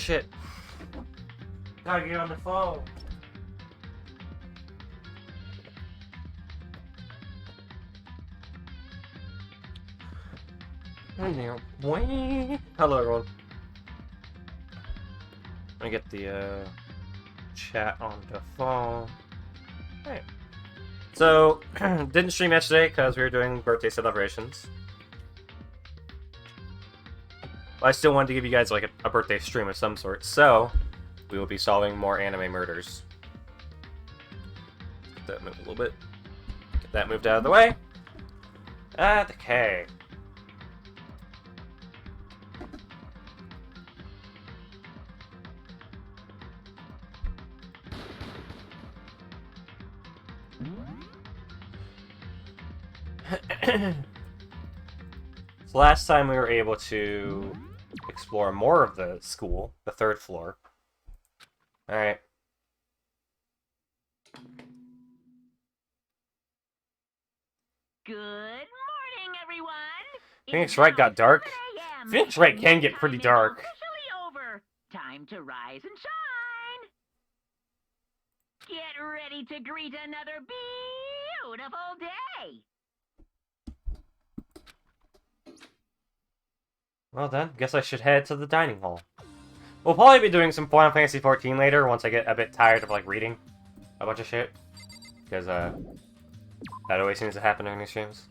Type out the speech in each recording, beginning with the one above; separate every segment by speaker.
Speaker 1: shit. Gotta get on the phone. Hello, everyone. Let me get the chat on the phone. Hey. So, didn't stream yesterday because we were doing birthday celebrations. But I still wanted to give you guys like a birthday stream of some sort, so we will be solving more anime murders. Get that moved a little bit. Get that moved out of the way. Okay. So last time we were able to explore more of the school, the third floor. Alright.
Speaker 2: Good morning, everyone.
Speaker 1: Phoenix Wright got dark. Phoenix Wright can get pretty dark.
Speaker 2: Officially over. Time to rise and shine. Get ready to greet another beautiful day.
Speaker 1: Well then, guess I should head to the dining hall. We'll probably be doing some Final Fantasy XIV later once I get a bit tired of like reading a bunch of shit. Because that always seems to happen during these streams.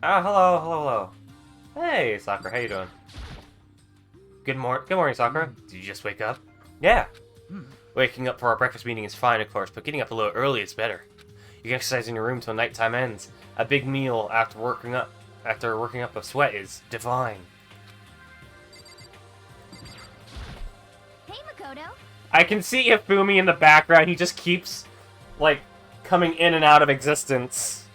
Speaker 1: Oh, hello. Hey, Sakura, how you doing? Good morning, Sakura. Did you just wake up? Yeah. Waking up for our breakfast meeting is fine, of course, but getting up a little early is better. You can exercise in your room till nighttime ends. A big meal after working up a sweat is divine.
Speaker 3: Hey, Makoto.
Speaker 1: I can see Ifumi in the background. He just keeps, like, coming in and out of existence.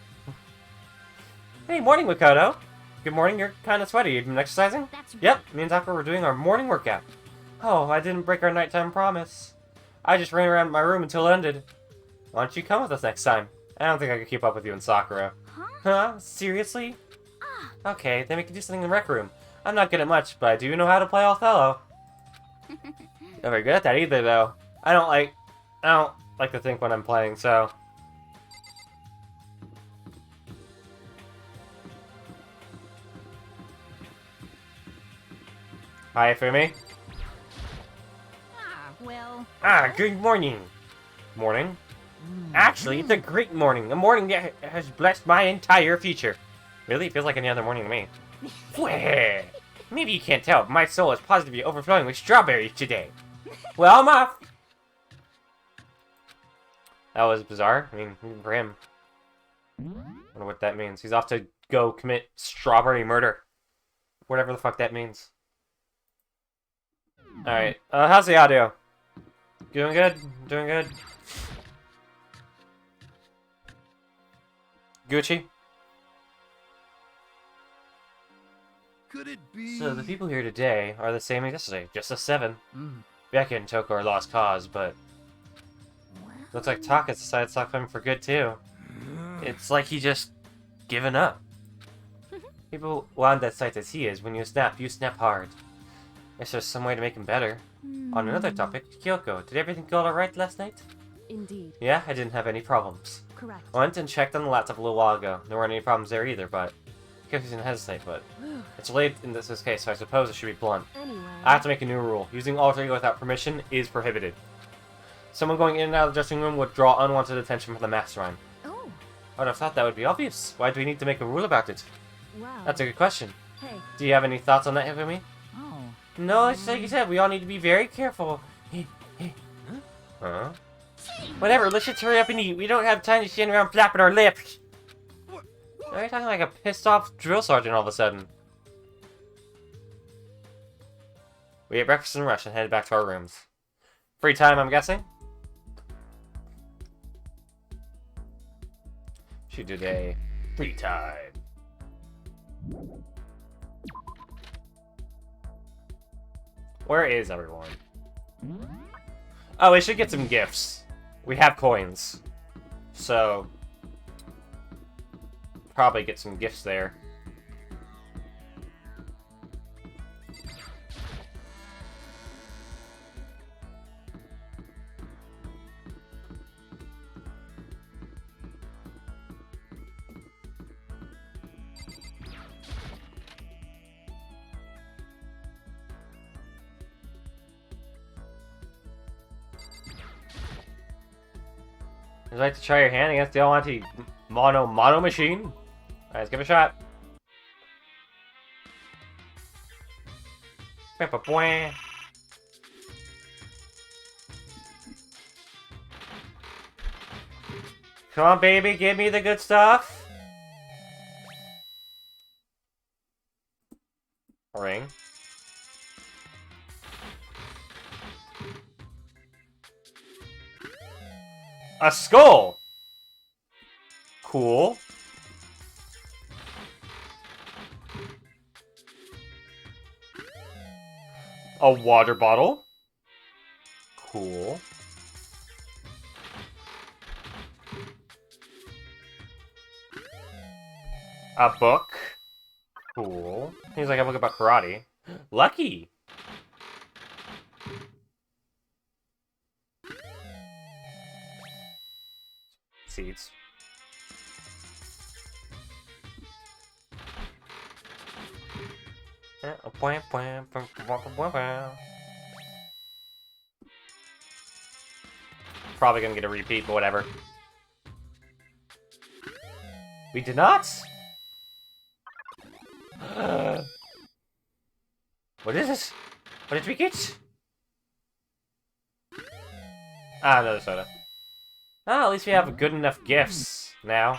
Speaker 1: Hey, morning, Makoto. Good morning. You're kind of sweaty. You been exercising?
Speaker 3: That's right.
Speaker 1: Yep, me and Sakura were doing our morning workout. Oh, I didn't break our nighttime promise. I just ran around my room until it ended. Why don't you come with us next time? I don't think I could keep up with you and Sakura. Huh? Seriously? Okay, then we can do something in the rec room. I'm not good at much, but I do know how to play Othello. Not very good at that either, though. I don't like to think when I'm playing, so. Hi, Ifumi. Good morning. Morning? Actually, it's a great morning. A morning that has blessed my entire future. Really? It feels like any other morning to me. Maybe you can't tell, but my soul is positively overflowing with strawberries today. Well, I'm off! That was bizarre. I mean, for him. I wonder what that means. He's off to go commit strawberry murder. Whatever the fuck that means. Alright, how's the audio? Doing good? Doing good? Gucci?
Speaker 4: Could it be?
Speaker 1: So the people here today are the same as yesterday, just us 7. Becca and Toko are lost cause, but looks like Taka decided to stop coming for good too. It's like he just given up. People want that sight as he is. When you snap hard. Guess there's some way to make him better. On another topic, Kyoko, did everything go alright last night?
Speaker 5: Indeed.
Speaker 1: Yeah, I didn't have any problems.
Speaker 5: Correct.
Speaker 1: I went and checked on the laptop a little while ago. There weren't any problems there either, but Kyoko's gonna hesitate, but it's late in this case, so I suppose it should be blunt.
Speaker 5: Anyway.
Speaker 1: I have to make a new rule. Using alter ego without permission is prohibited. Someone going in and out of the dressing room would draw unwanted attention from the mastermind.
Speaker 5: Oh.
Speaker 1: I would have thought that would be obvious. Why do we need to make a rule about it?
Speaker 5: Wow.
Speaker 1: That's a good question.
Speaker 5: Hey.
Speaker 1: Do you have any thoughts on that, Hifumi?
Speaker 2: Oh.
Speaker 1: No, it's like you said, we all need to be very careful. Huh? Whatever, let's just hurry up and eat. We don't have time to stand around flapping our lips. Why are you talking like a pissed off drill sergeant all of a sudden? We ate breakfast and rush and headed back to our rooms. Free time, I'm guessing? She did a free time. Where is everyone? Oh, we should get some gifts. We have coins. So, probably get some gifts there. Would you like to try your hand against the almighty mono machine? Alright, let's give it a shot. Come on, baby, give me the good stuff. Ring. A skull! Cool. A water bottle. Cool. A book. Cool. Seems like a book about karate. Lucky! Seeds. Probably gonna get a repeat, but whatever. We did not? What is this? What did we get? Ah, another soda. Ah, at least we have good enough gifts now.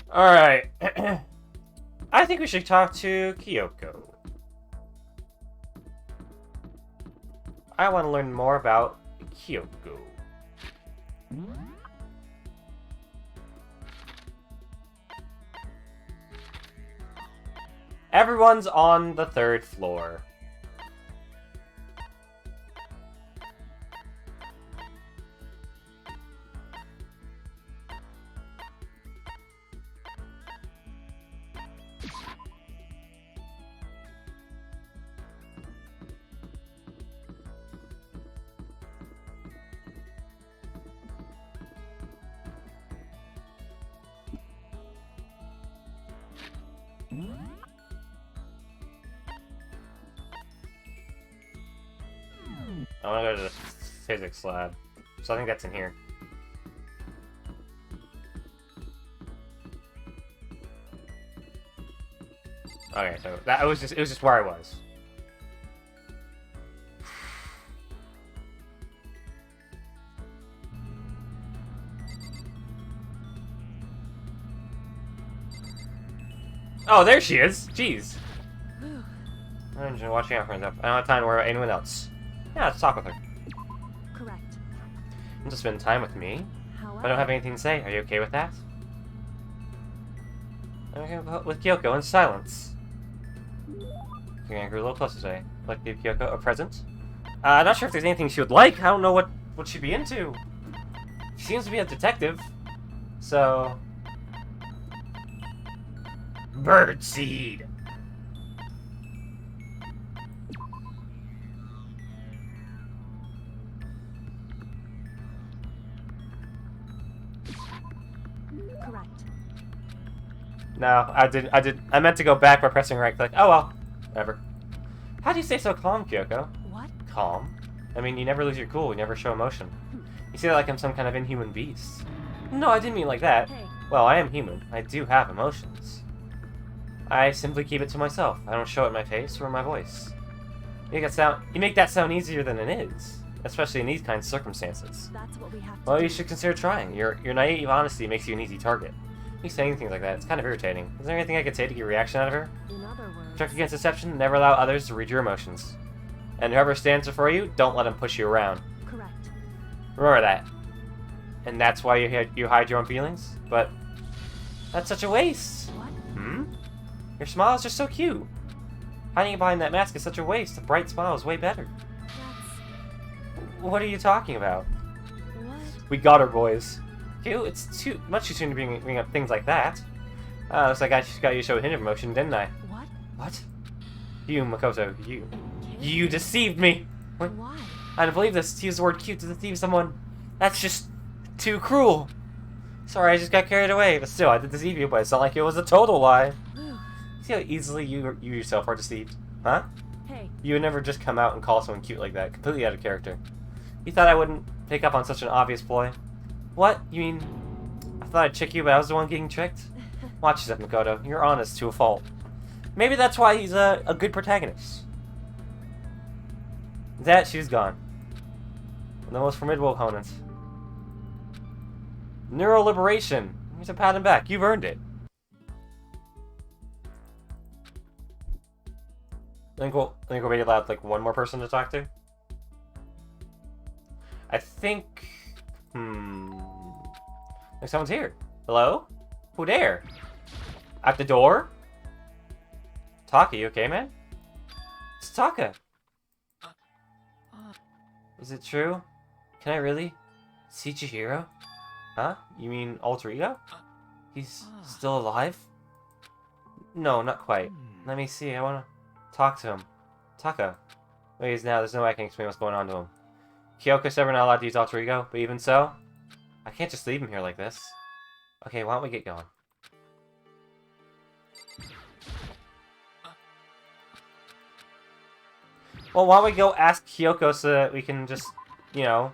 Speaker 1: Alright. I think we should talk to Kyoko. I want to learn more about Kyoko. Everyone's on the 3rd floor. I want to go to the physics lab. So I think that's in here. Okay, so that was just where I was. Oh, there she is! Jeez. I'm just watching out for myself. I don't have time to worry about anyone else. Yeah, let's talk with her.
Speaker 3: Correct.
Speaker 1: And to spend time with me. I don't have anything to say. Are you okay with that? I'm gonna go with Kyoko in silence. You're gonna go a little closer today. I'd like to give Kyoko a present. I'm not sure if there's anything she would like. I don't know what she'd be into. She seems to be a detective. So... Birdseed!
Speaker 3: Correct.
Speaker 1: No, I meant to go back by pressing right click. Oh well. Whatever. How do you stay so calm, Kyoko?
Speaker 3: What?
Speaker 1: Calm? I mean, you never lose your cool, you never show emotion. You say that like I'm some kind of inhuman beast. No, I didn't mean like that.
Speaker 3: Hey.
Speaker 1: Well, I am human. I do have emotions. I simply keep it to myself. I don't show it in my face or in my voice. You make that sound easier than it is. Especially in these kinds of circumstances.
Speaker 3: That's what we have to
Speaker 1: Well,
Speaker 3: do.
Speaker 1: you should consider trying. Your naive honesty makes you an easy target. You saying things like that, it's kind of irritating. Is there anything I could say to get a reaction out of her?
Speaker 3: In other words,
Speaker 1: Check against deception, never allow others to read your emotions. And whoever stands before you, don't let him push you around.
Speaker 3: correct.
Speaker 1: Remember that. And that's why you hide your own feelings? But that's such a waste.
Speaker 3: What?
Speaker 1: Hmm? Your smile is just so cute. Hiding behind that mask is such a waste. A bright smile is way better.
Speaker 3: That's...
Speaker 1: What are you talking about?
Speaker 3: What?
Speaker 1: We got her, boys. Ew, it's much too soon to bring up things like that. Looks like I just got you to show a hint of emotion, didn't I?
Speaker 3: What?
Speaker 1: What? You, Makoto, you. You deceived me! What?
Speaker 3: Why?
Speaker 1: I don't believe this. To use the word cute to deceive someone. That's just too cruel. Sorry, I just got carried away. But still, I did deceive you, but it's not like it was a total lie.
Speaker 3: Ooh.
Speaker 1: See how easily you yourself are deceived? Huh?
Speaker 3: Hey.
Speaker 1: You would never just come out and call someone cute like that. Completely out of character. You thought I wouldn't pick up on such an obvious ploy? What? You mean... I thought I'd trick you, but I was the one getting tricked? Watch yourself, Makoto. You're honest to a fault. Maybe that's why he's a good protagonist. That, she's gone. The most formidable opponent. Neural liberation. Here's a pat him back. You've earned it. I think we'll be allowed like one more person to talk to. I think. Like someone's here. Hello? Who there? At the door? Taka, you okay, man? It's Taka. Is it true? Can I really see Chihiro? Huh? You mean alter ego? He's still alive? No, not quite. Let me see. I wanna talk to him. Taka. Wait, he's now. There's no way I can explain what's going on to him. Kyoko's ever not allowed to use alter ego, but even so, I can't just leave him here like this. Okay, why don't we get going? Well, why don't we go ask Kyoko so that we can just, you know...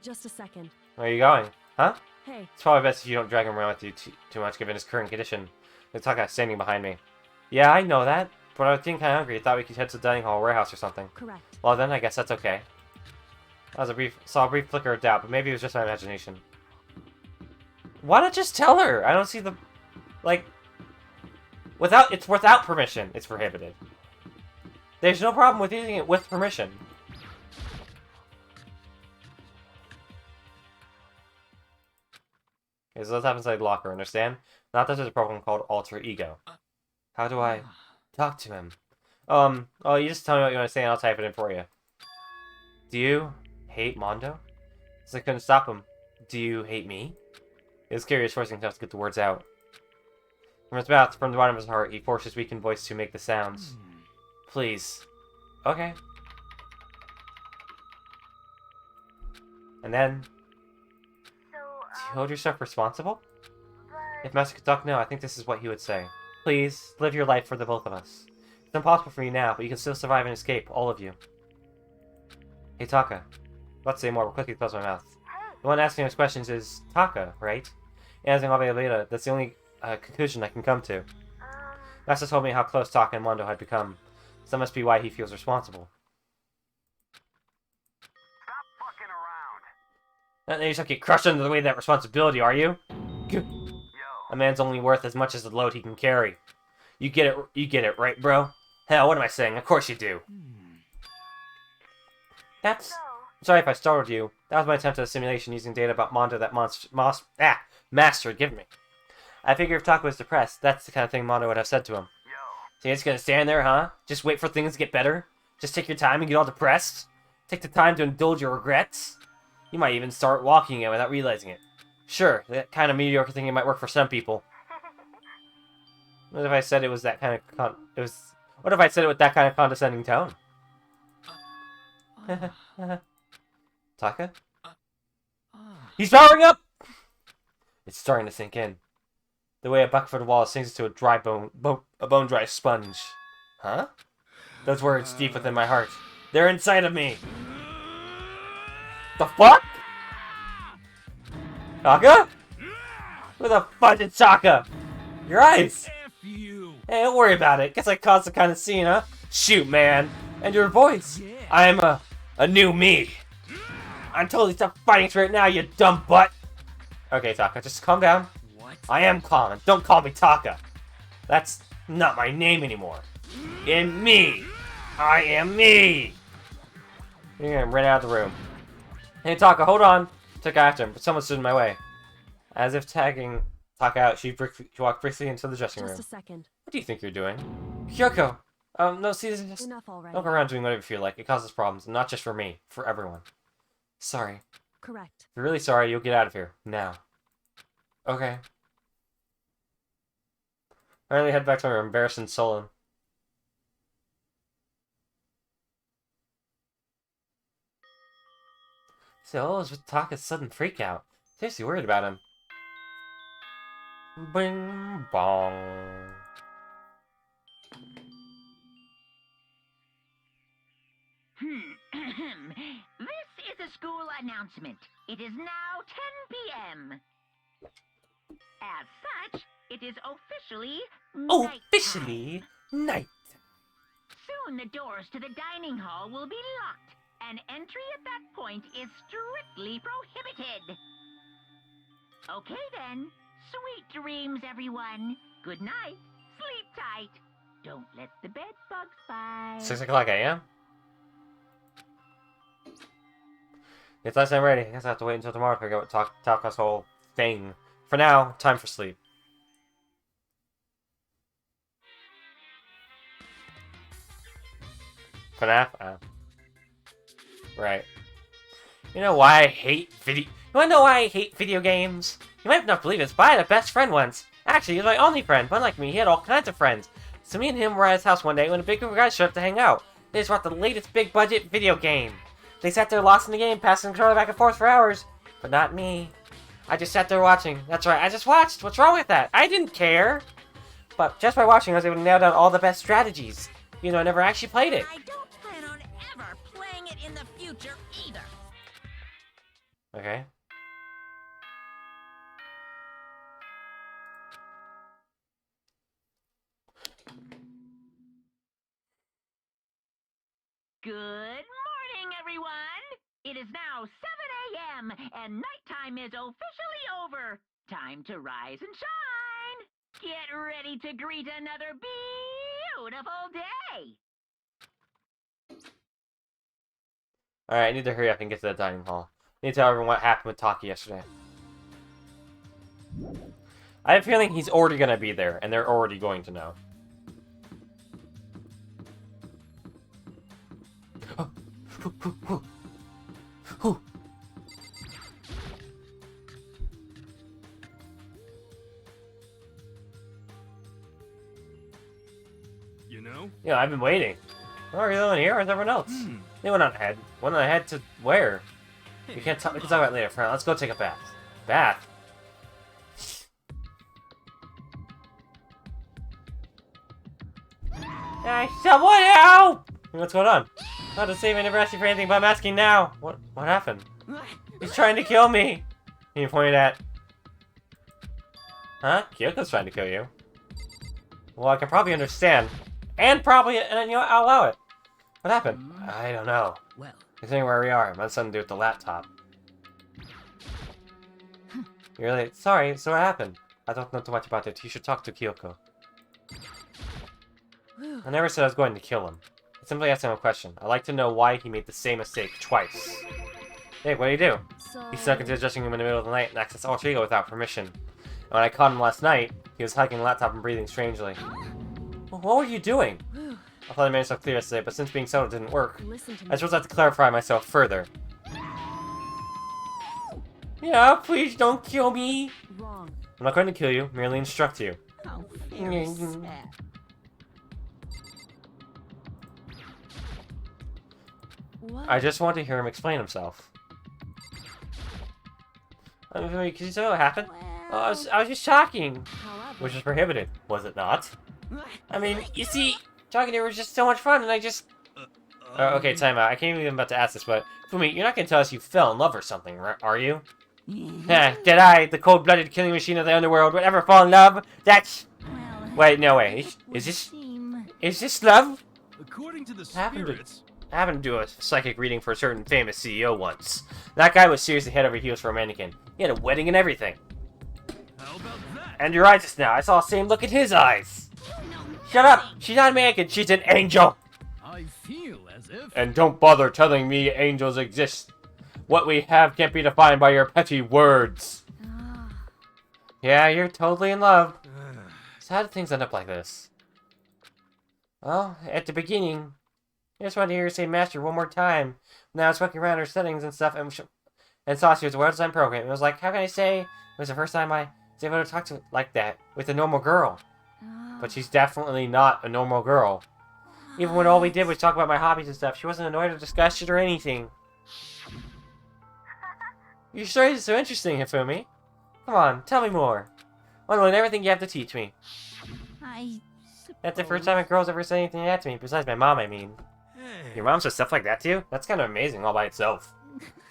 Speaker 3: Just a second.
Speaker 1: Where are you going? Huh?
Speaker 3: Hey.
Speaker 1: It's probably best if you don't drag him around with you too much, given his current condition. There's Taka standing behind me. Yeah, I know that, but I was getting kind of hungry. I thought we could head to the dining hall warehouse or something.
Speaker 3: Correct.
Speaker 1: Well, then I guess that's okay. That was saw a brief flicker of doubt, but maybe it was just my imagination. Why not just tell her? I don't see the... Like... It's without permission. It's prohibited. There's no problem with using it with permission. Okay, so let's have inside the locker, understand? Not that there's a problem called alter ego. How do I talk to him? Oh, you just tell me what you want to say and I'll type it in for you. Do you hate Mondo? Because I couldn't stop him. Do you hate me? He was curious, forcing himself to get the words out. From his mouth, from the bottom of his heart, he forced his weakened voice to make the sounds. Please. Okay. And then... Do you hold yourself responsible? If Master could talk now, I think this is what he would say. Please, live your life for the both of us. It's impossible for you now, but you can still survive and escape, all of you. Hey, Taka. Let's say more, but quickly close my mouth. The one asking those questions is Taka, right? Answering all the that's the only conclusion I can come to. Master told me how close Taka and Mondo had become. So that must be why he feels responsible.
Speaker 5: Stop fucking around.
Speaker 1: You just have to get crushed under the weight of that responsibility, are you?
Speaker 5: Yo.
Speaker 1: A man's only worth as much as the load he can carry. You get it, right, bro? Hell, what am I saying? Of course you do. That's... Sorry if I startled you. That was my attempt at a simulation using data about Mondo that Master had given me. I figure if Taka was depressed, that's the kind of thing Mondo would have said to him.
Speaker 5: Yo.
Speaker 1: So you're just gonna stand there, huh? Just wait for things to get better? Just take your time and get all depressed? Take the time to indulge your regrets? You might even start walking it without realizing it. Sure, that kind of mediocre thinking might work for some people. What if I said it was that kind of what if I said it with that kind of condescending tone? Taka? He's powering up! It's starting to sink in. The way a bucket wall sinks into a dry bone-dry sponge. Huh? Those words deep within my heart. They're inside of me! The fuck? Taka? Who the fuck is Taka? Your eyes!
Speaker 4: F you.
Speaker 1: Hey, don't worry about it. Guess I caused the kind of scene, huh? Shoot, man. And your voice.
Speaker 4: Yeah.
Speaker 1: I'm a new me. I'm totally stop fighting right now, you dumb butt. Okay, Taka, just calm down.
Speaker 4: What?
Speaker 1: I am calm, and don't call me Taka. That's not my name anymore. In me. I am me. You're gonna run out of the room. Hey, Taka, hold on. Took after him, but someone stood in my way. As if tagging Taka out, she walked briskly into the dressing room.
Speaker 3: Just a second.
Speaker 1: What do you think you're doing? Kyoko! No, see, just
Speaker 3: Enough already.
Speaker 1: don't go around doing whatever you feel like. It causes problems, and not just for me, for everyone. Sorry.
Speaker 3: Correct.
Speaker 1: If you're really sorry, you'll get out of here. Now. Okay. Finally head back to my embarrassed and sullen. So, what was with Taka's sudden freakout? Seriously worried about him. Bing bong.
Speaker 2: This is a school announcement. It is now 10 p.m. As such, it is officially nighttime.
Speaker 1: Officially night.
Speaker 2: Soon the doors to the dining hall will be locked, and entry at that point is strictly prohibited. Okay then. Sweet dreams, everyone. Good night. Sleep tight. Don't let the bed bugs bite.
Speaker 1: 6 o'clock a.m.? It's last I'm ready. I guess I have to wait until tomorrow to figure out what Talka's whole thing. For now, time for sleep. FNAF? Right. You know why I hate video... You wanna know why I hate video games? You might not believe it, but I had a best friend once. Actually, he was my only friend. Unlike me, he had all kinds of friends. So me and him were at his house one day when a big group of guys showed up to hang out. They just brought the latest big-budget video game. They sat there lost in the game, passing the controller back and forth for hours. But not me. I just sat there watching. That's right, I just watched. What's wrong with that? I didn't care. But just by watching, I was able to nail down all the best strategies. You know, I never actually played it.
Speaker 6: I don't plan on ever playing it in the future either.
Speaker 1: Okay.
Speaker 2: Good morning, everyone. It is now 7 a.m. and nighttime is officially over. Time to rise and shine. Get ready to greet another beautiful day.
Speaker 1: Alright, I need to hurry up and get to the dining hall. I need to tell everyone what happened with Taki yesterday. I have a feeling he's already gonna be there, and they're already going to know.
Speaker 4: You know?
Speaker 1: Yeah, I've been waiting. Oh, are you the one here or is everyone else? They went on ahead. Went on ahead to where? We can talk about it later. For now, let's go take a bath. Bath? Hey, someone help! What's going on? Not to save, I never asked you for anything, but I'm asking now. What happened? He's trying to kill me! You pointed at... Huh? Kyoko's trying to kill you. Well, I can probably understand. And probably, and you know what, I'll allow it. What happened? I don't know.
Speaker 6: Well,
Speaker 1: Considering where we are, it has something to do with the laptop. You're late. Sorry, so what happened? I don't know too much about it. You should talk to Kyoko. I never said I was going to kill him. I simply asked him a question. I'd like to know why he made the same mistake twice. Hey, what do you do?
Speaker 3: So...
Speaker 1: He snuck into his dressing room in the middle of the night and accessed Alter Ego without permission. And when I caught him last night, he was hugging the laptop and breathing strangely. Well, what were you doing? I thought I made myself clear yesterday, but since being settled didn't work,
Speaker 3: Listen to me.
Speaker 1: I suppose I have to clarify myself further. Yeah, please don't kill me.
Speaker 3: Wrong.
Speaker 1: I'm not going to kill you, merely instruct you.
Speaker 6: how very sad.
Speaker 3: What?
Speaker 1: I just want to hear him explain himself. Could you tell what happened? Oh, I was just talking.
Speaker 3: However,
Speaker 1: Which is prohibited, was it not? I mean, you see, talking to her was just so much fun, and I just... okay, time out. I can't even about to ask this, but Fumi, you're not going to tell us you fell in love or something, are you? Did I, the cold-blooded killing machine of the underworld, would ever fall in love? That's...
Speaker 6: Well,
Speaker 1: Wait, no way. Is this love?
Speaker 4: According to the
Speaker 1: Happened to-
Speaker 4: spirits,
Speaker 1: I happened to do a psychic reading for a certain famous CEO once. That guy was seriously head over heels for a mannequin. He had a wedding and everything.
Speaker 4: how about that?
Speaker 1: And your eyes just now. I saw the same look in his eyes. Shut up! She's not a mannequin, she's an angel!
Speaker 4: I feel as if...
Speaker 1: And don't bother telling me angels exist. What we have can't be defined by your petty words. Yeah, you're totally in love. So how did things end up like this? Well, at the beginning, I just wanted to hear her say master one more time. Now I was looking around her settings and stuff and saw she was a well-designed program. It was like, how can I say? It was the first time I was able to talk to like that with a normal girl. But she's definitely not a normal girl. Even when all we did was talk about my hobbies and stuff, she wasn't annoyed or disgusted or anything. Your story is so interesting, Hifumi. Come on, tell me more. I want to learn everything you have to teach me.
Speaker 6: I
Speaker 1: That's the first time a girl's ever said anything like that to me, besides my mom, I mean.
Speaker 4: Hey.
Speaker 1: Your mom says stuff like that to you? That's kind of amazing all by itself.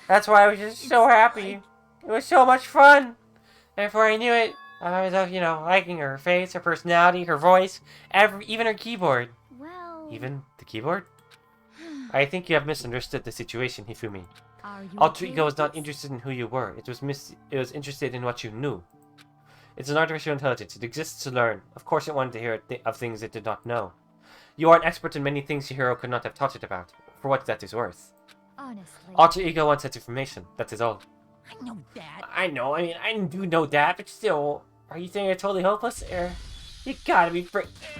Speaker 1: That's why I was just so happy. It was so much fun. And before I knew it, I was, you know, liking her face, her personality, her voice, even her keyboard.
Speaker 3: Well...
Speaker 1: Even the keyboard? I think you have misunderstood the situation, Hifumi.
Speaker 3: Are you
Speaker 1: Alter
Speaker 3: okay
Speaker 1: Ego
Speaker 3: with
Speaker 1: was not
Speaker 3: this?
Speaker 1: interested in who you were. It was interested in what you knew. It's an artificial intelligence. It exists to learn. Of course it wanted to hear of things it did not know. You are an expert in many things your hero could not have taught it about. For what that is worth.
Speaker 3: Honestly.
Speaker 1: Alter Ego wants that information. That is all.
Speaker 6: I know that.
Speaker 1: I know. I mean, I do know that, but still. Are you saying you're totally hopeless? You gotta be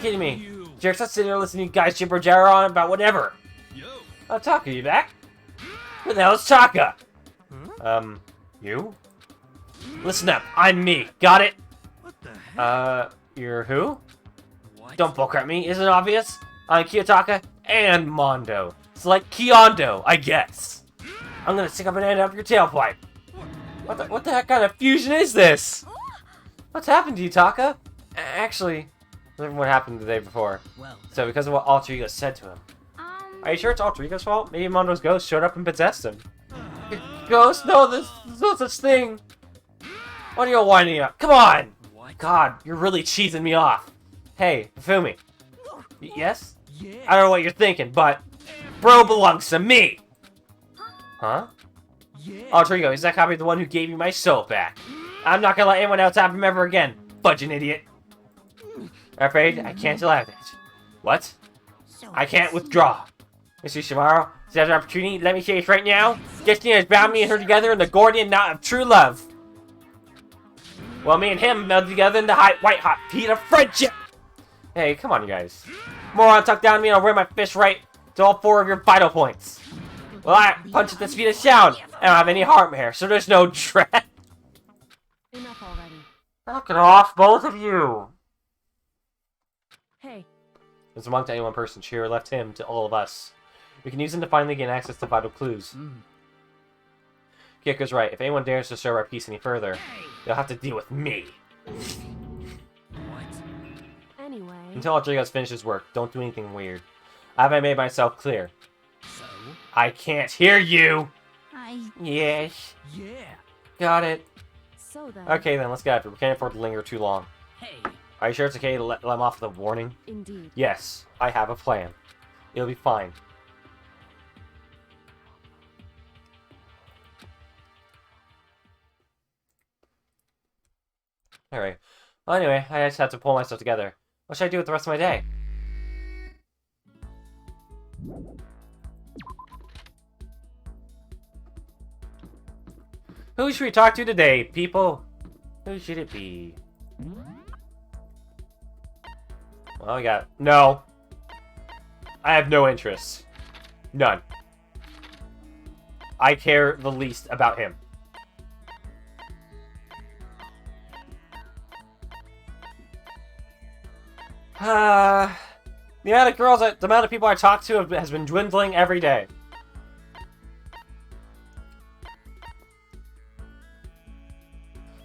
Speaker 1: kidding me.
Speaker 4: You.
Speaker 1: Jerks, let's sit here listening to you guys jibber jabber on about whatever.
Speaker 4: Yo.
Speaker 1: Oh, Taka, you back? Who the hell's Taka? You? Listen up. I'm me. Got it?
Speaker 4: What the heck?
Speaker 1: You're who?
Speaker 4: What?
Speaker 1: Don't bullcrap me. Isn't it obvious? I'm Kiyotaka and Mondo. It's like Kiondo, I guess. I'm gonna stick up an end up your tailpipe. What the heck kind of fusion is this? What's happened to you, Taka? Actually, what happened the day before.
Speaker 6: Well,
Speaker 1: So because of what Alter Ego said to him. Are you sure it's Alter Ego's fault? Maybe Mondo's ghost showed up and possessed him. Ghost? No, there's no such thing. What are you whining up? Come on!
Speaker 4: What?
Speaker 1: God, you're really cheesing me off. Hey, Fumi. Yes?
Speaker 4: Yeah.
Speaker 1: I don't know what you're thinking, but bro belongs to me. Huh?
Speaker 4: Yeah.
Speaker 1: Alter Ego, is that copy the one who gave you my soul back? I'm not gonna let anyone else have him ever again. Fudging idiot. Afraid I can't allow that. What?
Speaker 6: so
Speaker 1: I can't withdraw. Mr. Shimaro, is that an opportunity? Let me say this right now. Destiny has bound me and her together in the Gordian knot of true love. Well, me and him melded together in the white hot heat of friendship. Hey, come on, you guys. Moron, tuck down me and I'll wear my fist right to all 4 of your vital points. Well, I punch at the speed of sound. I don't have any heart hair, so there's no dread.
Speaker 3: Enough already.
Speaker 1: Knock it off, both of you.
Speaker 3: Hey,
Speaker 1: As among to any one person, Shiro left him to all of us. We can use him to finally gain access to vital clues. Kyoko's right. If anyone dares to disturb our peace any further, they'll have to deal with me.
Speaker 4: What?
Speaker 3: anyway.
Speaker 1: Until Rodrigo's finishes work, don't do anything weird. Have I made myself clear?
Speaker 4: So?
Speaker 1: I can't hear you!
Speaker 6: I...
Speaker 1: Yes.
Speaker 4: Yeah.
Speaker 1: Got it.
Speaker 3: So then.
Speaker 1: Okay then, let's get after it. We can't afford to linger too long.
Speaker 6: Hey.
Speaker 1: Are you sure it's okay to let them off with a warning?
Speaker 3: Indeed.
Speaker 1: Yes, I have a plan. It'll be fine. Alright. Well, anyway, I just had to pull myself together. What should I do with the rest of my day? Who should we talk to today, people? Who should it be? Well, we got... No. I have no interest. None. I care the least about him. The amount of people I talk to has been dwindling every day.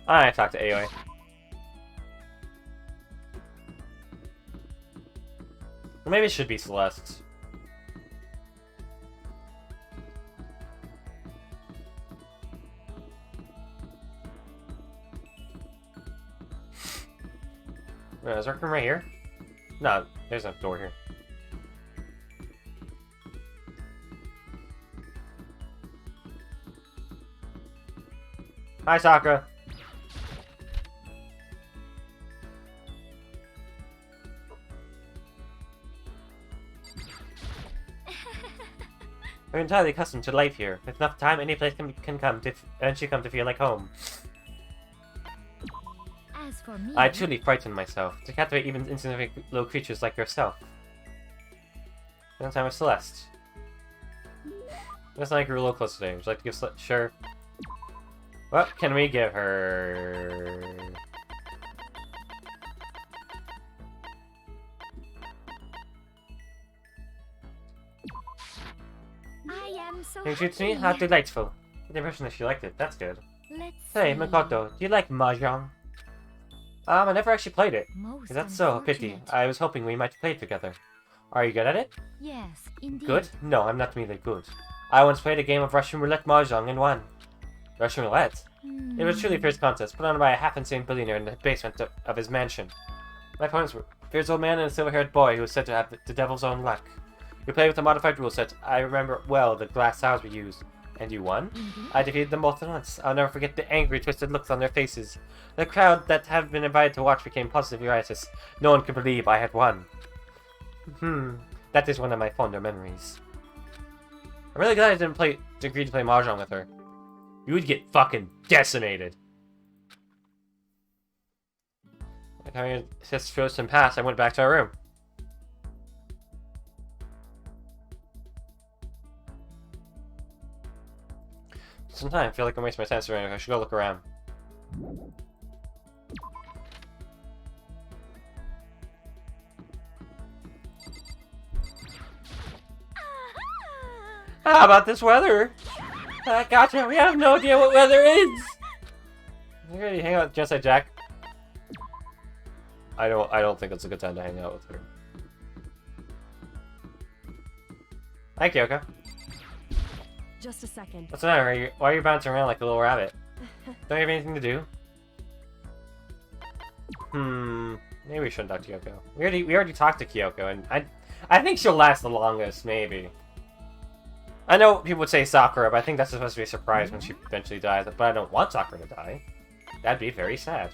Speaker 1: I talk to AOA. Or maybe it should be Celeste. Is there a room right here? No, there's a door here. Hi, Sakura. We're entirely accustomed to life here. With enough time, any place can come to eventually come to feel like home.
Speaker 3: As for me,
Speaker 1: I truly frighten myself to captivate even insignificant little creatures like yourself. Spend time with Celeste. Looks like we're a little close today. Would you like to give Celeste? Sure. What can we give her?
Speaker 3: I am so
Speaker 1: Can you shoot
Speaker 3: happy.
Speaker 1: me? How delightful. Get the impression that she liked it. That's good.
Speaker 3: Let's
Speaker 1: Hey,
Speaker 3: see.
Speaker 1: Makoto, do you like Mahjong? I never actually played it.
Speaker 3: Most
Speaker 1: That's so pity.
Speaker 3: unfortunate.
Speaker 1: I was hoping we might play it together. Are you good at it?
Speaker 3: Yes, indeed.
Speaker 1: Good? No, I'm not merely good. I once played a game of Russian roulette mahjong and won. Russian roulette? It was truly a fierce contest, put on by a half-insane billionaire in the basement of his mansion. My opponents were a fierce old man and a silver-haired boy who was said to have the devil's own luck. We played with a modified rule set. I remember well the glass towers we used. And you won? I defeated them both at once. I'll never forget the angry, twisted looks on their faces. The crowd that had been invited to watch became positively riotous. No one could believe I had won. That is one of my fonder memories. I'm really glad I didn't agree to play mahjong with her. You would get fucking decimated. Having just throws some pass, I went back to our room. Sometimes I feel like I'm wasting my time surrounding. I should go look around. How about this weather? Gotcha, we have no idea what weather is! You ready to hang out with Genocide Jack? I don't think it's a good time to hang out with her. Hi, Kyoko.
Speaker 3: Just a second.
Speaker 1: What's the matter? Why are you bouncing around like a little rabbit? Don't you have anything to do? Maybe we shouldn't talk to Kyoko. We already talked to Kyoko, and I think she'll last the longest, maybe. I know people would say Sakura, but I think that's supposed to be a surprise when she eventually dies. But I don't want Sakura to die. That'd be very sad.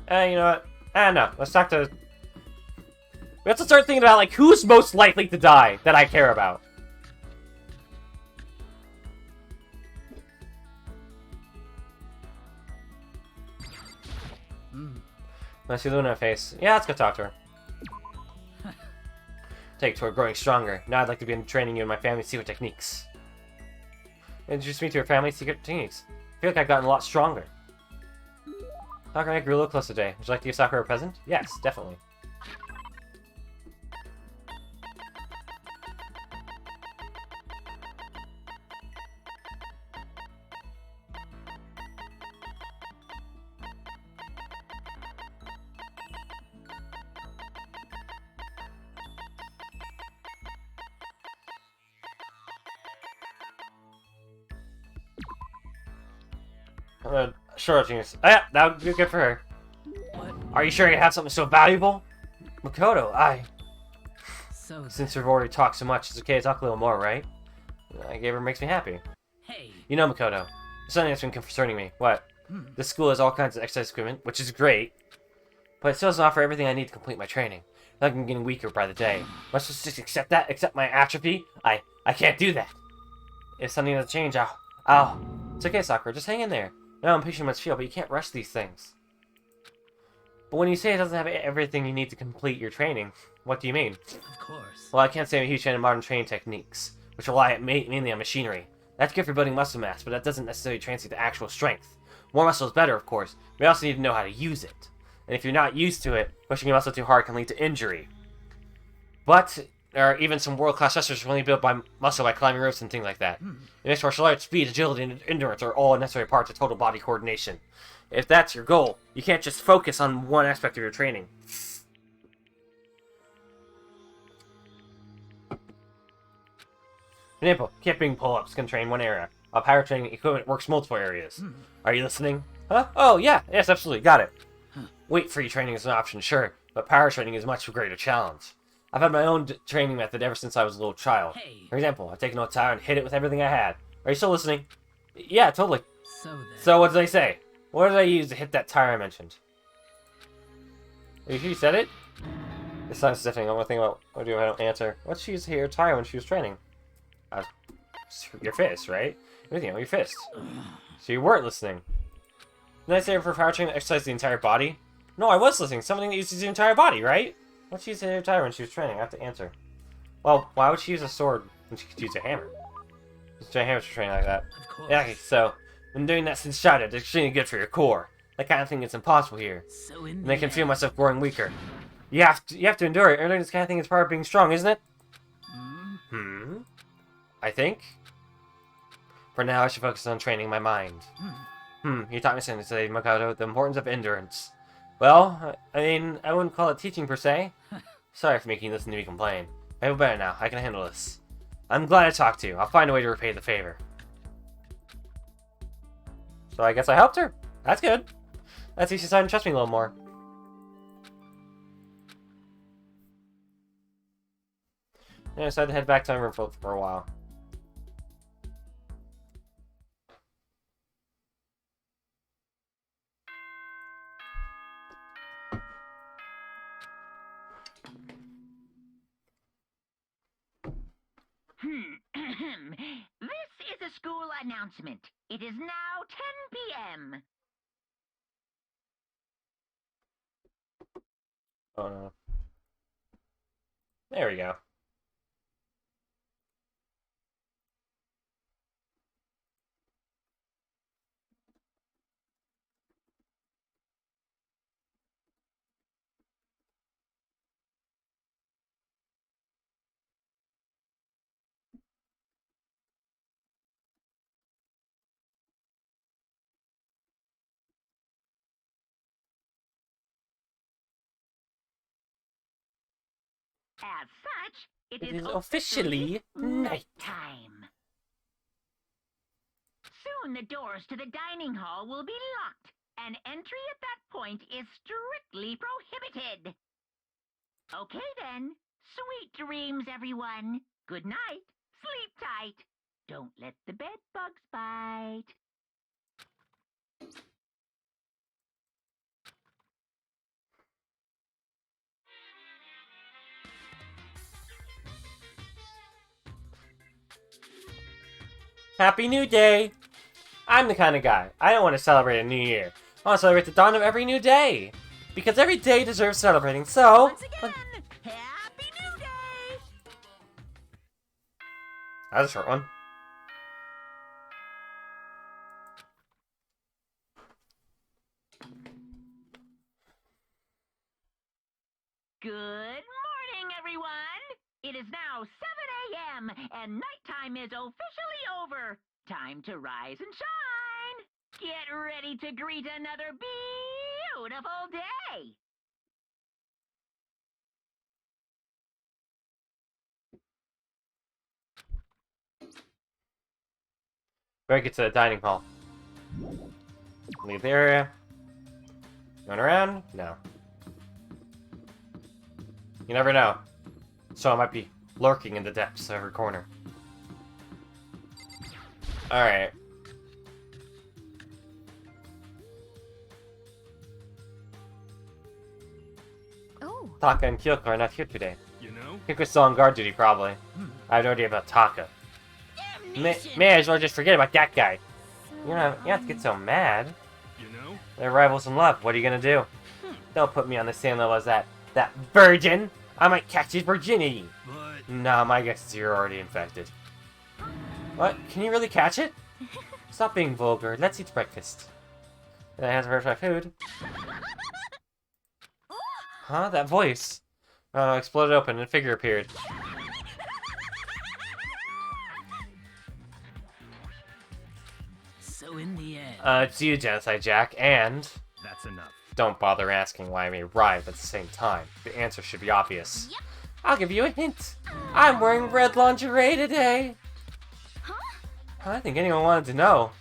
Speaker 1: You know what? I don't know. Let's talk to... We have to start thinking about, like, who's most likely to die that I care about. I see Luna face. Yeah, let's go talk to her. Take toward growing stronger. Now I'd like to begin training you in my family's secret techniques. Introduce me to your family's secret techniques. I feel like I've gotten a lot stronger. Sakura and I grew a little close today. Would you like to give Sakura a present? Yes, definitely. Sure, genius. Oh, yeah, that would be good for her.
Speaker 4: What?
Speaker 1: Are you sure you have something so valuable? Makoto,
Speaker 4: So
Speaker 1: Since we've already talked so much, it's okay to talk a little more, right? I gave her makes me happy.
Speaker 4: Hey.
Speaker 1: You know, Makoto, there's something that's been concerning me. What? This school has all kinds of exercise equipment, which is great, but it still doesn't offer everything I need to complete my training. I feel like I'm getting weaker by the day. Must I just accept that? Accept my atrophy? I can't do that. If something doesn't change, I'll... It's okay, Sakura, just hang in there. I know I'm pushing much feel, but you can't rush these things. But when you say it doesn't have everything you need to complete your training, what do you mean?
Speaker 4: Of course.
Speaker 1: Well, I can't say I'm a huge fan of modern training techniques, which rely mainly on machinery. That's good for building muscle mass, but that doesn't necessarily translate to actual strength. More muscle is better, of course. We also need to know how to use it. And if you're not used to it, pushing your muscle too hard can lead to injury. But there are even some world-class wrestlers who only built by muscle by climbing ropes and things like that. In mixed martial arts, speed, agility, and endurance are all necessary parts of total body coordination. If that's your goal, you can't just focus on one aspect of your training. For example, kipping pull-ups can train one area. While power training equipment works multiple areas. Are you listening? Huh? Oh, yeah. Yes, absolutely. Got it. Weight-free training is an option, sure, but power training is a much greater challenge. I've had my own training method ever since I was a little child.
Speaker 4: Hey.
Speaker 1: For example, I've taken a tire and hit it with everything I had. Are you still listening? Yeah, totally.
Speaker 4: So then.
Speaker 1: So what did I say? What did I use to hit that tire I mentioned? Are you sure you said it? This sounds sniffing. I'm gonna think about what do I don't answer. What did she use to hit her tire when she was training? Your fist, right? Everything on your fist. So you weren't listening. Didn't I say for power training exercise the entire body? No, I was listening. Something that uses the entire body, right? What did she use to hit her tire when she was training? I have to answer. Well, why would she use a sword when she could use a hammer? Just a hammer for training like that.
Speaker 4: Of course.
Speaker 1: Yeah, okay, so been doing that since childhood. It's extremely good for your core. That kind of thing is impossible here.
Speaker 4: So in
Speaker 1: And I can feel myself growing weaker. You have to endure it. Learning this kind of thing is part of being strong, isn't it? I think. For now, I should focus on training my mind. You taught me something today, Makoto. The importance of endurance. Well, I mean, I wouldn't call it teaching per se. Sorry for making you listen to me complain. I feel better now. I can handle this. I'm glad I talked to you. I'll find a way to repay the favor. So I guess I helped her. That's good. That's she's starting to trust me a little more. Yeah, I decided to head back to my room for a while.
Speaker 2: This is a school announcement. It is now 10 p.m.
Speaker 1: Oh no. There we go.
Speaker 2: As such,
Speaker 1: It is officially
Speaker 2: nighttime. Soon the doors to the dining hall will be locked, and entry at that point is strictly prohibited. Okay then, sweet dreams, everyone. Good night, sleep tight. Don't let the bed bugs bite.
Speaker 1: Happy New Day! I'm the kind of guy. I don't want to celebrate a new year. I want to celebrate the dawn of every new day. Because every day deserves celebrating, so...
Speaker 6: Once again, Happy New Day!
Speaker 1: That was a short one.
Speaker 2: Good morning, everyone. It is now 7 a.m. and nighttime is officially over. Time to rise and shine. Get ready to greet another beautiful day.
Speaker 1: Better get to the dining hall. Leave the area. Going around? No. You never know. So I might be lurking in the depths of every corner. Alright.
Speaker 3: Oh,
Speaker 1: Taka and Kyoko are not here today.
Speaker 5: You know?
Speaker 1: Kyoko's still on guard duty, probably. I have no idea about Taka. May as well just forget about that guy. You don't have to get so mad.
Speaker 5: You know?
Speaker 1: They're rivals in love. What are you gonna do? Don't put me on the same level as that virgin. I might catch his virginity.
Speaker 5: But...
Speaker 1: Nah, my guess is you're already infected. What? Can you really catch it? Stop being vulgar. Let's eat breakfast. Then I have to verify food. Huh? That voice. Exploded open and a figure appeared.
Speaker 4: So in the end,
Speaker 1: It's you, Genocide Jack, and...
Speaker 5: That's enough.
Speaker 1: Don't bother asking why I may arrive at the same time. The answer should be obvious.
Speaker 3: Yep.
Speaker 1: I'll give you a hint. I'm wearing red lingerie today. I think anyone wanted to know.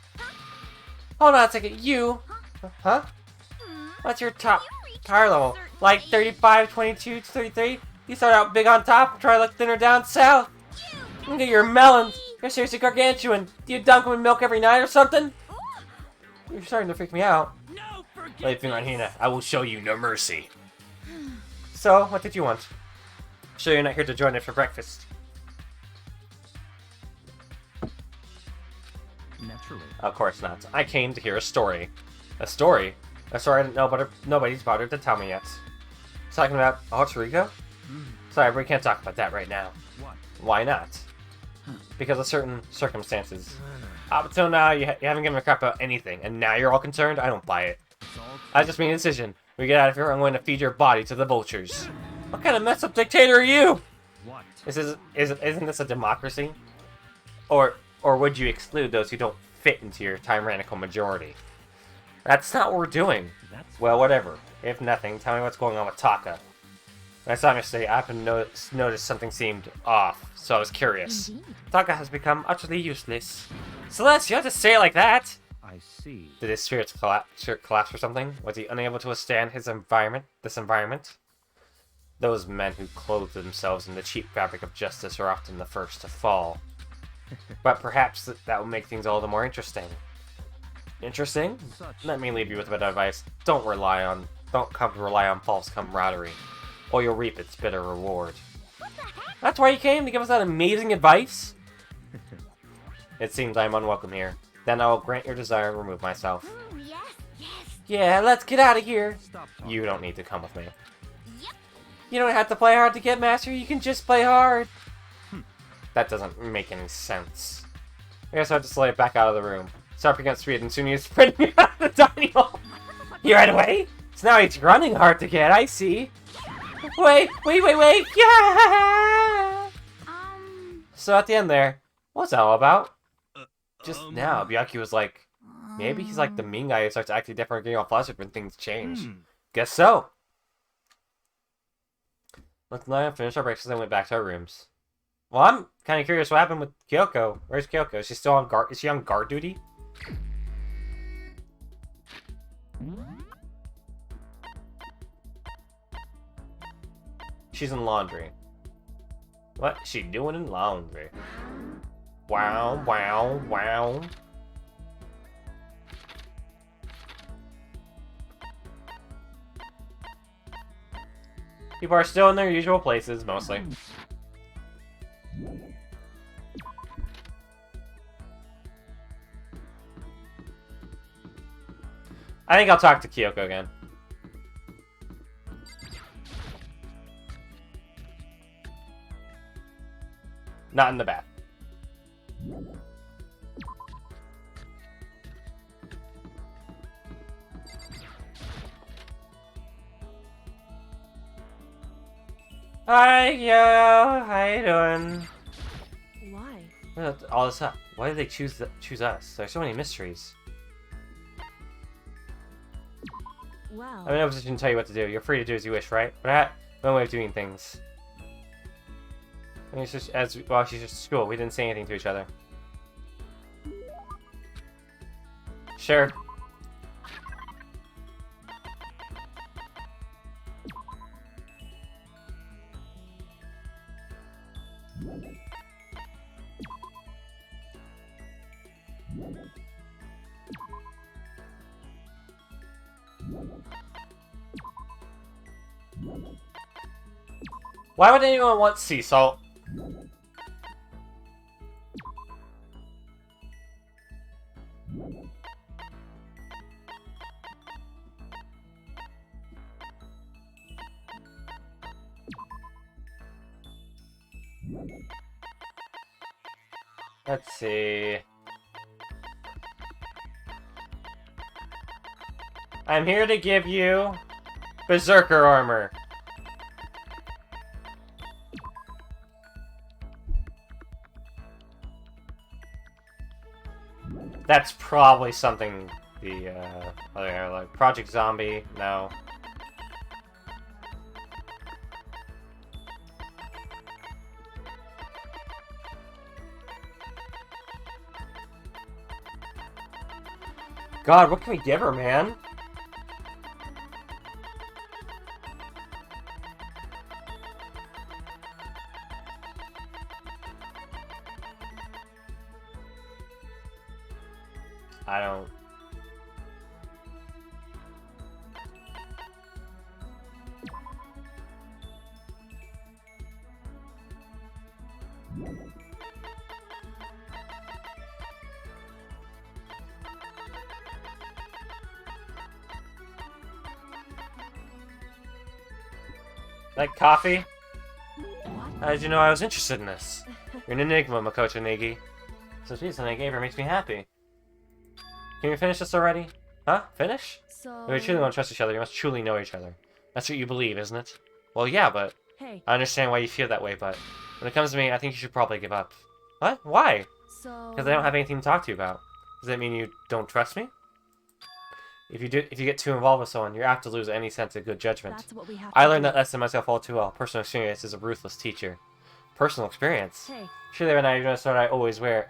Speaker 1: Hold on a second, you. Huh? What's your top power level? Like 35, 22, 33? You start out big on top, try to look thinner down south. Look at your melons. You're seriously gargantuan. Do you dunk them in milk every night or something? You're starting to freak me out.
Speaker 4: no forget.
Speaker 1: Lay a finger on Hina. I will show you no mercy. So, what did you want? Sure you're not here to join us for breakfast.
Speaker 5: Naturally.
Speaker 1: Of course not. I came to hear a story. A story? A story I didn't know, but nobody's bothered to tell me yet. Talking about Alter Ego? Sorry, but we can't talk about that right now.
Speaker 5: What?
Speaker 1: Why not? Because of certain circumstances. Up until now, you haven't given a crap about anything, and now you're all concerned? I don't buy it.
Speaker 5: It's all...
Speaker 1: I just made a decision. We get out of here, I'm going to feed your body to the vultures. What kind of messed up dictator are you?
Speaker 5: What?
Speaker 1: Isn't this a democracy? Or would you exclude those who don't fit into your tyrannical majority? That's not what we're doing. Well, whatever. If nothing, tell me what's going on with Taka. When I saw him yesterday, I happened to notice something seemed off, so I was curious.
Speaker 3: Indeed.
Speaker 1: Taka has become utterly useless. Celeste, you have to say it like that!
Speaker 5: I see.
Speaker 1: Did his spirit collapse or something? Was he unable to withstand this environment? Those men who clothe themselves in the cheap fabric of justice are often the first to fall. But perhaps that will make things all the more interesting. Interesting? Let me leave you with a bit of advice. Don't come to rely on false camaraderie, or you'll reap its bitter reward. That's why you came, to give us that amazing advice? It seems I am unwelcome here. Then I will grant your desire and remove myself.
Speaker 6: Ooh, yes, yes.
Speaker 1: Yeah, let's get out of here.
Speaker 5: Stop talking.
Speaker 1: You don't need to come with me.
Speaker 6: Yep.
Speaker 1: You don't have to play hard to get master, you can just play hard. That doesn't make any sense. I guess I'll just lay it back out of the room. Start against speed and soon you're sprinting out of the dining hall. You right away? So now it's running hard to get, I see. Wait! Yeah! So at the end there, what's that all about? Just now, Byakuya was like, maybe he's like the mean guy who starts acting different, getting all flustered when things change. Guess so. Let's now finish our breakfast and went back to our rooms. Well, I'm kind of curious what happened with Kyoko. Where's Kyoko? Is she still on guard? Is she on guard duty? She's in laundry. What is she doing in laundry? Wow, wow, wow. People are still in their usual places, mostly. I think I'll talk to Kyoko again. Not in the bath. Hi, yo. How you doing?
Speaker 3: Why?
Speaker 1: All this up. Why did they choose us? There's so many mysteries.
Speaker 3: Well,
Speaker 1: I'm in no position to tell you what to do. You're free to do as you wish, right? But I have my way of doing things. I mean, she's just at school. We didn't say anything to each other. Sure. Why would anyone want sea salt? Let's see. I'm here to give you Berserker armor. That's probably something the other, like Project Zombie. No. God, what can we give her, man? I don't... Like coffee? How did you know I was interested in this? You're an enigma, Makoto Negi. So peace I gave her makes me happy. Can we finish this already? Huh? Finish?
Speaker 3: so...
Speaker 1: If we truly want to trust each other, you must truly know each other. That's what you believe, isn't it? Well, yeah, but...
Speaker 3: Hey,
Speaker 1: I understand why you feel that way, but... When it comes to me, I think you should probably give up. What? Why?
Speaker 3: so...
Speaker 1: Because I don't have anything to talk to you about. Does that mean you don't trust me? If you get too involved with someone, you're apt to lose any sense of good judgment.
Speaker 3: That's what we have
Speaker 1: I
Speaker 3: to
Speaker 1: learned
Speaker 3: do.
Speaker 1: that lesson myself all too well. Personal experience is a ruthless teacher. Personal experience?
Speaker 3: Hey,
Speaker 1: Surely by now you've noticed what I always wear,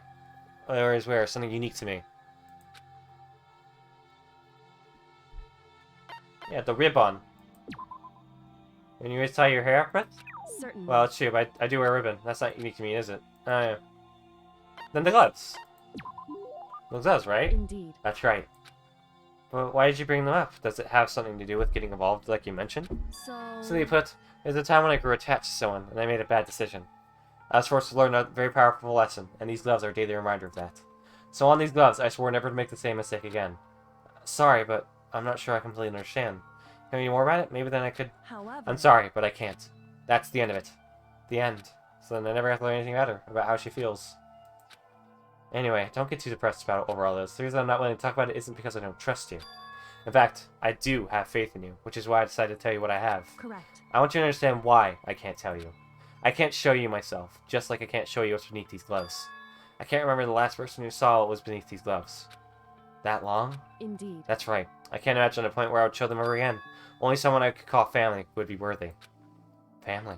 Speaker 1: something unique to me. Yeah, the ribbon. And you always tie your hair up with?
Speaker 3: certainly.
Speaker 1: Well, it's true, but I do wear a ribbon. That's not unique to me, is it? Oh, yeah. Then the gloves. The gloves, right?
Speaker 3: Indeed.
Speaker 1: That's right. But why did you bring them up? Does it have something to do with getting involved, like you mentioned?
Speaker 3: So...
Speaker 1: Simply put, there's a time when I grew attached to someone, and I made a bad decision. I was forced to learn a very powerful lesson, and these gloves are a daily reminder of that. So on these gloves, I swore never to make the same mistake again. Sorry, but I'm not sure I completely understand. Tell me more about it? Maybe then I could...
Speaker 3: However...
Speaker 1: I'm sorry, but I can't. That's the end of it. The end. So then I never have to learn anything about her, about how she feels. Anyway, don't get too depressed about over all this. The reason I'm not willing to talk about it isn't because I don't trust you. In fact, I do have faith in you, which is why I decided to tell you what I have.
Speaker 3: Correct.
Speaker 1: I want you to understand why I can't tell you. I can't show you myself, just like I can't show you what's beneath these gloves. I can't remember the last person who saw what was beneath these gloves. That long?
Speaker 3: Indeed.
Speaker 1: That's right. I can't imagine a point where I would show them ever again. Only someone I could call family would be worthy. Family.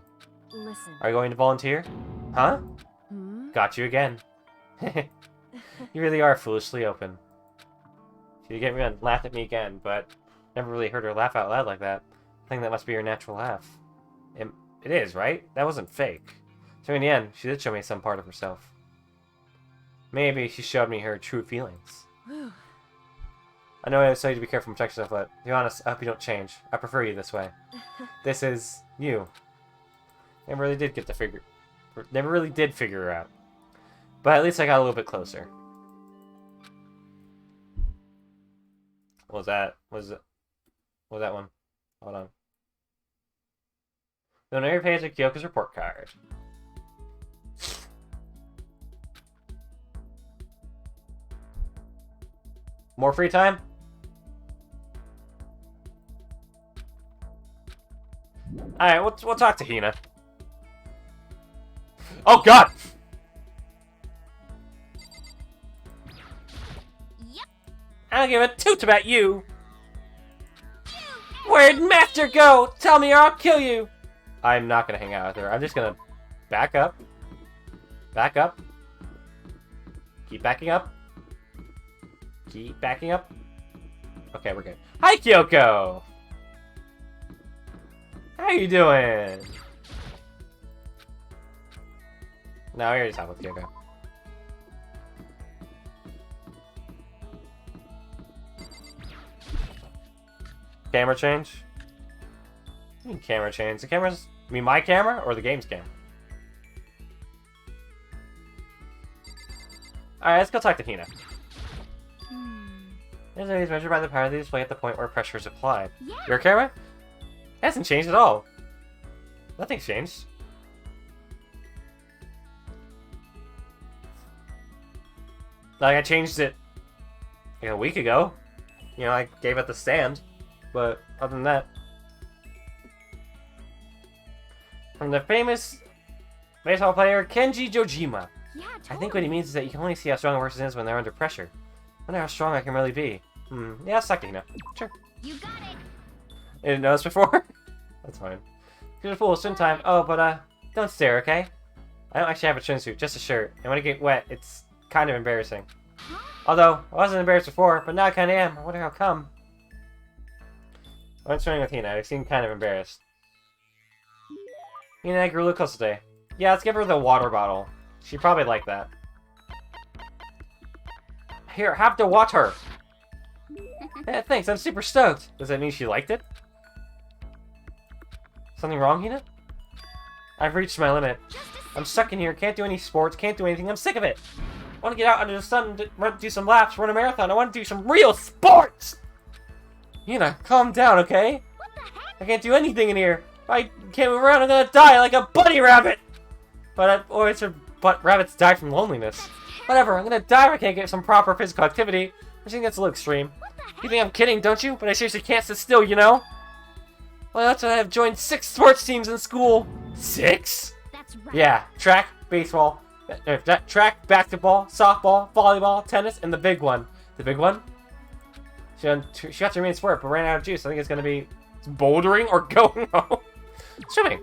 Speaker 3: Listen.
Speaker 1: Are you going to volunteer? Huh?
Speaker 3: Hmm?
Speaker 1: Got you again. You really are foolishly open. You get me and laugh at me again, but never really heard her laugh out loud like that. I think that must be her natural laugh. It is, right? That wasn't fake. So in the end, she did show me some part of herself. Maybe she showed me her true feelings.
Speaker 3: Whew.
Speaker 1: I know I tell you to be careful and protect yourself, but to be honest, I hope you don't change. I prefer you this way. This is you. Never really did figure her out. But at least I got a little bit closer. What was that? What was that one? Hold on. So now your page at Kyoko's report card. More free time? Alright, we'll talk to Hina. Oh god!
Speaker 6: Yep.
Speaker 1: I don't give a toot about you! Where'd Master go? Tell me or I'll kill you! I'm not gonna hang out with her. I'm just gonna back up. Back up. Keep backing up. Keep backing up. Okay, we're good. Hi, Kyoko! How you doing? No, we already talked with Kyoko. Camera change? What do you mean camera change? The camera's... You mean my camera or the game's camera? Alright, let's go talk to Hina. This is measured by the power of the display at the point where pressure is applied.
Speaker 6: Yeah.
Speaker 1: Your camera? It hasn't changed at all. Nothing's changed. Like, I changed it like a week ago. You know, I gave it the stand. But other than that... From the famous baseball player Kenji Jojima.
Speaker 6: Yeah, totally.
Speaker 1: I think what he means is that you can only see how strong a person is when they're under pressure. I wonder how strong I can really be. Yeah, I'll suck to Hina. Sure.
Speaker 6: You got it.
Speaker 1: I didn't know this before? That's fine. You're a fool, swim time. Oh, but don't stare, okay? I don't actually have a swimsuit, just a shirt. And when I get wet, it's kind of embarrassing.
Speaker 6: Huh?
Speaker 1: Although, I wasn't embarrassed before, but now I kinda am. I wonder how come. I went swimming with Hina. I seemed kind of embarrassed. Hina and I grew a little close today. Yeah, let's give her the water bottle. She'd probably like that. Here, have the water! Yeah, thanks, I'm super stoked. Does that mean she liked it? Something wrong, Hina? I've reached my limit. I'm stuck in here, can't do any sports, can't do anything, I'm sick of it! I want to get out under the sun, do some laps, run a marathon, I want to do some real sports! Hina, calm down, okay?
Speaker 6: What the heck?
Speaker 1: I can't do anything in here. If I can't move around, I'm gonna die like a bunny rabbit! But rabbits die from loneliness. Whatever, I'm gonna die if I can't get some proper physical activity. I think that's a little extreme.
Speaker 6: What the heck?
Speaker 1: You think I'm kidding, don't you? But I seriously can't sit still, you know? Well, that's why I've joined 6 sports teams in school. 6?
Speaker 6: That's right.
Speaker 1: Yeah, track, baseball, track, basketball, softball, volleyball, tennis, and the big one. The big one? She got to remain sport, but ran out of juice. I think it's gonna be bouldering or going home. Swimming.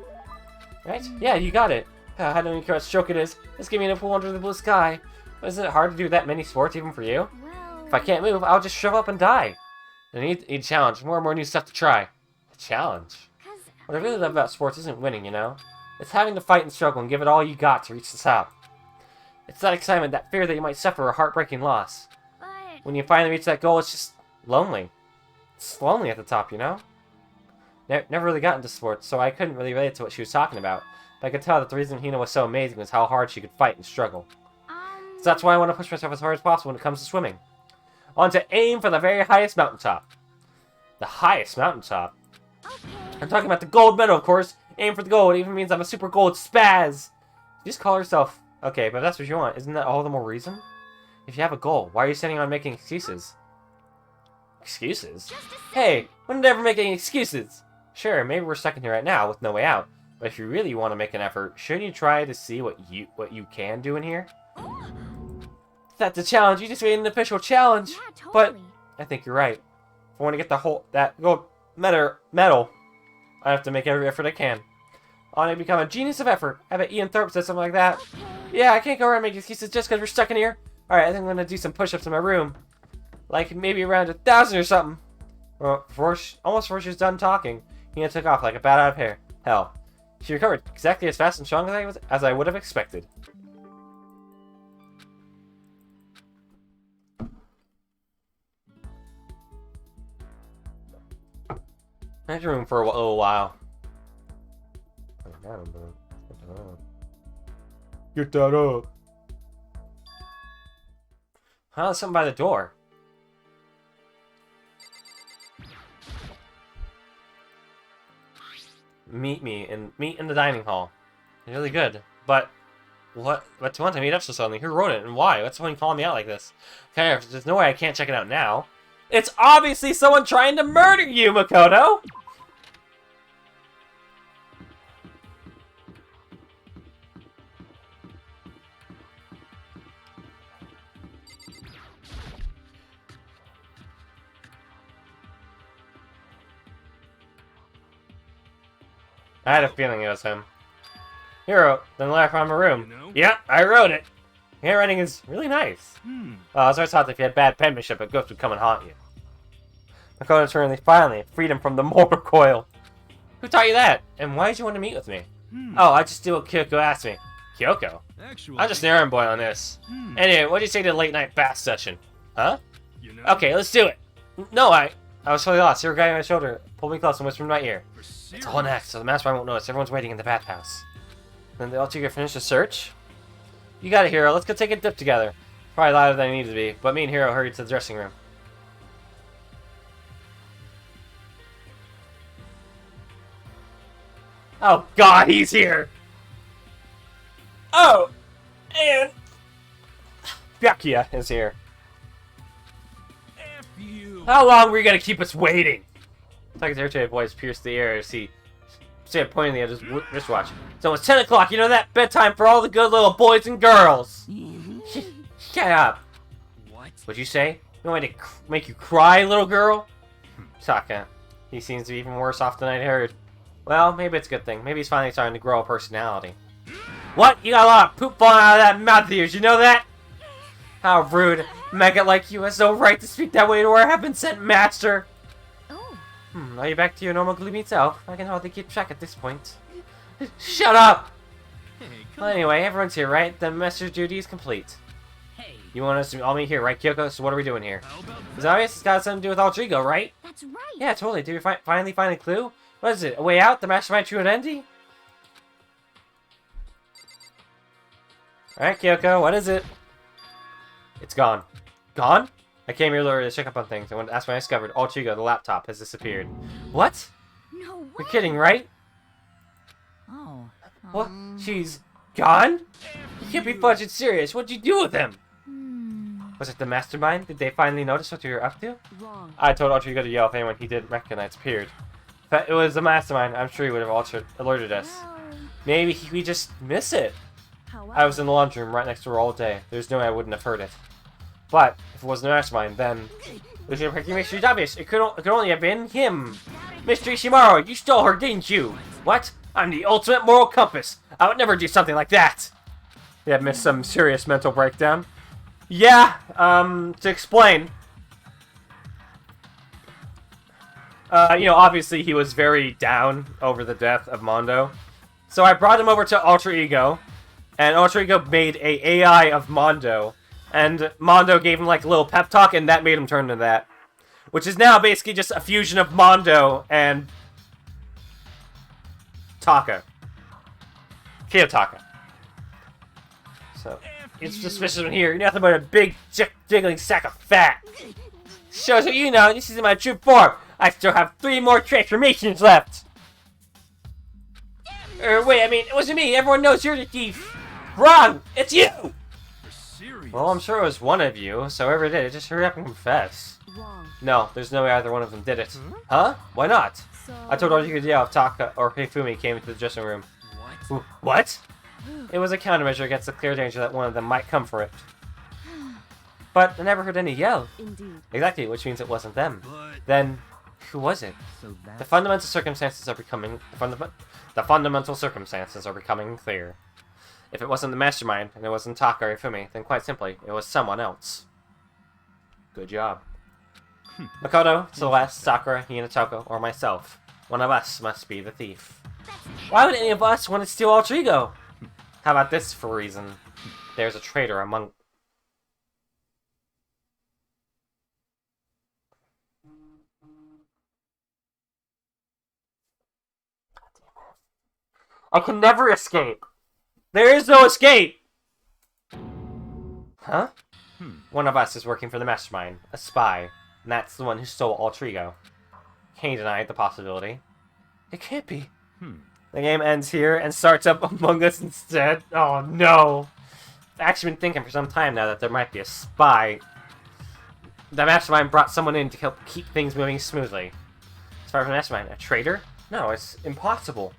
Speaker 1: Right? Yeah, you got it. I don't even care what stroke it is. Just give me a pool under the blue sky. Isn't it hard to do that many sports even for you?
Speaker 3: Well,
Speaker 1: If I can't move, I'll just shrivel up and die. I need a challenge. More and more new stuff to try. A challenge?
Speaker 3: 'cause
Speaker 1: What I really love about sports isn't winning, you know? It's having to fight and struggle and give it all you got to reach the top. It's that excitement, that fear that you might suffer a heartbreaking loss.
Speaker 3: but
Speaker 1: When you finally reach that goal, it's just lonely. It's lonely at the top, you know? Never really got into sports, so I couldn't really relate to what she was talking about. But I could tell that the reason Hina was so amazing was how hard she could fight and struggle. So that's why I want to push myself as hard as possible when it comes to swimming. I want to aim for the very highest mountaintop. The highest mountaintop?
Speaker 3: okay.
Speaker 1: I'm talking about the gold medal, of course. Aim for the gold. It even means I'm a super gold spaz. You just call herself... Okay, but if that's what you want, isn't that all the more reason? If you have a goal, why are you sitting on making excuses? Excuses? Hey, when did I ever make any excuses? Sure, maybe we're stuck in here right now with no way out. But if you really want to make an effort, shouldn't you try to see what you can do in here? That's a challenge. You just made an official challenge.
Speaker 3: Yeah, totally.
Speaker 1: But I think you're right. If I want to get that gold medal, I have to make every effort I can. I want to become a genius of effort. I bet Ian Thorpe said something like that.
Speaker 3: Okay.
Speaker 1: Yeah, I can't go around making excuses just because we're stuck in here. Alright, I think I'm going to do some push-ups in my room. Like maybe around 1,000 or something. Well, almost before she was done talking, Ian took off like a bat out of hair. Hell, she recovered exactly as fast and strong as I would have expected. I had room for a little while. Get that up. Huh? There's something by the door. Meet in the dining hall. Really good. But what to want to meet up so suddenly? Who wrote it and why? What's someone calling me out like this? Okay, there's no way I can't check it out now. It's obviously someone trying to murder you, Makoto! I had a feeling it was him. Hero, then left from my room.
Speaker 7: You know?
Speaker 1: Yeah, I wrote it. Handwriting is really nice. I was always thought that if you had bad penmanship, a ghost would come and haunt you. Makoto turned finally, freedom from the mortal coil. Who taught you that? And why did you want to meet with me? Oh, I just do what Kyoko asked me. Kyoko?
Speaker 7: Actually,
Speaker 1: I'm just an errand boy on this. Anyway, what do you say to the late night bath session? Huh?
Speaker 7: you know,
Speaker 1: Okay, let's do it. No, I was totally lost. You were a guy on my shoulder, pulled me close and whispered in my ear.
Speaker 7: for
Speaker 1: It's all an act, so the mastermind won't notice. Everyone's waiting in the bathhouse. Then they all two get finished the search? You got it, Hero. Let's go take a dip together. Probably louder than I needed to be, but me and Hero hurried to the dressing room. Oh god, he's here! Oh! And... Byakuya is here.
Speaker 7: F you.
Speaker 1: How long were you gonna keep us waiting? Take's irritated voice pierced the air as he said pointedly at his wristwatch. It's almost 10 o'clock, you know that? Bedtime for all the good little boys and girls! Shut up!
Speaker 7: What?
Speaker 1: What'd you say? You want me to make you cry, little girl? Taka. He seems to be even worse off than I'd heard. Well, maybe it's a good thing. Maybe he's finally starting to grow a personality. What? You got a lot of poop falling out of that mouth of yours, you know that? How rude. A maggot like you has no right to speak that way to our heaven-sent master.
Speaker 3: Oh,
Speaker 1: Are you back to your normal gloomy self? I can hardly keep track at this point. Shut up!
Speaker 7: Hey,
Speaker 1: Well, anyway, everyone's here, right? The master's duty is complete.
Speaker 4: Hey,
Speaker 1: You want us to all meet here, right, Kyoko? So what are we doing here?
Speaker 7: how about
Speaker 1: It's obvious it's got something to do with Alter Ego, right?
Speaker 3: that's right.
Speaker 1: Yeah, totally. Did we finally find a clue? What is it? A way out? The mastermind true identity? Alright, Kyoko, what is it? It's gone. Gone? I came here earlier to check up on things, and that's when I discovered Alter Ego, the laptop, has disappeared. What?
Speaker 3: No way.
Speaker 1: You're kidding, right?
Speaker 6: Oh.
Speaker 1: What? She's gone? You can't be fudging serious. What'd you do with him? Was it the mastermind? Did they finally notice what you were up to?
Speaker 3: Wrong.
Speaker 1: I told Alter Ego to yell if anyone he didn't recognize appeared. If it was the mastermind, I'm sure he would have alerted us.
Speaker 3: Well,
Speaker 1: Maybe we just miss it.
Speaker 3: however,
Speaker 1: I was in the laundry room right next to her all day. There's no way I wouldn't have heard it. But if it was the mastermind, then This mystery is obvious. It could only have been him. Mr. Ishimaru, you stole her, didn't you? What? I'm the ultimate moral compass. I would never do something like that. Yeah, missed some serious mental breakdown. Yeah, to explain. You know, obviously he was very down over the death of Mondo. So I brought him over to Alter Ego, and Alter Ego made a AI of Mondo, and Mondo gave him like a little pep talk, and that made him turn to that. Which is now basically just a fusion of Mondo and Taka. Kiyotaka. So, it's suspicious in here. You're nothing but a big, jiggling sack of fat. Shows what you know, this isn't my true form. I still have 3 more transformations left. Wait, I mean, it wasn't me. Everyone knows you're the thief. Wrong! It's you! Well, I'm sure it was one of you, so whoever did it, just hurry up and confess.
Speaker 3: Wrong.
Speaker 1: No, there's no way either one of them did it. Huh? Why not?
Speaker 3: So...
Speaker 1: I told all you could yell if Taka or Hifumi came into the dressing room.
Speaker 4: What?
Speaker 1: What? It was a countermeasure against the clear danger that one of them might come for it. But I never heard any yell.
Speaker 3: Indeed.
Speaker 1: Exactly, which means it wasn't them.
Speaker 4: But
Speaker 1: Then, who was it?
Speaker 4: so that's
Speaker 1: The fundamental circumstances are becoming the fundamental circumstances are becoming clear. If it wasn't the mastermind and it wasn't Taka or Ifumi, then quite simply, it was someone else. Good job. Makoto, Celeste, Sakura, Hinatoko, or myself. One of us must be the thief. Why would any of us want to steal Alter Ego? How about this for a reason? There's a traitor among... I can never escape. There is no escape! Huh? One of us is working for the mastermind, a spy, and that's the one who stole Alter Ego. Can you deny the possibility? It can't be. The game ends here and starts up Among Us instead. Oh no! I've actually been thinking for some time now that there might be a spy. The mastermind brought someone in to help keep things moving smoothly. As far as the mastermind, a traitor? No, it's impossible.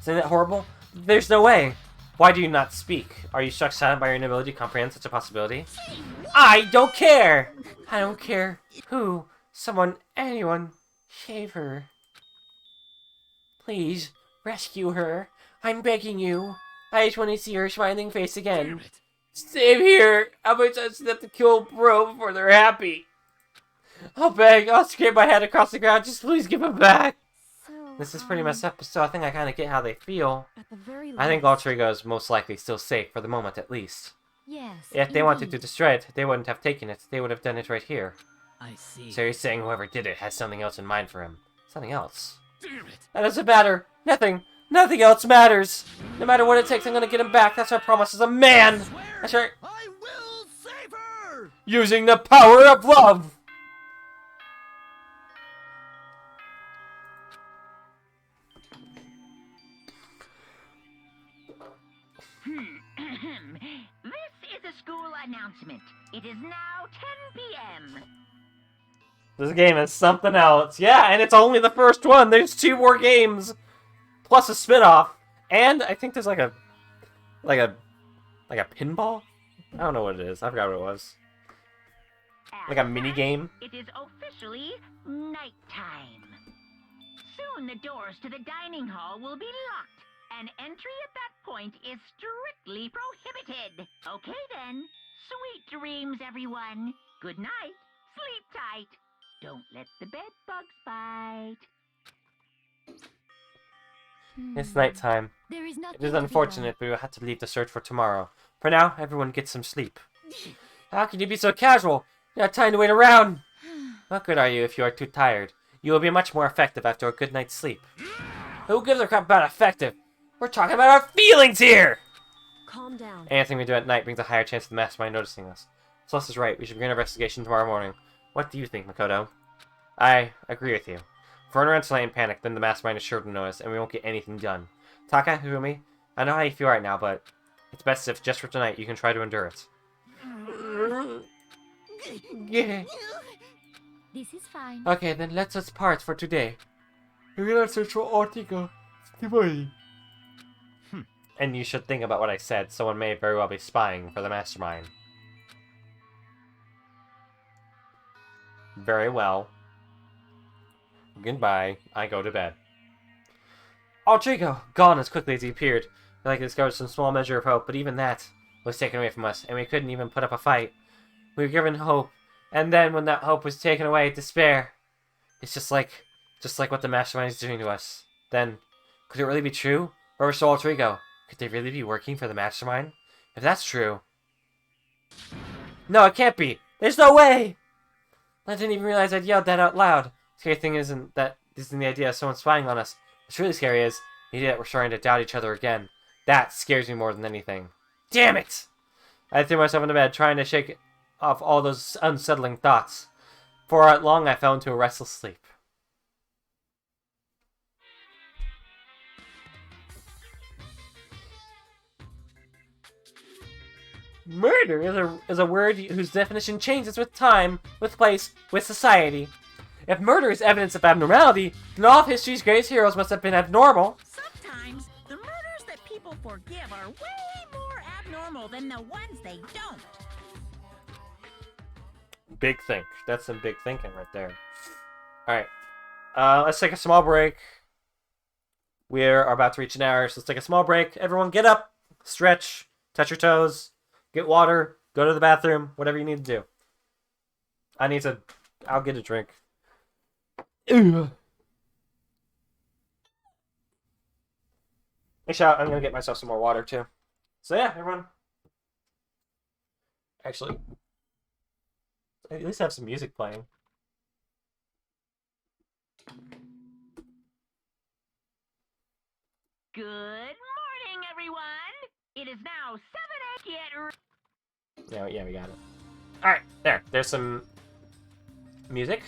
Speaker 1: Isn't it horrible? There's no way. Why do you not speak? Are you struck silent by your inability to comprehend such a possibility? I don't care! I don't care who, someone, anyone, save her. Please, rescue her. I'm begging you. I just want to see her smiling face again. Save here! How many times do they have to kill bro before they're happy? I'll beg, I'll scrape my head across the ground, just please give him back!
Speaker 3: So,
Speaker 1: This is pretty messed up, so I think I kind of get how they feel.
Speaker 3: At the very least.
Speaker 1: I think Alter Ego is most likely still safe for the moment, at least.
Speaker 3: Yes.
Speaker 1: If they wanted to
Speaker 3: indeed.
Speaker 1: destroy it, they wouldn't have taken it. They would have done it right here.
Speaker 4: I see.
Speaker 1: So you're saying whoever did it has something else in mind for him. Something else.
Speaker 4: Damn it!
Speaker 1: That doesn't matter. Nothing. Nothing else matters. No matter what it takes, I'm gonna get him back. That's our promise as a man. That's right.
Speaker 4: I will save her!
Speaker 1: Using the power of love.
Speaker 2: This is a school announcement. It is now 10 p.m.
Speaker 1: This game is something else. Yeah, and it's only the first one. There's 2 more games. Plus a spin-off. And I think there's like a pinball? I don't know what it is. I forgot what it was. Like a mini game?
Speaker 2: It is officially nighttime. Soon the doors to the dining hall will be locked, and entry at that point is strictly prohibited. Okay then. Sweet dreams, everyone. Good night. Sleep tight. Don't let the bed bugs bite.
Speaker 1: It's nighttime.
Speaker 3: There is nothing
Speaker 1: It is
Speaker 3: to be
Speaker 1: unfortunate, but we'll have to leave the search for tomorrow. For now, everyone get some sleep. How can you be so casual? You have time to wait around. What good are you if you are too tired? You will be much more effective after a good night's sleep. Who gives a crap about effective? We're talking about our feelings here!
Speaker 3: done. Calm down.
Speaker 1: Anything we do at night brings a higher chance of the mastermind noticing us. Celeste is right. We should begin our investigation tomorrow morning. What do you think, Makoto? I agree with you. If we run around tonight in panic, then the mastermind is sure to know us, and we won't get anything done. Taka, Hifumi, I know how you feel right now, but it's best if, just for tonight, you can try to endure it. Yeah.
Speaker 3: This is fine.
Speaker 1: Okay, then let us part for today. We're gonna search for Alter Ego. And you should think about what I said. Someone may very well be spying for the mastermind. Very well. Goodbye. I go to bed. Trico! Gone as quickly as he appeared. I like discovered some small measure of hope, but even that was taken away from us, and we couldn't even put up a fight. We were given hope, and then when that hope was taken away, despair. It's just like what the Mastermind is doing to us. Then, could it really be true? Where was Trico? Could they really be working for the Mastermind? If that's true... No, it can't be! There's no way! I didn't even realize I'd yelled that out loud. The scary thing isn't the idea of someone spying on us. What's really scary is the idea that we're starting to doubt each other again. That scares me more than anything. Damn it! I threw myself into bed, trying to shake off all those unsettling thoughts. For long, I fell into a restless sleep. Murder is a word whose definition changes with time, with place, with society. If murder is evidence of abnormality, then all of history's greatest heroes must have been abnormal.
Speaker 6: Sometimes the murders that people forgive are way more abnormal than the ones they don't.
Speaker 1: Big think. That's some big thinking right there. Alright. Let's take a small break. We are about to reach an hour, so let's take a small break. Everyone get up, stretch, touch your toes, get water, go to the bathroom, whatever you need to do. I'll get a drink. Ugh. I'm gonna get myself some more water too. So yeah, everyone. Actually, at least have some music playing.
Speaker 2: Good morning, everyone. It is now 7 a.m.
Speaker 1: Yeah, we got it. Alright, there's some music.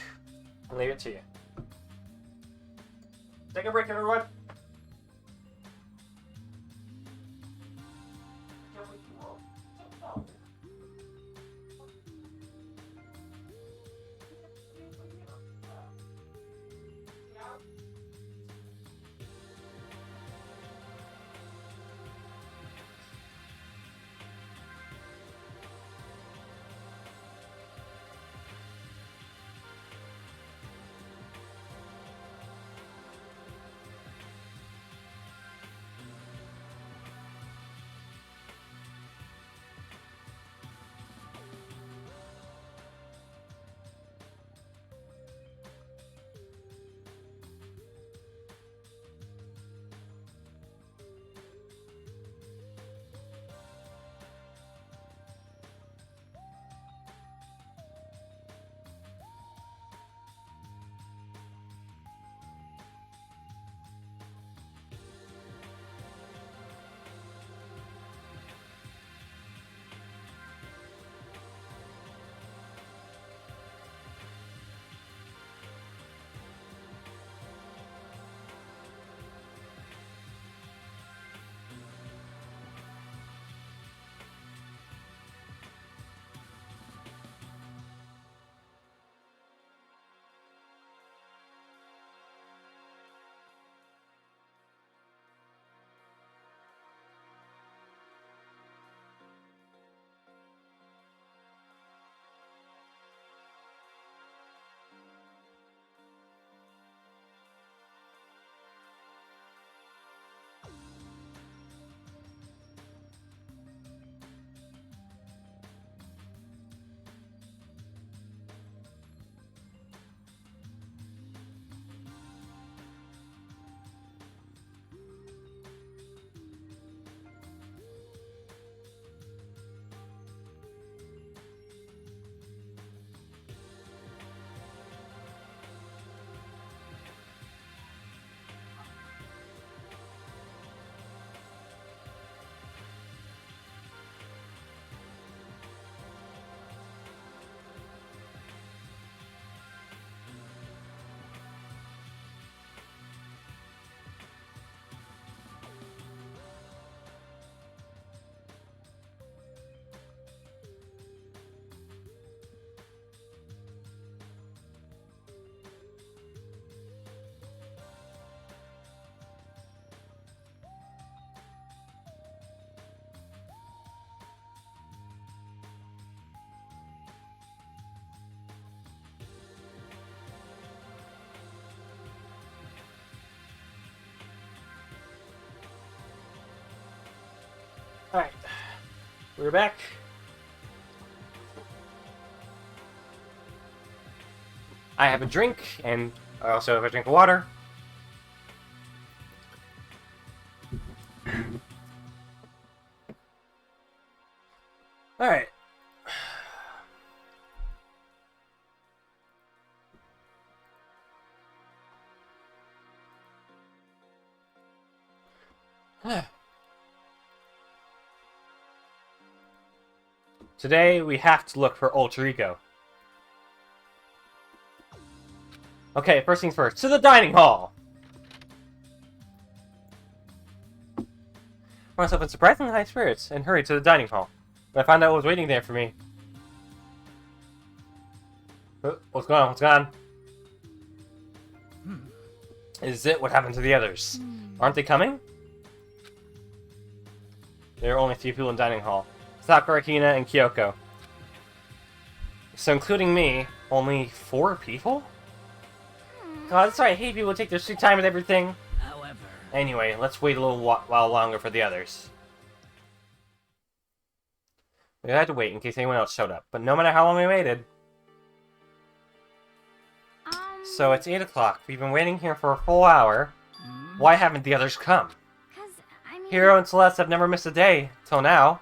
Speaker 1: I'll leave it to you. Take a break, everyone. We're back. I have a drink, and I also have a drink of water. Alright. Today, we have to look for Alter Ego. Okay, first things first. To the dining hall! I found myself in surprisingly high spirits and hurried to the dining hall. But I found out what was waiting there for me. What's going on? What's going on? Is it what happened to the others? Aren't they coming? There are only a few people in dining hall. Sakura, Hina, and Kyoko. So including me, only 4 people? God, that's why I hate people who take their sweet time with everything.
Speaker 4: However,
Speaker 1: Anyway, let's wait a little while longer for the others. We had to wait in case anyone else showed up, but no matter how long we waited. So it's 8 o'clock. We've been waiting here for a full hour. Why haven't the others come?
Speaker 3: 'Cause, I mean...
Speaker 1: Hiro and Celeste have never missed a day, till now.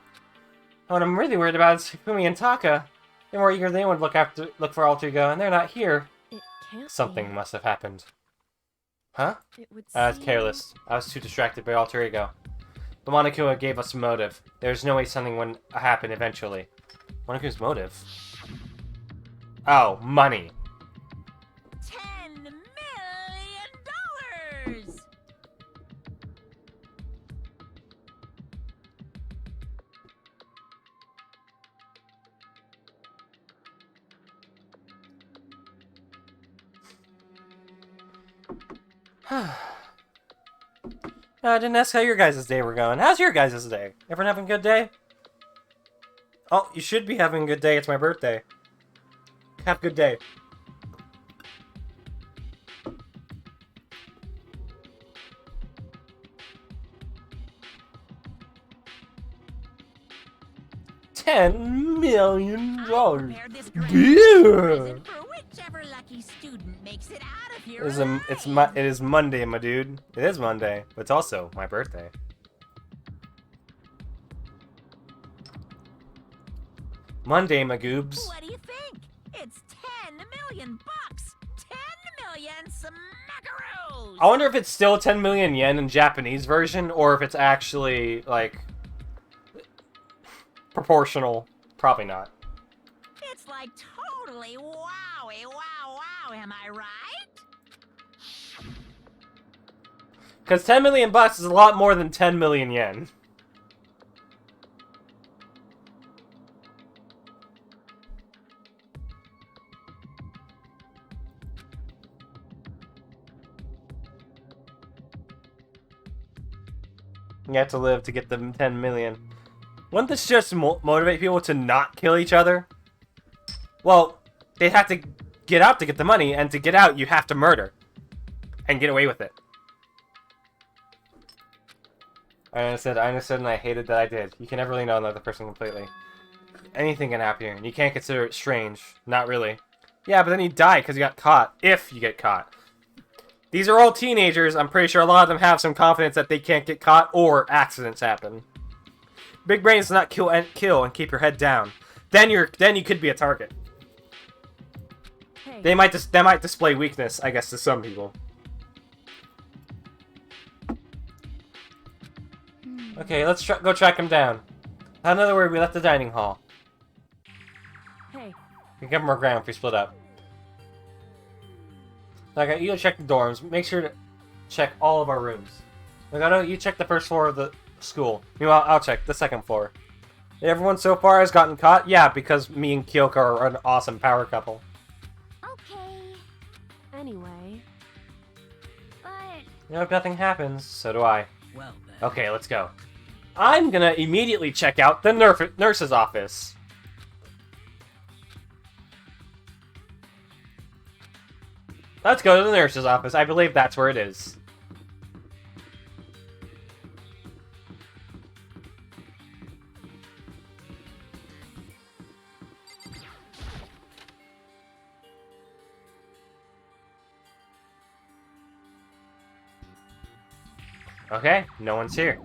Speaker 1: What I'm really worried about is Fumi and Taka. They're more eager than anyone to look for Alter Ego, and they're not here.
Speaker 3: It can't
Speaker 1: Something
Speaker 3: be.
Speaker 1: must have happened. Huh?
Speaker 3: It would
Speaker 1: I was
Speaker 3: seem-
Speaker 1: careless. I was too distracted by Alter Ego. But Monokuma gave us a motive. There's no way something wouldn't happen eventually. Monokuma's motive? Oh, money.
Speaker 6: $10 million!
Speaker 1: I didn't ask how your guys' day were going. How's your guys' day? Everyone having a good day? Oh, you should be having a good day. It's my birthday. Have a good day. $10 million.
Speaker 6: I prepared this great
Speaker 1: Yeah.
Speaker 6: present for whichever lucky student makes it out of here alive.
Speaker 1: It is Monday, my dude. It is Monday, but it's also my birthday. Monday, my goobs.
Speaker 6: What do you think? It's $10 million. 10 million smackaroos.
Speaker 1: I wonder if it's still 10 million yen in Japanese version, or if it's actually, like, proportional. Probably not.
Speaker 6: It's like totally wowie, wow, am I right?
Speaker 1: Because 10 million bucks is a lot more than 10 million yen. You have to live to get the 10 million. Wouldn't this just motivate people to not kill each other? Well, they have to get out to get the money, and to get out, you have to murder. And get away with it. I understood, and I hated that I did. You can never really know another person completely. Anything can happen here, and you can't consider it strange. Not really. Yeah, but then you die because you got caught. If you get caught. These are all teenagers. I'm pretty sure a lot of them have some confidence that they can't get caught or accidents happen. Big brain does not kill and keep your head down. Then you could be a target.
Speaker 3: Hey,
Speaker 1: They might display weakness, I guess, to some people. Okay, let's go track him down. Another word, we left the dining hall.
Speaker 3: hey,
Speaker 1: We can give him more ground if we split up. Like, you check the dorms. Make sure to check all of our rooms. Nagato, you check the first floor of the school. Meanwhile, I'll check the second floor. Everyone so far has gotten caught? Yeah, because me and Kyoko are an awesome power couple.
Speaker 3: okay. Anyway. But...
Speaker 1: You know, if nothing happens, so do I.
Speaker 4: well then.
Speaker 1: Okay, let's go. I'm gonna immediately check out the nurse's office. Let's go to the nurse's office. I believe that's where it is. Okay, no one's here.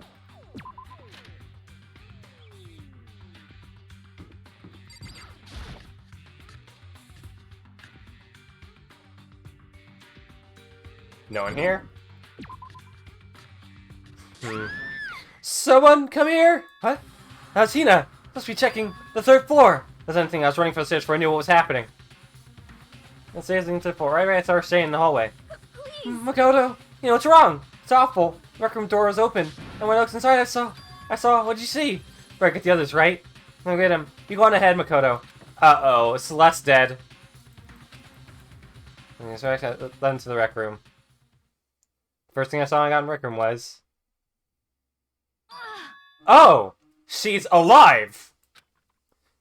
Speaker 1: No one here. Someone come here! What? How's Hina? Must be checking the 3rd floor. That's anything. I was running for the stairs before I knew what was happening. Let's say something to the floor. Right, I saw her staying in the hallway. Makoto, you know what's wrong? It's awful. The rec room door was open, and when I looked inside, I saw. What'd you see? Better get the others, right? I'll get him. You go on ahead, Makoto. Uh-oh, Celeste's dead. Okay, so I led into the rec room. First thing I saw when I got in the rec room was... Oh! She's alive!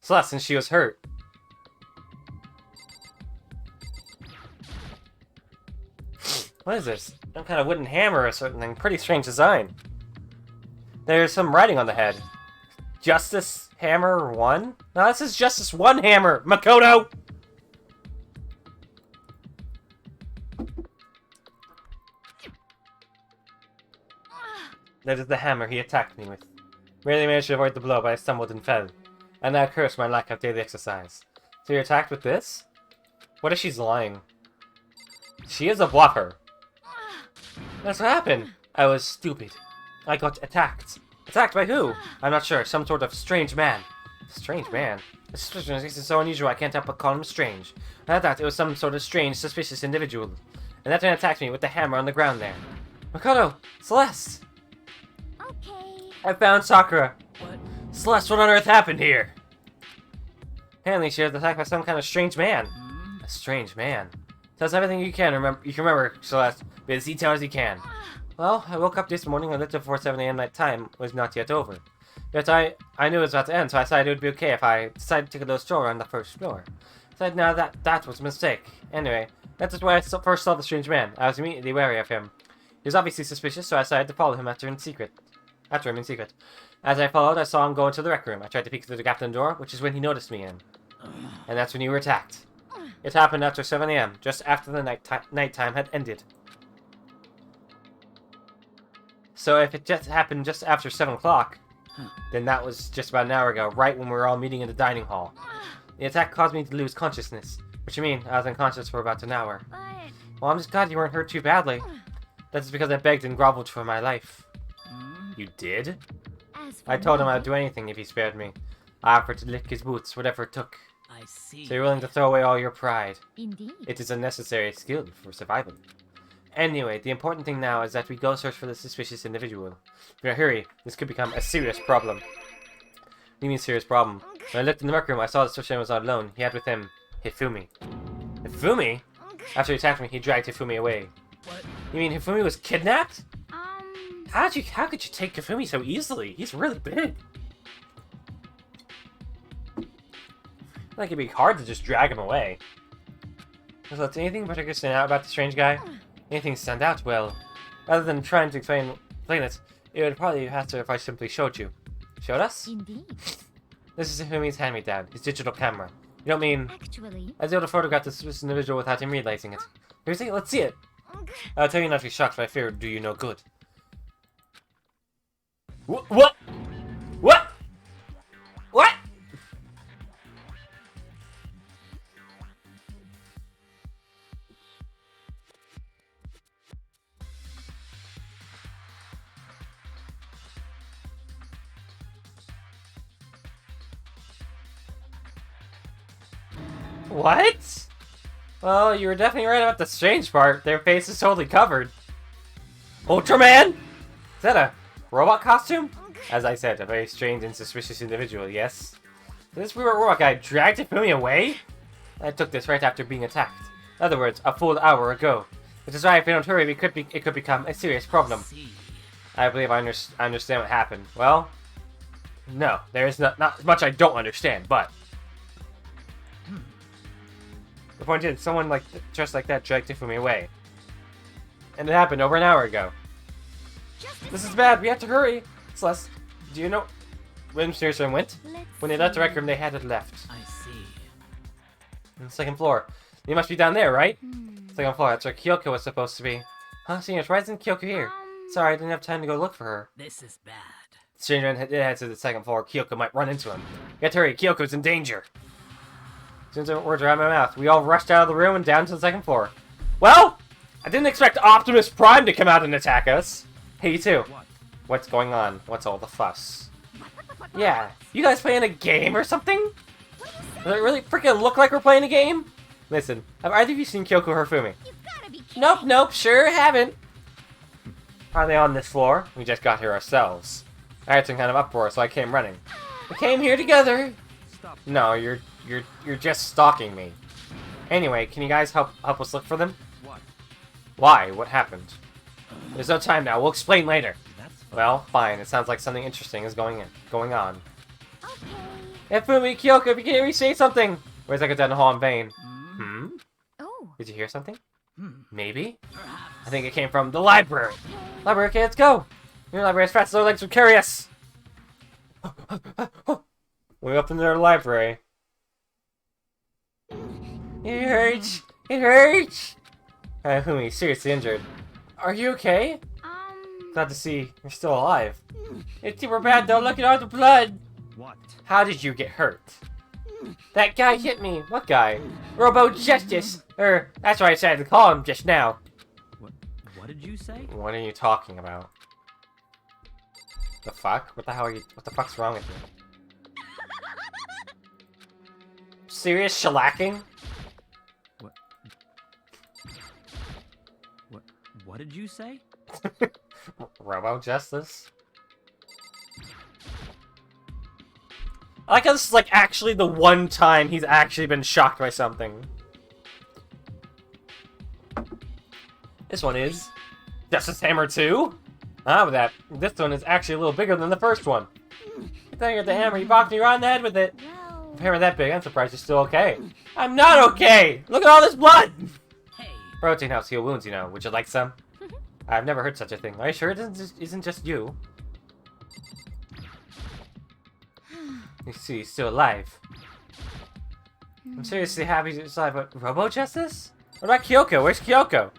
Speaker 1: Celeste, and she was hurt. What is this? Some kind of wooden hammer or something. Pretty strange design. There's some writing on the head. Justice Hammer 1? No, this is Justice 1 Hammer! Makoto! That is the hammer he attacked me with. Barely managed to avoid the blow, but I stumbled and fell. And I cursed my lack of daily exercise. So you're attacked with this? What if she's lying? She is a bluffer. That's what happened. I was stupid. I got attacked. Attacked by who? I'm not sure. Some sort of strange man. Strange man? This suspicion is so unusual I can't help but call him strange. I thought it was some sort of strange, suspicious individual. And that man attacked me with the hammer on the ground there. Makoto! Celeste!
Speaker 3: Okay.
Speaker 1: I found Sakura.
Speaker 4: What?
Speaker 1: Celeste, what on earth happened here? Apparently she was attacked by some kind of strange man. A strange man. Tell us everything you can remember, Celeste. Be as detailed as you can. Well, I woke up this morning a little before 7 a.m. night time was not yet over. Yet I knew it was about to end, so I decided it would be okay if I decided to take a little stroll on the 1st floor. Decided now that was a mistake. Anyway, that's just why I first saw the strange man. I was immediately wary of him. He was obviously suspicious, so I decided to follow him after him in secret. As I followed, I saw him go into the rec room. I tried to peek through the gap in the door, which is when he noticed me in. And that's when you were attacked. It happened after 7 a.m., just after the nighttime had ended. So if it just happened just after 7 o'clock, then that was just about an hour ago, right when we were all meeting in the dining hall. The attack caused me to lose consciousness. What you mean? I was unconscious for about an hour.
Speaker 3: But
Speaker 1: Well, I'm just glad you weren't hurt too badly. That's because I begged and groveled for my life. You did?
Speaker 3: as for
Speaker 1: I told him
Speaker 3: me,
Speaker 1: I'd do anything if he spared me. I offered to lick his boots, whatever it took.
Speaker 4: I see.
Speaker 1: So you're willing to throw away all your pride.
Speaker 3: Indeed.
Speaker 1: It is a necessary skill for survival. Anyway, the important thing now is that we go search for the suspicious individual. Now hurry, this could become a serious problem. What do you mean serious problem? When I looked in the rec room, I saw that Sushima was not alone. He had with him Hifumi. Hifumi? After he attacked me, he dragged Hifumi away.
Speaker 4: What?
Speaker 1: You mean Hifumi was kidnapped?
Speaker 3: Um,
Speaker 1: How could you take Hifumi so easily? He's really big. I think it'd be hard to just drag him away. So that's anything in particular stand out about the strange guy? Anything stand out? Well, rather than trying to explain it, it would probably be faster if I simply showed you. Showed us?
Speaker 3: indeed.
Speaker 1: This is Hifumi's hand-me-down, his digital camera. You don't mean...
Speaker 3: Actually,
Speaker 1: I was able to photograph this individual without him realizing it. Here's it, let's see it! I'll tell you not to be shocked, but I fear it would do you no good. What? What? What? What? What? Well, you were definitely right about the strange part. Their face is totally covered. Ultraman? Is that a robot costume? As I said, a very strange and suspicious individual, yes? This weird robot guy dragged Hifumi away? I took this right after being attacked. In other words, a full hour ago. Which is why if we don't hurry, it could become a serious problem.
Speaker 4: See.
Speaker 1: I believe I understand what happened. Well, no, there is not much I don't understand, but... The point is, someone dressed like that dragged Hifumi away. And it happened over an hour ago. This is bad, we have to hurry! Celeste, do you know when Seriously went?
Speaker 3: let's
Speaker 1: When they left the rec
Speaker 3: see.
Speaker 1: room, they had it left.
Speaker 4: I see.
Speaker 1: On the 2nd floor. You must be down there, right?
Speaker 3: Hmm.
Speaker 1: 2nd floor, that's where Kyoko was supposed to be. Huh, seniors, why isn't Kyoko here? Sorry, I didn't have time to go look for her.
Speaker 4: This is bad.
Speaker 1: The stranger heads to the second floor. Kyoko might run into him. You have to hurry, Kyoko's in danger. As soon as the words are out of my mouth, we all rushed out of the room and down to the second floor. Well, I didn't expect Optimus Prime to come out and attack us. Hey, you too.
Speaker 4: What?
Speaker 1: What's going on? What's all the fuss? Yeah, you guys playing a game or something? Does it really freaking look like we're playing a game? Listen, have either of you seen Kyoko Hirofumi?
Speaker 3: You've gotta be kidding.
Speaker 1: Nope, sure haven't. Are they on this floor? We just got here ourselves. I heard some kind of uproar, so I came running. We came here together.
Speaker 4: Stop.
Speaker 1: No, you're just stalking me. Anyway, can you guys help us look for them?
Speaker 4: What?
Speaker 1: Why? What happened? There's no time now. We'll explain later.
Speaker 4: That's
Speaker 1: Well, fine. It sounds like something interesting is going on.
Speaker 3: Okay.
Speaker 1: Ifumi, Kyoko, if you can hear me, say something. Where's I go down the hall in vain? Hmm?
Speaker 3: Oh.
Speaker 1: Did you hear something?
Speaker 4: Hmm.
Speaker 1: Maybe?
Speaker 4: Perhaps.
Speaker 1: I think it came from the library. Library, okay, let's go. Your library as fast as our legs would carry us. We opened their library. It hurts. It hurts. Ifumi, seriously injured. Are you okay? Glad to see you're still alive. It's super bad though. Look at all the blood.
Speaker 4: What?
Speaker 1: How did you get hurt? That guy hit me. What guy? Robo Justice. That's what I decided to call him just now.
Speaker 4: What did you say?
Speaker 1: What are you talking about? The fuck? What the hell are you? What the fuck's wrong with you? Serious shellacking?
Speaker 4: What did you say?
Speaker 1: Robo Justice? I like how this is like actually the one time he's actually been shocked by something. This one is Justice Hammer 2? Ah, but this one is actually a little bigger than the first one. I thought you got the hammer, you boxed me right in the head with it.
Speaker 3: Well.
Speaker 1: If a hammer that big, I'm surprised you're still okay. I'm not okay! Look at all this blood!
Speaker 4: Hey.
Speaker 1: Protein helps heal wounds, you know. Would you like some? I've never heard such a thing. Are you sure it isn't just you? You see, he's still alive. I'm seriously happy he's alive, but Robo Justice? What about Kyoko? Where's Kyoko?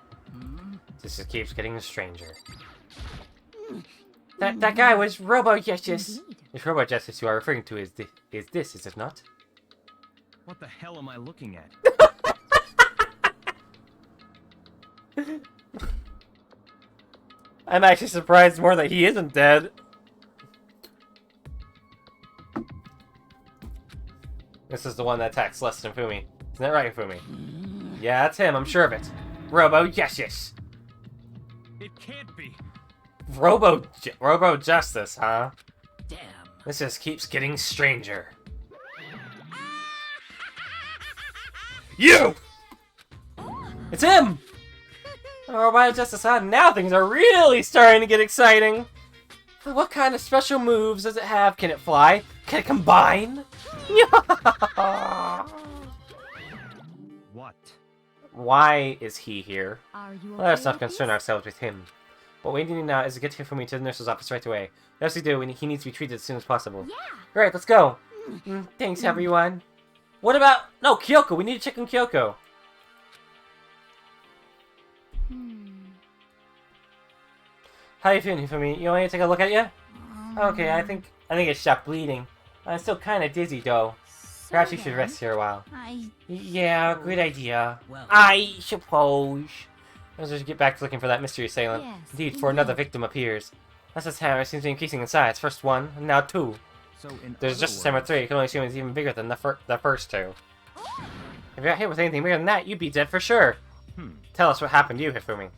Speaker 1: This just keeps getting stranger. That guy was Robo Justice.
Speaker 3: Indeed.
Speaker 1: This Robo Justice you are referring to is it not?
Speaker 4: What the hell am I looking at?
Speaker 1: I'm actually surprised more that he isn't dead. This is the one that attacks less than Fumi. Isn't that right, Fumi? Yeah, that's him. I'm sure of it. Robo Justice.
Speaker 4: It can't be.
Speaker 1: Robo Justice, huh?
Speaker 4: Damn.
Speaker 1: This just keeps getting stranger. You! It's him! Robo Justice, huh? Now things are really starting to get exciting. What kind of special moves does it have? Can it fly? Can it combine?
Speaker 4: What?
Speaker 1: Why is he here?
Speaker 3: Are you
Speaker 1: Let us
Speaker 3: okay
Speaker 1: not
Speaker 3: with
Speaker 1: concern
Speaker 3: this?
Speaker 1: ourselves with him. What we need now is to get him for me to the nurse's office right away. Yes, we do. He needs to be treated as soon as possible.
Speaker 3: Yeah.
Speaker 1: Right, let's go. Thanks, everyone. What about... No, Kyoko. We need to check on Kyoko. How you feeling for me? You want me to take a look at you? Okay, I think it stopped bleeding. I'm still kind of dizzy, though. Perhaps you should rest here a while. Yeah, good idea.
Speaker 4: Well.
Speaker 1: I suppose. Let's just get back to looking for that mystery assailant.
Speaker 3: Yes,
Speaker 1: Indeed, for another victim appears. Justice Hammer seems to be increasing in size. First one, and now two.
Speaker 4: So in
Speaker 1: There's
Speaker 4: other
Speaker 1: Justice Hammer
Speaker 4: words-
Speaker 1: 3. You can only assume it's even bigger than the first two. If you got hit with anything bigger than that, you'd be dead for sure. Tell us what happened to you, Hifumi.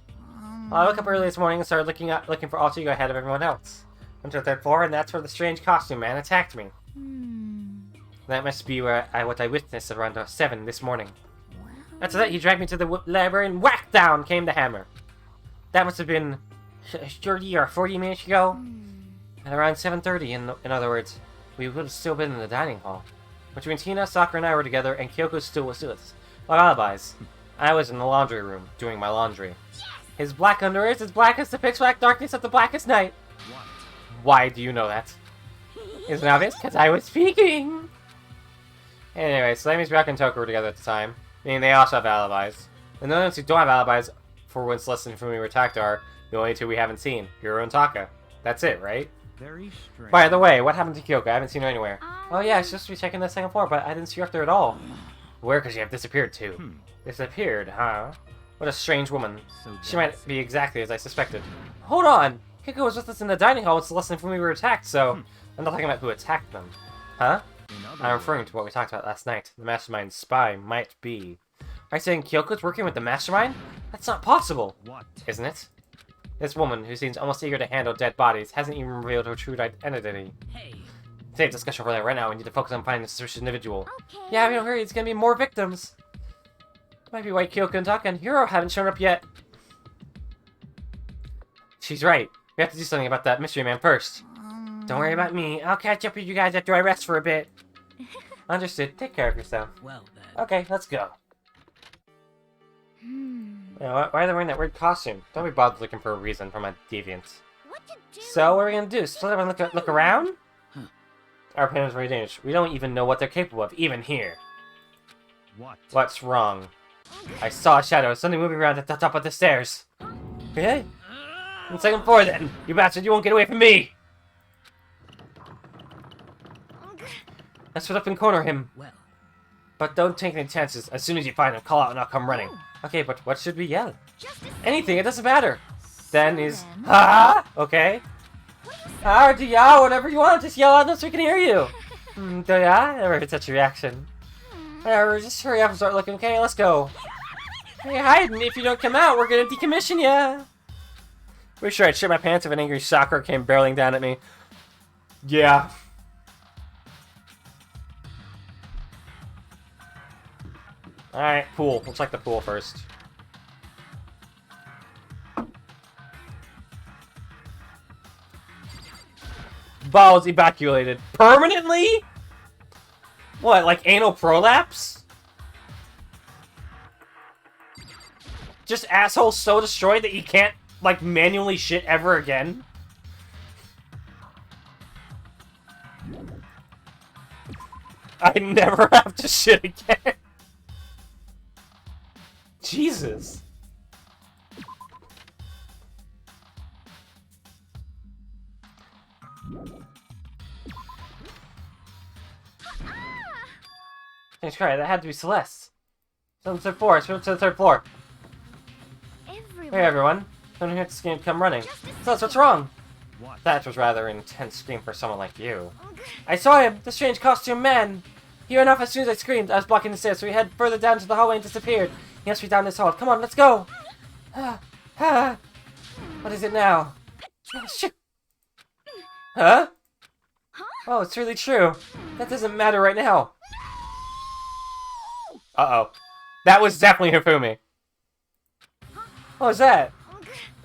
Speaker 1: Well, I woke up early this morning and started looking for alter ego ahead of everyone else. Went to the third floor, and that's where the strange costume man attacked me. That must be what I witnessed around 7 this morning. After that, he dragged me to the library and whack down came the hammer. That must have been 30 or 40 minutes ago. At around 7:30, in other words. We would have still been in the dining hall. Between Tina, Sakura, and I were together, and Kyoko still was with us. Like alibis. I was in the laundry room, doing my laundry. His black underwear is as black as the pitch black darkness of the blackest night.
Speaker 4: What?
Speaker 1: Why do you know that? Isn't it obvious? Because I was speaking! Anyway, Slamy's Rock and Toku were together at the time, meaning they also have alibis. And the ones who don't have alibis for when Celeste and Fumi were attacked are the only two we haven't seen. Hiro and Taka. That's it, right?
Speaker 4: Very strange.
Speaker 1: By the way, what happened to Kyoko? I haven't seen her anywhere. Oh yeah, she's supposed to be checking the second floor, but I didn't see her up there at all. Where could she have disappeared to? Disappeared, huh? What a strange woman.
Speaker 4: So
Speaker 1: She might be exactly as I suspected. Hold on! Kyoko was with us in the dining hall when Celeste and Fumi were attacked, so... I'm not talking about who attacked them. Huh? I'm referring to what we talked about last night. The Mastermind spy might be. Are you saying Kyoko's working with the Mastermind? That's not possible!
Speaker 4: What?
Speaker 1: Isn't it? This woman, who seems almost eager to handle dead bodies, hasn't even revealed her true identity.
Speaker 6: Hey.
Speaker 1: Save discussion for that right now. We need to focus on finding the suspicious individual.
Speaker 3: Okay.
Speaker 1: Yeah, we don't hurry. It's gonna be more victims. Might be why Kyoko and Taka and Hiro haven't shown up yet. She's right. We have to do something about that mystery man first. Don't worry about me. I'll catch up with you guys after I rest for a bit. Understood. Take care of yourself.
Speaker 6: Well then.
Speaker 1: Okay, let's go.
Speaker 3: Hmm.
Speaker 1: You know, why are they wearing that weird costume? Don't be bothered looking for a reason for my deviants.
Speaker 3: What to do?
Speaker 1: So, what are we gonna do? Split up and look around? Our plan is very dangerous. We don't even know what they're capable of, even here.
Speaker 4: What?
Speaker 1: What's wrong? I saw a shadow, something moving around at the top of the stairs. Really? On the second floor, then. You bastard, you won't get away from me! Let's split up and corner him.
Speaker 6: Well.
Speaker 1: But don't take any chances. As soon as you find him, call out and I'll come running. Okay, but what should we yell?
Speaker 3: Just a
Speaker 1: Anything, it doesn't matter. Then is
Speaker 3: then.
Speaker 1: ha! Okay. Ah, or do ya, whatever you want, just yell out so we can hear you. Do ya? Never heard such a reaction. Whatever, just hurry up and start looking. Okay, let's go. Hey, hiding. If you don't come out, we're gonna decommission ya. Pretty sure I'd shit my pants if an angry soccer came barreling down at me. Yeah. Alright, pool. Let's check the pool first. Balls evacuated. Permanently? What, like anal prolapse? Just asshole so destroyed that you can't, like, manually shit ever again? I never have to shit again. Jesus. Thanks, cry. That had to be Celeste. It's on the third floor. It's to the third floor.
Speaker 3: everyone.
Speaker 1: Hey, everyone. Someone here to come running. Celeste, what's wrong?
Speaker 4: What?
Speaker 1: That was rather an intense scream for someone like you. I saw him! The strange costume man! He ran off as soon as I screamed. I was blocking the stairs, so he headed further down to the hallway and disappeared. He must be down this hall. Come on, let's go! What is it now? Shoot! Huh? Oh, it's really true. That doesn't matter right now. Uh-oh. That was definitely Hifumi. What was that?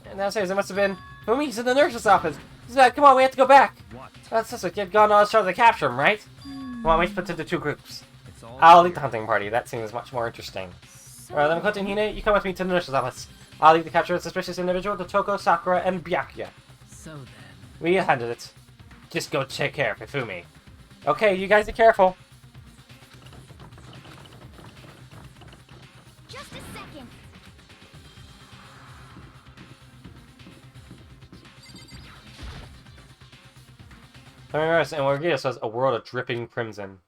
Speaker 1: And downstairs, it must have been Hifumi. He's in the nurse's office. He's back. Come on, we have to go back.
Speaker 4: What?
Speaker 1: That's just like you had gone on trying to capture him, right? Come on, we split into two groups.
Speaker 4: It's all
Speaker 1: I'll lead the hunting party. That seems much more interesting. Alright, then Makoto and Hine, you come with me to the nurse's office. I'll lead the capture of the suspicious individual to Toko, Sakura, and Byakuya.
Speaker 6: So then.
Speaker 1: We handled it. Just go take care of Hifumi. Okay, you guys be careful.
Speaker 3: Just a second.
Speaker 1: Alright, and what Gita says, a world of dripping crimson.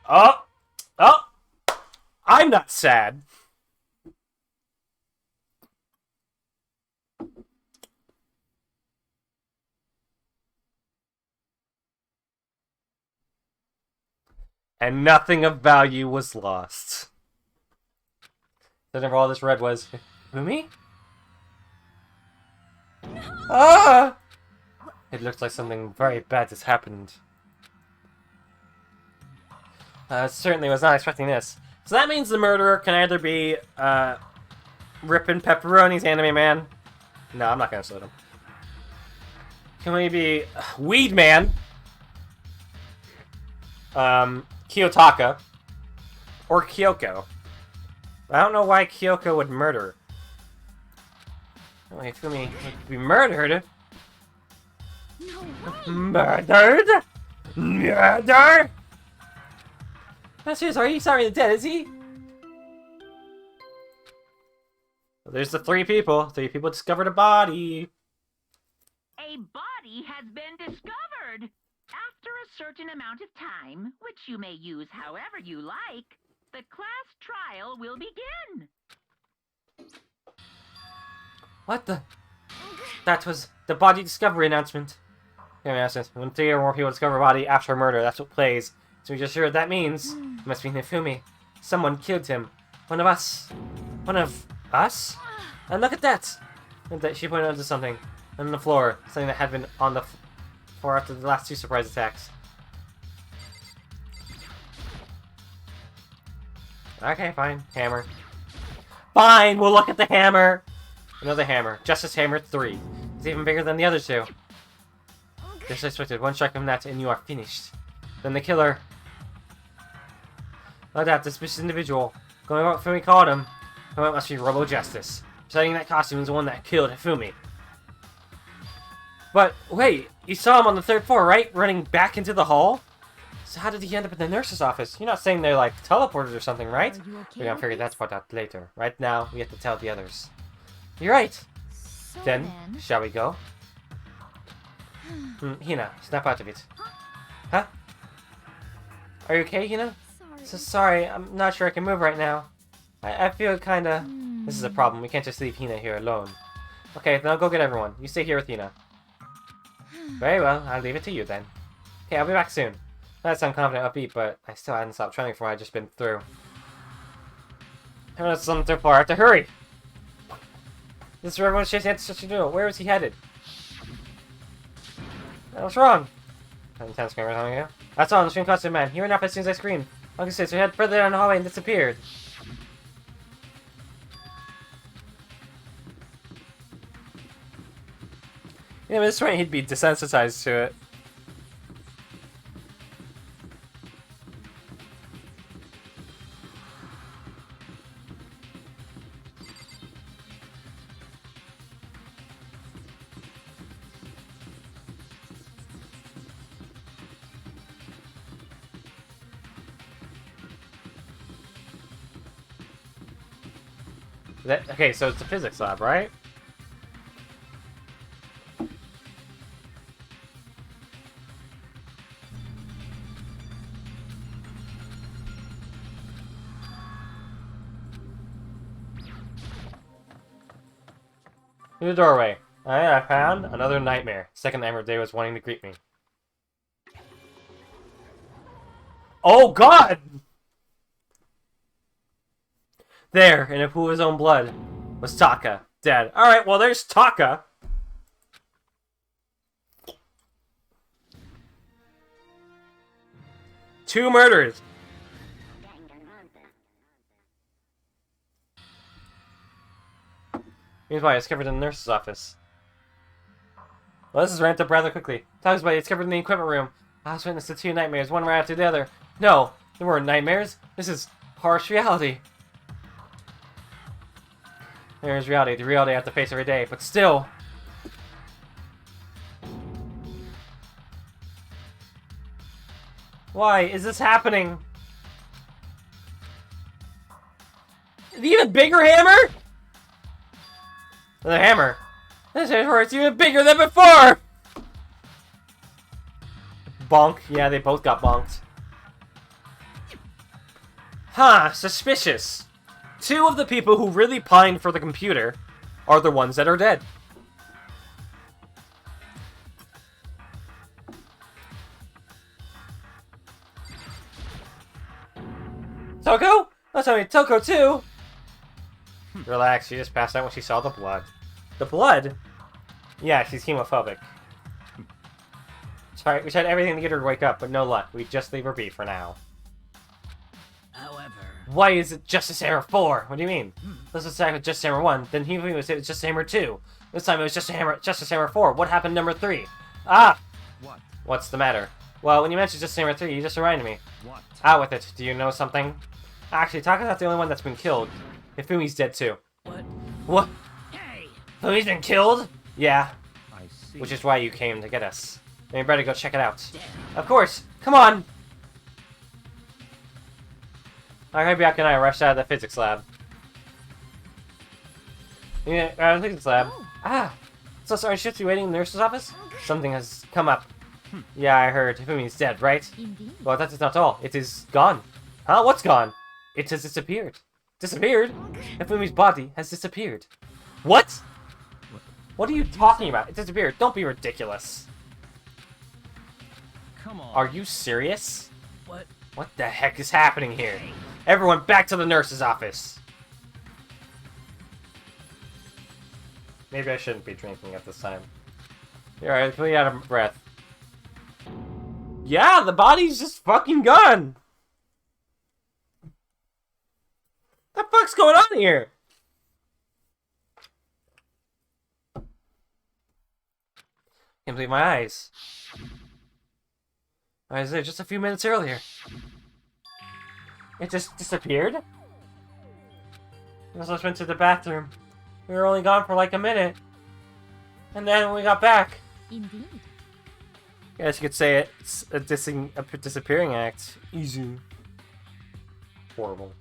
Speaker 1: Oh! Oh! I'm not sad. And nothing of value was lost. Then all this read was, Hifumi? Ah! It looks like something very bad has happened. Certainly was not expecting this. So that means the murderer can either be, Rippin' Pepperoni's Anime Man. No, I'm not gonna salute him. Can we be Weed Man? Kiyotaka. Or Kyoko. I don't know why Kyoko would murder. Wait, Fumi would be murdered?
Speaker 3: No way.
Speaker 1: Murdered? Murder? Not serious, are you? He's not really dead, is he? There's the 3 people. 3 people discovered a body.
Speaker 2: A body has been discovered. After a certain amount of time, which you may use however you like, the class trial will begin.
Speaker 1: What the? That was the body discovery announcement. Here, announcement. When 3 or more people discover a body after a murder, that's what plays. So we just heard what that means. It must be Nifumi. Someone killed him. One of us. One of us? And look at that! And that she pointed out to something on the floor. Something that had been on the floor after the last 2 surprise attacks. Okay, fine. Hammer. Fine, we'll look at the hammer! Another hammer. Justice Hammer 3. It's even bigger than the other 2. Just expected. 1 strike from that and you are finished. Then the killer. Like that, this suspicious individual. Going what Fumi called him. It must be Robo Justice. Deciding that costume is the one that killed Fumi. But, wait, you saw him on the 3rd floor, right? Running back into the hall? So how did he end up in the nurse's office? You're not saying they're, like, teleported or something, right? We're gonna figure that part out later. Right now, we have to tell the others. You're right!
Speaker 3: So
Speaker 1: Then, shall we go? Hina, snap out of it. Huh? Are you okay, Hina?
Speaker 3: Sorry.
Speaker 1: So sorry, I'm not sure I can move right now. I feel kinda... This is a problem, we can't just leave Hina here alone. Okay, then I'll go get everyone. You stay here with Hina. Very well, I'll leave it to you then. Okay, I'll be back soon. Not sound confident upbeat, but I still hadn't stopped training from what I'd just been through. Everyone's something so far, I have to hurry! This is where everyone's chasing after such a duo. Where was he headed? What's wrong? Intense scream or something, yeah? I saw him, the scream costume man. He ran off as soon as I screamed. Like I said, so he headed further down the hallway and disappeared. Yeah, but this point he'd be desensitized to it. Okay, so it's a physics lab, right? Through the doorway. I found another nightmare. Second nightmare day was wanting to greet me. Oh God! There, in a pool of his own blood, was Taka, dead. Alright, well there's Taka. Two murders. Meanwhile, I discovered in the nurse's office. Well, this is ramped up rather quickly. Taka's body discovered in the equipment room. I was witness to 2 nightmares, one right after the other. No, there weren't nightmares. This is harsh reality. There's reality, the reality I have to face every day, but still. Why is this happening? The even bigger hammer? The hammer. This hammer is even bigger than before! Bonk. Yeah, they both got bonked. Huh, suspicious. 2 of the people who really pined for the computer are the ones that are dead. Toko? Don't tell me Toko too! Relax, she just passed out when she saw the blood. The blood? Yeah, she's hemophobic. Sorry, we tried everything to get her to wake up, but no luck. We just leave her be for now.
Speaker 6: However...
Speaker 1: Why is it Justice Hammer 4? What do you mean? This was with Justice Hammer 1, then he was Justice Hammer 2. This time it was Justice Hammer 4. What happened number 3? Ah!
Speaker 4: What?
Speaker 1: What's the matter? Well, when you mentioned Justice Hammer 3, you just reminded me.
Speaker 4: What?
Speaker 1: Out with it. Do you know something? Actually, Taka's not the only one that's been killed. Hifumi's dead too.
Speaker 6: What?
Speaker 1: What?
Speaker 6: Hey!
Speaker 1: Hifumi's been killed? Yeah,
Speaker 4: I see.
Speaker 1: which is why you came to get us. Then you better go check it out.
Speaker 6: Damn.
Speaker 1: Of course! Come on! Havoc and I rushed out of the physics lab. Yeah, out of the physics lab.
Speaker 3: Oh.
Speaker 1: Ah! So sorry, shift you waiting in the nurse's office? Something has come up. Yeah, I heard. Hifumi's dead, right?
Speaker 3: Indeed.
Speaker 1: Well, that is not all. It is gone. Huh? What's gone? It has disappeared. Disappeared? Hifumi's body has disappeared. What? What are you talking about? It disappeared. Don't be ridiculous.
Speaker 4: Come on.
Speaker 1: Are you serious?
Speaker 4: What?
Speaker 1: What the heck is happening here? Everyone back to the nurse's office. Maybe I shouldn't be drinking at this time. You're alright, completely out of breath. Yeah, the body's just fucking gone. What the fuck's going on here? Can't believe my eyes. I was there just a few minutes earlier. It just disappeared? I just went to the bathroom. We were only gone for like a minute. And then when we got back...
Speaker 3: Indeed.
Speaker 1: I guess you could say it's a disappearing act. Easy. Horrible.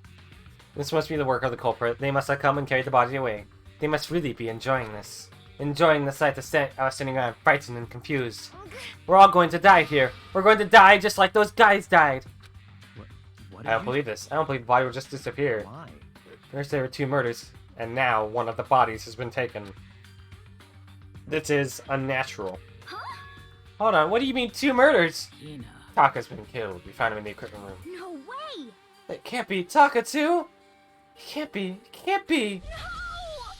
Speaker 1: This must be the work of the culprit. They must have come and carried the body away. They must really be enjoying this. Enjoying the sight of I was sitting around frightened and confused. We're all going to die here. We're going to die just like those guys died.
Speaker 4: What
Speaker 1: I don't believe this. I don't believe the body will just disappear.
Speaker 4: Why?
Speaker 1: First there were 2 murders, and now one of the bodies has been taken. This is unnatural.
Speaker 3: Huh?
Speaker 1: Hold on, what do you mean 2 murders?
Speaker 4: Hina.
Speaker 1: Taka's been killed. We found him in the equipment room.
Speaker 3: No way!
Speaker 1: It can't be Taka too! It can't be. It can't be!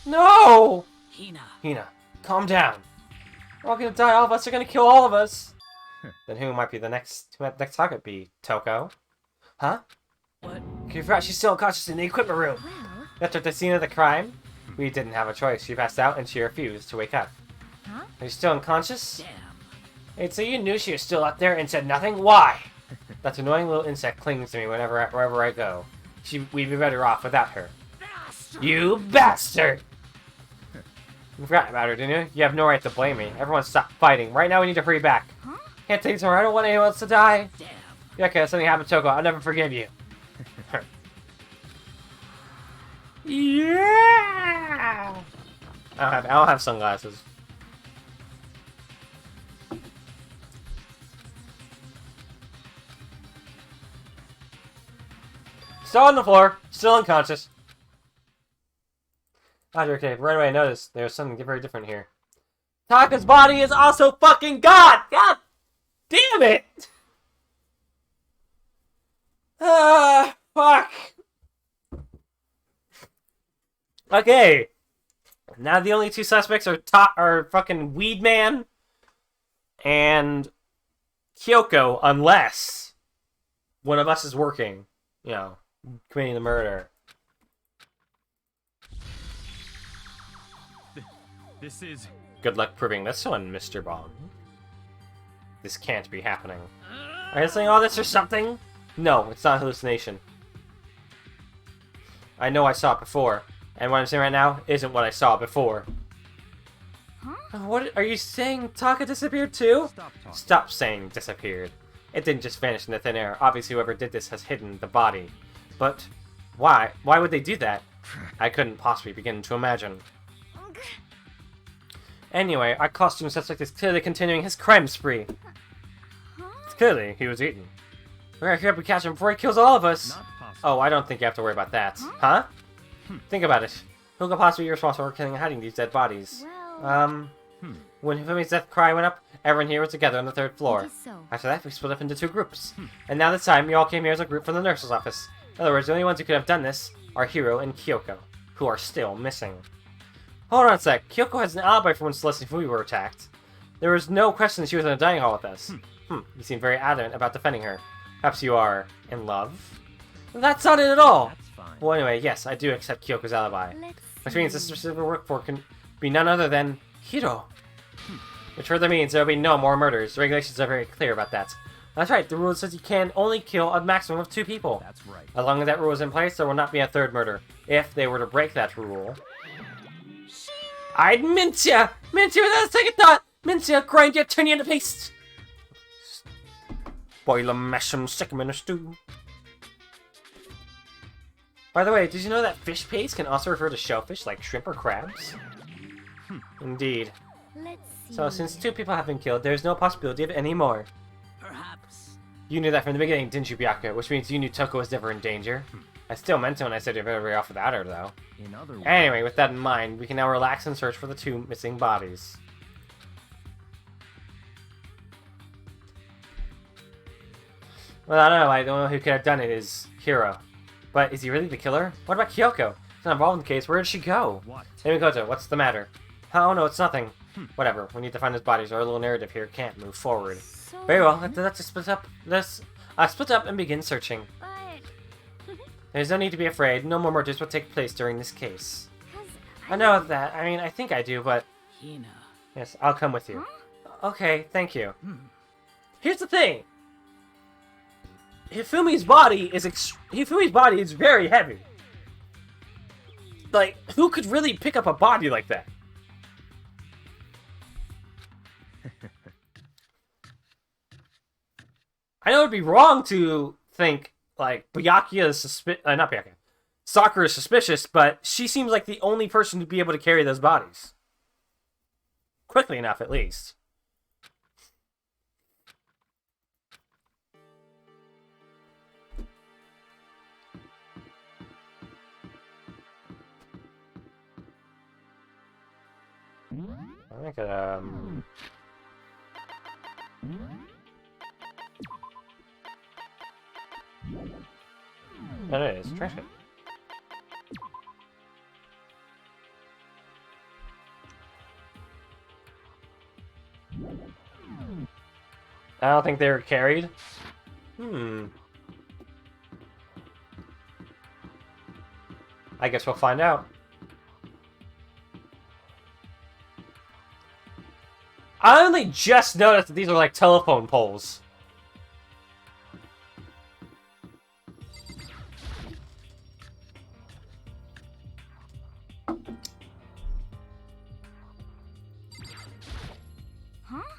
Speaker 1: No!
Speaker 4: Hina.
Speaker 1: Hina, calm down. We're all gonna die. All of us are gonna kill all of us. Then who might be the next? Who might the next target be? Toko? Huh?
Speaker 4: What?
Speaker 1: You forgot she's still unconscious in the equipment room.
Speaker 3: Well,
Speaker 1: After the scene of the crime, we didn't have a choice. She passed out and she refused to wake up.
Speaker 3: huh?
Speaker 1: Are you still unconscious?
Speaker 4: Damn.
Speaker 1: Wait, so you knew she was still up there and said nothing? Why? That annoying little insect clings to me wherever I go. We'd be better off without her. You bastard! You forgot about her, didn't you? You have no right to blame me. Everyone stop fighting. Right now we need to hurry back.
Speaker 3: Huh?
Speaker 1: Can't take this more. I don't want anyone else to die.
Speaker 4: Damn.
Speaker 1: Yeah, okay, something happened to Toko. I'll never forgive you. Yeah! I don't have sunglasses. Still on the floor. Still unconscious. Okay, right away I noticed there's something very different here. Taka's body is also fucking gone! God damn it! Fuck. Okay. Now the only 2 suspects are fucking Weed Man and Kyoko, unless one of us is working, you know, committing the murder.
Speaker 4: This is...
Speaker 1: Good luck proving this one, Mr. Bond. This can't be happening. Are you saying all this or something? No, it's not hallucination. I know I saw it before, and what I'm saying right now isn't what I saw before.
Speaker 3: Huh?
Speaker 1: What are you saying? Taka disappeared too?
Speaker 4: Stop talking.
Speaker 1: Stop saying disappeared. It didn't just vanish into thin air. Obviously, whoever did this has hidden the body. But why? Why would they do that? I couldn't possibly begin to imagine. Anyway, our costume suspect is clearly continuing his crime spree.
Speaker 3: Huh?
Speaker 1: Clearly, he was eaten. We're gonna hurry up and catch him before he kills all of us.
Speaker 4: Not possible.
Speaker 1: Oh, I don't think you have to worry about that. Huh? Think about it. Who could possibly be responsible for killing and hiding these dead bodies?
Speaker 3: Well,
Speaker 1: When Hifumi's death cry went up, everyone here was together on the 3rd floor.
Speaker 3: it is so.
Speaker 1: After that, we split up into 2 groups. And now this time, you all came here as a group from the nurse's office. In other words, the only ones who could have done this are Hiro and Kyoko, who are still missing. Hold on a sec. Kyoko has an alibi for when Celeste and Fumi were attacked. There was no question that she was in a dining hall with us. You seem very adamant about defending her. Perhaps you are in love? That's not it at all!
Speaker 4: That's fine.
Speaker 1: Well, anyway, yes, I do accept Kyoko's alibi.
Speaker 3: Let's
Speaker 1: Which means the
Speaker 3: see.
Speaker 1: specific work for can be none other than Hiro. Which further means there will be no more murders. The regulations are very clear about that. That's right, the rule says you can only kill a maximum of 2 people.
Speaker 4: That's right.
Speaker 1: As long as that rule is in place, there will not be a 3rd murder. If they were to break that rule... I'd mince ya! Mince ya without a second thought! Mince ya, grind ya, turn ya into paste! Boil 'em, mash 'em, stick 'em in a stew. By the way, did you know that fish paste can also refer to shellfish like shrimp or crabs? Indeed.
Speaker 3: Let's see.
Speaker 1: So since 2 people have been killed, there's no possibility of any more.
Speaker 6: Perhaps.
Speaker 1: You knew that from the beginning, didn't you, Byakuya? Which means you knew Toko was never in danger. I still meant to when I said you're very off without her, though.
Speaker 4: In other words,
Speaker 1: Anyway, with that in mind, we can now relax and search for the 2 missing bodies. Well, I don't know. I don't know who could have done it. Is Hiro. But is he really the killer? What about Kyoko? She's not involved in the case. Where did she go?
Speaker 4: what?
Speaker 1: Hey, Mikoto, what's the matter? Oh, no, it's nothing. Whatever. We need to find his bodies. Our little narrative here can't move forward.
Speaker 3: So,
Speaker 1: Very well. Let's just split up. Split up and begin searching.
Speaker 3: But
Speaker 1: There's no need to be afraid. No more murders will take place during this case.
Speaker 3: has
Speaker 1: I know that. I mean, I think I do, but
Speaker 6: Hina.
Speaker 1: yes, I'll come with you. Okay, thank you.
Speaker 6: Hmm.
Speaker 1: Here's the thing. Hifumi's body is very heavy. Like, who could really pick up a body like that? I know it'd be wrong to think like Byakuya is not Byakuya. Sakura is suspicious, but she seems like the only person to be able to carry those bodies. Quickly enough, at least. I think, That is trash it. I don't think they were carried. I guess we'll find out. I only just noticed that these are like telephone poles.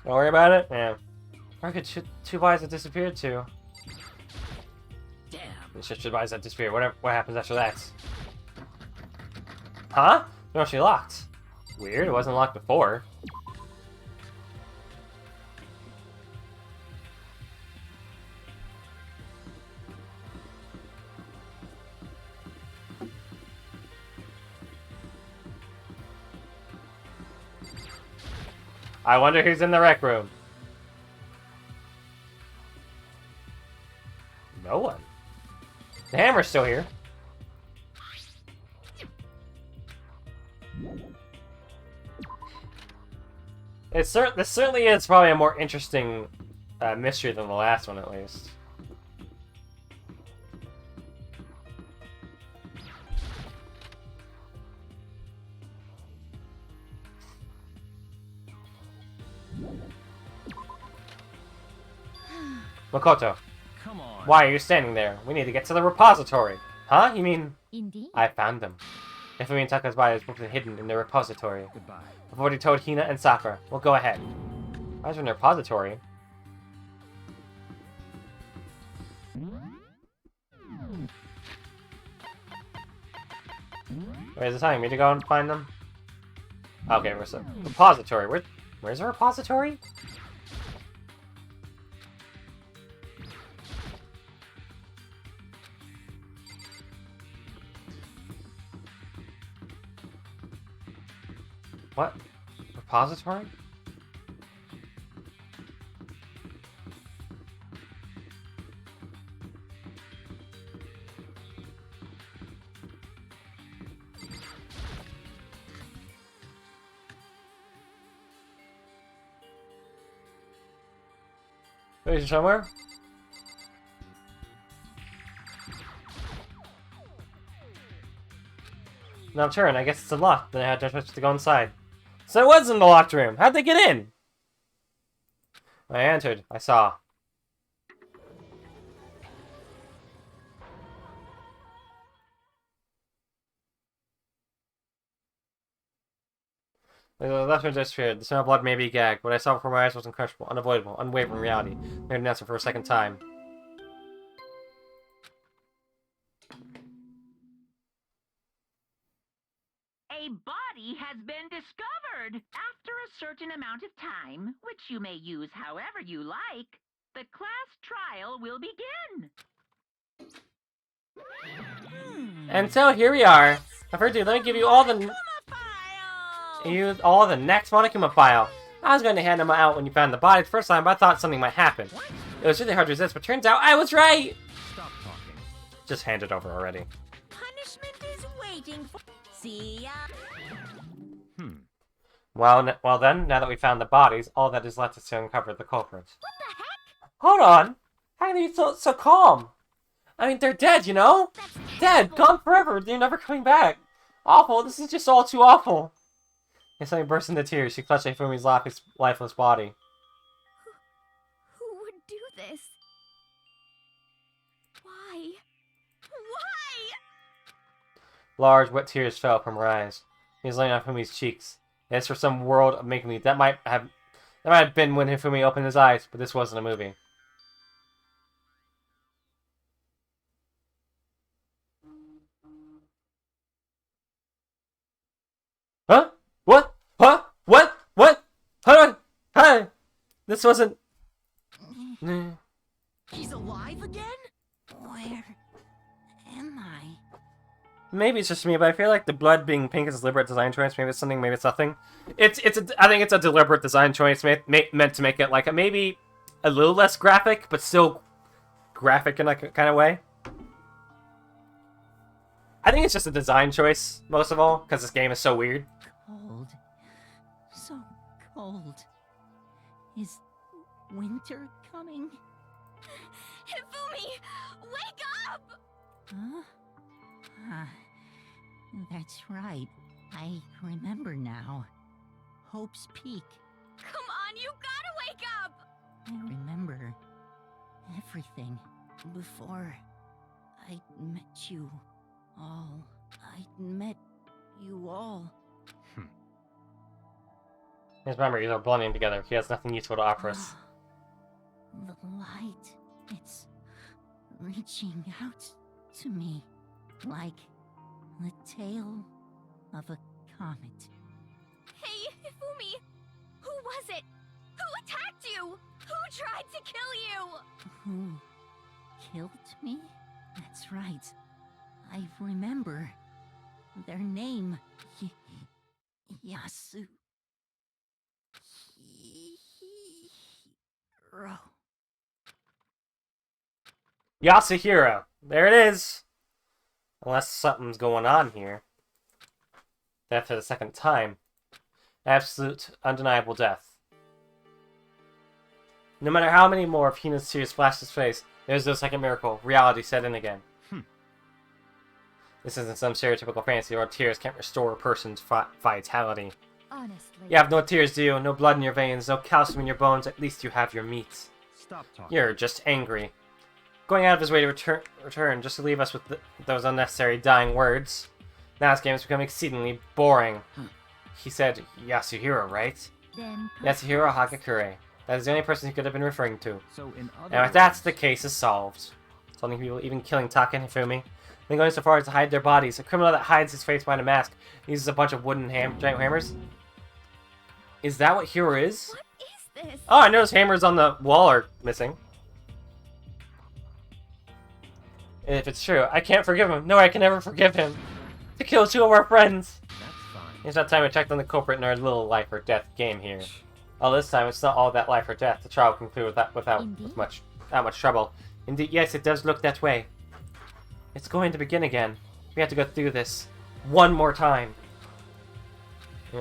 Speaker 1: Don't worry about it? Yeah. Where could 2 bodies have disappeared to?
Speaker 6: Damn.
Speaker 1: It's just 2 bodies that disappeared. What happens after that? Huh? They're actually locked. Weird, it wasn't locked before. I wonder who's in the rec room. No one. The hammer's still here. This certainly is probably a more interesting mystery than the last one, at least. Makoto,
Speaker 4: Come on.
Speaker 1: why are you standing there? We need to get to the repository. Huh? You mean...
Speaker 3: indeed.
Speaker 1: I found them. Ifumi and Taka's body is booked and hidden in the repository.
Speaker 4: Goodbye.
Speaker 1: I've already told Hina and Sakura. We'll go ahead. Why is there a repository? Wait, is it telling me to go and find them? Okay, where's the repository? Where's the repository? What? Repository? Is it somewhere? No, turn. I guess it's unlocked. Then I had to go inside. So it was in the locked room. How'd they get in? I entered. I saw. The left one disappeared. The smell of blood made me gag. What I saw before my eyes was incredible, unavoidable, unwavering reality. I heard an answer for a second time.
Speaker 2: A body has been discovered. After a certain amount of time, which you may use however you like, the class trial will begin.
Speaker 1: And so here we are. I've heard you. Let me give you all the next Monokuma file. I was going to hand them out when you found the body the first time, but I thought something might happen. It was really hard to resist, but turns out I was right.
Speaker 4: Stop talking.
Speaker 1: Just hand it over already.
Speaker 6: Punishment is waiting for. See ya.
Speaker 1: Well then, now that we found the bodies, all that is left is to uncover the culprits.
Speaker 3: What the heck?
Speaker 1: Hold on! How are you so calm? I mean, they're dead, you know?
Speaker 3: That's
Speaker 1: Dead! Gone forever! They're never coming back! Awful! This is just all too awful! And suddenly burst into tears. She clutched Ifumi's lifeless body.
Speaker 3: Who would do this? Why? Why?
Speaker 1: Large, wet tears fell from her eyes. He was laying on Ifumi's cheeks. As for some world of make-believe, that might have been when Hifumi opened his eyes, but this wasn't a movie. Huh? What? Huh? What? What? Huh? Huh? This wasn't...
Speaker 6: He's alive again? Where am I?
Speaker 1: Maybe it's just me, but I feel like the blood being pink is a deliberate design choice. Maybe it's something, maybe it's nothing. I think it's a deliberate design choice meant to make it like maybe a little less graphic, but still graphic in like a kind of way. I think it's just a design choice, most of all, because this game is so weird.
Speaker 6: Cold. So cold. Is winter coming?
Speaker 3: Hifumi! Wake up!
Speaker 6: Huh? Ah, that's right. I remember now. Hope's Peak.
Speaker 3: Come on, you gotta wake up!
Speaker 6: I remember everything before I met you all. I met you all.
Speaker 1: His memories are blending together. He has nothing useful to offer us.
Speaker 6: The light, it's reaching out to me like the tail of a comet.
Speaker 3: Hey, Hifumi! Who was it? Who attacked you? Who tried to kill you?
Speaker 6: Who killed me? That's right. I remember their name. Yasu. Hiro.
Speaker 1: Yasuhiro! There it is! Unless something's going on here. Death for the second time. Absolute, undeniable death. No matter how many more of Hina's tears splashed his face, there's no second miracle. Reality set in again. This isn't some stereotypical fantasy where tears can't restore a person's vitality.
Speaker 3: Honestly.
Speaker 1: You have no tears, do you? No blood in your veins, no calcium in your bones, at least you have your meat.
Speaker 4: Stop talking.
Speaker 1: You're just angry. Going out of his way to return just to leave us with those unnecessary dying words. Now this game has become exceedingly boring. He said Yasuhiro, right?
Speaker 3: Then
Speaker 1: Yasuhiro Hagakure. That is the only person he could have been referring to.
Speaker 4: So in other
Speaker 1: And if that's the case, is solved. Something people even killing Taka and Hifumi. Then going so far as to hide their bodies. A criminal that hides his face behind a mask uses a bunch of wooden giant hammers. Is that what Hiro is?
Speaker 3: what is this?
Speaker 1: Oh, I noticed hammers on the wall are missing. If it's true, I can't forgive him. No, I can never forgive him. To kill two of our friends.
Speaker 4: That's fine.
Speaker 1: It's not time to check on the culprit in our little life or death game here. All this time, it's not all that life or death. The trial will conclude without much trouble. Indeed, yes, it does look that way. It's going to begin again. We have to go through this one more time.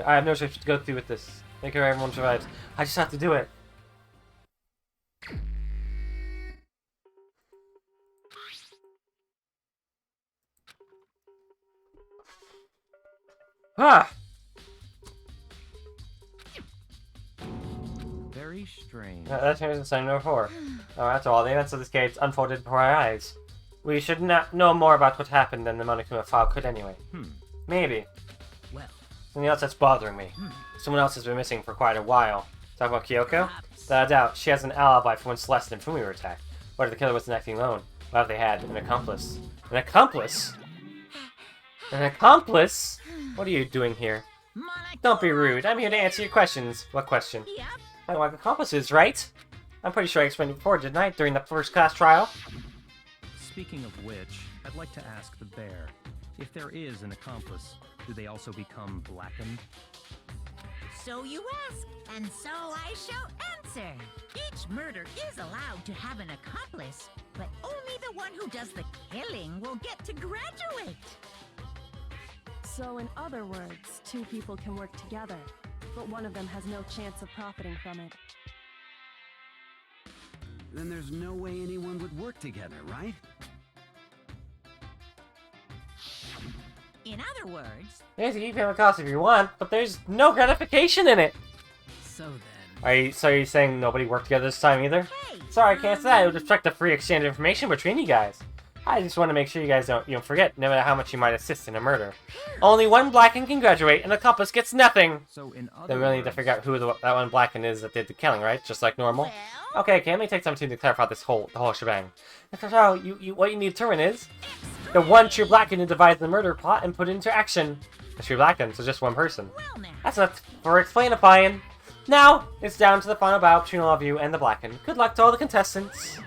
Speaker 1: I have no choice to go through with this. Make sure everyone survives. I just have to do it. Ah!
Speaker 4: Very strange.
Speaker 1: That's in sign number 4. Oh, that's all. The events of this case unfolded before our eyes. We should not know more about what happened than the Monokuma file could anyway. Maybe.
Speaker 4: Well.
Speaker 1: Something else that's bothering me. Someone else has been missing for quite a while. Talk about Kyoko? Without a doubt, she has an alibi for when Celeste and Fumi were attacked. What if the killer wasn't acting alone? What if they had an accomplice? An accomplice? An accomplice? What are you doing here?
Speaker 6: Monica.
Speaker 1: Don't be rude. I'm here to answer your questions. What question?
Speaker 6: Yep.
Speaker 1: I want accomplices, right? I'm pretty sure I explained it before, didn't I? During the first class trial?
Speaker 4: Speaking of which, I'd like to ask the bear, if there is an accomplice, do they also become blackened?
Speaker 6: So you ask, and so I shall answer. Each murder is allowed to have an accomplice, but only the one who does the killing will get to graduate.
Speaker 7: So in other words, two people can work together, but one of them has no chance of profiting from it.
Speaker 8: Then there's no way anyone would work together, right?
Speaker 6: In other words,
Speaker 1: Yes, you can have a cost if you want, but there's no gratification in it!
Speaker 4: So then...
Speaker 1: So are you saying nobody worked together this time either?
Speaker 6: hey,
Speaker 1: Sorry, I can't say that. It would obstruct the free exchange of information between you guys. I just want to make sure you guys don't forget, no matter how much you might assist in a murder. Only one Blacken can graduate, and the accomplice gets nothing!
Speaker 4: So in other
Speaker 1: Then we really need to
Speaker 4: words-
Speaker 1: figure out who that one Blacken is that did the killing, right? Just like normal?
Speaker 6: well,
Speaker 1: Okay, let me take some time to clarify the whole shebang. So, what you need to determine is the one true Blacken who divides the murder plot and put it into action. The true Blacken, so just one person.
Speaker 6: well now.
Speaker 1: That's not for explainifying. Now, it's down to the final battle between all of you and the Blacken. Good luck to all the contestants.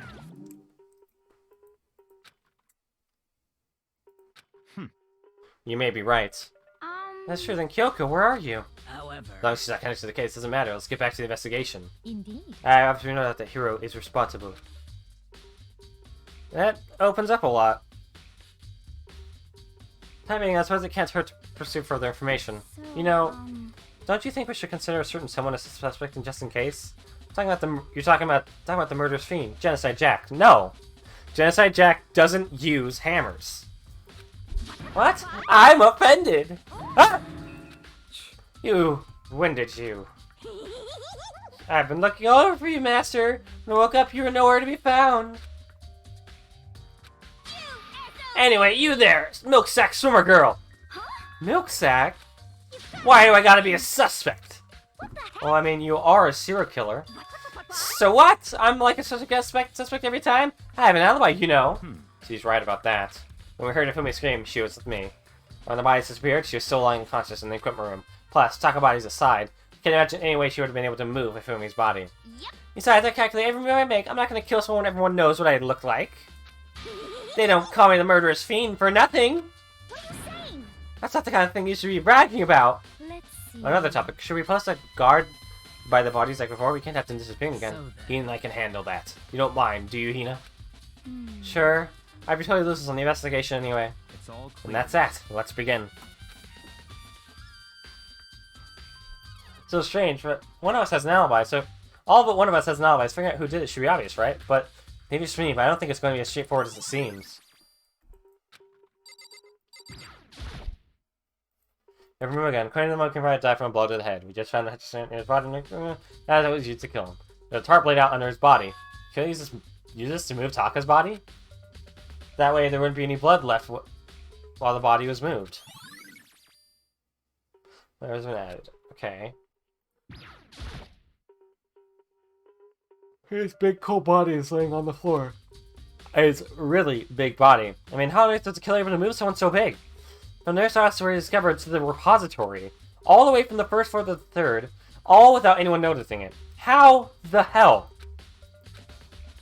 Speaker 1: You may be right. That's true, then Kyoko, where are you?
Speaker 4: However...
Speaker 1: As long as she's not connected to the case, doesn't matter. Let's get back to the investigation.
Speaker 3: Indeed.
Speaker 1: I obviously know that the hero is responsible. That opens up a lot. Timing, I suppose it can't hurt to pursue further information.
Speaker 3: So,
Speaker 1: You know, don't you think we should consider a certain someone as a suspect in just in case? You're talking about the murderous fiend, Genocide Jack. No! Genocide Jack doesn't use hammers. What? I'm offended! Ah! You, when did you? I've been looking all over for you, Master. When I woke up, you were nowhere to be found. Anyway, you there, milk sack swimmer girl. Milk sack? Why do I gotta be a suspect? Well, I mean, you are a serial killer. So what? I'm like a suspect every time? I have an alibi, you know. She's right about that. When we heard Ifumi scream, she was with me. When the body disappeared, she was still lying unconscious in the equipment room. Plus, talk about bodies aside, I can't imagine any way she would have been able to move Ifumi's body.
Speaker 3: Yep.
Speaker 1: Besides, I calculate every move I make. I'm not going to kill someone everyone knows what I look like. They don't call me the murderous fiend for nothing.
Speaker 3: What are you saying?
Speaker 1: That's not the kind of thing you should be bragging about.
Speaker 3: Let's see.
Speaker 1: Another topic. Should we post a guard by the bodies like before? We can't have them disappearing again.
Speaker 4: So then-
Speaker 1: Hina can handle that. You don't mind, do you, Hina?
Speaker 3: Hmm.
Speaker 1: Sure. I'd be totally useless on the investigation anyway.
Speaker 4: It's all clear.
Speaker 1: And that's that. Let's begin. So strange, but one of us has an alibi, so all but one of us has an alibi. So figuring out who did it should be obvious, right? But maybe it's me, but I don't think it's going to be as straightforward as it seems. Never move again. According to the monk, can probably die from a blow to the head. We just found the Hutchison in his body. That was used to kill him. There's a tarp laid out under his body. Can I use this to move Taka's body? That way there wouldn't be any blood left while the body was moved. There's been added. Okay. His big cold body is laying on the floor. It's really big body. I mean, how on earth does a killer able to move someone so big? From their house where he discovered to the repository, all the way from the first floor to the third, all without anyone noticing it. How the hell?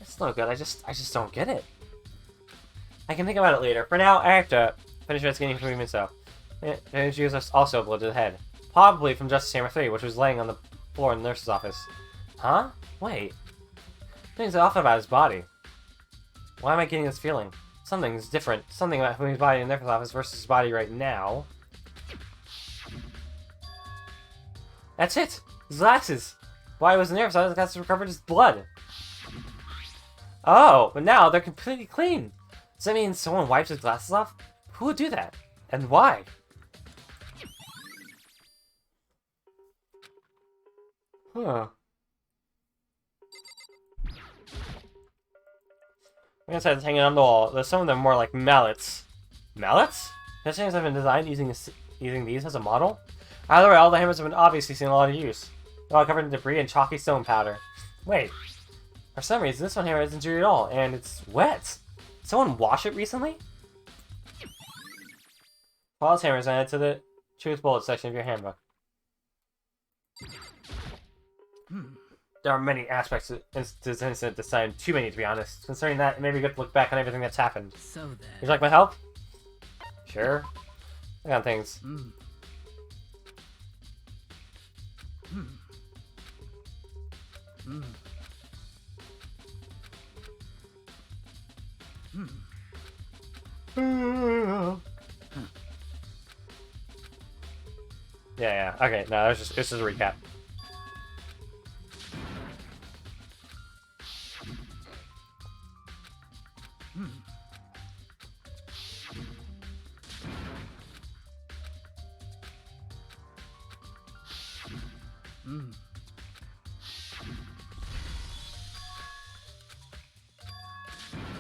Speaker 1: It's no good. I just don't get it. I can think about it later. For now, I have to finish investigating for myself. And she was also a blow to the head. Probably from Justice Hammer 3, which was laying on the floor in the nurse's office. Huh? Wait. Things off about his body. Why am I getting this feeling? Something's different. Something about his body in the nurse's office versus his body right now. That's it! His glasses! Why was in there? So his glasses recovered his blood. Oh, but now they're completely clean. Does that mean someone wipes his glasses off? Who would do that? And why? Huh. Like I said, it's hanging on the wall. There's some of them more like mallets. Mallets? Those things have been designed using these as a model? Either way, all the hammers have been obviously seen a lot of use. They're all covered in debris and chalky stone powder. Wait. For some reason, this one hammer isn't injured at all, and it's wet. Did someone wash it recently? Paul's hammer is added to the Choose bullet section of your handbook. There are many aspects to this incident this time. Too many, to be honest. Concerning that, it may be good to look back on everything that's happened.
Speaker 9: So then...
Speaker 1: Would you like my help? Sure. I got things. Yeah. Okay, no, it's just a recap.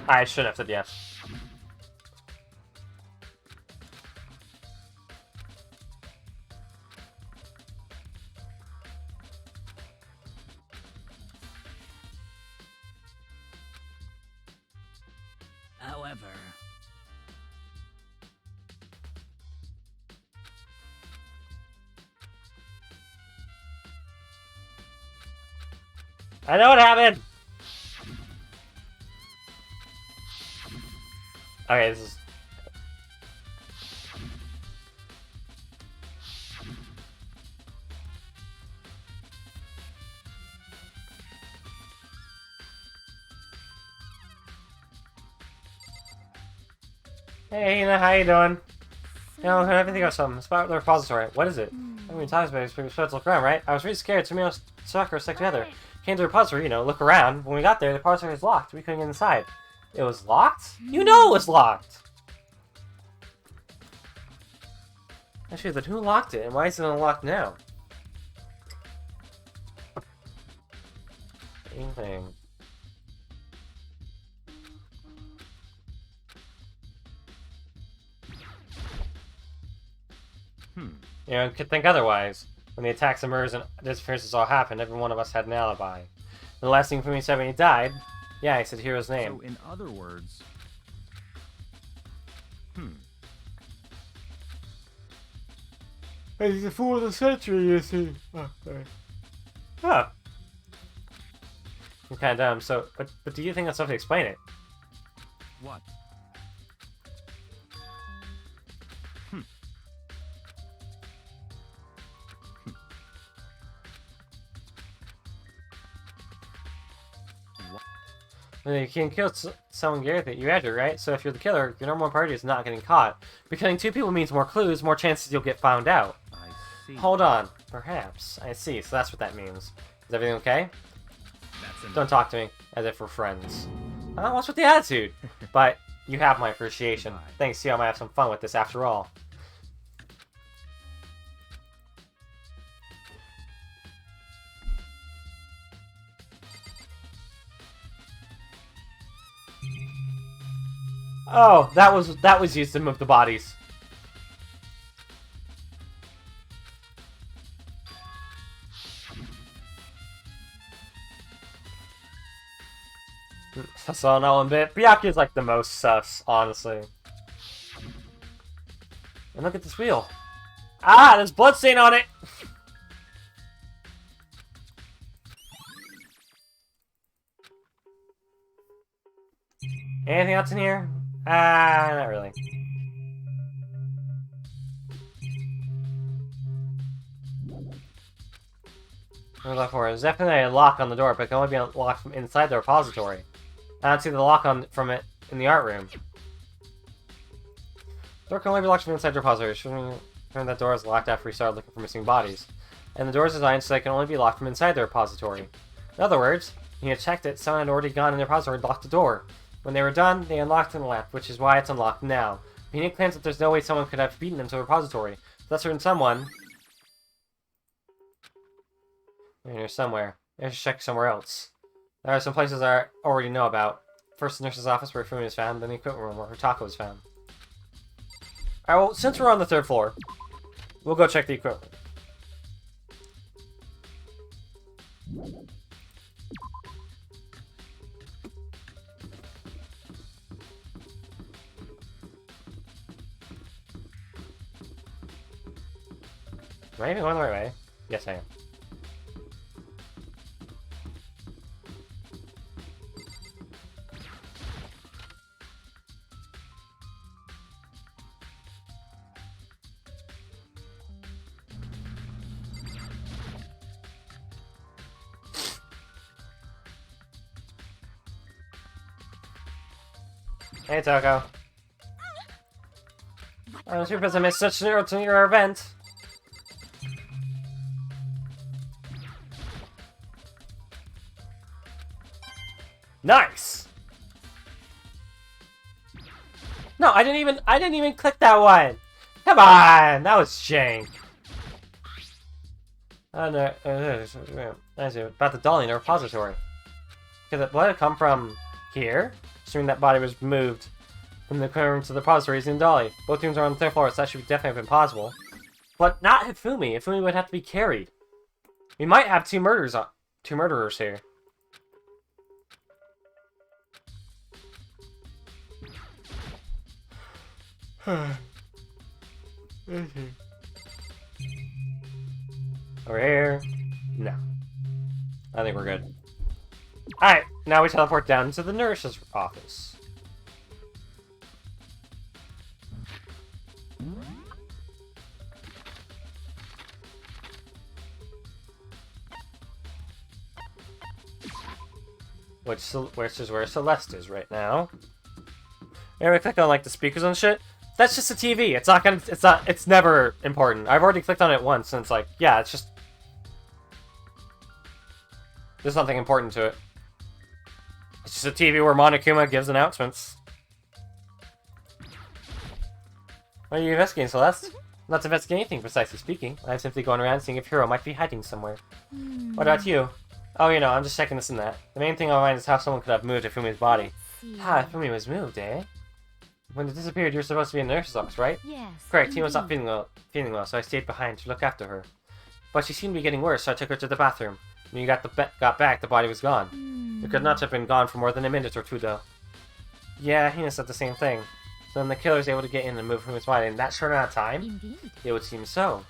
Speaker 1: I shouldn't have said yes.
Speaker 9: However...
Speaker 1: I know what happened! Okay, this is... Hey, Hina, how you doing? You know, I think of something. It's about the repository. What is it? I mean, talks about it, we're supposed to look around, right? I was really scared. So me and Sakura stuck together. Came to the repository, you know, look around. When we got there, the repository was locked. We couldn't get inside. It was locked? You know it was locked! Actually, then who locked it, and why is it unlocked now? Same thing. You know, could think otherwise. When the attacks, the murders, and disappearances all happened, every one of us had an alibi. And the last thing Fumi said when he died, yeah, he said Hiro's name.
Speaker 4: So, in other words...
Speaker 1: He's the fool of the century, you see. Oh, sorry. Huh. I'm kind of dumb, so... But do you think that's enough to explain it?
Speaker 4: What?
Speaker 1: You can kill someone with it. You had to, right? So if you're the killer, your number one priority is not getting caught. But killing two people means more clues, more chances you'll get found out.
Speaker 4: I see.
Speaker 1: Hold on. Perhaps. I see. So that's what that means. Is everything okay?
Speaker 4: That's
Speaker 1: Don't talk to me as if we're friends. What's with the attitude? But you have my appreciation. Thanks, see, I might have some fun with this after all. Oh, that was used to move the bodies. Sus on that one bit. Byakuya is like the most sus, honestly. And look at this wheel. Ah, there's bloodstain on it! Anything else in here? Ah, not really. We're left for it. There's definitely a lock on the door, but it can only be unlocked from inside the repository. I don't see the lock from it in the art room. The door can only be locked from inside the repository. Shouldn't turn that door is locked after we started looking for missing bodies. And the door is designed so they can only be locked from inside the repository. In other words, when you checked it, someone had already gone in the repository and locked the door. When they were done, they unlocked and left, which is why it's unlocked now. Pina claims that there's no way someone could have beaten into the repository. So that's certain someone... in here somewhere. Let's check somewhere else. There are some places I already know about. First, the nurse's office where Fumi was found, then the equipment room where Hotaka was found. Alright, well, since we're on the 3rd floor, we'll go check the equipment. Am I even going the right way? Yes, I am. Hey, Toko. I'm super pissed I missed such to your event. Nice! No, I didn't even click that one! Come on! That was jank. Oh no, about the dolly in the repository. Could the blood have come from here? Assuming that body was moved from the room to the repository using the dolly. Both rooms are on the third floor, so that should definitely have been possible. But not Hifumi. Hifumi would have to be carried. We might have two murderers here. Over here. No. I think we're good. Alright, now we teleport down to the nurse's office. Which is where Celeste is right now. Maybe click on like the speakers and shit. That's just a TV. It's never important. I've already clicked on it once and it's like, yeah, it's just... There's nothing important to it. It's just a TV where Monokuma gives announcements. What are you investigating, Celeste? Not to investigate anything, precisely speaking. I'm simply going around seeing if Hiro might be hiding somewhere. What about you? Oh, you know, I'm just checking this and that. The main thing on my mind is how someone could have moved Ifumi's body. Ifumi was moved, eh? When it disappeared, you were supposed to be in the nurse's office, right?
Speaker 3: Yes.
Speaker 1: Correct, Tina was not feeling well, so I stayed behind to look after her. But she seemed to be getting worse, so I took her to the bathroom. When you got back, the body was gone. It could not have been gone for more than a minute or two, though. Yeah, Hina said the same thing. So then the killer was able to get in and move from his body in that short amount of time?
Speaker 3: Indeed.
Speaker 1: It would seem so.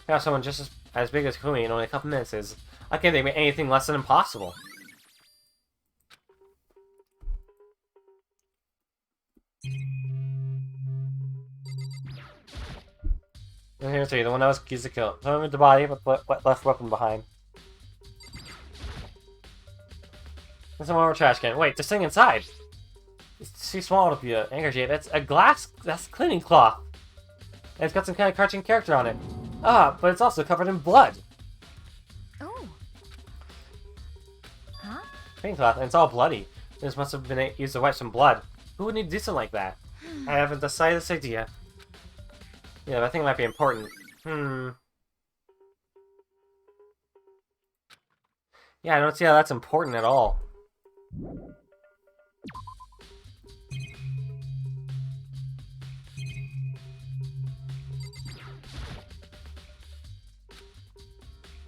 Speaker 1: Now someone just as big as Kumi in only a couple minutes is... I can't think of anything less than impossible. And here's the one that was accused of kill. Someone with the body, but left weapon behind. There's some more trash can. Wait, there's something inside. It's too small to be an handkerchief. It's a glass. That's cleaning cloth. And it's got some kind of cartoon character on it. Ah, but it's also covered in blood.
Speaker 3: Oh. Huh?
Speaker 1: Cleaning cloth, and it's all bloody. This must have been used to wipe some blood. Who would need to do something like that? I haven't decided this idea. Yeah, but I think it might be important. Yeah, I don't see how that's important at all.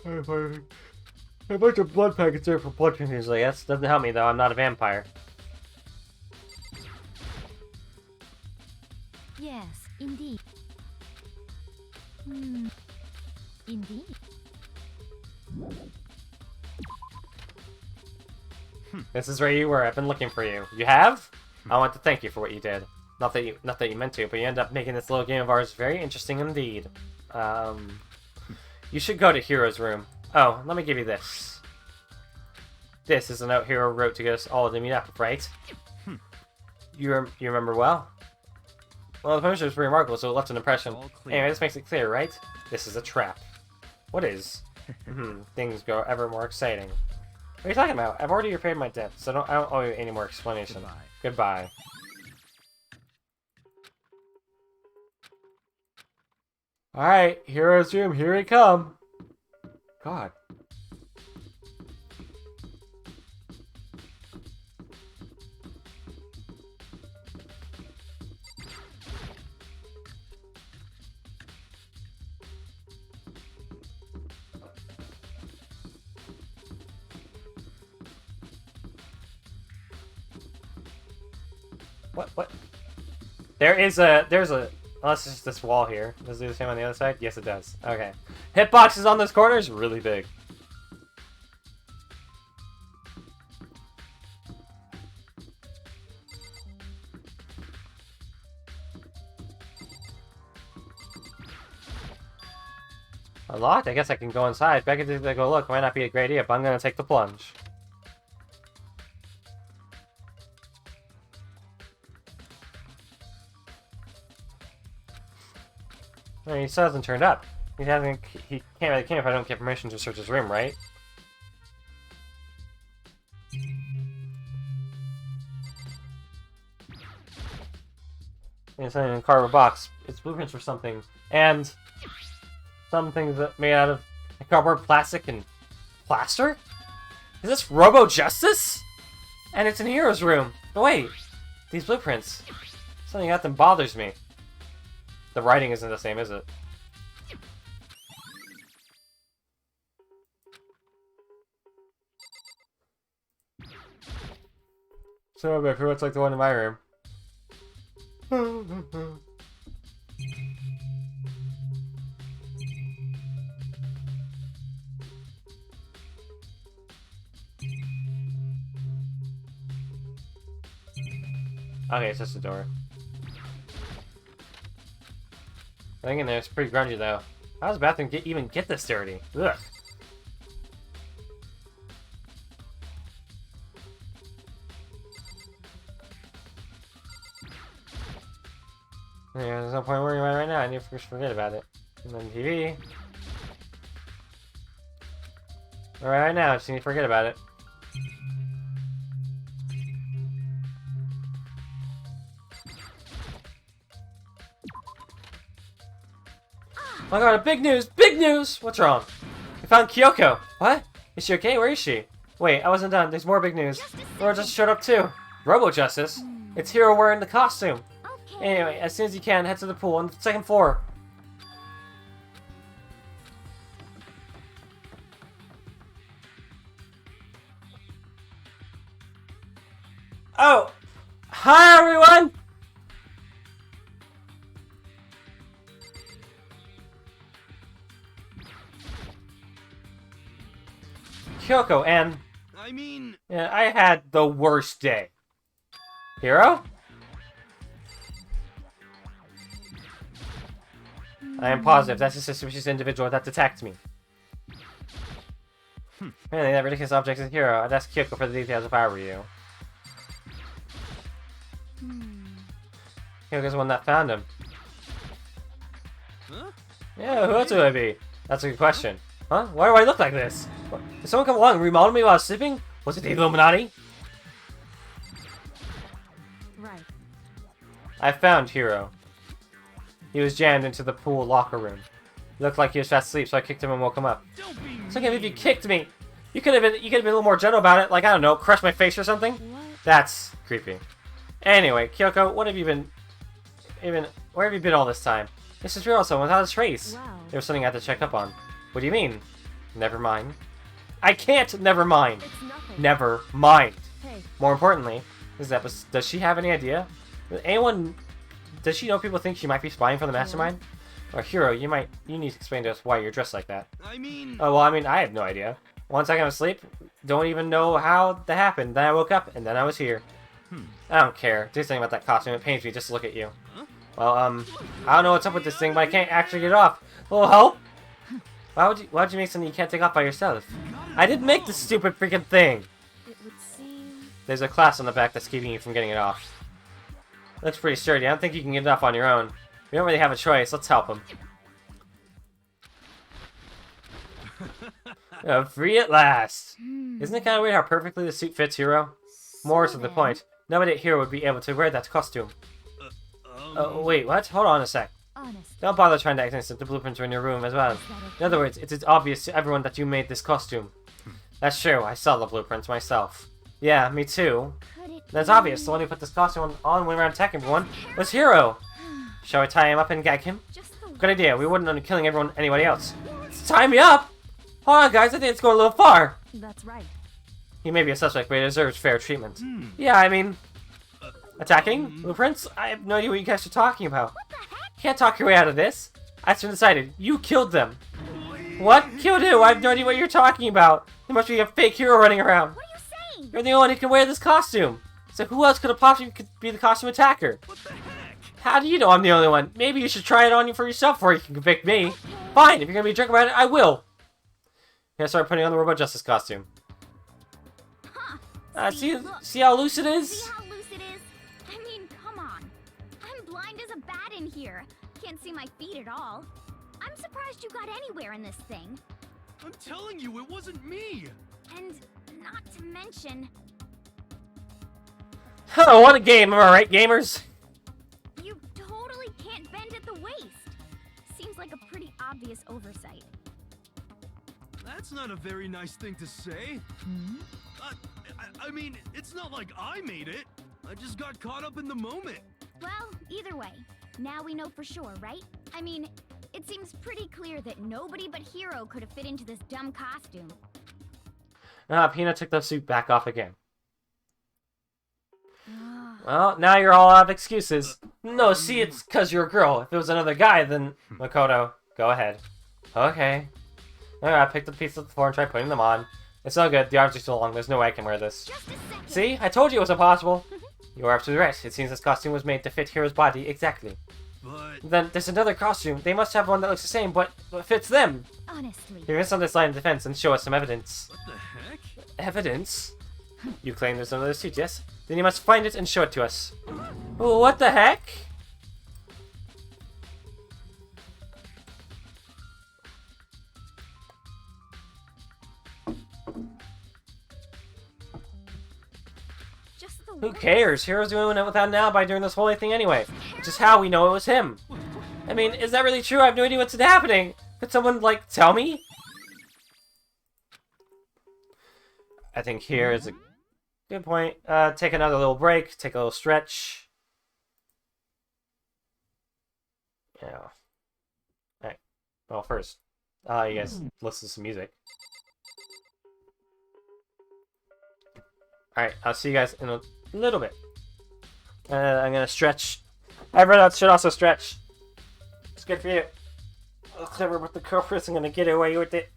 Speaker 1: A bunch of blood packets there for blood transfusions, I guess. Doesn't help me though, I'm not a vampire.
Speaker 3: Yes, indeed. Indeed.
Speaker 1: This is where you were. I've been looking for you. You have? I want to thank you for what you did. Not that you meant to, but you ended up making this little game of ours very interesting indeed. You should go to Hiro's room. Oh, let me give you this. This is a note Hiro wrote to get us all to meet up, right? You remember well? Well, the punishment was pretty remarkable, so it left an impression. Anyway, this makes it clear, right? This is a trap. What is? Things go ever more exciting. What are you talking about? I've already repaid my debt, so I don't owe you any more explanation. Goodbye. Alright, Hero's room, here he come. God. What? There's a Unless it's just this wall here. Does it do the same on the other side? Yes, it does. Okay. Hitboxes on this corner is really big. Unlocked? I guess I can go inside. Becca did go look. Might not be a great idea, but I'm gonna take the plunge. I mean, he still hasn't turned up. He can't really come if I don't get permission to search his room, right? It's in a cardboard box. It's blueprints for something. And some things that made out of cardboard, plastic, and plaster? Is this Robo Justice? And it's in Hero's room. But wait, these blueprints. Something about them bothers me. The writing isn't the same, is it? So pretty much like the one in my room. Okay, it's just a door. I think in there it's pretty grungy though. How does the bathroom even get this dirty? Ugh. Yeah, there's no point worrying about it right now. I need to just forget about it. And then TV. Right now, I just need to forget about it. Oh my god, big news! Big news! What's wrong? We found Kyoko! What? Is she okay? Where is she? Wait, I wasn't done. There's more big news. Laura just showed up too. Robo Justice? It's Hero wearing the costume. Anyway, as soon as you can, head to the pool on the second floor. Oh! Hi everyone! Kyoko, and
Speaker 8: I mean,
Speaker 1: yeah, I had the worst day. Hero? I am positive that's a suspicious individual that detects me. Apparently that ridiculous object is Hero. I'd ask Kyoko for the details if I were you. Kyoko's the one that found him.
Speaker 8: huh?
Speaker 1: Yeah, who else would I be? That's a good question. Huh? Why do I look like this? What? Did someone come along and remodel me while I was sleeping? Was it the Illuminati?
Speaker 7: Right.
Speaker 1: I found Hero. He was jammed into the pool locker room. He looked like he was fast asleep, so I kicked him and woke him up.
Speaker 8: Don't be
Speaker 1: So I can't believe you kicked me. You could have been a little more gentle about it, like I don't know, crush my face or something.
Speaker 7: What?
Speaker 1: That's creepy. Anyway, Kyoko, what have you been? Where have you been all this time? This is real, someone without a trace.
Speaker 7: Wow.
Speaker 1: There was something I had to check up on. What do you mean? Never mind. I can't. Never mind.
Speaker 7: It's nothing.
Speaker 1: Never mind.
Speaker 7: Hey,
Speaker 1: More importantly, does she have any idea? Does she know people think she might be spying for the mastermind? Or Hero, you need to explain to us why you're dressed like that.
Speaker 8: I mean,
Speaker 1: Oh, well, I mean, I have no idea. 1 second of sleep, don't even know how that happened. Then I woke up, and then I was here. I don't care. Do something about that costume. It pains me just to look at you. Well, I don't know what's up with this thing, but I can't actually get it off. A little help? Why'd you make something you can't take off by yourself? I didn't make this stupid freaking thing.
Speaker 7: it would seem...
Speaker 1: There's a clasp on the back that's keeping you from getting it off. Looks pretty sturdy. I don't think you can get it off on your own. We don't really have a choice. Let's help him. Free at last. Isn't it kind of weird how perfectly the suit fits Hero? More to the point, nobody at Hero would be able to wear that costume. Oh, wait, what? Hold on a sec.
Speaker 3: Honest.
Speaker 1: Don't bother trying to act innocent. The blueprints are in your room as well.
Speaker 3: Is that okay?
Speaker 1: In other words, it's obvious to everyone that you made this costume. That's true. I saw the blueprints myself. Yeah, me too.
Speaker 3: Could it
Speaker 1: That's
Speaker 3: be-
Speaker 1: obvious. The one who put this costume on when we were attacking everyone was Hero. Shall we tie him up and gag him?
Speaker 3: Just the
Speaker 1: Good idea. We wouldn't end up killing anybody else. Tie me up? Hold on, guys. I think it's going a little far.
Speaker 7: That's right.
Speaker 1: He may be a suspect, but he deserves fair treatment. Yeah, I mean... Attacking? Blueprints? I have no idea what you guys are talking about. can't talk your way out of this. That's been decided. You killed them. What? Killed who? I have no idea what you're talking about. There must be a fake hero running around.
Speaker 3: What are you saying?
Speaker 1: You're the only one who can wear this costume. So who else could have possibly be the costume attacker?
Speaker 8: What the heck?
Speaker 1: How do you know I'm the only one? Maybe you should try it on you for yourself before you can convict me. Fine, if you're gonna be a jerk about it, I will. I'm gonna start putting on the Robot Justice costume.
Speaker 3: Huh.
Speaker 1: See how loose it is?
Speaker 3: See how loose it is? I mean, come on. I'm blind as a bat in here. Can't see my feet at all. I'm surprised you got anywhere in this thing.
Speaker 8: I'm telling you, it wasn't me.
Speaker 3: And not to mention,
Speaker 1: Oh, what a game, am I right, gamers?
Speaker 3: you totally can't bend at the waist. Seems like a pretty obvious oversight.
Speaker 8: That's not a very nice thing to say. I mean, it's not like I made it. I just got caught up in the moment.
Speaker 3: Well, either way, now we know for sure, right? I mean, it seems pretty clear that nobody but Hero could have fit into this dumb costume.
Speaker 1: Peanut took the suit back off again. Well, now you're all out of excuses. No, see, it's because you're a girl. If it was another guy, then... Makoto, go ahead. Okay. Alright, I picked up the pieces of the floor and tried putting them on. It's no good. The arms are too long. There's no way I can wear this.
Speaker 3: Just a second.
Speaker 1: See? I told you it was impossible. You are absolutely right. It seems this costume was made to fit Hero's body exactly.
Speaker 8: But
Speaker 1: Then there's another costume. They must have one that looks the same, but fits them.
Speaker 3: Honestly.
Speaker 1: Here is on this line of defense and show us some evidence.
Speaker 8: what the heck?
Speaker 1: Evidence? You claim there's another suit, yes? Then you must find it and show it to us. Oh, what the heck?
Speaker 3: Just the
Speaker 1: Who
Speaker 3: worst.
Speaker 1: cares? Hero's doing it without an alibi during this whole thing anyway. Which is how we know it was him. I mean, is that really true? I have no idea what's happening. Could someone, like, tell me? I think here is a good point. Take another little break. Take a little stretch. Yeah. Alright. Well, first, you guys listen to some music. Alright, I'll see you guys in a little bit. I'm gonna stretch. Everyone else should also stretch. It's good for you. Oh, clever with the culprits. I'm gonna get away with it.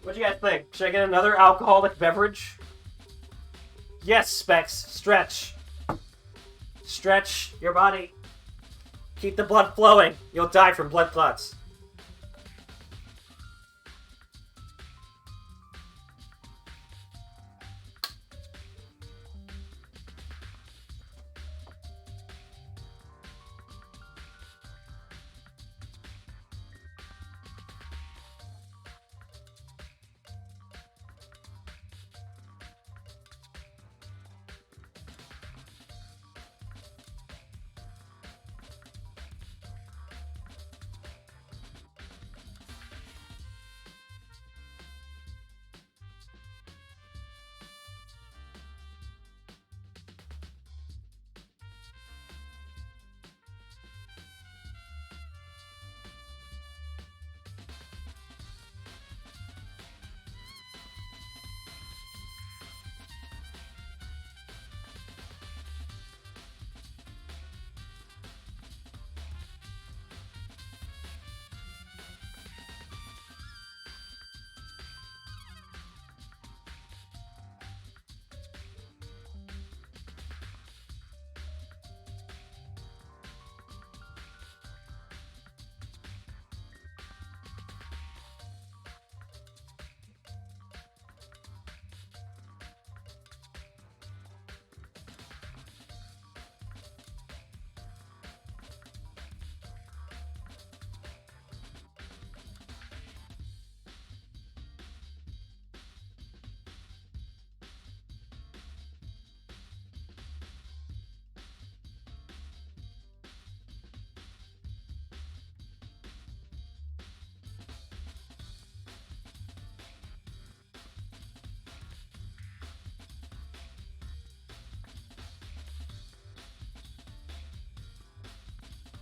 Speaker 1: What do you guys think? Should I get another alcoholic beverage? Yes, Specs. Stretch. Stretch your body. Keep the blood flowing. You'll die from blood clots.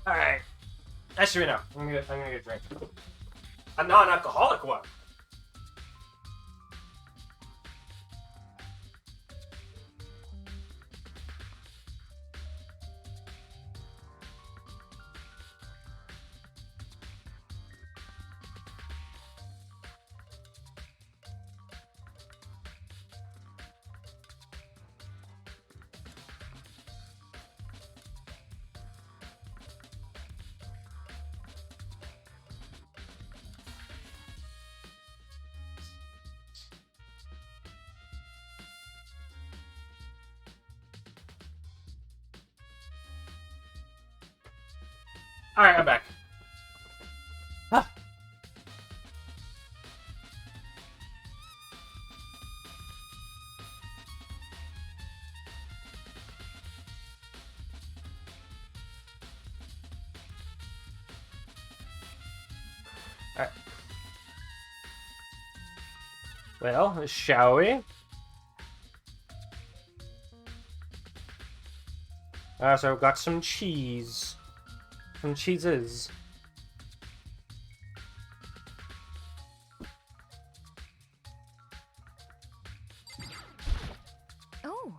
Speaker 1: Alright. That should be enough. I'm gonna get a drink. A non-alcoholic one. Alright, I'm back. Huh. Alright. Well, shall we? So I've got some cheese. Some cheeses.
Speaker 3: Oh.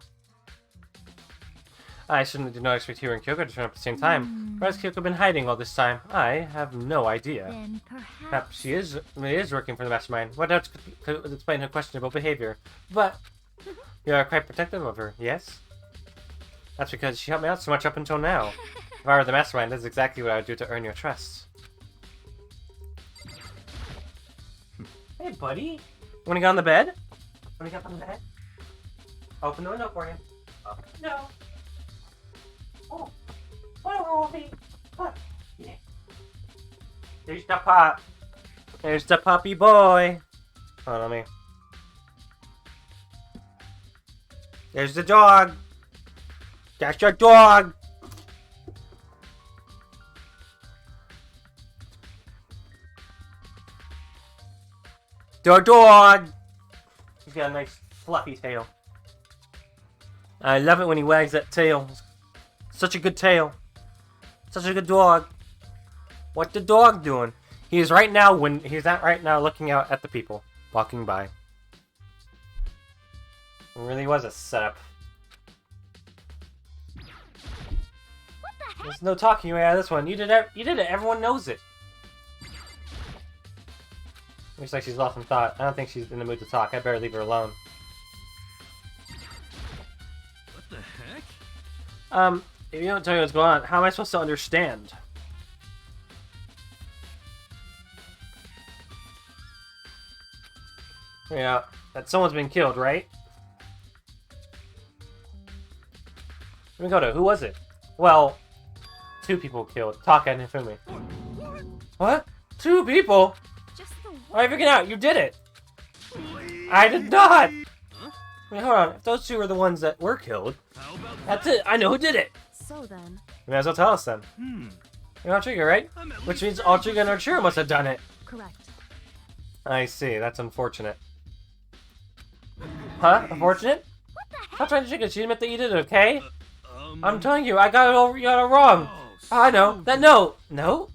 Speaker 1: I certainly did not expect Hiro and Kyoko to turn up at the same time. Where has Kyoko been hiding all this time? I have no idea.
Speaker 3: Then
Speaker 1: Perhaps she is working for the mastermind. What else could explain her questionable behavior? But you are quite protective of her, yes? That's because she helped me out so much up until now. If I were the mastermind, that's exactly what I would do to earn your trust. Hey, buddy. Wanna get on the bed? Wanna get on the bed? Open the window for you. Open the window. Oh. Oh, Wolfie. What? Yeah. There's the pup. There's the puppy boy. Hold on, me. There's the dog. That's your dog. The dog. He's got a nice fluffy tail. I love it when he wags that tail. Such a good tail. Such a good dog. What's the dog doing? He's right now he's not right now looking out at the people walking by. It really was a setup. There's no talking your way out of this one. You did it. Everyone knows it. Looks like she's lost in thought. I don't think she's in the mood to talk. I better leave her alone.
Speaker 8: What the heck?
Speaker 1: If you don't tell me what's going on, how am I supposed to understand? Yeah, that someone's been killed, right? Mikoto, who was it? Well, 2 people killed. Taka and Hifumi. What? 2 people?
Speaker 3: Just the one.
Speaker 1: Why are you freaking out? You did it! I did not! Wait, hold on. If those 2 are the ones that were killed, that's it. I know who did it!
Speaker 7: So then,
Speaker 1: You might as well tell us then. You're Ultriga, right? Which means Ultriga and Archiro must have done it.
Speaker 7: correct.
Speaker 1: I see. That's unfortunate. Huh? Unfortunate?
Speaker 3: What the heck?
Speaker 1: Stop trying to trick us. You admit that you did it, okay? I'm telling you, I got it all. You got it wrong. Oh, I know. That note. No?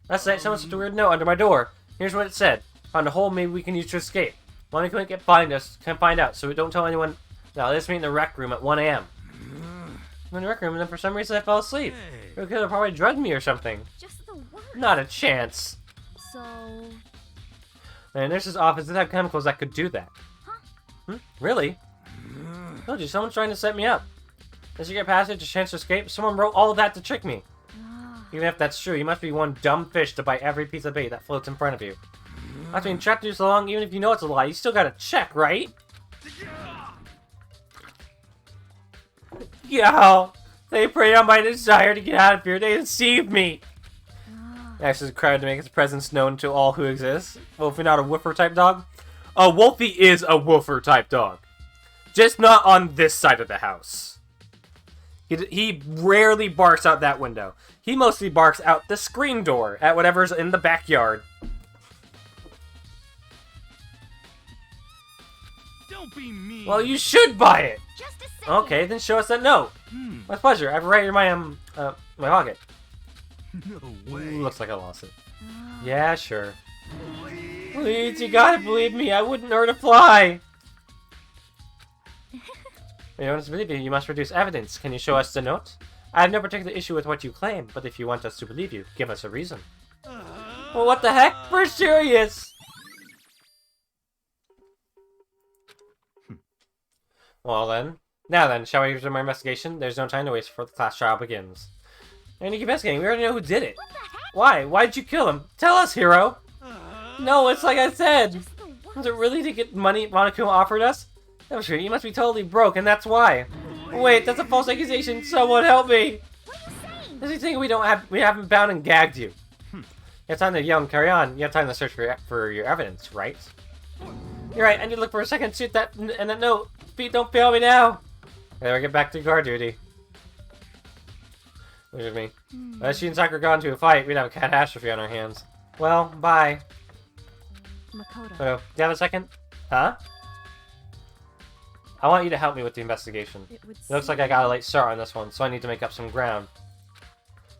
Speaker 1: That's right. Someone slipped a weird note under my door. Here's what it said. Found a hole maybe we can use to escape. When we can't find out, so we don't tell anyone. Now, let's meet in the rec room at 1 a.m. I'm in the rec room, and then for some reason I fell asleep. You could have probably drugged me or something.
Speaker 3: Just the worst.
Speaker 1: Not a chance.
Speaker 7: So,
Speaker 1: And the nurse's office did have chemicals that could do that.
Speaker 3: Huh?
Speaker 1: Really? Told you, someone's trying to set me up. The secret passage, a chance to escape. Someone wrote all of that to trick me. Even if that's true, you must be one dumb fish to bite every piece of bait that floats in front of you. After being trapped too long, even if you know it's a lie, you still gotta check, right? Yo! They preyed on my desire to get out of here. They deceived me! Ash is crowded to make his presence known to all who exist. Wolfie not a woofer type dog? Wolfie is a woofer type dog. Just not on this side of the house. He rarely barks out that window. He mostly barks out the screen door at whatever's in the backyard.
Speaker 8: Don't be mean.
Speaker 1: Well, you should buy it.
Speaker 3: Just a second.
Speaker 1: Okay, then show us that note. My pleasure. I have it right in my my pocket.
Speaker 8: No way.
Speaker 1: Looks like I lost it. Yeah, sure. Please, you gotta believe me. I wouldn't hurt a fly. If you want us to believe you, you must produce evidence. Can you show us the note? I have no particular issue with what you claim, but if you want us to believe you, give us a reason. Well, what the heck? We're serious! Well then. Now then, shall we resume our investigation? There's no time to waste before the class trial begins. And you keep investigating. We already know who did it.
Speaker 3: What the heck?
Speaker 1: Why? Why did you kill him? Tell us, hero! No, it's like I said!
Speaker 3: Just the worst.
Speaker 1: Was it really to get money Monokuma offered us? No, sure, you must be totally broke, and that's why. Wait, that's a false accusation. Someone help me!
Speaker 3: What are you saying?
Speaker 1: Does he think we haven't bound and gagged you? You have time to yell and carry on. You have time to search for your evidence, right? You're right. I need to look for a second suit and that note. Pete, don't fail me now. There, we get back to guard duty. Look at me. If she and Sakura got into a fight, we'd have a catastrophe on our hands. Well, bye.
Speaker 7: Makoto.
Speaker 1: So, do you have a second? Huh? I want you to help me with the investigation. It looks like I got a late start on this one, so I need to make up some ground.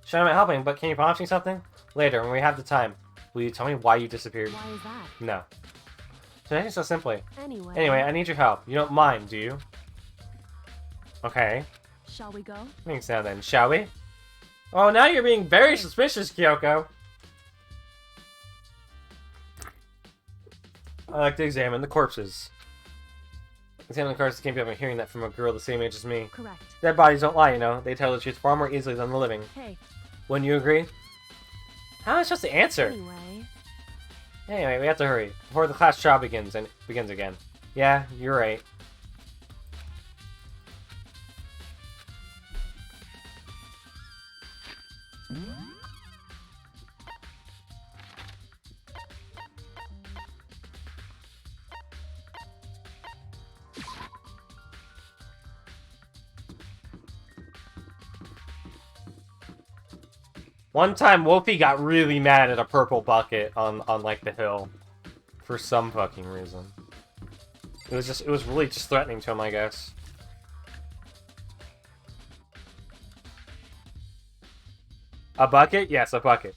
Speaker 1: Sure, I'm not helping, but can you promise me something? Later, when we have the time, will you tell me why you disappeared?
Speaker 7: Why is that?
Speaker 1: No. So I think so simply.
Speaker 7: Anyway,
Speaker 1: I need your help. You don't mind, do you? Okay.
Speaker 7: Shall we go?
Speaker 1: Thanks now then, shall we? Oh, now you're being very suspicious, Kyoko. I like to examine the corpses. Examine the corpses can't be hearing that from a girl the same age as me.
Speaker 7: Correct.
Speaker 1: Dead bodies don't lie, you know. They tell the truth far more easily than the living.
Speaker 7: Hey.
Speaker 1: Wouldn't you agree? How am I supposed to answer?
Speaker 7: Anyway,
Speaker 1: we have to hurry before the class trial begins again. Yeah, you're right. One time, Wolfie got really mad at a purple bucket on like the hill, for some fucking reason. It was really just threatening to him, I guess. A bucket? Yes, a bucket.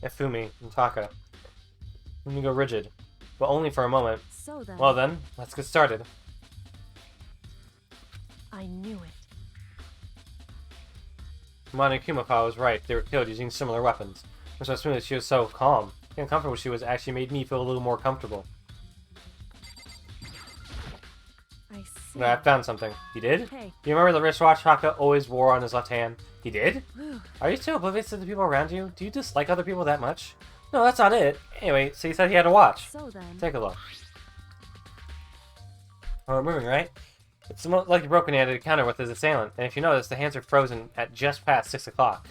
Speaker 1: Ifumi and Taka. Let me go rigid, but only for a moment.
Speaker 7: So then.
Speaker 1: Well then, let's get started.
Speaker 7: I knew it.
Speaker 1: Mane Kumakawa was right. They were killed using similar weapons. I'm so smooth that she was so calm. The uncomfortable she was actually made me feel a little more comfortable.
Speaker 7: I see.
Speaker 1: No, I found something. He did?
Speaker 7: Hey.
Speaker 1: You remember the wristwatch Haka always wore on his left hand? He did?
Speaker 7: Whew.
Speaker 1: Are you still oblivious to the people around you? Do you dislike other people that much? No, that's not it. Anyway, so he said he had a watch.
Speaker 7: So then.
Speaker 1: Take a look. Oh, we're moving, right? It's like a broken hand to counter with his assailant, and if you notice, the hands are frozen at just past 6 o'clock.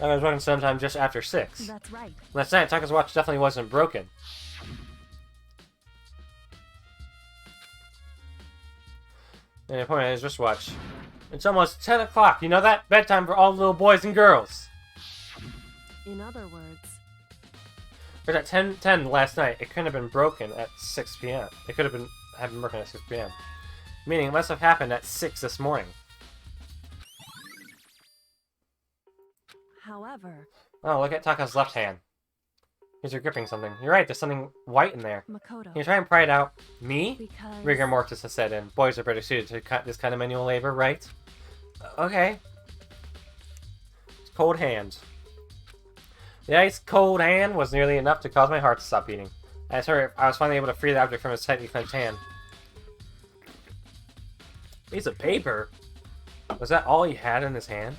Speaker 1: I was working sometime just after 6.
Speaker 7: That's right.
Speaker 1: Last night, Taka's watch definitely wasn't broken. And he pointed at his wristwatch. It's almost 10 o'clock, you know that? Bedtime for all little boys and girls!
Speaker 7: In other words.
Speaker 1: It was at 10 last night. It couldn't have been broken at 6 p.m. It could have been broken at 6 p.m. Meaning it must have happened at 6 this morning.
Speaker 7: However.
Speaker 1: Oh, look at Taka's left hand. He's gripping something. You're right, there's something white in there.
Speaker 7: Makoto.
Speaker 1: Can you try and pry it out? Me?
Speaker 7: Because...
Speaker 1: Rigor mortis has set in. Boys are better suited to this kind of manual labor, right? Okay. It's cold hands. The ice-cold hand was nearly enough to cause my heart to stop beating. I was finally able to free the object from his tightly clenched hand. Piece of paper? Was that all he had in his hand?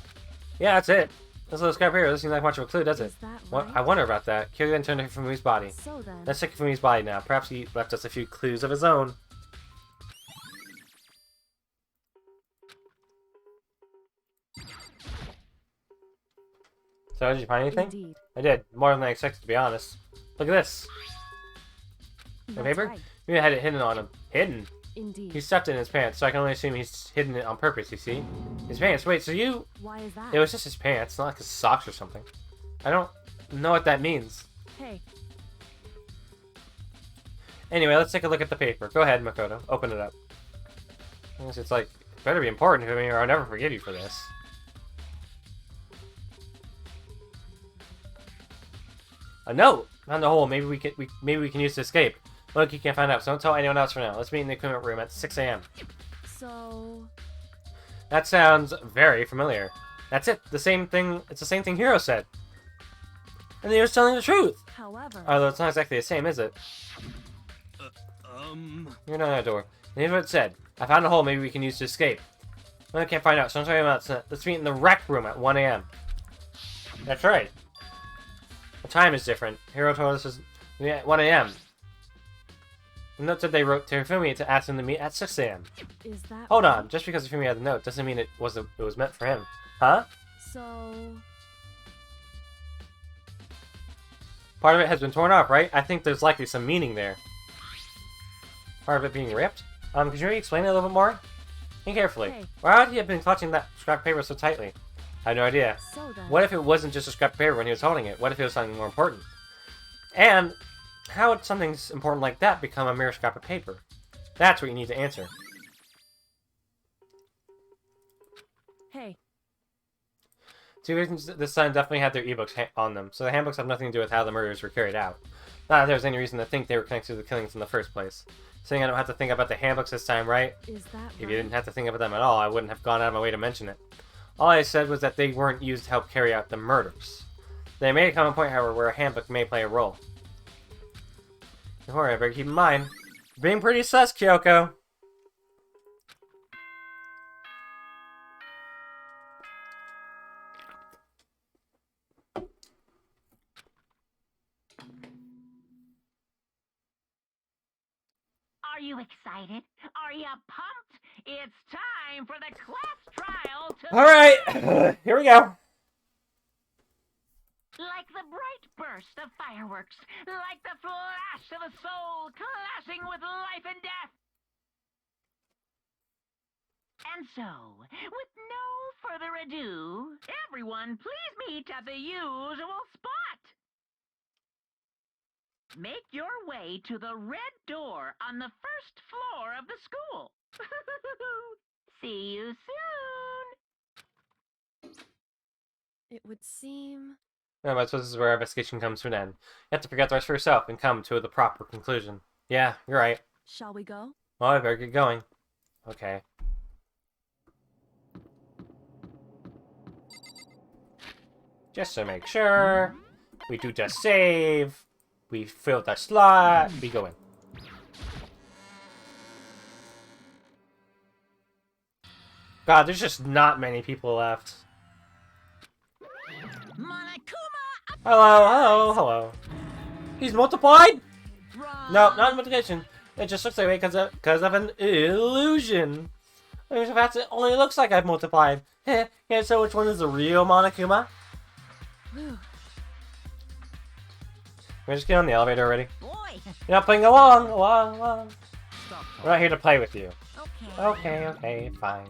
Speaker 1: Yeah, that's it. This little scrap here doesn't seem like much of a clue, does it?
Speaker 7: Is that
Speaker 1: Well,
Speaker 7: right?
Speaker 1: I wonder about that. Kyogo then turned to Fumi's body.
Speaker 7: So then.
Speaker 1: Let's check Fumi's body now. Perhaps he left us a few clues of his own. So, did you find anything?
Speaker 7: Indeed.
Speaker 1: I did. More than I expected, to be honest. Look at this. The
Speaker 7: That's
Speaker 1: paper?
Speaker 7: right.
Speaker 1: Maybe I had it hidden on him. Hidden?
Speaker 7: Indeed.
Speaker 1: He stuffed it in his pants, so I can only assume he's hidden it on purpose, you see? His pants. Wait, so you...
Speaker 7: Why is that?
Speaker 1: It was just his pants, not like his socks or something. I don't know what that means.
Speaker 7: Hey.
Speaker 1: Anyway, let's take a look at the paper. Go ahead, Makoto. Open it up. I guess it's like, it better be important to me or I'll never forgive you for this. A note! Found the hole. Maybe we can use to escape. Look, you can't find out, so don't tell anyone else for now. Let's meet in the equipment room at 6 a.m.
Speaker 7: So...
Speaker 1: That sounds very familiar. That's it. The same thing. It's the same thing Hiro said. And he was telling the truth.
Speaker 7: However...
Speaker 1: Although it's not exactly the same, is it? You're not at the door. And here's what it said. I found a hole maybe we can use to escape. Well, I can't find out, so don't tell anyone else. Let's meet in the rec room at 1 a.m. That's right. The time is different. Hiro told us Yeah, 1 a.m. The note said they wrote to Hifumi to ask him to meet at 6 a.m.
Speaker 7: Is that
Speaker 1: Hold
Speaker 7: right?
Speaker 1: on, just because Hifumi had the note doesn't mean it was meant for him. Huh?
Speaker 7: So...
Speaker 1: Part of it has been torn off, right? I think there's likely some meaning there. Part of it being ripped? Could you maybe explain it a little bit more? Think carefully.
Speaker 7: Hey.
Speaker 1: Why would he have been clutching that scrap paper so tightly? I have no idea.
Speaker 7: So then...
Speaker 1: What if it wasn't just a scrap paper when he was holding it? What if it was something more important? And how would something important like that become a mere scrap of paper? That's what you need to answer.
Speaker 7: Hey,
Speaker 1: Two versions this time definitely had their ebooks on them, so the handbooks have nothing to do with how the murders were carried out. Not that there's any reason to think they were connected to the killings in the first place. Saying I don't have to think about the handbooks this time, right?
Speaker 7: is that
Speaker 1: If you
Speaker 7: right?
Speaker 1: didn't have to think about them at all, I wouldn't have gone out of my way to mention it. All I said was that they weren't used to help carry out the murders. They may come a point, however, where a handbook may play a role. Don't worry, I better keep in mind. You're being pretty sus, Kyoko.
Speaker 2: Are you excited? Are you pumped? It's time for the class trial to...
Speaker 1: Alright, here we go.
Speaker 2: Like the bright burst of fireworks, like the flash of a soul clashing with life and death. And so, with no further ado, everyone please meet at the usual spot. Make your way to the red door on the first floor of the school. See you soon.
Speaker 7: It would seem...
Speaker 1: No, I suppose this is where our investigation comes to an end. You have to forget the rest for yourself and come to the proper conclusion. Yeah, you're right.
Speaker 7: Shall we go?
Speaker 1: Well, I better get going. Okay. Just to make sure, we do just save. We fill the slot. We go in. God, there's just not many people left.
Speaker 6: Monokuma!
Speaker 1: Hello. He's multiplied?
Speaker 6: Wrong.
Speaker 1: No, not multiplication. It just looks that way because of an illusion. In fact, it only looks like I've multiplied. Yeah, so which one is the real Monokuma?
Speaker 7: Whew.
Speaker 1: Can we just get on the elevator already?
Speaker 6: Boy.
Speaker 1: You're not playing along.
Speaker 4: Stop
Speaker 1: We're not here to play with you.
Speaker 6: Okay.
Speaker 1: Okay, fine.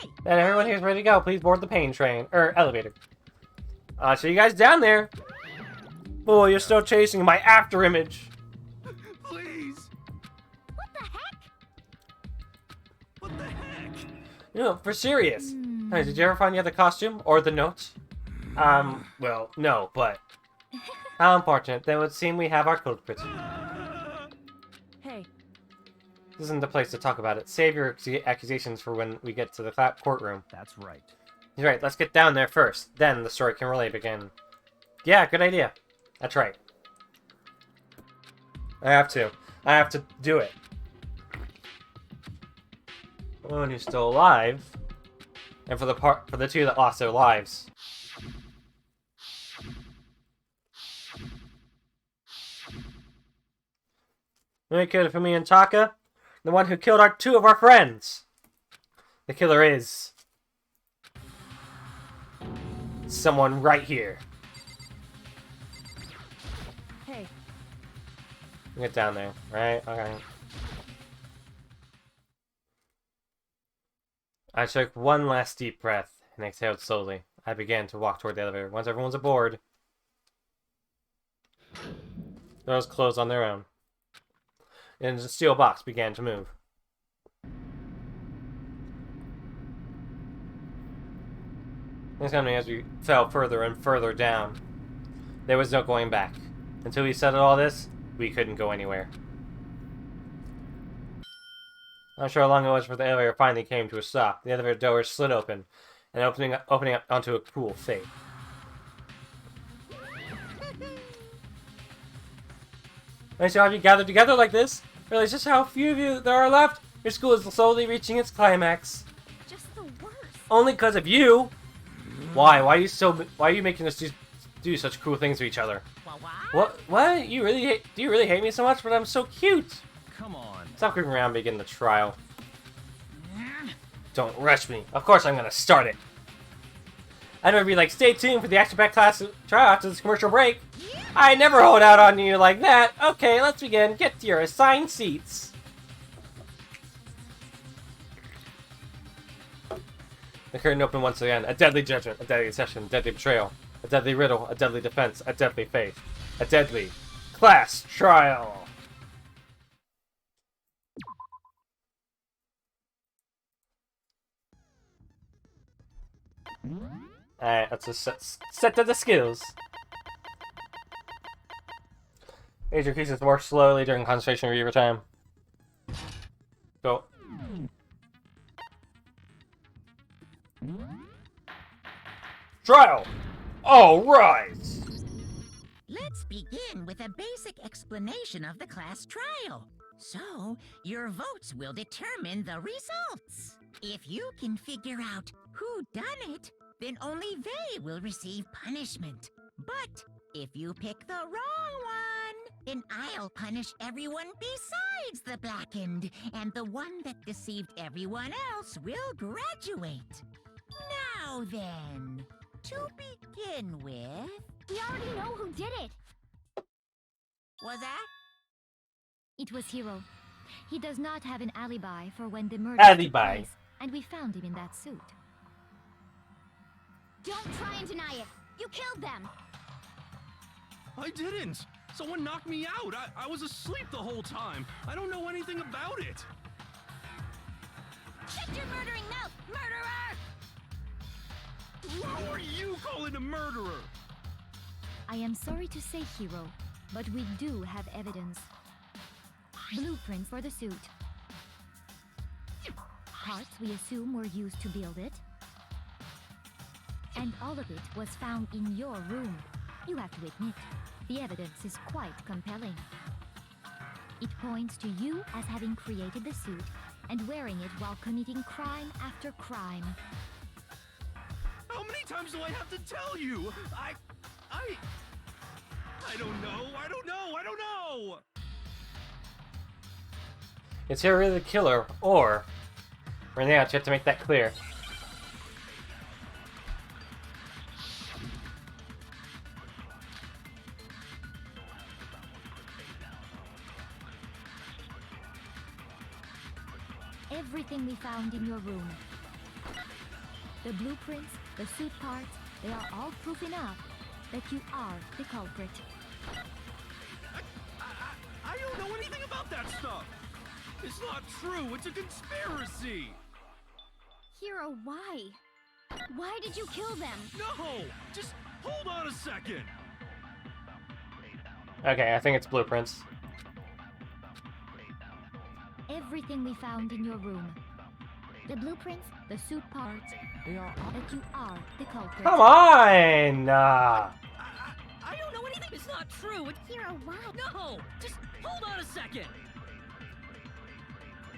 Speaker 6: Hey,
Speaker 1: Then everyone here's ready to go. Please board the pain train. Elevator. I'll see you guys down there. Oh, you're still chasing my after image.
Speaker 8: Please!
Speaker 3: What the heck?
Speaker 8: What the heck?
Speaker 1: You know, for serious. Hey, did you ever find the other costume? Or the notes? Well, no, but... How unfortunate. Then it would seem we have our culprits.
Speaker 7: Hey,
Speaker 1: This isn't the place to talk about it. Save your accusations for when we get to the courtroom.
Speaker 4: That's right.
Speaker 1: He's right, let's get down there first. Then the story can really begin. Yeah, good idea. That's right. I have to do it. Oh, and he's still alive. And for the two that lost their lives. Who killed Fumi and Taka? The one who killed two of our friends. The killer is someone right here.
Speaker 7: hey,
Speaker 1: Get down there, right? Okay. I took one last deep breath and exhaled slowly. I began to walk toward the elevator. Once everyone's aboard, doors closed on their own, and the steel box began to move. This coming as we fell further and further down. There was no going back. Until we settled all this, we couldn't go anywhere. Not sure how long it was before the elevator finally came to a stop. The elevator doors slid open, and opening up onto a cruel fate. Nice to have you gathered together like this. Realize just how few of you there are left. Your school is slowly reaching its climax.
Speaker 3: Just the worst.
Speaker 1: Only because of you. Why? Why are you making us do do such cool things to each other.
Speaker 6: What?
Speaker 1: What? Do you really hate me so much? But I'm so cute.
Speaker 4: Come on.
Speaker 1: Stop creeping around, begin the trial. Don't rush me. Of course I'm gonna start it. I'd never be like, stay tuned for the action-packed class trial after this commercial break. I never hold out on you like that. Okay, let's begin. Get to your assigned seats. The curtain opened once again. A deadly judgment, a deadly session, a deadly betrayal, a deadly riddle, a deadly defense, a deadly faith, a deadly class trial. Alright, let's just set to the skills. Age increases more slowly during concentration review time. Go. Trial! Alright!
Speaker 6: Let's begin with a basic explanation of the class trial. So, your votes will determine the results. If you can figure out who done it, then only they will receive punishment. But if you pick the wrong one, then I'll punish everyone besides the blackened, and the one that deceived everyone else will graduate. Now then, to begin with...
Speaker 3: We already know who did it.
Speaker 6: Was that?
Speaker 3: It was Hiro. He does not have an alibi for when the murder took
Speaker 1: Alibi.
Speaker 3: place, and we found him in that suit. Don't try and deny it. You killed them.
Speaker 8: I didn't! Someone knocked me out! I was asleep the whole time! I don't know anything about it!
Speaker 3: Shut your murdering mouth, murderer!
Speaker 8: Who are you calling a murderer?
Speaker 3: I am sorry to say, Hiro, but we do have evidence. Blueprints for the suit. Parts we assume were used to build it. And all of it was found in your room. You have to admit, the evidence is quite compelling. It points to you as having created the suit and wearing it while committing crime after crime.
Speaker 8: How many times do I have to tell you? I don't know, I don't know!
Speaker 1: Is Hiro really the killer, or... Right now, you have to make that clear.
Speaker 3: Everything we found in your room. The blueprints, the suit parts, they are all proof enough that you are the culprit.
Speaker 8: I don't know anything about that stuff! It's not true, it's a conspiracy!
Speaker 3: Hiro, why? Why did you kill them?
Speaker 8: No! Just hold on a second!
Speaker 1: Okay, I think it's blueprints.
Speaker 3: Everything we found in your room. The blueprints, the suit parts, they are all that you are the culprit.
Speaker 1: Come on!
Speaker 8: I don't know anything! It's not true! It's...
Speaker 3: Hiro, why?
Speaker 8: No! Just hold on a second!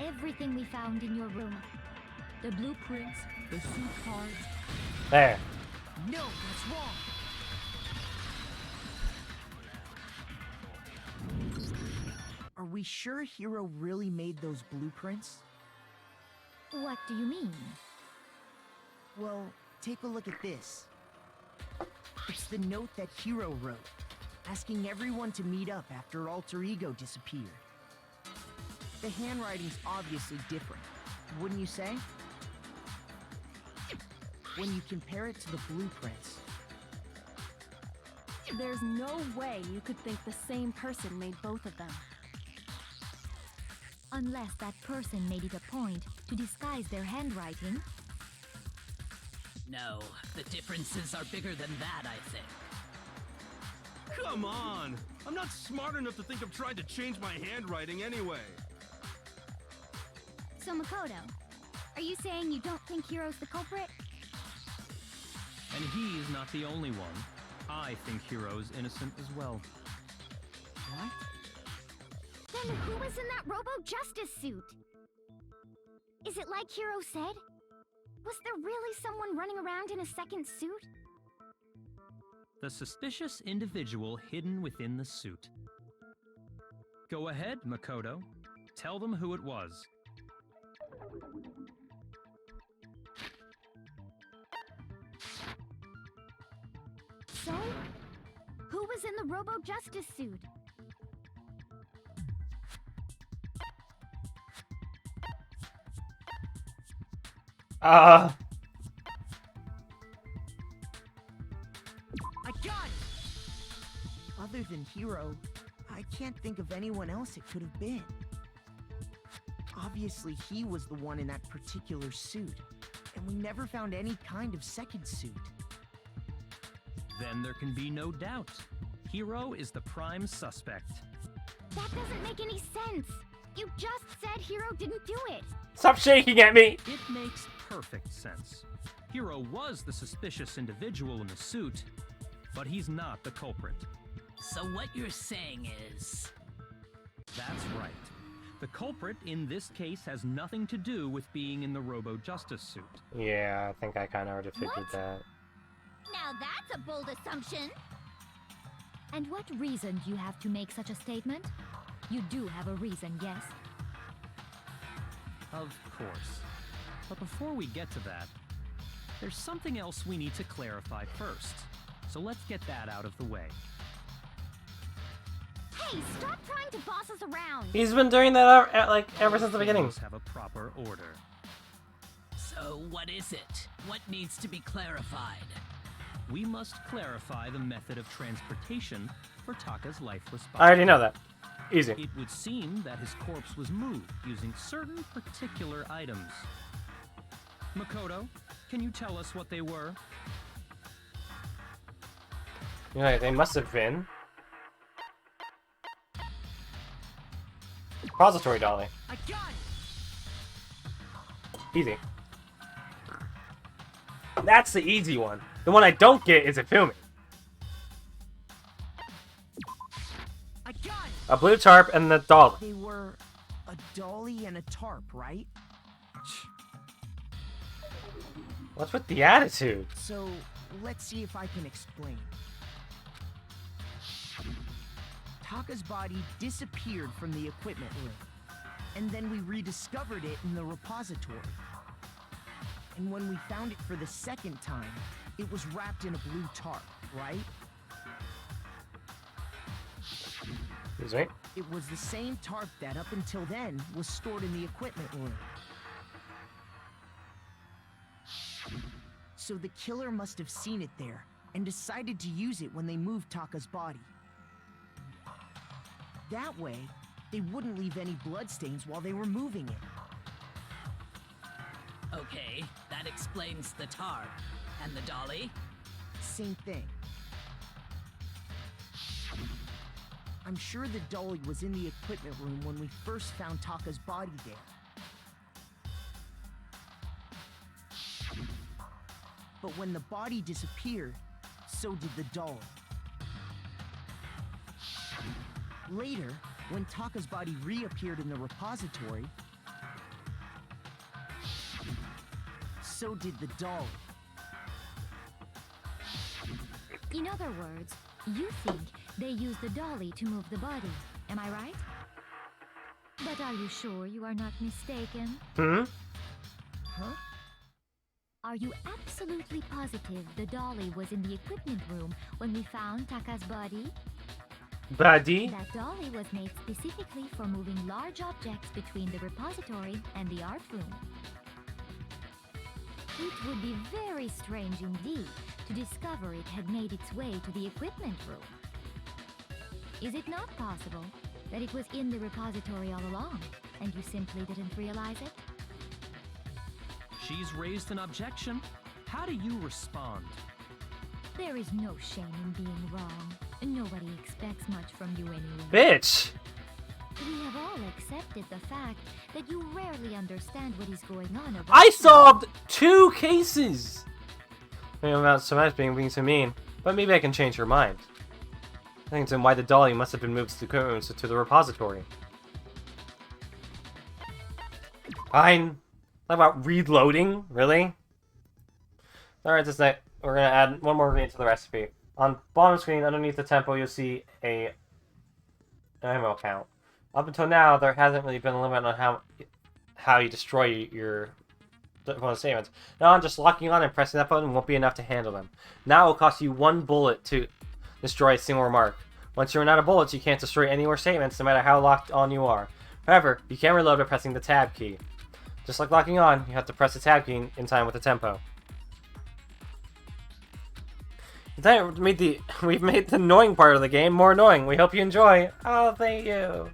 Speaker 3: Everything we found in your room. The blueprints, the suit parts.
Speaker 1: There.
Speaker 6: No, that's wrong.
Speaker 9: Are we sure Hiro really made those blueprints?
Speaker 3: What do you mean?
Speaker 9: Well, take a look at this. It's the note that Hiro wrote, asking everyone to meet up after Alter Ego disappeared. The handwriting's obviously different, wouldn't you say? When you compare it to the blueprints.
Speaker 7: There's no way you could think the same person made both of them.
Speaker 3: Unless that person made it a point to disguise their handwriting.
Speaker 10: No, the differences are bigger than that, I think.
Speaker 8: Come on! I'm not smart enough to think of trying to change my handwriting anyway.
Speaker 3: So Makoto, are you saying you don't think Hiro's the culprit?
Speaker 4: And he is not the only one. I think Hiro's innocent as well.
Speaker 3: What? Then who was in that Robo-Justice suit? Is it like Hiro said? Was there really someone running around in a second suit?
Speaker 4: the suspicious individual hidden within the suit. Go ahead, Makoto. Tell them who it was.
Speaker 3: So, who was in the Robo-Justice suit?
Speaker 1: Uh...
Speaker 9: I got it! Other than Hiro, I can't think of anyone else it could have been. Obviously, he was the one in that particular suit, and we never found any kind of second suit.
Speaker 4: Then there can be no doubt. Hiro is the prime suspect.
Speaker 3: That doesn't make any sense. You just said Hiro didn't do it.
Speaker 1: Stop shaking at me!
Speaker 4: It makes perfect sense. Hiro was the suspicious individual in the suit, but he's not the culprit.
Speaker 10: So what you're saying is...
Speaker 4: That's right. The culprit in this case has nothing to do with being in the Robo-Justice suit.
Speaker 1: Yeah, I think I kind of already figured that.
Speaker 3: Now that's a bold assumption. And what reason do you have to make such a statement? You do have a reason, yes?
Speaker 4: Of course. But before we get to that, there's something else we need to clarify first. So let's get that out of the way.
Speaker 3: Hey, stop trying to boss us around!
Speaker 1: He's been doing that ever since the beginning.
Speaker 4: Things have a proper order.
Speaker 10: So what is it? What needs to be clarified?
Speaker 4: We must clarify the method of transportation for Taka's lifeless body.
Speaker 1: I already know that. Easy.
Speaker 4: It would seem that his corpse was moved using certain particular items. Makoto, can you tell us what they were?
Speaker 1: Yeah, they must have been. Repository dolly.
Speaker 9: I got it!
Speaker 1: Easy. That's the easy one. The one I don't get is Ifumi.
Speaker 9: I got it!
Speaker 1: A blue tarp and the dolly.
Speaker 9: They were a dolly and a tarp, right?
Speaker 1: What's with the attitude?
Speaker 9: So, let's see if I can explain. Taka's body disappeared from the equipment room, and then we rediscovered it in the repository. And when we found it for the second time, it was wrapped in a blue tarp, right?
Speaker 1: Excuse me?
Speaker 9: It was the same tarp that, up until then, was stored in the equipment room. So the killer must have seen it there, and decided to use it when they moved Taka's body. That way, they wouldn't leave any bloodstains while they were moving it.
Speaker 10: Okay, that explains the tarp. And the dolly?
Speaker 9: Same thing. I'm sure the dolly was in the equipment room when we first found Taka's body there. But when the body disappeared, so did the dolly. Later, when Taka's body reappeared in the repository, so did the dolly.
Speaker 3: In other words, you think they used the dolly to move the body, am I right? But are you sure you are not mistaken?
Speaker 1: Hmm?
Speaker 9: Huh?
Speaker 3: Are you absolutely positive the dolly was in the equipment room when we found Taka's body?
Speaker 1: Buddy?
Speaker 3: That dolly was made specifically for moving large objects between the repository and the art room. It would be very strange indeed to discover it had made its way to the equipment room. Is it not possible that it was in the repository all along, and you simply didn't realize it?
Speaker 4: She's raised an objection. How do you respond?
Speaker 3: There is no shame in being wrong. Nobody expects much from you anyway.
Speaker 1: Bitch!
Speaker 3: We have all accepted the fact that you rarely understand what is going on around
Speaker 1: I
Speaker 3: you.
Speaker 1: solved 2 cases! Maybe I'm not so much being so mean, but maybe I can change her mind. I think it's in why the dolly must have been moved to the repository. Fine. How about reloading? Really? Alright, this night we're gonna add one more ingredient to the recipe. On bottom screen, underneath the tempo, you'll see an ammo count. Up until now, there hasn't really been a limit on how you destroy your opponent's statements. Now on, just locking on and pressing that button won't be enough to handle them. Now it will cost you 1 bullet to destroy a single remark. Once you run out of bullets, you can't destroy any more statements, no matter how locked on you are. However, you can reload by pressing the tab key. Just like locking on, you have to press the tab key in time with the tempo. We've made the annoying part of the game more annoying. We hope you enjoy. Oh, thank you.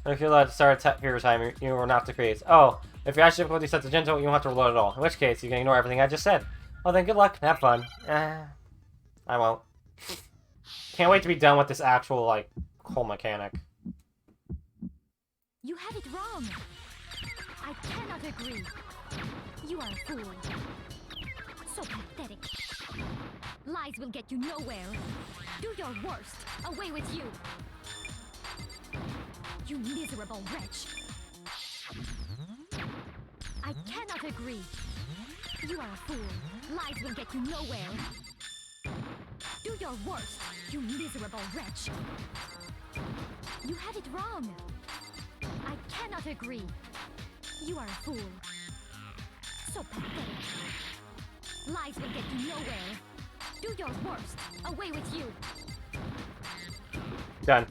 Speaker 1: If you're allowed to start a hero time, you will not have to create. Oh, if your actual difficulty set to gentle, you won't have to reload at all. In which case, you can ignore everything I just said. Well then, good luck. Have fun. I won't. Can't wait to be done with this actual, like, whole mechanic.
Speaker 3: You have it wrong. I cannot agree. You are a fool. So pathetic. Lies will get you nowhere. Do your worst. Away with you. You miserable wretch. I cannot agree. You are a fool. Lies will get you nowhere. Do your worst, you miserable wretch. You had it wrong. I cannot agree. You are a fool. So pathetic. Lies will get you nowhere. Do your worst. Away with you.
Speaker 1: Done.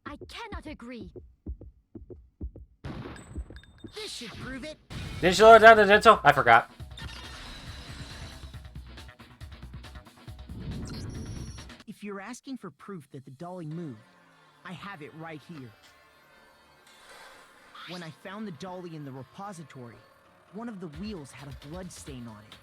Speaker 3: I cannot agree.
Speaker 9: This should prove it.
Speaker 1: Didn't you lower down to dental? I forgot.
Speaker 9: If you're asking for proof that the dolly moved, I have it right here. When I found the dolly in the repository, one of the wheels had a blood stain on it.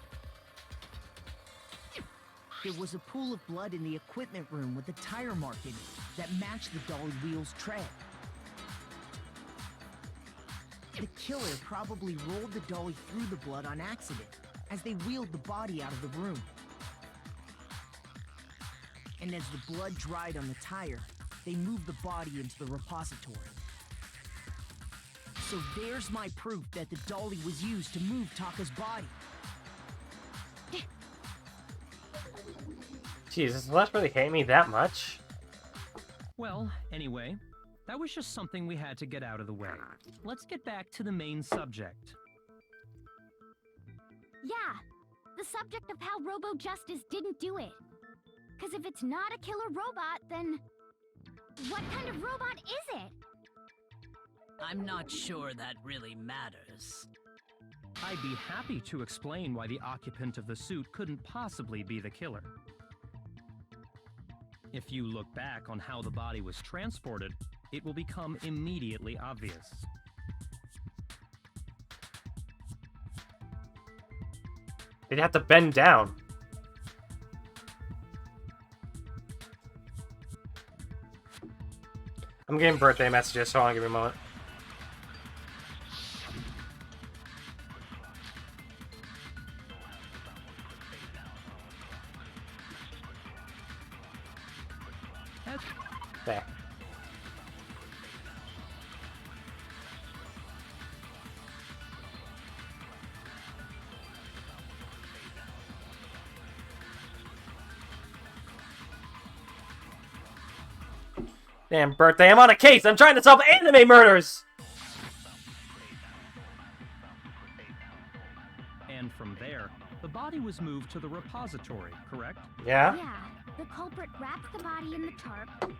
Speaker 9: There was a pool of blood in the equipment room with a tire mark in it that matched the dolly wheel's tread. The killer probably rolled the dolly through the blood on accident as they wheeled the body out of the room. And as the blood dried on the tire, they moved the body into the repository. So there's my proof that the dolly was used to move Taka's body.
Speaker 1: Jeez, does Celeste really hate me that much?
Speaker 4: Well, anyway, that was just something we had to get out of the way. Let's get back to the main subject.
Speaker 3: Yeah, the subject of how Robo Justice didn't do it. Because if it's not a killer robot, then what kind of robot is it?
Speaker 10: I'm not sure that really matters.
Speaker 4: I'd be happy to explain why the occupant of the suit couldn't possibly be the killer. If you look back on how the body was transported, it will become immediately obvious.
Speaker 1: They'd have to bend down. I'm getting birthday messages, so I'll give me a moment. There. Damn birthday, I'm on a case! I'm trying to solve anime murders!
Speaker 4: And from there, the body was moved to the repository, correct?
Speaker 1: Yeah?
Speaker 3: Yeah, the culprit wrapped the body in the tarp,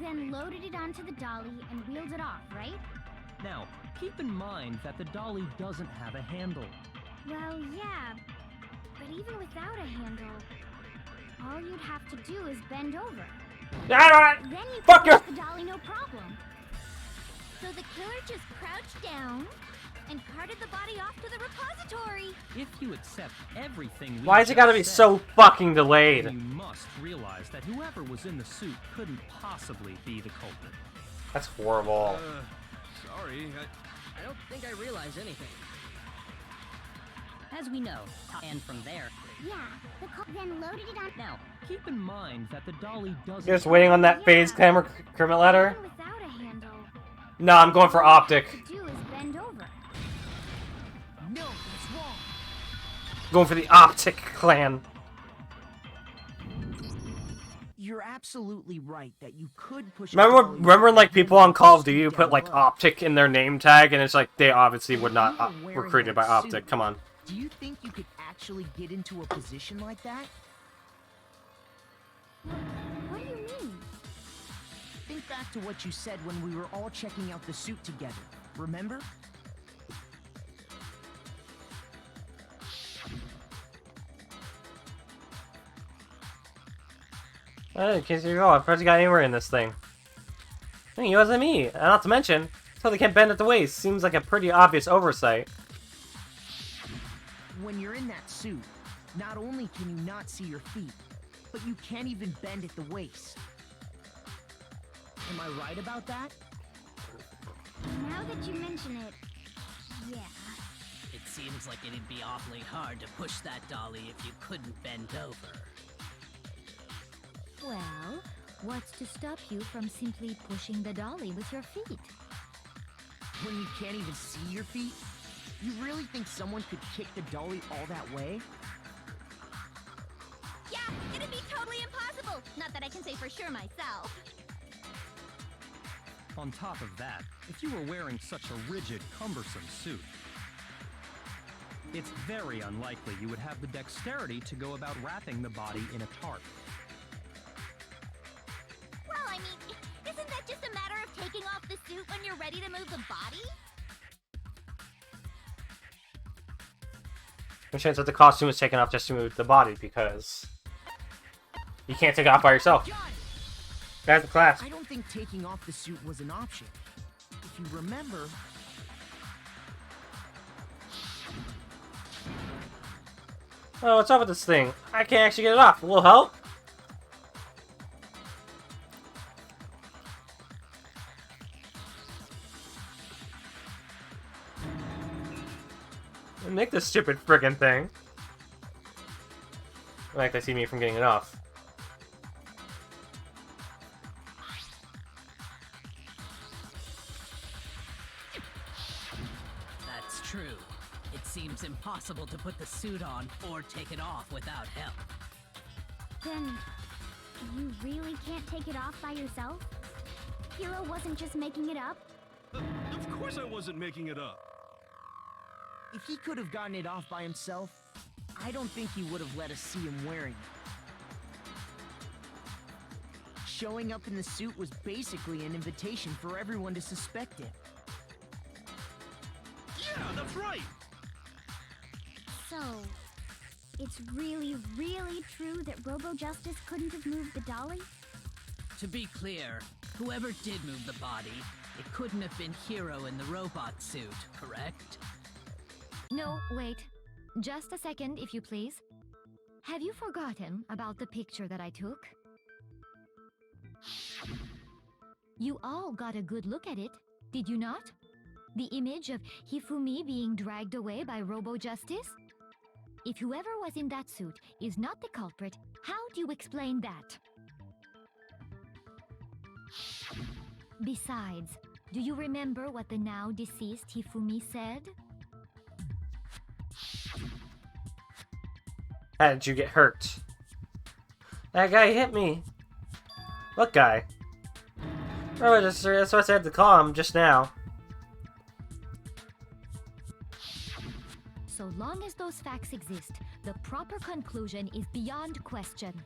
Speaker 3: then loaded it onto the dolly and wheeled it off, right?
Speaker 4: Now, keep in mind that the dolly doesn't have a handle.
Speaker 3: Well, yeah, but even without a handle, all you'd have to do is bend over. Then you
Speaker 1: Fuck
Speaker 3: can
Speaker 1: you!
Speaker 3: push the dolly no problem. So the killer just crouched down and carted the body off to the repository.
Speaker 4: If you accept everything we
Speaker 1: Why has it gotta be
Speaker 4: said,
Speaker 1: so fucking delayed?
Speaker 4: you must realize that whoever was in the suit couldn't possibly be the culprit.
Speaker 1: That's horrible.
Speaker 8: Sorry,
Speaker 10: I don't think I realize anything. As we know, and from there,
Speaker 3: Yeah, the then loaded it on.
Speaker 4: now, keep in mind that the dolly doesn't...
Speaker 1: You're just waiting on that phase camera Kermit letter?
Speaker 3: Even without a handle,
Speaker 1: No, I'm going for optic.
Speaker 3: all you have to do is bend over.
Speaker 9: No, that's wrong.
Speaker 1: Going for the optic clan.
Speaker 9: You're absolutely right that you could push.
Speaker 1: Remember when, like, people on Call of Duty put, like, Optic in their name tag, and it's like, they obviously would not were created by Optic, come on.
Speaker 9: Do you think you could actually get into a position like that?
Speaker 3: What do you mean?
Speaker 9: Think back to what you said when we were all checking out the suit together, remember?
Speaker 1: In case you go, I've first got anywhere in this thing. Hey, it wasn't me. And not to mention, so they can't bend at the waist. Seems like a pretty obvious oversight.
Speaker 9: When you're in that suit, not only can you not see your feet, but you can't even bend at the waist. Am I right about that?
Speaker 3: Now that you mention it, yeah.
Speaker 10: It seems like it'd be awfully hard to push that dolly if you couldn't bend over.
Speaker 3: Well, what's to stop you from simply pushing the dolly with your feet?
Speaker 9: When you can't even see your feet? You really think someone could kick the dolly all that way?
Speaker 3: Yeah, it'd be totally impossible! Not that I can say for sure myself.
Speaker 4: On top of that, if you were wearing such a rigid, cumbersome suit, it's very unlikely you would have the dexterity to go about wrapping the body in a tarp.
Speaker 3: Well, I mean, isn't that just a matter of taking off the suit when you're ready to move the body?
Speaker 1: No chance that the costume is taken off just to move the body, because you can't take it off by yourself. That's the class.
Speaker 9: I don't think taking off the suit was an option. If you remember...
Speaker 1: Oh, what's up with this thing? I can't actually get it off. A little help? Make this stupid friggin' thing. Like they see me from getting it off.
Speaker 10: That's true. It seems impossible to put the suit on or take it off without help.
Speaker 3: Then, you really can't take it off by yourself? Hero wasn't just making it up?
Speaker 8: Of course I wasn't making it up.
Speaker 9: If he could have gotten it off by himself, I don't think he would have let us see him wearing it. Showing up in the suit was basically an invitation for everyone to suspect it.
Speaker 8: Yeah, that's right!
Speaker 3: So, it's really, really true that Robo-Justice couldn't have moved the dolly?
Speaker 10: To be clear, whoever did move the body, it couldn't have been Hero in the robot suit, correct?
Speaker 3: No, wait. Just a second, if you please. Have you forgotten about the picture that I took? You all got a good look at it, did you not? The image of Hifumi being dragged away by Robo-Justice? If whoever was in that suit is not the culprit, how do you explain that? Besides, do you remember what the now deceased Hifumi said?
Speaker 1: How did you get hurt? That guy hit me. What guy? Oh, that's what I said to call him just now.
Speaker 3: So long as those facts exist, the proper conclusion is beyond question.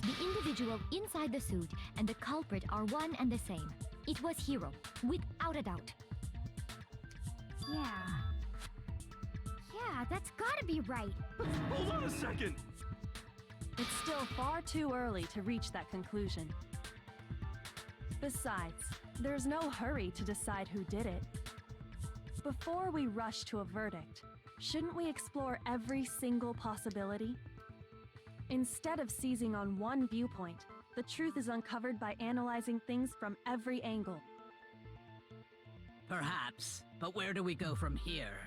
Speaker 3: The individual inside the suit and the culprit are one and the same. It was Hero, without a doubt. Yeah, that's gotta be right.
Speaker 8: Hold on a second!
Speaker 7: It's still far too early to reach that conclusion. Besides, there's no hurry to decide who did it. Before we rush to a verdict, shouldn't we explore every single possibility? Instead of seizing on one viewpoint, the truth is uncovered by analyzing things from every angle.
Speaker 10: Perhaps, but where do we go from here?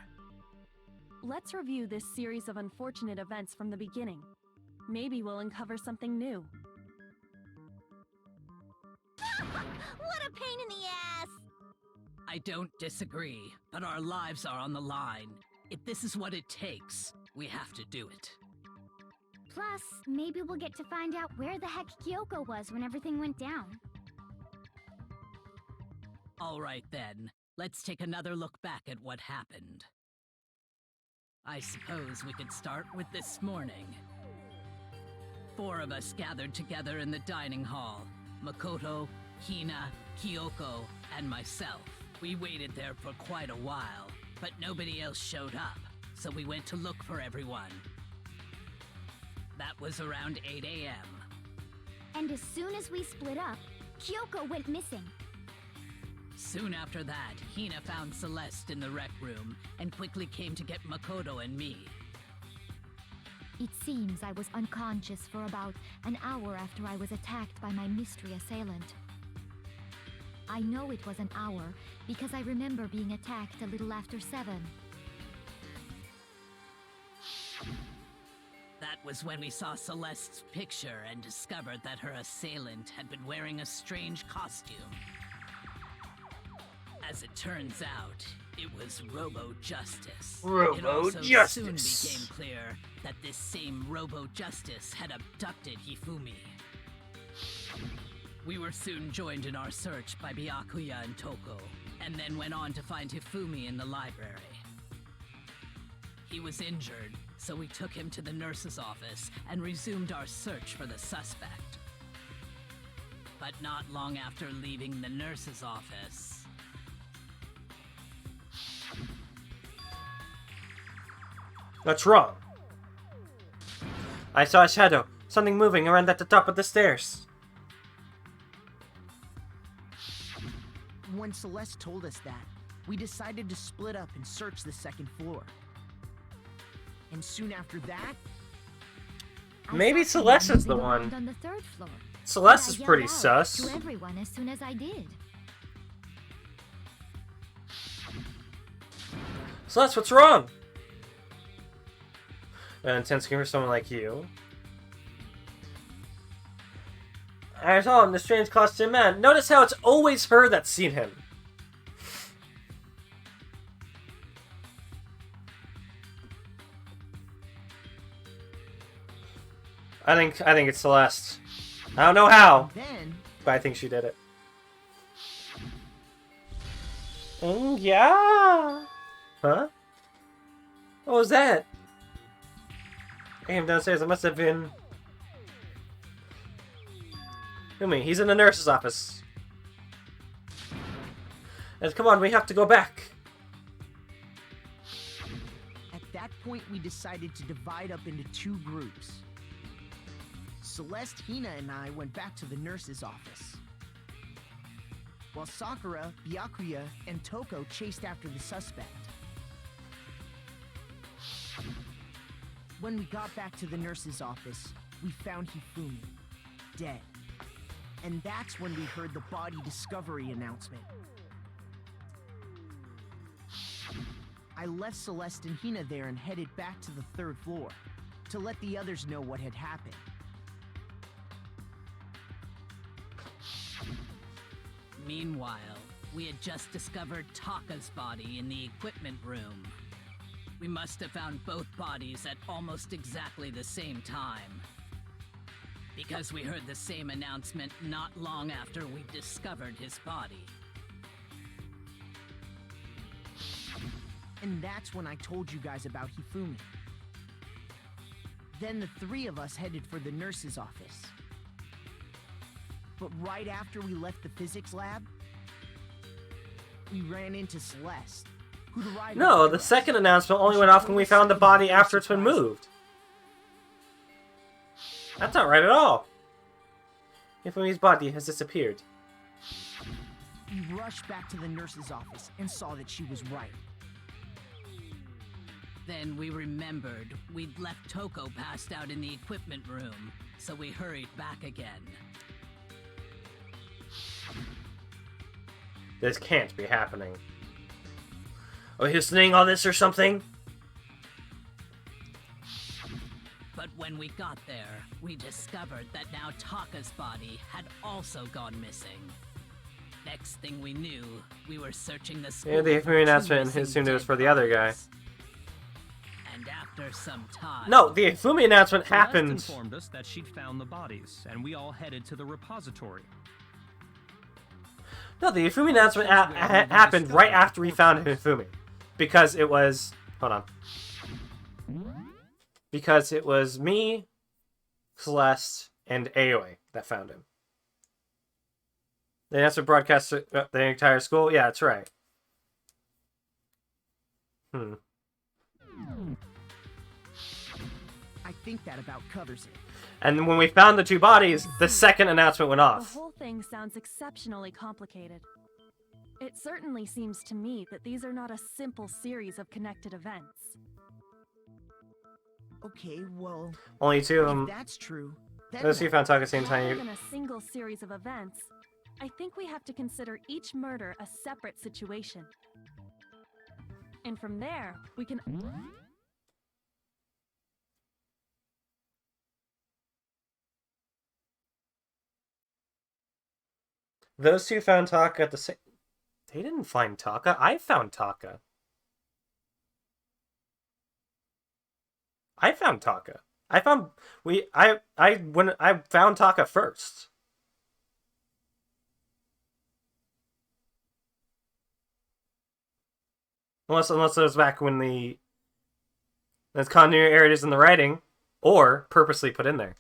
Speaker 7: Let's review this series of unfortunate events from the beginning. Maybe we'll uncover something new.
Speaker 3: What a pain in the ass!
Speaker 10: I don't disagree, but our lives are on the line. If this is what it takes, we have to do it.
Speaker 3: Plus, maybe we'll get to find out where the heck Kyoko was when everything went down.
Speaker 10: All right then, let's take another look back at what happened. I suppose we could start with this morning. 4 of us gathered together in the dining hall. Makoto, Hina, Kyoko, and myself. We waited there for quite a while, but nobody else showed up, so we went to look for everyone. That was around 8 a.m.
Speaker 3: And as soon as we split up, Kyoko went missing.
Speaker 10: Soon after that, Hina found Celeste in the rec room and quickly came to get Makoto and me.
Speaker 3: It seems I was unconscious for about an hour after I was attacked by my mystery assailant. I know it was an hour because I remember being attacked a little after 7.
Speaker 10: That was when we saw Celeste's picture and discovered that her assailant had been wearing a strange costume. As it turns out, it was Robo-Justice. It also soon became clear that this same Robo-Justice had abducted Hifumi. We were soon joined in our search by Byakuya and Toko, and then went on to find Hifumi in the library. He was injured, so we took him to the nurse's office and resumed our search for the suspect. But not long after leaving the nurse's office...
Speaker 1: What's wrong? I saw a shadow. Something moving around at the top of the stairs.
Speaker 9: When Celeste told us that, we decided to split up and search the 2nd floor. And soon after that...
Speaker 1: Maybe Celeste is the one.
Speaker 3: On the 3rd floor.
Speaker 1: Celeste is pretty sus.
Speaker 3: To everyone as soon as I did.
Speaker 1: Celeste, what's wrong? An intense game for someone like you. I saw him, the strange costume man. Notice how it's always her that's seen him. I think it's Celeste. I don't know how, but I think she did it. Yeah. Huh? What was that? I came downstairs. It must have been... Yumi, he's in the nurse's office. And come on, we have to go back.
Speaker 9: At that point, we decided to divide up into 2 groups. Celeste, Hina, and I went back to the nurse's office, while Sakura, Byakuya, and Toko chased after the suspect. When we got back to the nurse's office, we found Hifumi, dead. And that's when we heard the body discovery announcement. I left Celeste and Hina there and headed back to the 3rd floor to let the others know what had happened.
Speaker 10: Meanwhile, we had just discovered Taka's body in the equipment room. We must have found both bodies at almost exactly the same time, because we heard the same announcement not long after we discovered his body.
Speaker 9: And that's when I told you guys about Hifumi. Then the 3 of us headed for the nurse's office. But right after we left the physics lab, we ran into Celeste, who'd arrived.
Speaker 1: No, the second announcement only went off when we found the body after it's been moved. That's not right at all. Hifumi's body has disappeared.
Speaker 9: We rushed back to the nurse's office and saw that she was right.
Speaker 10: Then we remembered we'd left Toko passed out in the equipment room, so we hurried back again.
Speaker 1: This can't be happening. Are you listening all this or something?
Speaker 10: But when we got there, we discovered that now Taka's body had also gone missing. Next thing we knew, we were searching the school.
Speaker 1: Yeah, the Hifumi announcement and assumed it was for the other guy.
Speaker 10: And after after some time.
Speaker 1: No, the Ifumi announcement happened.
Speaker 4: Celeste informed us that she'd found the bodies, and we all headed to the repository.
Speaker 1: No, the Ifumi announcement happened right after we found Ifumi. Because it was... Hold on. Because it was me, Celeste, and Aoi that found him. The announcement broadcast the entire school? Yeah, that's right.
Speaker 9: I think that about covers it.
Speaker 1: And when we found the two bodies, the second announcement went
Speaker 7: The
Speaker 1: off.
Speaker 7: whole thing sounds exceptionally complicated. It certainly seems to me that these are not a simple series of connected events.
Speaker 9: Okay, well,
Speaker 1: Only two of
Speaker 9: if
Speaker 1: them.
Speaker 9: that's true, then
Speaker 1: Those two
Speaker 9: what?
Speaker 1: found Taka at the same
Speaker 7: Rather
Speaker 1: time.
Speaker 7: than a single series of events, I think we have to consider each murder a separate situation. And from there, we can...
Speaker 1: Those two found Taka at the same... They didn't find Taka. I found Taka. I found Taka. I found... I found Taka first. Unless it was back when there's continuity errors in the writing, or purposely put in there.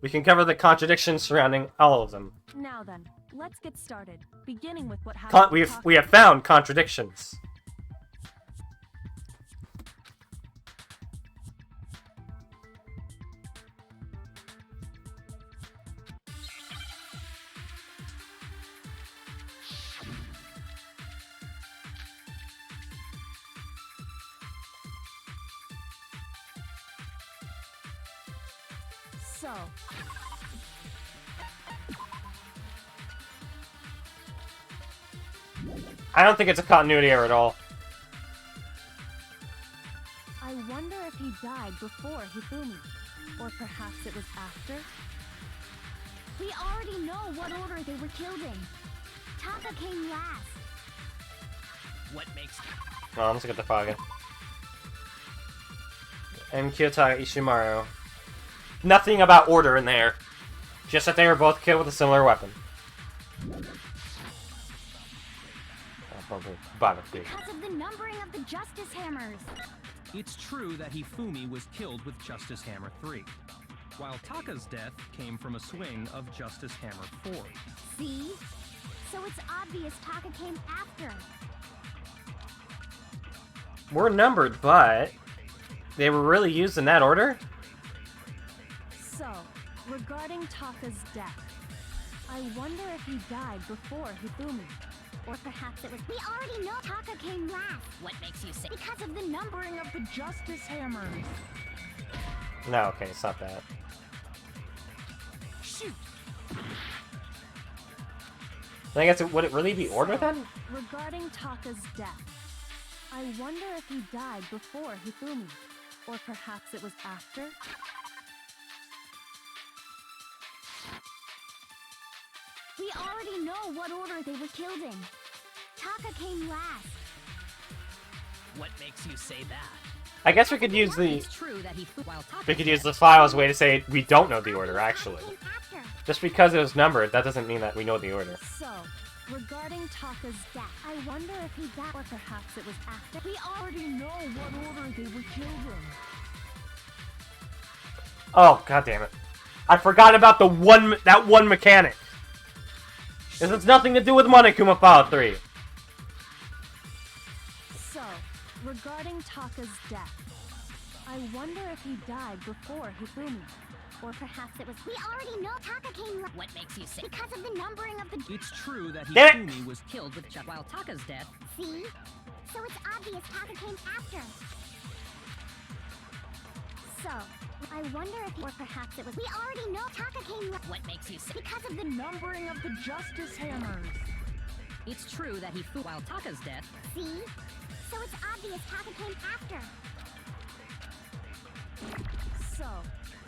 Speaker 1: We can cover the contradictions surrounding all of them.
Speaker 7: Now then, let's get started, beginning with what happened.
Speaker 1: We have found contradictions.
Speaker 7: So,
Speaker 1: I don't think it's a continuity error at all.
Speaker 7: I wonder if he died before Hifumi, or perhaps it was after?
Speaker 3: We already know what order they were killed in. Taka came last.
Speaker 10: What makes
Speaker 1: Oh, let's get the fog in. And Kiyotaka Ishimaru. Nothing about order in there. Just that they were both killed with a similar weapon.
Speaker 3: Because of the numbering of the Justice Hammers.
Speaker 4: It's true that Hifumi was killed with Justice Hammer 3, while Taka's death came from a swing of Justice Hammer 4.
Speaker 3: See? So it's obvious Taka came after.
Speaker 1: We're numbered, but they were really used in that order?
Speaker 7: So, regarding Taka's death, I wonder if he died before Hifumi.
Speaker 3: Or perhaps it was... We already know Taka came last.
Speaker 10: What makes you say?
Speaker 3: Because of the numbering of the Justice Hammers.
Speaker 1: No, okay, it's not that.
Speaker 3: Shoot!
Speaker 1: I guess would it really be order then?
Speaker 7: Regarding Taka's death, I wonder if he died before Hifumi. Or perhaps it was after?
Speaker 3: We already know what order they were killed in. Taka came last.
Speaker 10: What makes you say that?
Speaker 1: I guess we could use the...
Speaker 10: It's true that
Speaker 1: We could use this file as a way to say we don't know the order, actually.
Speaker 3: Taka came after.
Speaker 1: Just because it was numbered, that doesn't mean that we know the order.
Speaker 7: So, regarding Taka's death, I wonder if he died or perhaps it was after.
Speaker 3: We already know what order they were killed in.
Speaker 1: Oh, god damn it. I forgot about that one mechanic. This has nothing to do with Monokuma File 3.
Speaker 7: So, regarding Taka's death, I wonder if he died before Hifumi.
Speaker 3: Or perhaps it was... We already know Taka came last.
Speaker 10: What makes you say?
Speaker 3: Because of the numbering of the...
Speaker 4: It's true that
Speaker 1: Damn it!
Speaker 4: Hifumi was
Speaker 10: Killed with while Taka's death.
Speaker 3: See? So it's obvious Taka came after. So, I wonder if... Or perhaps it was... We already know Taka came last.
Speaker 10: What makes you say?
Speaker 3: Because of the numbering of the Justice Hammers.
Speaker 10: It's true that while Taka's death.
Speaker 3: See? So it's obvious Taka came after.
Speaker 7: So,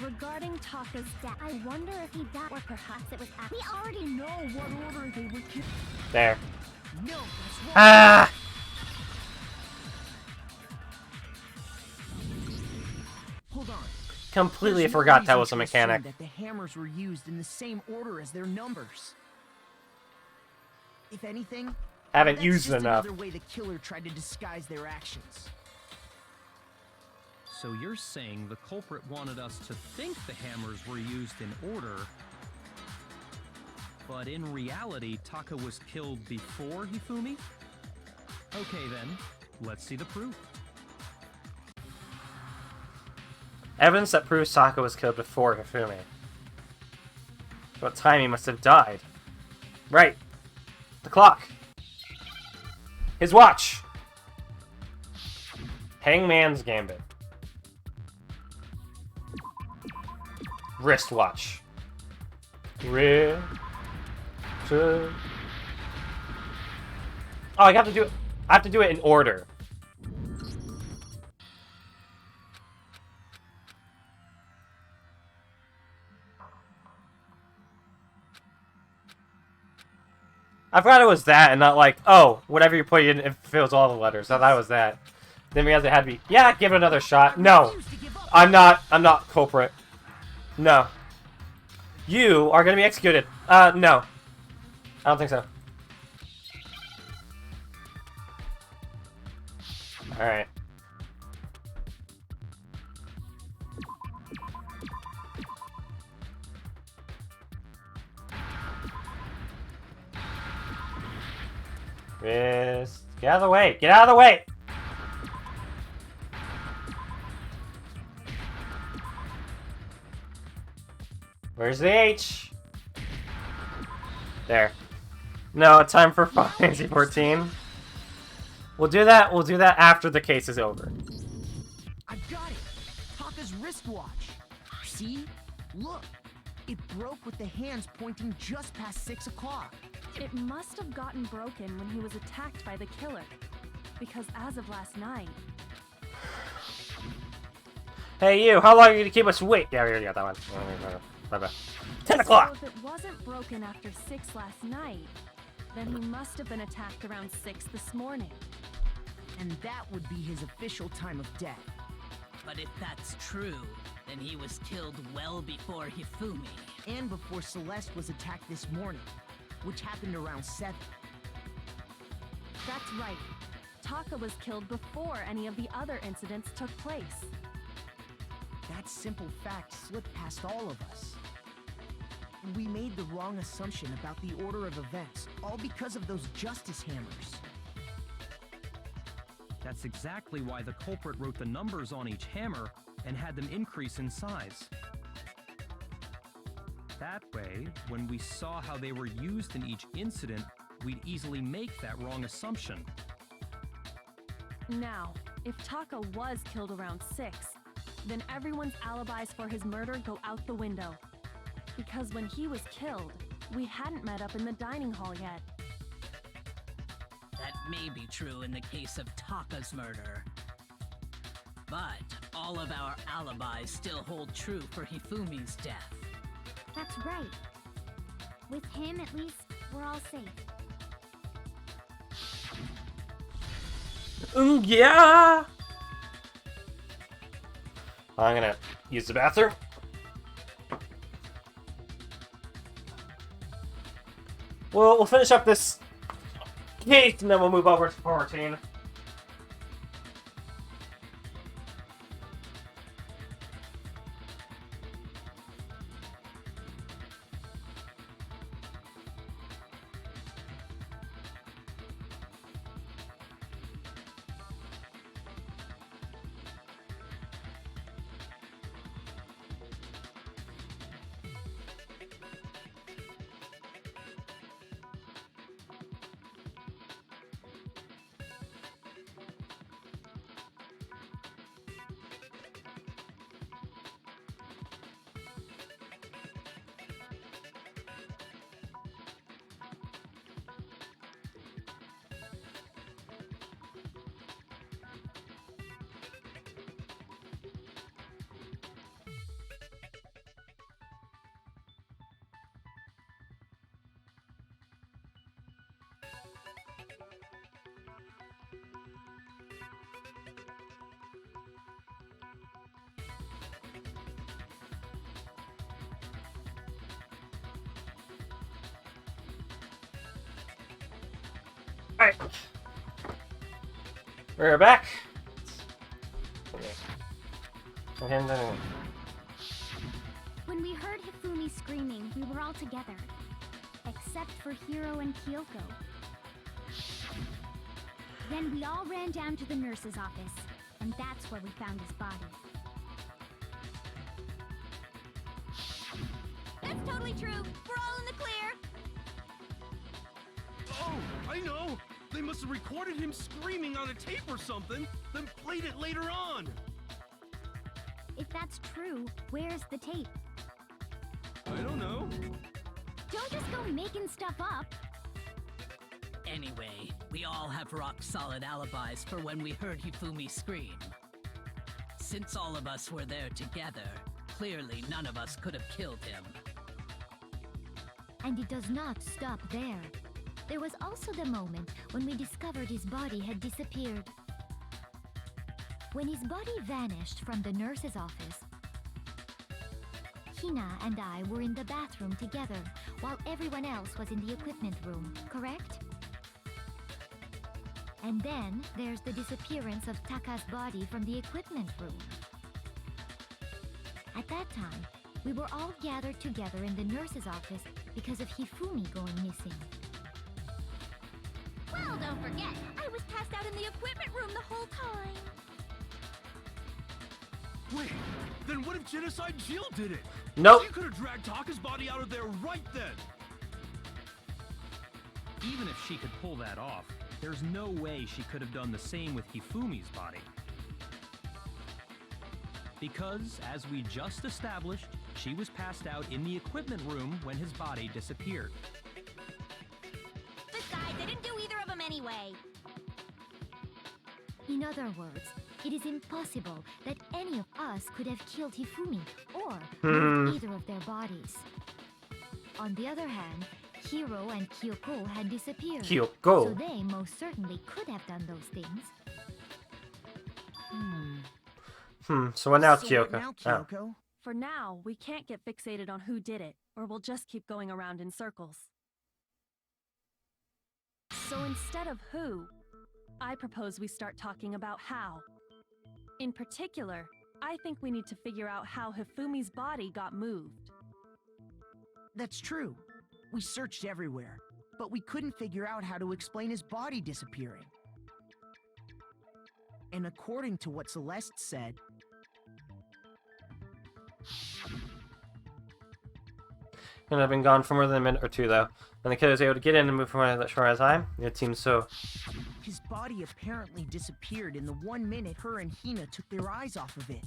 Speaker 7: regarding Taka's death, I wonder if he died or perhaps it was after.
Speaker 3: We already know what order they were killed.
Speaker 1: There.
Speaker 9: No, that's wrong.
Speaker 1: Ah! completely
Speaker 9: There's no
Speaker 1: forgot that
Speaker 9: reason
Speaker 1: was a
Speaker 9: to assume
Speaker 1: mechanic.
Speaker 9: that the hammers were used in the same order as their numbers. If anything,
Speaker 1: Haven't
Speaker 9: that's
Speaker 1: used
Speaker 9: just
Speaker 1: enough.
Speaker 9: another way the killer tried to disguise their actions.
Speaker 4: So you're saying the culprit wanted us to think the hammers were used in order, but in reality, Taka was killed before Hifumi? Okay then, let's see the proof.
Speaker 1: Evidence that proves Taka was killed before Hifumi. What time he must have died. Right. The clock. His watch. Hangman's Gambit. Wristwatch. Wrist. Oh, I have to do it. I have to do it in order. I forgot it was that, and not like, oh, whatever you put in, it fills all the letters. I thought it was that. Then we had to be, yeah, give it another shot. No, I'm not culprit. No. You are gonna be executed. No. I don't think so. Alright. Wrist. Get out of the way! Get out of the way! Where's the H? There. No, time for Final Fantasy 14. We'll do that after the case is over.
Speaker 9: I've got it! Taka's wristwatch! See? Look! It broke with the hands pointing just past 6 o'clock.
Speaker 7: It must have gotten broken when he was attacked by the killer. Because as of last night...
Speaker 1: Hey you, how long are you gonna keep us wait? Yeah, we already got that one. Bye-bye. 10 o'clock!
Speaker 7: So if it wasn't broken after 6 last night, then he must have been attacked around 6 this morning.
Speaker 9: And that would be his official time of death.
Speaker 10: But if that's true, then he was killed well before Hifumi.
Speaker 9: And before Celeste was attacked this morning, which happened around 7.
Speaker 7: That's right. Taka was killed before any of the other incidents took place.
Speaker 9: That simple fact slipped past all of us. We made the wrong assumption about the order of events, all because of those justice hammers.
Speaker 4: That's exactly why the culprit wrote the numbers on each hammer and had them increase in size. That way, when we saw how they were used in each incident, we'd easily make that wrong assumption.
Speaker 7: Now, if Taka was killed around 6, then everyone's alibis for his murder go out the window. Because when he was killed, we hadn't met up in the dining hall yet.
Speaker 10: That may be true in the case of Taka's murder. But all of our alibis still hold true for Hifumi's death.
Speaker 3: That's right. With him, at least, we're all safe.
Speaker 1: Yeah! I'm gonna use the bathroom. Well, we'll finish up this case and then we'll move over to 14. Alright. We're back.
Speaker 3: When we heard Hifumi screaming, we were all together. Except for Hiro and Kyoko. Then we all ran down to the nurse's office, and that's where we found his body.
Speaker 6: That's totally true. We're all in the clear.
Speaker 8: Oh, I know! They must have recorded him screaming on a tape or something, then played it later on!
Speaker 3: If that's true, where's the tape?
Speaker 8: I don't know.
Speaker 3: Don't just go making stuff up.
Speaker 10: Anyway, we all have rock-solid alibis for when we heard Hifumi scream. Since all of us were there together, clearly none of us could have killed him.
Speaker 3: And it does not stop there. There was also the moment when we discovered his body had disappeared. When his body vanished from the nurse's office, Hina and I were in the bathroom together, while everyone else was in the equipment room, correct? And then there's the disappearance of Taka's body from the equipment room. At that time, we were all gathered together in the nurse's office because of Hifumi going missing.
Speaker 6: Well, don't forget, I was passed out in the equipment room the whole time.
Speaker 8: Wait, then what if Genocide Jill did it?
Speaker 1: Nope.
Speaker 8: She could have dragged Taka's body out of there right then.
Speaker 4: Even if she could pull that off, there's no way she could have done the same with Hifumi's body. Because, as we just established, she was passed out in the equipment room when his body disappeared.
Speaker 6: Besides, I didn't do either of them anyway.
Speaker 3: In other words, it is impossible that any of us could have killed Hifumi or moved either of their bodies. On the other hand, Hiro and Kyoko had disappeared.
Speaker 1: Kyoko.
Speaker 3: So they most certainly could have done those things.
Speaker 1: So what now,
Speaker 9: So
Speaker 1: Kyoko?
Speaker 9: what now,
Speaker 1: Oh.
Speaker 9: Kyoko?
Speaker 7: For now, we can't get fixated on who did it, or we'll just keep going around in circles. So instead of who, I propose we start talking about how. In particular, I think we need to figure out how Hifumi's body got moved.
Speaker 9: That's true. We searched everywhere, but we couldn't figure out how to explain his body disappearing. And according to what Celeste said,
Speaker 1: And I've been gone for more than a minute or two, though. And the kid was able to get in and move from as far as I. It seems so.
Speaker 9: his body apparently disappeared in the 1 minute her and Hina took their eyes off of it.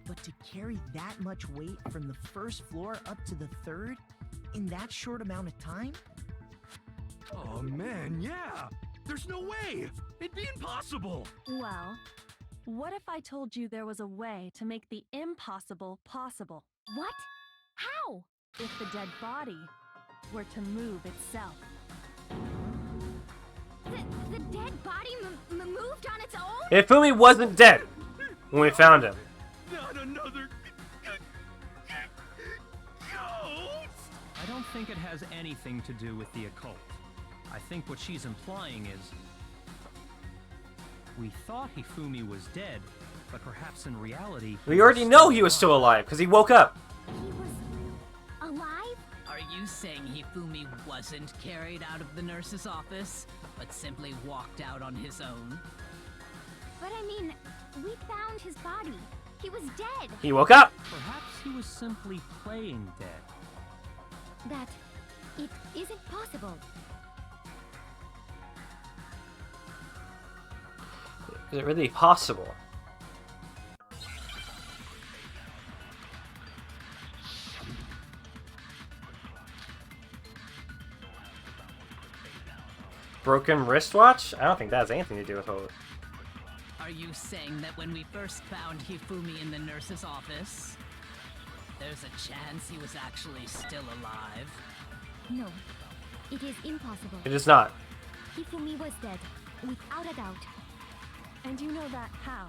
Speaker 9: But to carry that much weight from the first floor up to the third in that short amount of time?
Speaker 8: Oh man, yeah! There's no way! It'd be impossible!
Speaker 7: Well, what if I told you there was a way to make the impossible possible?
Speaker 3: What? How?
Speaker 7: If the dead body were to move itself.
Speaker 3: The dead body moved on its own?
Speaker 1: Hifumi wasn't dead when we found him.
Speaker 8: Not another... ghost!
Speaker 4: I don't think it has anything to do with the occult. I think what she's implying is... we thought Hifumi was dead, but perhaps in reality...
Speaker 1: We already know he was still alive, because he woke up.
Speaker 3: He was alive?
Speaker 10: Are you saying Hifumi wasn't carried out of the nurse's office, but simply walked out on his own?
Speaker 3: But I mean, we found his body. He was dead.
Speaker 1: He woke up.
Speaker 4: Perhaps he was simply playing dead.
Speaker 3: That it isn't possible.
Speaker 1: Is it really possible? Broken wristwatch? I don't think that has anything to do with Havoc.
Speaker 10: Are you saying that when we first found Hifumi in the nurse's office, there's a chance he was actually still alive?
Speaker 3: No, it is impossible.
Speaker 1: It is not.
Speaker 3: Hifumi was dead, without a doubt.
Speaker 7: And you know that how?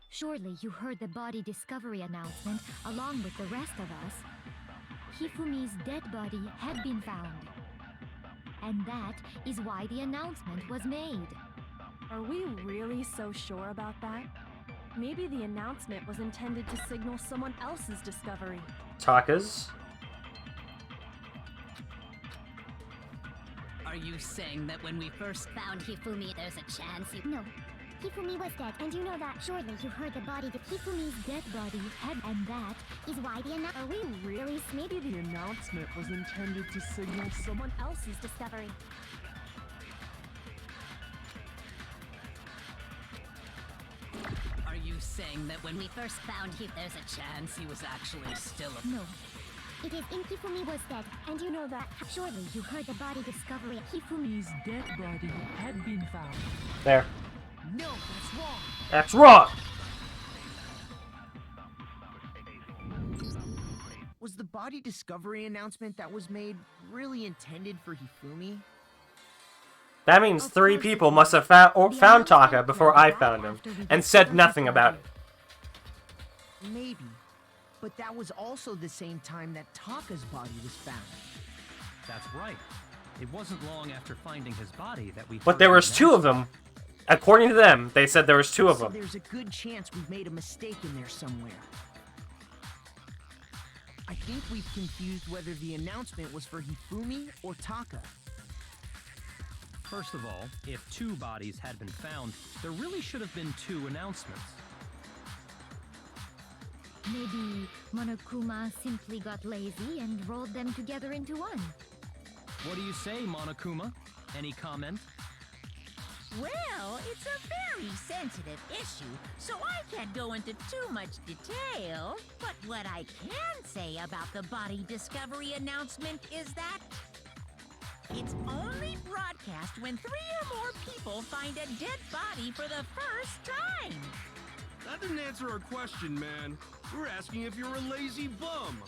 Speaker 3: Surely you heard the body discovery announcement along with the rest of us. Hifumi's dead body had been found. And that is why the announcement was made.
Speaker 7: Are we really so sure about that? Maybe the announcement was intended to signal someone else's discovery.
Speaker 1: Taka's?
Speaker 10: Are you saying that when we first
Speaker 11: found Hifumi, there's a chance you...
Speaker 3: No. Hifumi was dead, and you know that. Surely you heard the body. Hifumi's dead body had, and that is why the announcement...
Speaker 7: Are we really... Maybe the announcement was intended to signal someone else's discovery.
Speaker 10: Are you saying that when we first found him, there's a chance he was actually still a...
Speaker 3: No. It is in Hifumi was dead, and you know that. Surely you heard the body discovery. Hifumi's dead body had been found.
Speaker 1: There.
Speaker 9: No, that's wrong.
Speaker 1: That's wrong!
Speaker 9: Was the body discovery announcement that was made really intended for Hifumi?
Speaker 1: That means 3 people must have found Taka before I found him, and said nothing about it.
Speaker 9: Maybe. But that was also the same time that Taka's body was found.
Speaker 4: That's right. It wasn't long after finding his body that we...
Speaker 1: But there was 2 of them. According to them, they said there was 2 of them.
Speaker 9: So there's a good chance we've made a mistake in there somewhere. I think we've confused whether the announcement was for Hifumi or Taka.
Speaker 4: First of all, if 2 bodies had been found, there really should have been 2 announcements.
Speaker 3: Maybe Monokuma simply got lazy and rolled them together into one.
Speaker 4: What do you say, Monokuma? Any comment?
Speaker 6: Well, it's a very sensitive issue, so I can't go into too much detail. But what I can say about the body discovery announcement is that it's only broadcast when 3 or more people find a dead body for the first time.
Speaker 8: That didn't answer our question, man. We're asking if you're a lazy bum.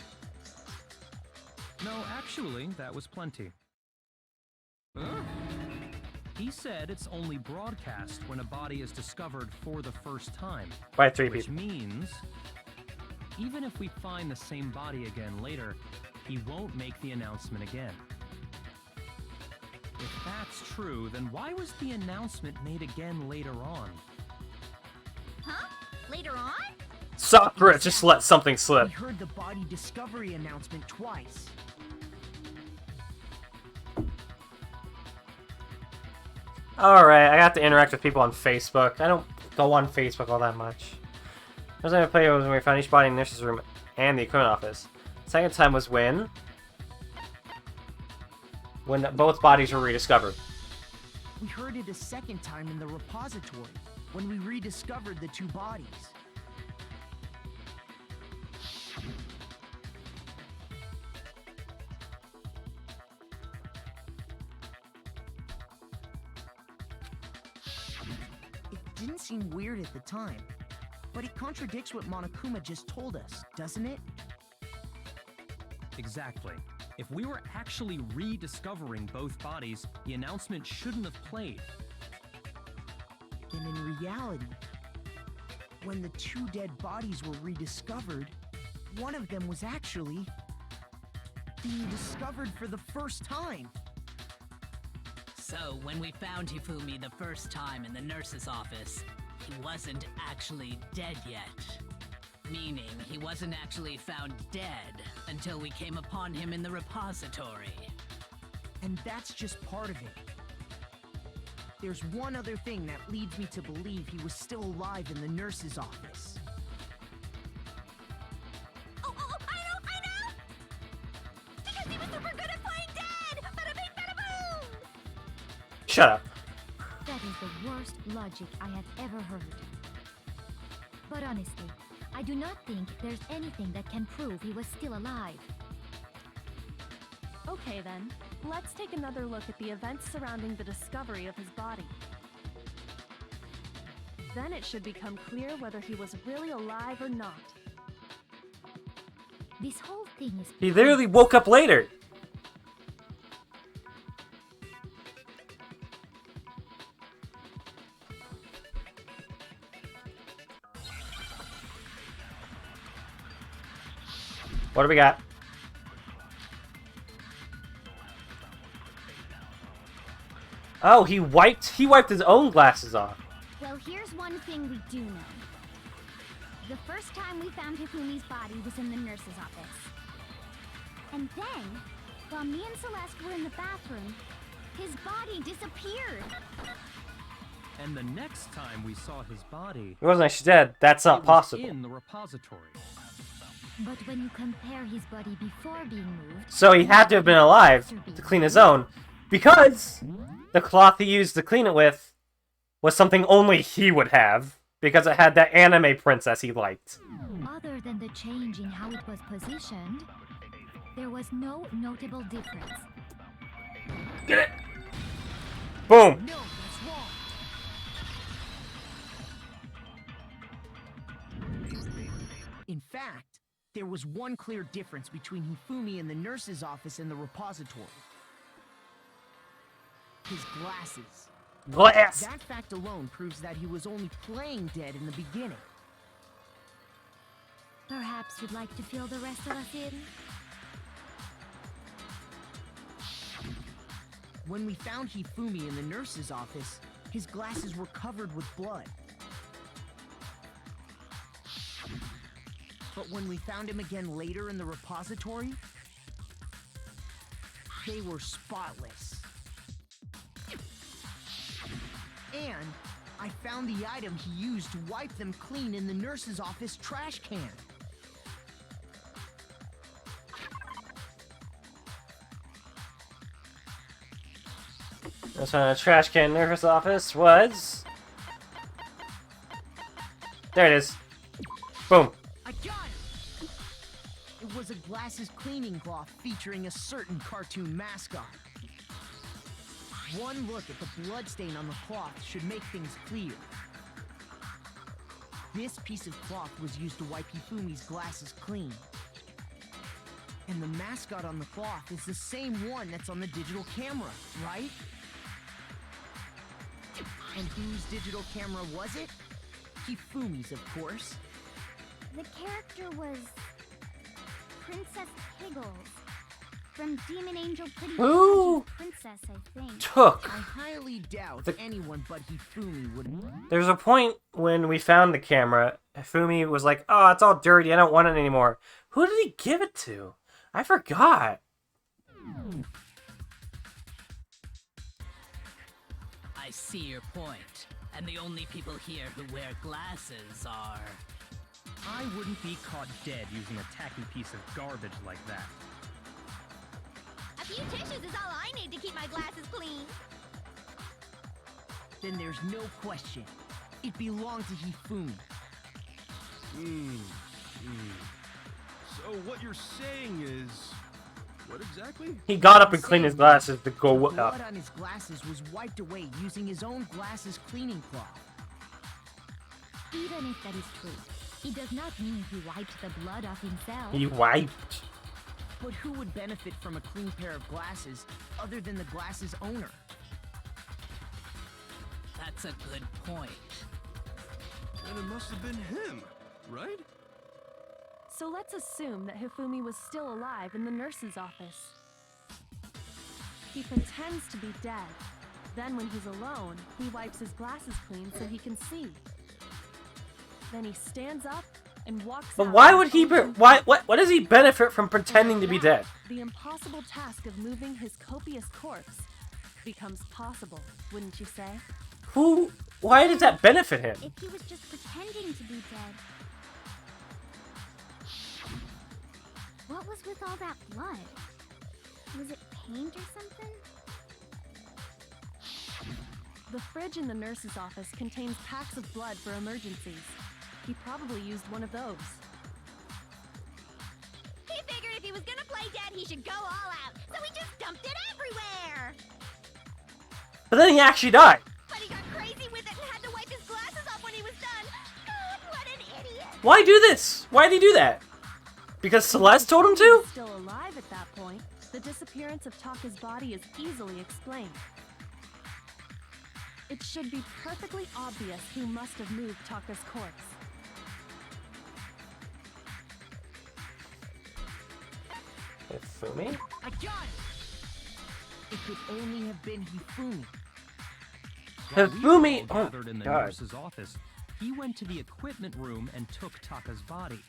Speaker 4: No, actually, that was plenty.
Speaker 8: Huh?
Speaker 4: He said it's only broadcast when a body is discovered for the first time.
Speaker 1: By 3
Speaker 4: which
Speaker 1: people.
Speaker 4: Means, even if we find the same body again later, he won't make the announcement again. If that's true, then why was the announcement made again later on?
Speaker 11: Huh? Later on?
Speaker 1: Sakura just let something slip.
Speaker 9: We heard the body discovery announcement twice.
Speaker 1: Alright, I got to interact with people on Facebook. I don't go on Facebook all that much. First time I played was when we found each body in the nurse's room and the equipment office. Second time was when both bodies were rediscovered.
Speaker 9: We heard it a second time in the repository, when we rediscovered the 2 bodies. It didn't seem weird at the time, but it contradicts what Monokuma just told us, doesn't it?
Speaker 4: Exactly. If we were actually rediscovering both bodies, the announcement shouldn't have played.
Speaker 9: Then in reality, when the 2 dead bodies were rediscovered, one of them was actually being discovered for the first time.
Speaker 10: So, when we found Hifumi the first time in the nurse's office, he wasn't actually dead yet. Meaning, he wasn't actually found dead until we came upon him in the repository.
Speaker 9: And that's just part of it. There's one other thing that leads me to believe he was still alive in the nurse's office.
Speaker 11: Oh, I know! Because he was super good at playing dead! Bada bing, bada boom!
Speaker 1: Shut up.
Speaker 3: That is the worst logic I have ever heard. But honestly, I do not think there's anything that can prove he was still alive.
Speaker 7: Okay then, let's take another look at the events surrounding the discovery of his body. Then it should become clear whether he was really alive or not.
Speaker 3: This whole thing is...
Speaker 1: He literally woke up later. What do we got? Oh, he wiped his own glasses off.
Speaker 3: Well, here's one thing we do know. The first time we found Hifumi's body was in the nurse's office. And then, while me and Celeste were in the bathroom, his body disappeared.
Speaker 4: And the next time we saw his body,
Speaker 1: It wasn't actually dead. That's not possible.
Speaker 4: in the repository.
Speaker 3: But when you compare his body before being moved...
Speaker 1: So he had to have been alive to clean his own, because the cloth he used to clean it with was something only he would have, because it had that anime princess he liked.
Speaker 3: Other than the change in how it was positioned, there was no notable difference.
Speaker 1: Get it! Boom!
Speaker 9: No, that's wrong. In fact, there was one clear difference between Hifumi in the nurse's office and the repository. His glasses.
Speaker 1: Glass!
Speaker 9: That fact alone proves that he was only playing dead in the beginning.
Speaker 3: Perhaps you'd like to fill the rest of us in?
Speaker 9: When we found Hifumi in the nurse's office, his glasses were covered with blood. But when we found him again later in the repository, they were spotless. And I found the item he used to wipe them clean in the nurse's office trash can.
Speaker 1: This one in the trash can nurse's office was... There it is. Boom.
Speaker 9: I got it! It was a glasses cleaning cloth featuring a certain cartoon mascot. One look at the bloodstain on the cloth should make things clear. This piece of cloth was used to wipe Hifumi's glasses clean. And the mascot on the cloth is the same one that's on the digital camera, right? And whose digital camera was it? Hifumi's, of course.
Speaker 3: The character was... Princess Piggles. From Demon Angel Pretty
Speaker 1: Who
Speaker 3: Princess, I think.
Speaker 1: took...
Speaker 9: I highly doubt anyone but Hifumi would...
Speaker 1: There's a point when we found the camera, Hifumi was like, oh, it's all dirty, I don't want it anymore. Who did he give it to? I forgot.
Speaker 10: I see your point. And the only people here who wear glasses are...
Speaker 4: I wouldn't be caught dead using a tacky piece of garbage like that.
Speaker 11: A few tissues is all I need to keep my glasses clean.
Speaker 9: Then there's no question. It belonged to Hifumi.
Speaker 8: So what you're saying is... What exactly?
Speaker 1: He got up and cleaned his glasses to go
Speaker 9: The
Speaker 1: up.
Speaker 9: blood on his glasses was wiped away using his own glasses cleaning cloth.
Speaker 3: Even if that is true, it does not mean he wiped the blood off himself.
Speaker 1: He wiped.
Speaker 9: But who would benefit from a clean pair of glasses other than the glasses owner?
Speaker 10: That's a good point.
Speaker 8: And it must have been him, right?
Speaker 7: So let's assume that Hifumi was still alive in the nurse's office. He pretends to be dead. Then when he's alone, he wipes his glasses clean so he can see. Then he stands up and walks
Speaker 1: But
Speaker 7: out
Speaker 1: why would
Speaker 7: and
Speaker 1: he...
Speaker 7: opens-
Speaker 1: What does he benefit from pretending to be dead?
Speaker 7: The impossible task of moving his copious corpse becomes possible, wouldn't you say?
Speaker 1: Why does that benefit him?
Speaker 3: If he was just pretending to be dead. What was with all that blood? Was it paint or something?
Speaker 7: The fridge in the nurse's office contains packs of blood for emergencies. He probably used one of those.
Speaker 11: He figured if he was gonna play dead, he should go all out. So he just dumped it everywhere.
Speaker 1: But then he actually died.
Speaker 11: But he got crazy with it and had to wipe his glasses off when he was done. God, what an idiot.
Speaker 1: Why do this? Why did he do that? Because Celeste told him
Speaker 7: If he
Speaker 1: to?
Speaker 7: was still alive at that point, the disappearance of Taka's body is easily explained. It should be perfectly obvious who must have moved Taka's corpse.
Speaker 1: Hifumi?
Speaker 9: I got it! It could only have been Hifumi.
Speaker 4: While we were all
Speaker 1: Hifumi! Oh,
Speaker 4: gathered in the
Speaker 1: God.
Speaker 4: nurse's office, he went to the equipment room and took Taka's body.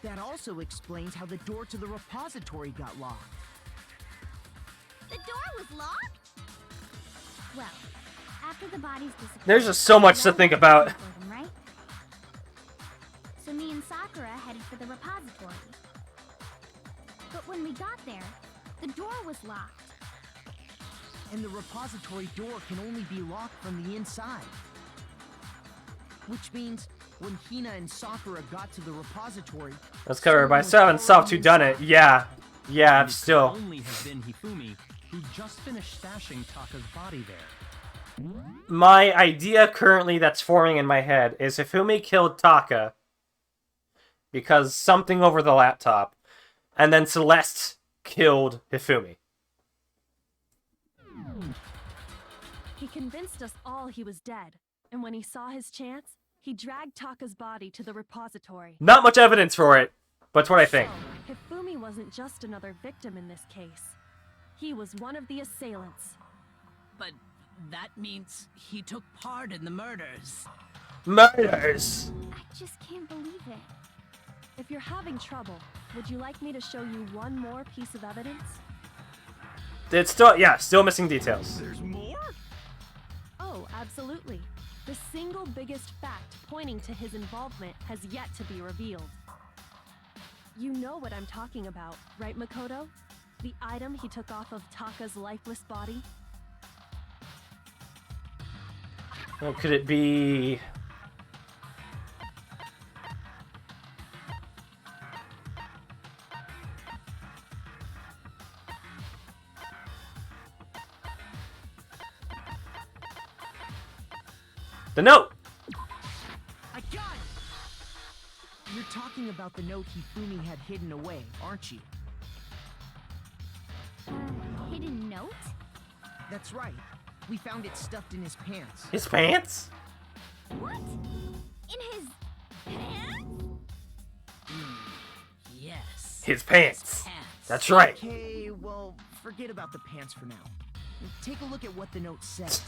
Speaker 9: That also explains how the door to the repository got locked.
Speaker 11: The door was locked?
Speaker 3: Well, after the bodies disappeared,
Speaker 1: There's just so much to think about.
Speaker 3: for them, right? So me and Sakura headed for the repository. But when we got there, the door was locked.
Speaker 9: And the repository door can only be locked from the inside. Which means when Hina and Sakura got to the repository,
Speaker 1: Let's cover it by 7 soft who done it. Yeah. Yeah,
Speaker 4: And it could
Speaker 1: still.
Speaker 4: only have been Hifumi, who just finished stashing Taka's body there.
Speaker 1: My idea currently that's forming in my head is Hifumi killed Taka because something over the laptop, and then Celeste killed Hifumi.
Speaker 7: He convinced us all he was dead, and when he saw his chance, he dragged Taka's body to the repository.
Speaker 1: Not much evidence for it, but it's what I think.
Speaker 7: So, Hifumi wasn't just another victim in this case. He was one of the assailants.
Speaker 10: But that means he took part in the murders.
Speaker 1: Murders!
Speaker 3: I just can't believe it.
Speaker 7: If you're having trouble, would you like me to show you one more piece of evidence?
Speaker 1: It's still, yeah, still missing details.
Speaker 8: There's more?
Speaker 7: Oh, absolutely. The single biggest fact pointing to his involvement has yet to be revealed. You know what I'm talking about, right, Makoto? The item he took off of Taka's lifeless body?
Speaker 1: Well, could it be... the note!
Speaker 9: I got it! You're talking about the note Hifumi had hidden away, aren't you?
Speaker 3: Hidden note?
Speaker 9: That's right. We found it stuffed in his pants.
Speaker 1: His pants?
Speaker 3: What? In his pants?
Speaker 10: Yes.
Speaker 1: His pants.
Speaker 10: Pants.
Speaker 1: That's right.
Speaker 9: Okay, well, forget about the pants for now. Take a look at what the note says.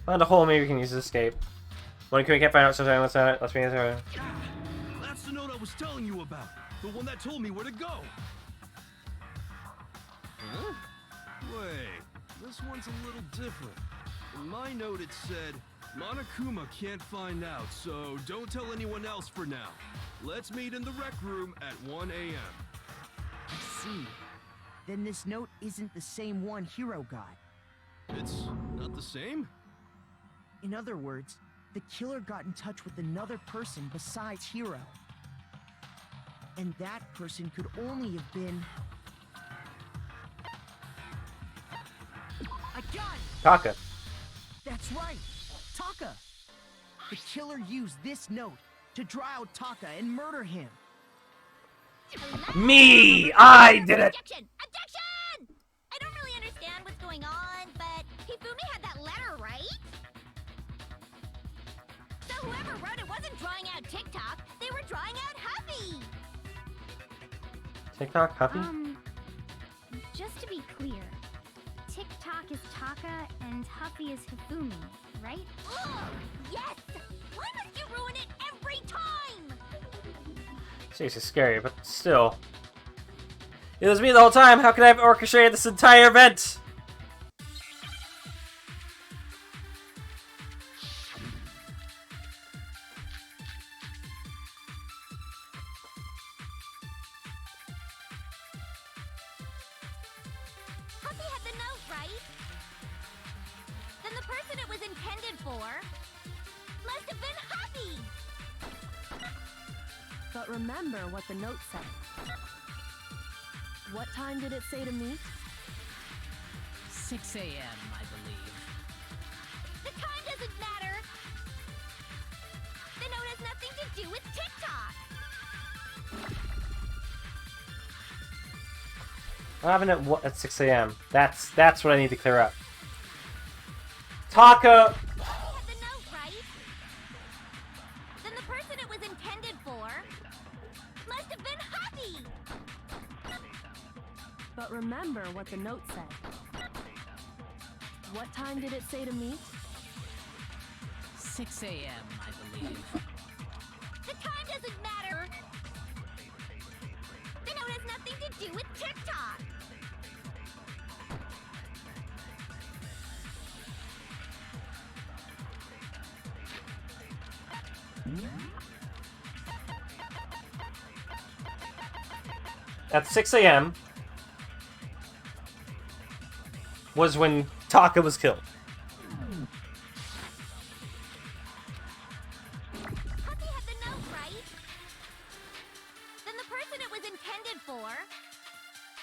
Speaker 1: Find a hole, maybe we can use to escape. When can we can't find out sometime? Let's be answer.
Speaker 8: That's the note I was telling you about. The one that told me where to go. Huh? Wait, this one's a little different. In my note it said, Monokuma can't find out, so don't tell anyone else for now. Let's meet in the rec room at 1 a.m.
Speaker 9: I see. Then this note isn't the same one Hiro got.
Speaker 8: It's not the same?
Speaker 9: In other words, the killer got in touch with another person besides Hiro. And that person could only have been... I got it!
Speaker 1: Taka.
Speaker 9: That's right! Taka! The killer used this note to draw out Taka and murder him.
Speaker 1: Me! I did it!
Speaker 11: Objection! Objection! I don't really understand what's going on, but Hifumi had that letter, right? So whoever wrote it wasn't drawing out TikTok, they were drawing out Huffy!
Speaker 1: TikTok, Huffy?
Speaker 3: Just to be clear, TikTok is Taka and Huffy is Hifumi, right?
Speaker 11: Ugh! Yes! Why must you ruin it every time?
Speaker 1: Seriously scary, but still. It was me the whole time. How could I have orchestrated this entire event?
Speaker 11: Huffy had the note, right? Then the person it was intended for must have been Huffy!
Speaker 7: But remember what the note said. What time did it say to meet?
Speaker 10: 6 a.m., I believe.
Speaker 11: The time doesn't matter! The note has nothing to do with TikTok!
Speaker 1: What happened at 6 a.m.? That's what I need to clear up. Taka!
Speaker 11: Huffy had the note, right? Then the person it was intended for must have been Huffy!
Speaker 7: But remember what the note said. What time did it say to meet?
Speaker 10: 6 a.m., I believe.
Speaker 11: The time doesn't matter! The note has nothing to do with TikTok!
Speaker 1: At 6 a.m. was when Taka was killed.
Speaker 11: Puppy had the note, right? Then the person it was intended for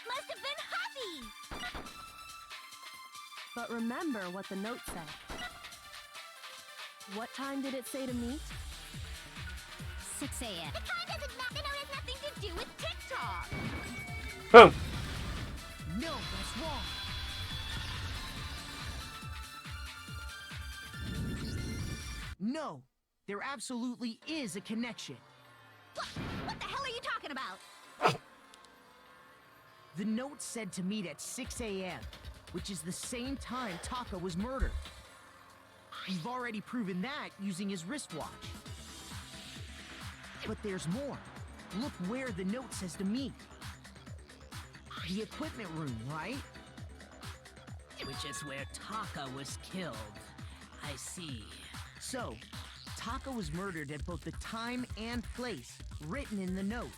Speaker 11: must have been Hoppy!
Speaker 7: But remember what the note said. What time did it say to meet?
Speaker 11: 6 a.m. The time doesn't matter. The note has nothing to do with TikTok!
Speaker 1: Boom!
Speaker 9: No, that's wrong. No, there absolutely is a connection.
Speaker 11: What the hell are you talking about?
Speaker 9: The note said to meet at 6 a.m., which is the same time Taka was murdered. We've already proven that using his wristwatch. But there's more. Look where the note says to meet. The equipment room, right?
Speaker 10: Which is where Taka was killed. I see.
Speaker 9: So, Taka was murdered at both the time and place written in the note.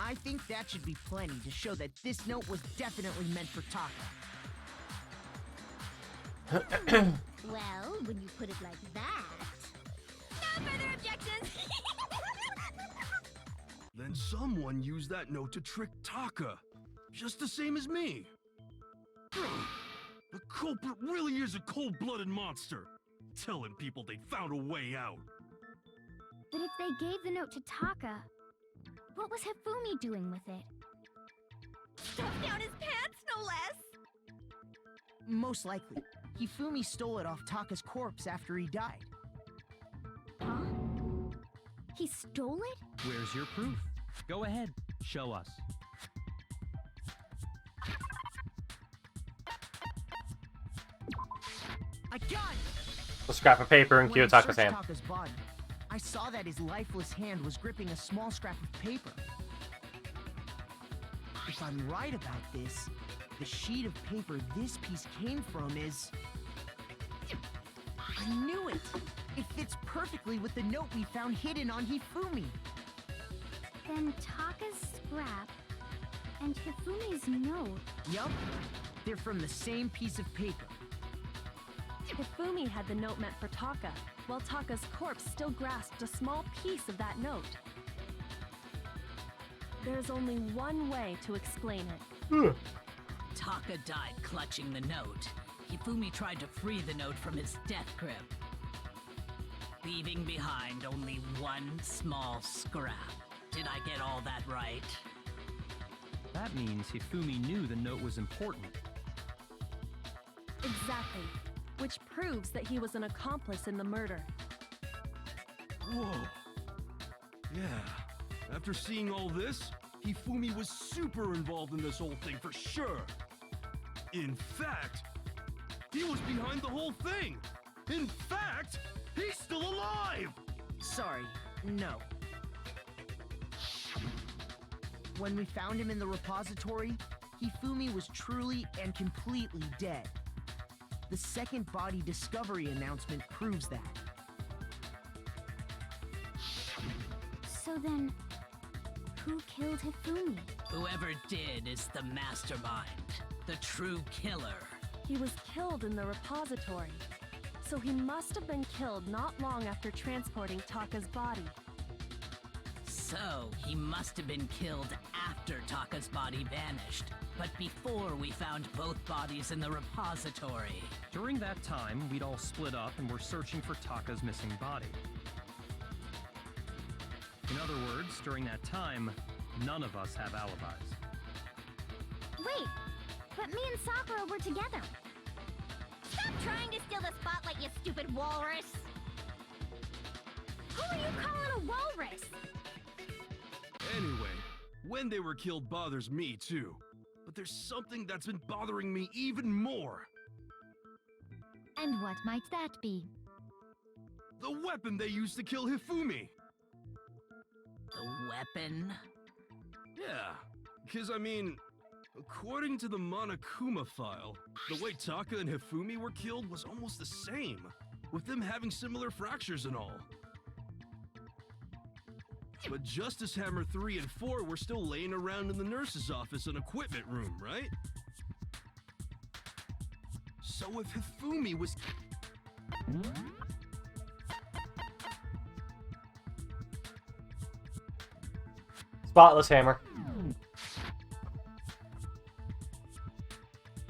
Speaker 9: I think that should be plenty to show that this note was definitely meant for Taka.
Speaker 11: Well, when you put it like that... No further objections!
Speaker 8: Then someone used that note to trick Taka. Just the same as me. The culprit really is a cold-blooded monster. Telling people they found a way out.
Speaker 3: But if they gave the note to Taka, what was Hifumi doing with it?
Speaker 11: Stuffed down his pants, no less!
Speaker 9: Most likely, Hifumi stole it off Taka's corpse after he died.
Speaker 3: Huh? He stole it?
Speaker 4: Where's your proof? Go ahead, show us.
Speaker 9: I got it!
Speaker 1: A scrap of paper in
Speaker 9: When I
Speaker 1: Kiyotaka's
Speaker 9: searched
Speaker 1: hand.
Speaker 9: Taka's body, I saw that his lifeless hand was gripping a small scrap of paper. If I'm right about this, the sheet of paper this piece came from is... I knew it! It fits perfectly with the note we found hidden on Hifumi.
Speaker 3: Then Taka's scrap and Hifumi's note.
Speaker 9: Yup, they're from the same piece of paper.
Speaker 7: Hifumi had the note meant for Taka, while Taka's corpse still grasped a small piece of that note. There's only one way to explain it.
Speaker 10: Taka died clutching the note. Hifumi tried to free the note from his death grip, leaving behind only one small scrap. Did I get all that right?
Speaker 4: That means Hifumi knew the note was important.
Speaker 7: Exactly. Which proves that he was an accomplice in the murder.
Speaker 8: Whoa. Yeah. After seeing all this, Hifumi was super involved in this whole thing for sure. In fact, he was behind the whole thing. In fact, he's still alive!
Speaker 9: Sorry, no. When we found him in the repository, Hifumi was truly and completely dead. The second body discovery announcement proves that.
Speaker 3: So then, who killed Hifumi?
Speaker 10: Whoever did is the mastermind, the true killer.
Speaker 7: He was killed in the repository, so he must have been killed not long after transporting Taka's body.
Speaker 10: So, he must have been killed after Taka's body vanished, but before we found both bodies in the repository.
Speaker 4: During that time, we'd all split up and were searching for Taka's missing body. In other words, during that time, none of us have alibis.
Speaker 3: Wait, but me and Sakura were together.
Speaker 11: Stop trying to steal the spotlight, you stupid walrus!
Speaker 3: Who are you calling a walrus?
Speaker 8: Anyway, when they were killed bothers me too. But there's something that's been bothering me even more.
Speaker 3: And what might that be?
Speaker 8: The weapon they used to kill Hifumi!
Speaker 10: The weapon?
Speaker 8: Yeah, because I mean, according to the Monokuma file, the way Taka and Hifumi were killed was almost the same, with them having similar fractures and all. But Justice Hammer 3 and 4 were still laying around in the nurse's office and equipment room, right? So if Hifumi was...
Speaker 1: Spotless hammer.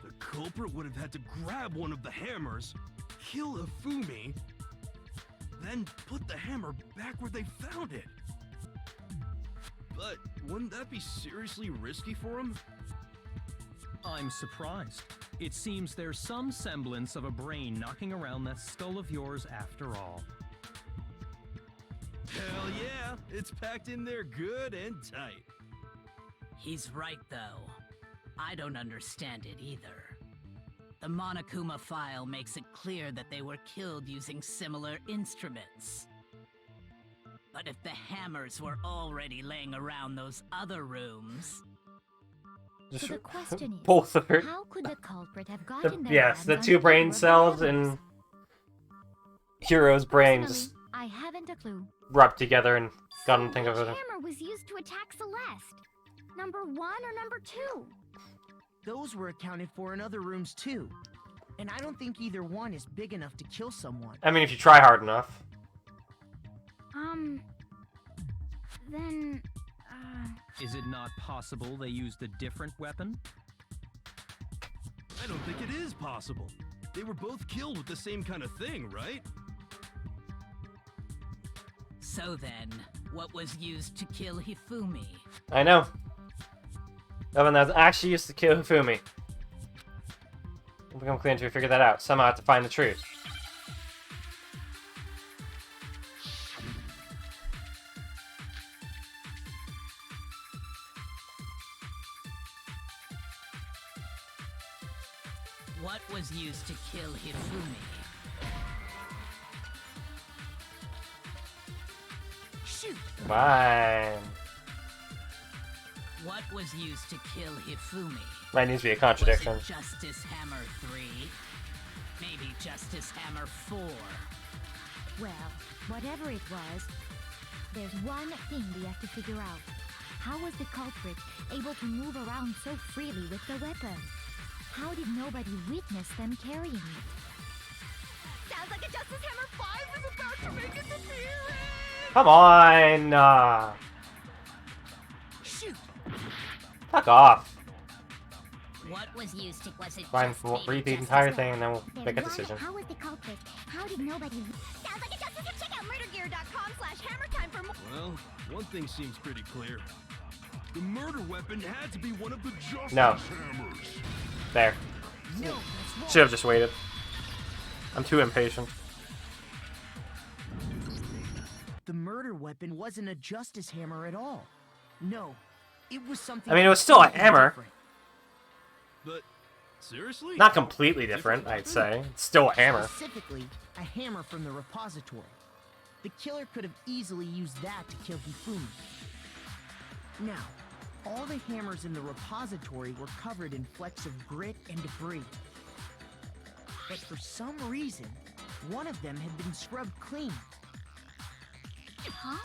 Speaker 8: The culprit would have had to grab one of the hammers, kill Hifumi, then put the hammer back where they found it. But wouldn't that be seriously risky for him?
Speaker 4: I'm surprised. It seems there's some semblance of a brain knocking around that skull of yours after all.
Speaker 8: Hell yeah, it's packed in there good and tight.
Speaker 10: He's right, though. I don't understand it either. The Monokuma file makes it clear that they were killed using similar instruments. But if the hammers were already laying around those other rooms...
Speaker 3: So the question is,
Speaker 1: both of her.
Speaker 3: how could the culprit have gotten their
Speaker 1: Yes,
Speaker 3: hands
Speaker 1: the
Speaker 3: on
Speaker 1: two brain
Speaker 3: Hiro's
Speaker 1: cells
Speaker 3: hammers?
Speaker 1: in Hiro's brain
Speaker 3: Personally,
Speaker 1: just
Speaker 3: I haven't a clue.
Speaker 1: rubbed together and got him to think of
Speaker 11: Which
Speaker 1: it.
Speaker 11: hammer was used to attack Celeste? Number 1 or number 2?
Speaker 9: Those were accounted for in other rooms too. And I don't think either one is big enough to kill someone.
Speaker 1: I mean, if you try hard enough.
Speaker 11: Then,
Speaker 4: Is it not possible they used a different weapon?
Speaker 8: I don't think it is possible. They were both killed with the same kind of thing, right?
Speaker 10: So then, what was used to kill Hifumi?
Speaker 1: I know. The one that was actually used to kill Hifumi. It'll become clear until we figure that out. Somehow I have to find the truth.
Speaker 10: What was used to kill Hifumi?
Speaker 9: Shoot!
Speaker 1: Fine.
Speaker 10: What was used to kill Hifumi?
Speaker 1: Might need to be a contradiction.
Speaker 10: Was it Justice Hammer 3? Maybe Justice Hammer 4?
Speaker 3: Well, whatever it was, there's one thing we have to figure out. How was the culprit able to move around so freely with the weapon? How did nobody witness them carrying it?
Speaker 11: sounds like a Justice Hammer 5 is about to make its appearance!
Speaker 1: Come on!
Speaker 9: Shoot!
Speaker 1: Fuck off.
Speaker 11: What was used to... Was it
Speaker 1: Fine,
Speaker 11: just
Speaker 1: we'll
Speaker 11: maybe
Speaker 1: read the
Speaker 11: Justice
Speaker 1: entire
Speaker 11: Hammer?
Speaker 1: thing and then we'll
Speaker 3: There's
Speaker 1: make a
Speaker 3: one-
Speaker 1: decision.
Speaker 3: How was the culprit? How did nobody...
Speaker 11: Sounds like a Justice Hammer! Check out murdergear.com/hammertime for more...
Speaker 8: Well, one thing seems pretty clear. The murder weapon had to be one of the Justice
Speaker 1: No.
Speaker 8: Hammers.
Speaker 1: There.
Speaker 9: No, that's wrong.
Speaker 1: Should have just waited. I'm too impatient.
Speaker 9: The murder weapon wasn't a Justice Hammer at all. No, it was something...
Speaker 1: I mean, it was still a
Speaker 9: completely
Speaker 1: hammer.
Speaker 9: different.
Speaker 8: But, seriously?
Speaker 1: Not completely different, I'd say. It's still a hammer.
Speaker 9: Specifically, a hammer from the repository. The killer could have easily used that to kill Hifumi. Now, all the hammers in the repository were covered in flecks of grit and debris. But for some reason, one of them had been scrubbed clean.
Speaker 11: Huh?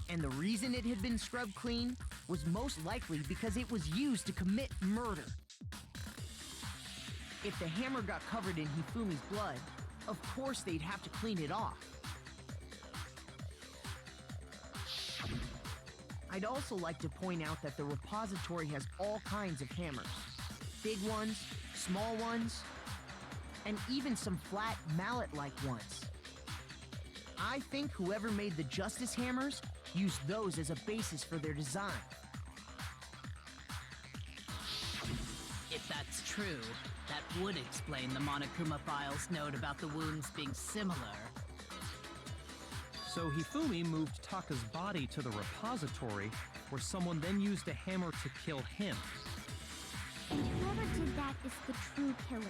Speaker 9: And the reason it had been scrubbed clean was most likely because it was used to commit murder. If the hammer got covered in Hifumi's blood, of course they'd have to clean it off. I'd also like to point out that the repository has all kinds of hammers. Big ones, small ones, and even some flat mallet-like ones. I think whoever made the Justice Hammers used those as a basis for their design.
Speaker 10: If that's true, that would explain the Monokuma file's note about the wounds being similar.
Speaker 4: So Hifumi moved Taka's body to the repository, where someone then used a hammer to kill him.
Speaker 11: Whoever did that is the true killer.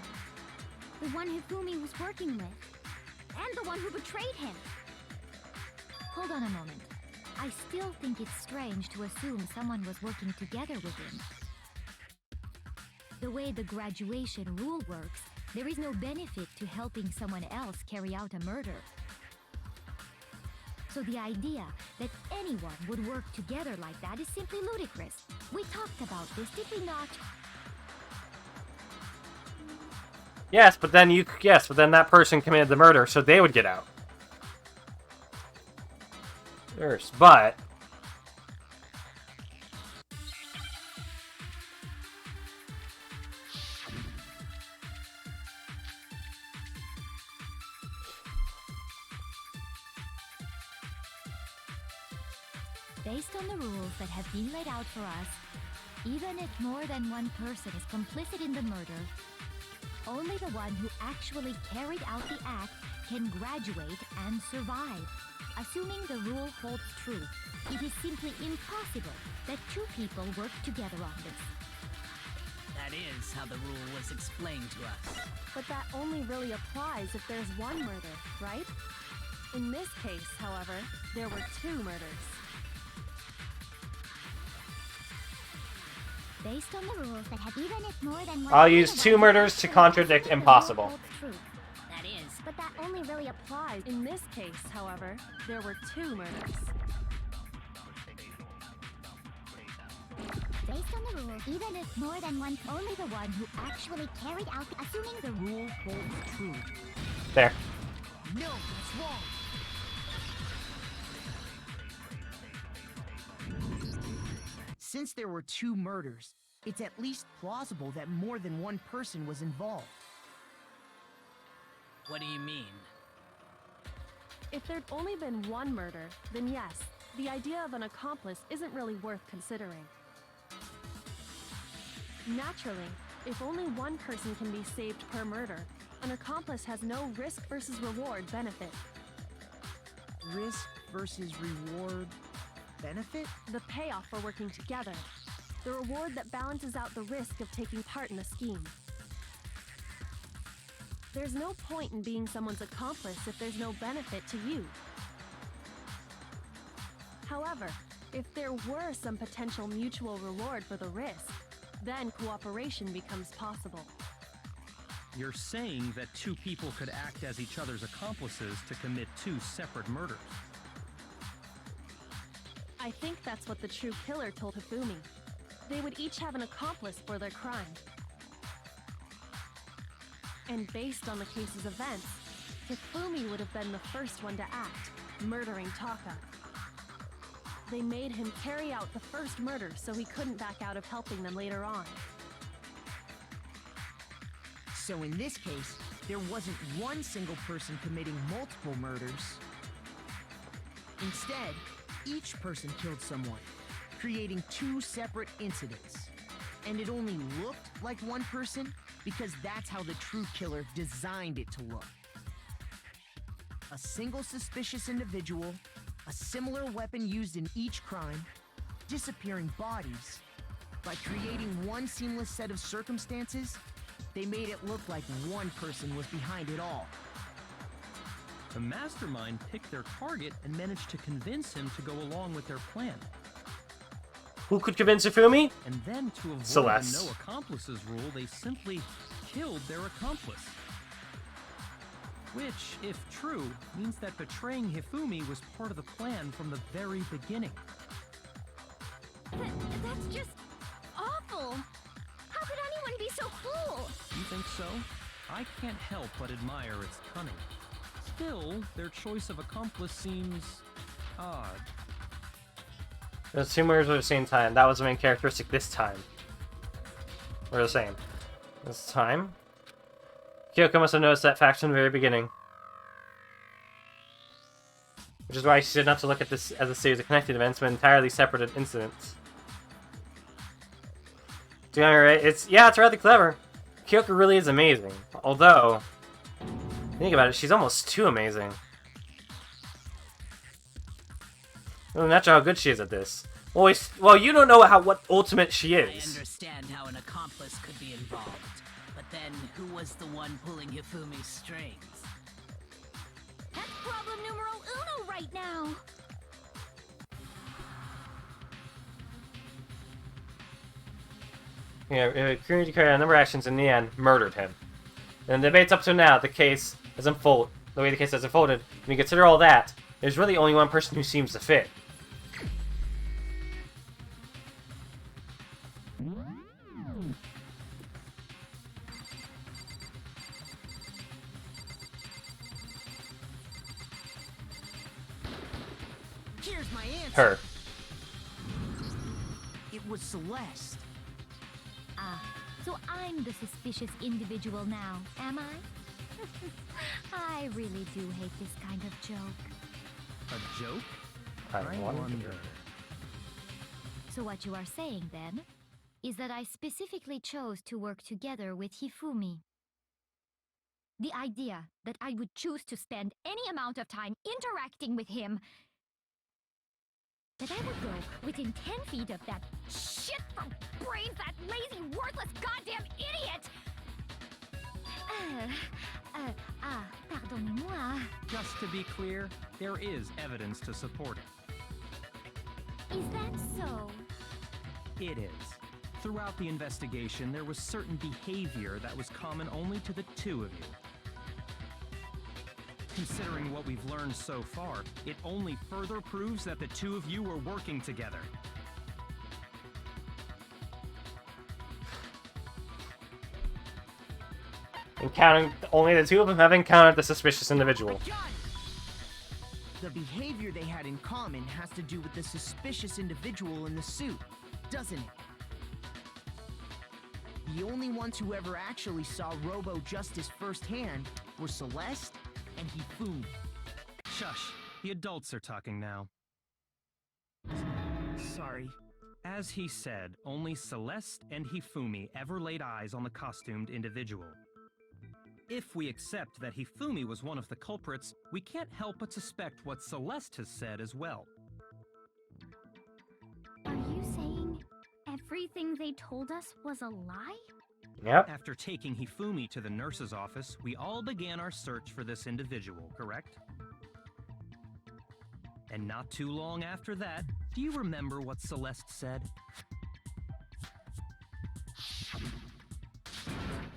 Speaker 3: The one Hifumi was working with. And the one who betrayed him. Hold on a moment. I still think it's strange to assume someone was working together with him. The way the graduation rule works, there is no benefit to helping someone else carry out a murder. So the idea that anyone would work together like that is simply ludicrous. We talked about this, did we not?
Speaker 1: Yes, but then that person committed the murder, so they would get out. First, but
Speaker 3: based on the rules that have been laid out for us, even if more than one person is complicit in the murder, only the one who actually carried out the act can graduate and survive. Assuming the rule holds true, it is simply impossible that two people work together on this.
Speaker 10: That is how the rule was explained to us.
Speaker 7: But that only really applies if there's one murder, right? In this case, however, there were two murders.
Speaker 3: Based on the rules that have even if more than one...
Speaker 1: I'll use two murders to contradict impossible.
Speaker 10: That is.
Speaker 3: But that only really applies.
Speaker 7: In this case, however, there were two murders.
Speaker 3: Based on the rules, even if more than one, only the one who actually carried out, assuming the rule holds true.
Speaker 1: There.
Speaker 9: No, that's wrong. Since there were two murders, it's at least plausible that more than one person was involved.
Speaker 10: What do you mean?
Speaker 7: If there'd only been one murder, then yes, the idea of an accomplice isn't really worth considering. Naturally, if only one person can be saved per murder, an accomplice has no risk versus reward benefit.
Speaker 9: Risk versus reward benefit?
Speaker 7: The payoff for working together. The reward that balances out the risk of taking part in a scheme. There's no point in being someone's accomplice if there's no benefit to you. However, if there were some potential mutual reward for the risk, then cooperation becomes possible.
Speaker 4: You're saying that two people could act as each other's accomplices to commit two separate murders.
Speaker 7: I think that's what the true killer told Hifumi. They would each have an accomplice for their crime. And based on the case's events, Hifumi would have been the first one to act, murdering Taka. They made him carry out the first murder so he couldn't back out of helping them later on.
Speaker 9: So in this case, there wasn't one single person committing multiple murders. Instead, each person killed someone, creating two separate incidents. And it only looked like one person because that's how the true killer designed it to look. A single suspicious individual, a similar weapon used in each crime, disappearing bodies. By creating one seamless set of circumstances, they made it look like one person was behind it all.
Speaker 4: The mastermind picked their target and managed to convince him to go along with their plan.
Speaker 1: Who could convince Hifumi?
Speaker 4: And then, to avoid
Speaker 1: Celeste.
Speaker 4: the no accomplices rule, they simply killed their accomplice. Which, if true, means that betraying Hifumi was part of the plan from the very beginning.
Speaker 3: That's just awful! How could anyone be so cruel?
Speaker 4: You think so? I can't help but admire its cunning. Still, their choice of accomplice seems odd.
Speaker 1: The two murders were at the same time. That was the main characteristic this time. We're the same. This time? Kyoko must have noticed that fact from the very beginning. Which is why she said not to look at this as a series of connected events, but entirely separate incidents. Alright, it's rather clever. Kyoko really is amazing. Although, think about it, she's almost too amazing. Well, not sure how good she is at this. Well, you don't know what ultimate she
Speaker 10: I
Speaker 1: is.
Speaker 10: understand how an accomplice could be involved, but But then, who was the one pulling Hifumi's strings?
Speaker 11: That's problem numero uno right now.
Speaker 1: Yeah, Kiryu carried out a number of actions in the end, murdered him. And the debates up to now, the case has unfolded. The way the case has unfolded, when you consider all that, there's really only one person who seems to fit.
Speaker 9: Here's my answer.
Speaker 1: Her.
Speaker 9: It was Celeste.
Speaker 3: Ah, so I'm the suspicious individual now, am I? I really do hate this kind of joke.
Speaker 4: A joke?
Speaker 1: I wonder.
Speaker 3: So what you are saying, then, is that I specifically chose to work together with Hifumi. The idea that I would choose to spend any amount of time interacting with him, that I would go within 10 feet of that shit for brains, that lazy, worthless goddamn idiot! Pardonnez-moi.
Speaker 4: Just to be clear, there is evidence to support it.
Speaker 3: Is that so?
Speaker 4: It is. Throughout the investigation, there was certain behavior that was common only to the two of you. Considering what we've learned so far, it only further proves that the two of you were working together.
Speaker 1: Encountering only the two of them have encountered the suspicious individual.
Speaker 9: The behavior they had in common has to do with the suspicious individual in the suit, doesn't it? The only ones who ever actually saw Robo Justice firsthand were Celeste and Hifumi.
Speaker 4: Shush. The adults are talking now.
Speaker 9: Sorry.
Speaker 4: As he said, only Celeste and Hifumi ever laid eyes on the costumed individual. If we accept that Hifumi was one of the culprits, we can't help but suspect what Celeste has said as well.
Speaker 11: Are you saying everything they told us was a lie?
Speaker 1: Yep.
Speaker 4: After taking Hifumi to the nurse's office, we all began our search for this individual, correct? And not too long after that, do you remember what Celeste said?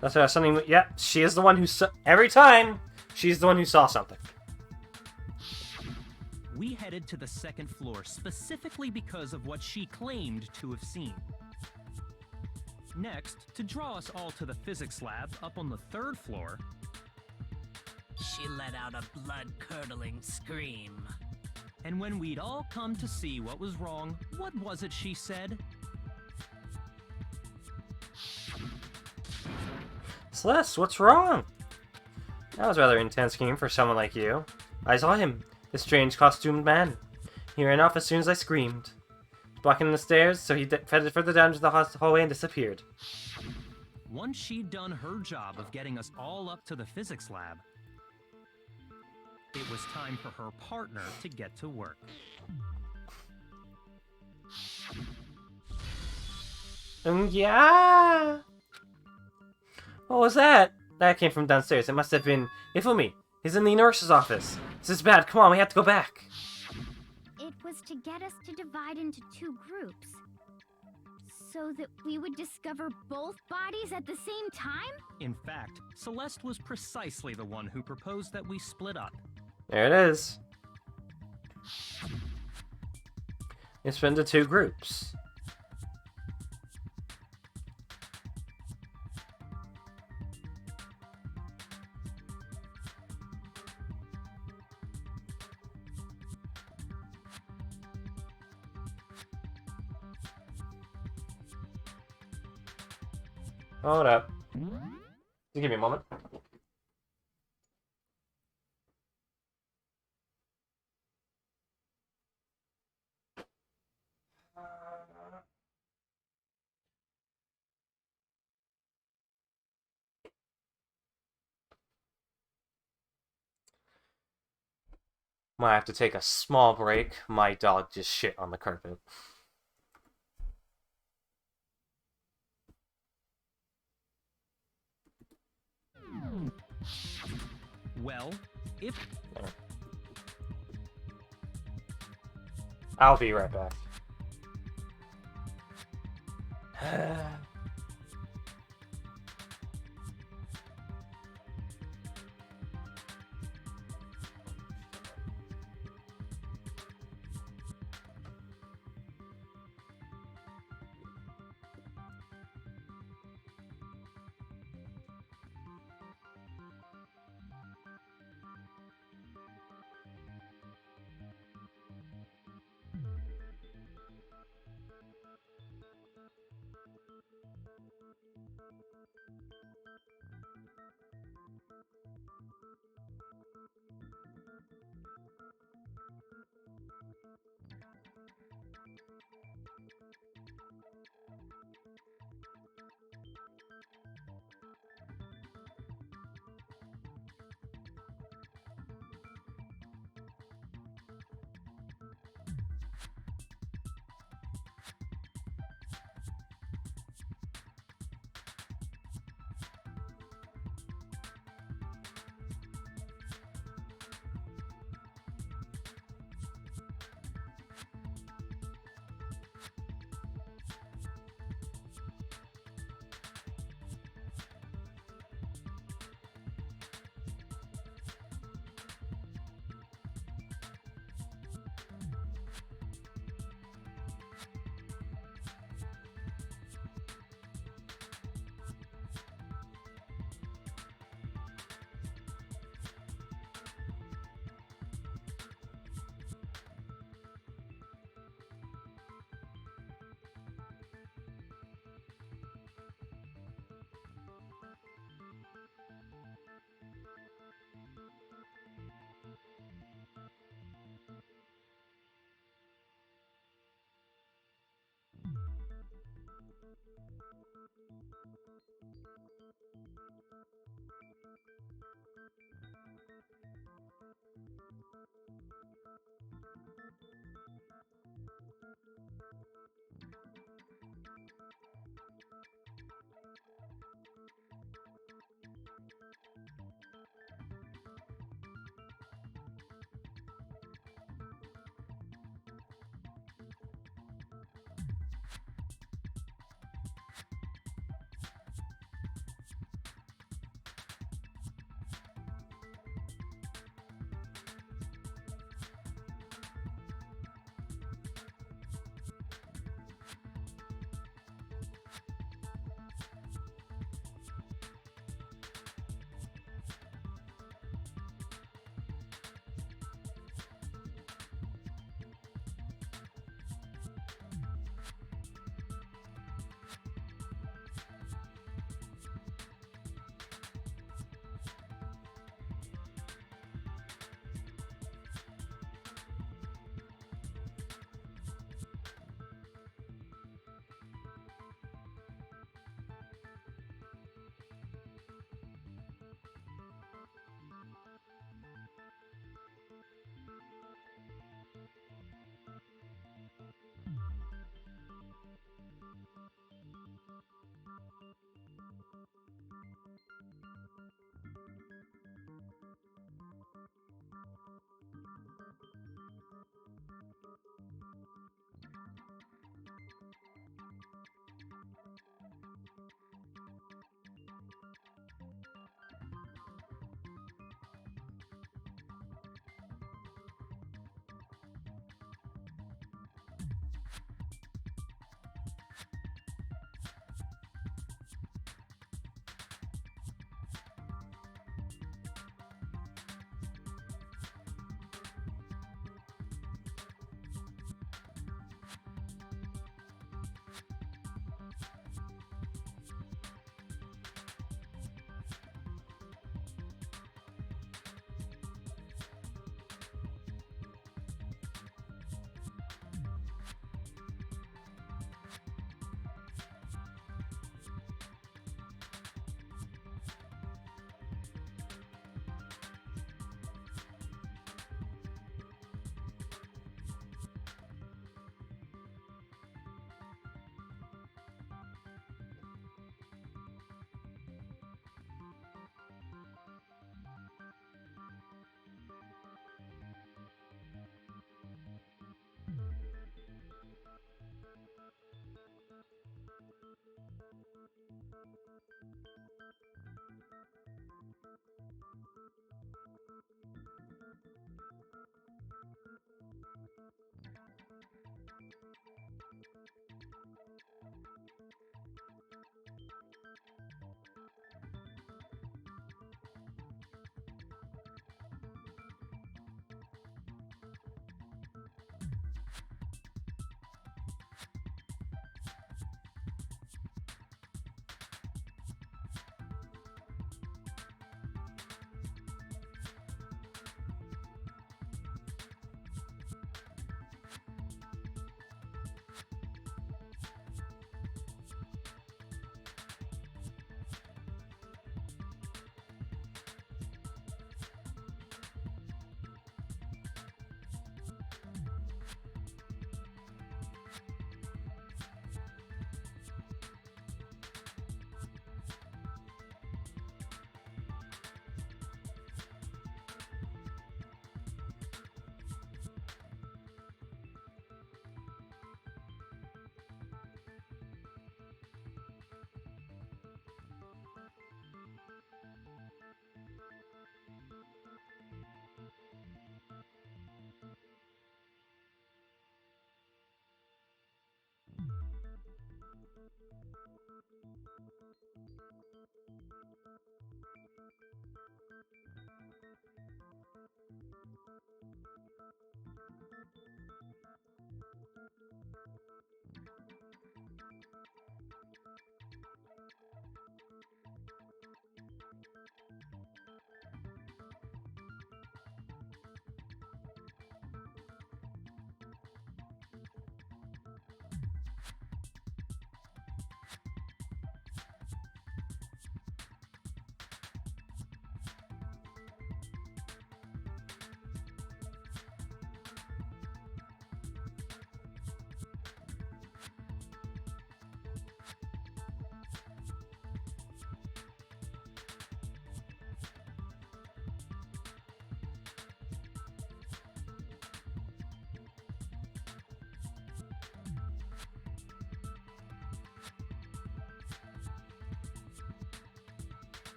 Speaker 1: That's something. Yeah, she is the one who every time she's the one who saw something.
Speaker 4: We headed to the second floor specifically because of what she claimed to have seen. Next, to draw us all to the physics lab up on the third floor,
Speaker 10: She let out a blood-curdling scream.
Speaker 4: And when we'd all come to see what was wrong, what was it she said?
Speaker 1: Celeste, what's wrong? That was a rather intense game for someone like you. I saw him, the strange costumed man. He ran off as soon as I screamed. Blocking the stairs, so he headed further down to the hallway and disappeared.
Speaker 4: Once she'd done her job of getting us all up to the physics lab, it was time for her partner to get to work.
Speaker 1: Yeah. What was that? That came from downstairs. It must have been Hifumi. He's in the nurse's office. This is bad. Come on, we have to go back.
Speaker 11: It was to get us to divide into two groups. So that we would discover both bodies at the same time?
Speaker 4: In fact, Celeste was precisely the one who proposed that we split up.
Speaker 1: There it is. It's split into two groups. Hold up. Just give me a moment. Might have to take a small break. My dog just shit on the carpet.
Speaker 4: Well, if
Speaker 1: I'll be right back.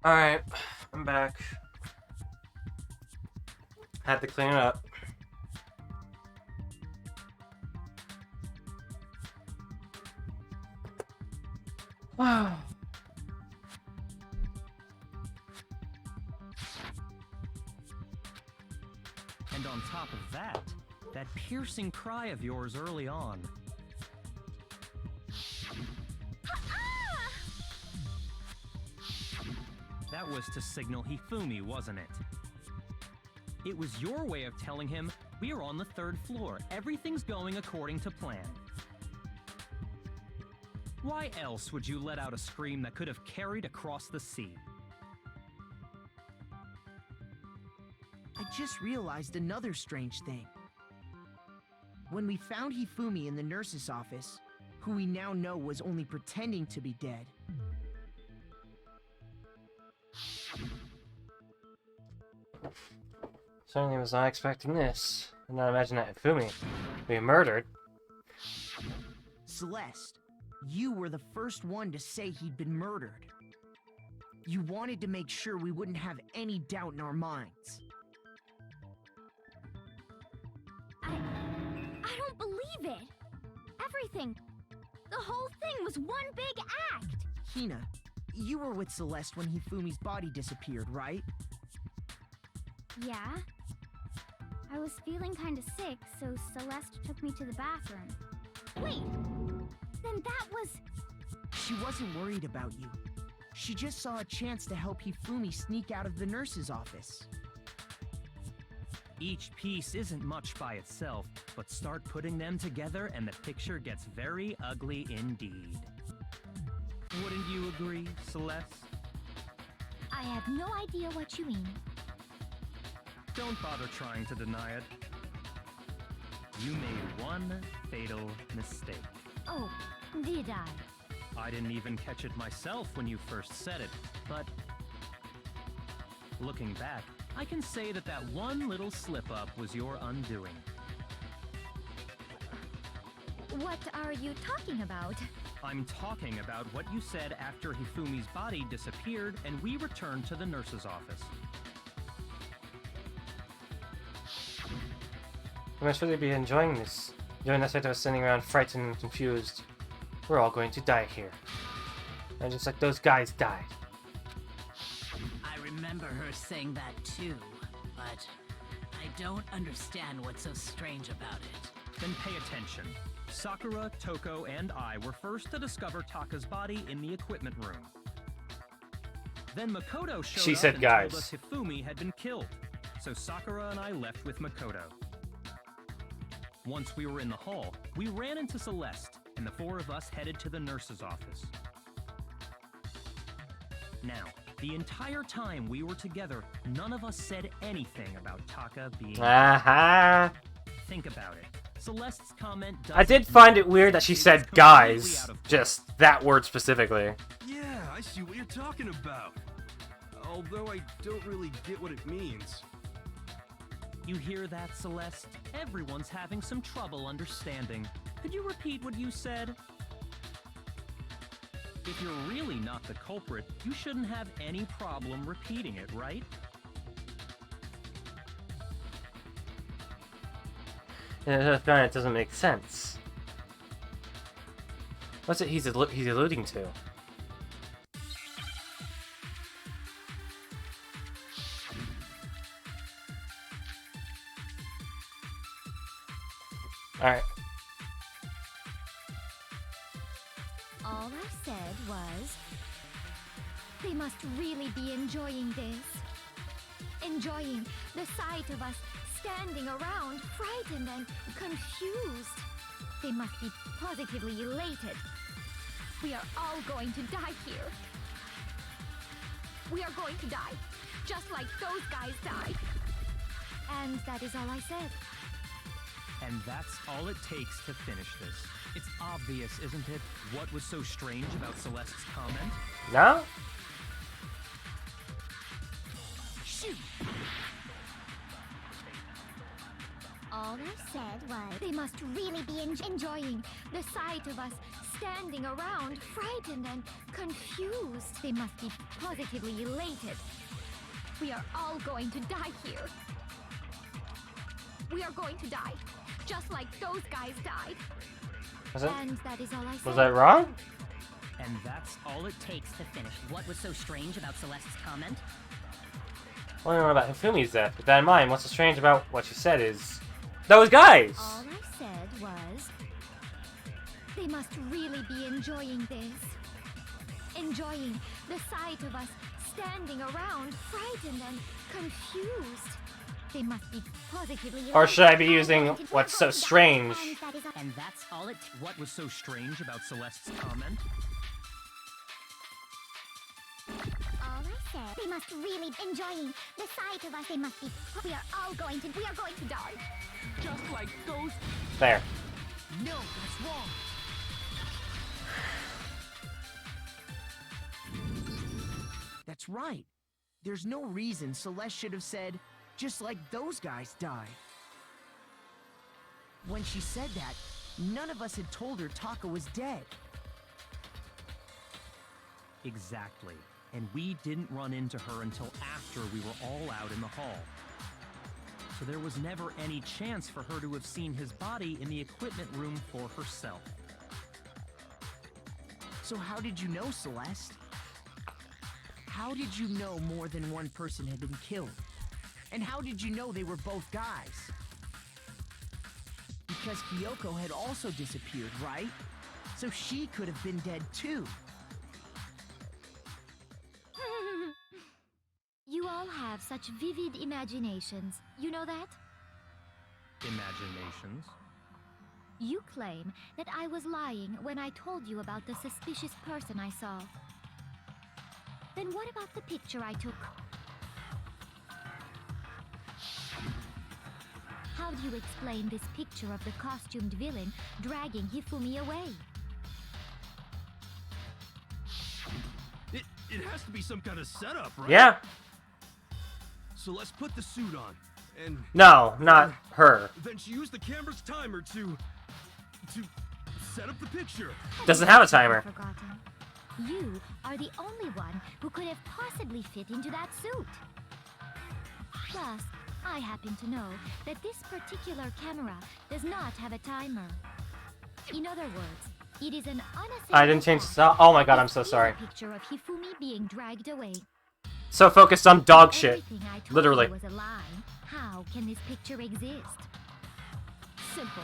Speaker 1: Alright, I'm back. Had to clean it up. Wow.
Speaker 4: And on top of that, that piercing cry of yours early on. That was to signal Hifumi, wasn't it? It was your way of telling him, we're on the 3rd floor, everything's going according to plan. Why else would you let out a scream that could have carried across the sea?
Speaker 9: I just realized another strange thing. When we found Hifumi in the nurse's office, who we now know was only pretending to be dead,
Speaker 1: Certainly was not expecting this. I did not imagine that Hifumi being murdered.
Speaker 9: Celeste, you were the first one to say he'd been murdered. You wanted to make sure we wouldn't have any doubt in our minds.
Speaker 11: I don't believe it. Everything. The whole thing was one big act.
Speaker 9: Hina, you were with Celeste when Hifumi's body disappeared, right?
Speaker 11: Yeah? I was feeling kinda sick, so Celeste took me to the bathroom. Wait! Then that was...
Speaker 9: She wasn't worried about you. She just saw a chance to help Hifumi sneak out of the nurse's office.
Speaker 4: Each piece isn't much by itself, but start putting them together and the picture gets very ugly indeed. Wouldn't you agree, Celeste?
Speaker 3: I have no idea what you mean.
Speaker 4: Don't bother trying to deny it. You made one fatal mistake.
Speaker 3: Oh, did I?
Speaker 4: I didn't even catch it myself when you first said it, but looking back, I can say that that one little slip-up was your undoing.
Speaker 3: What are you talking about?
Speaker 4: I'm talking about what you said after Hifumi's body disappeared and we returned to the nurse's office.
Speaker 1: You must really be enjoying this. During that night I was sitting around frightened and confused. We're all going to die here. And just like those guys died.
Speaker 10: I remember her saying that too, but I don't understand what's so strange about it.
Speaker 4: Then pay attention. Sakura, Toko, and I were first to discover Taka's body in the equipment room. Then Makoto showed up and told us Hifumi had been killed, so Sakura and I left with Makoto. Once we were in the hall, we ran into Celeste, and the four of us headed to the nurse's office. Now, the entire time we were together, none of us said anything about Taka being...
Speaker 1: Aha!
Speaker 4: Think about it. Celeste's comment
Speaker 1: I did find it weird that she said guys. Just that word specifically.
Speaker 8: Yeah, I see what you're talking about. Although I don't really get what it means.
Speaker 4: You hear that, Celeste? Everyone's having some trouble understanding. Could you repeat what you said? If you're really not the culprit, you shouldn't have any problem repeating it, right?
Speaker 1: Yeah, it doesn't make sense. What's it he's alluding to? Alright.
Speaker 3: All I said was, they must really be enjoying this. Enjoying the sight of us standing around, frightened and confused. They must be positively elated. We are all going to die here. We are going to die, just like those guys died. And that is all I said.
Speaker 4: And that's all it takes to finish this. It's obvious, isn't it? What was so strange about Celeste's comment?
Speaker 1: No?
Speaker 3: Shoot! All I said was, they must really be enjoying the sight of us standing around, frightened and confused. They must be positively elated. We are all going to die here. We are going to die, just like those guys died. And that is all I said.
Speaker 1: Was I wrong?
Speaker 10: And that's all it takes to finish. What was so strange about Celeste's comment?
Speaker 1: Well, I don't know about Hifumi's death, but that in mind, what's so strange about what she said is... those guys!
Speaker 3: All I said was, they must really be enjoying this. Enjoying the sight of us standing around, frightened and confused. They must be positively...
Speaker 1: Or should I be using what's so strange?
Speaker 10: And that's all it...
Speaker 4: What was so strange about Celeste's comment?
Speaker 11: All I said, they must really be enjoying the sight of us. They must be... we are going to die.
Speaker 10: Just like those...
Speaker 1: There.
Speaker 9: No, that's wrong. That's right. There's no reason Celeste should have said, just like those guys died. When she said that, none of us had told her Taka was dead.
Speaker 4: Exactly. And we didn't run into her until after we were all out in the hall. So there was never any chance for her to have seen his body in the equipment room for herself.
Speaker 9: So how did you know, Celeste? How did you know more than one person had been killed? And how did you know they were both guys? Because Kyoko had also disappeared, right? So she could have been dead too.
Speaker 3: You all have such vivid imaginations. You know that?
Speaker 4: Imaginations?
Speaker 3: You claim that I was lying when I told you about the suspicious person I saw. Then what about the picture I took? How do you explain this picture of the costumed villain dragging Hifumi away?
Speaker 8: It has to be some kind of setup, right?
Speaker 1: Yeah.
Speaker 8: So let's put the suit on, and...
Speaker 1: No, not her.
Speaker 8: Then she used the camera's timer to set up the picture.
Speaker 1: Doesn't have a timer.
Speaker 3: Forgotten. You are the only one who could have possibly fit into that suit. Plus, I happen to know that this particular camera does not have a timer. In other words, it is an unessential
Speaker 1: I didn't change the... Oh my god, I'm so sorry.
Speaker 3: Picture of Hifumi being dragged away.
Speaker 1: So focused on dog shit.
Speaker 3: Everything I told
Speaker 1: Literally.
Speaker 3: you was a lie. How can this picture exist?
Speaker 7: Simple.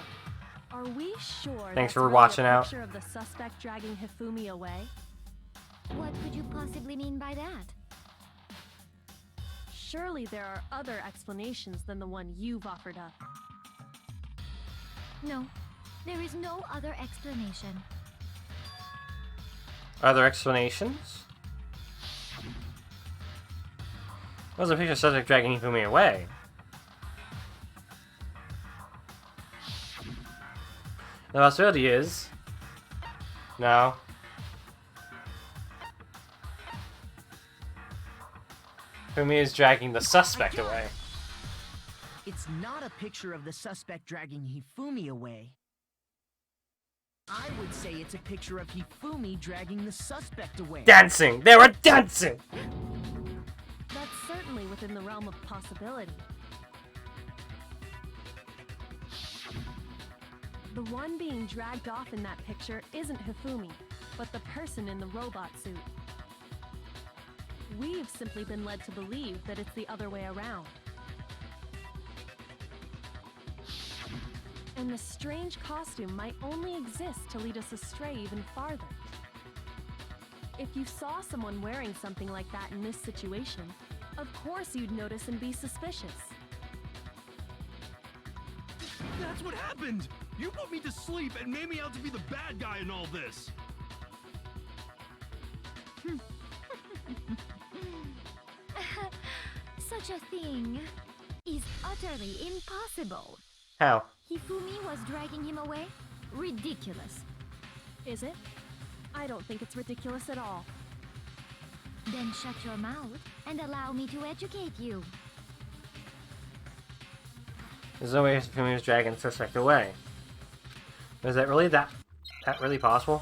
Speaker 7: Are we sure
Speaker 1: Thanks
Speaker 7: that's
Speaker 1: for
Speaker 7: really
Speaker 1: watching
Speaker 7: a
Speaker 1: out.
Speaker 7: picture of the suspect dragging Hifumi away?
Speaker 3: What could you possibly mean by that?
Speaker 7: Surely there are other explanations than the one you've offered up.
Speaker 3: No, there is no other explanation.
Speaker 1: Other explanations? What was the picture of subject dragging Hifumi away? The possibility is... No. Hifumi is dragging the suspect away.
Speaker 9: It's not a picture of the suspect dragging Hifumi away. I would say it's a picture of Hifumi dragging the suspect away.
Speaker 1: Dancing! They were dancing!
Speaker 7: That's certainly within the realm of possibility. The one being dragged off in that picture isn't Hifumi, but the person in the robot suit. We've simply been led to believe that it's the other way around. And the strange costume might only exist to lead us astray even farther. If you saw someone wearing something like that in this situation, of course you'd notice and be suspicious.
Speaker 8: That's what happened! You put me to sleep and made me out to be the bad guy in all this!
Speaker 3: Such a thing is utterly impossible.
Speaker 1: How?
Speaker 3: Hifumi was dragging him away? Ridiculous.
Speaker 7: Is it? I don't think it's ridiculous at all.
Speaker 3: Then shut your mouth and allow me to educate you.
Speaker 1: There's no way Hifumi was dragging the suspect away. Is that really that really possible?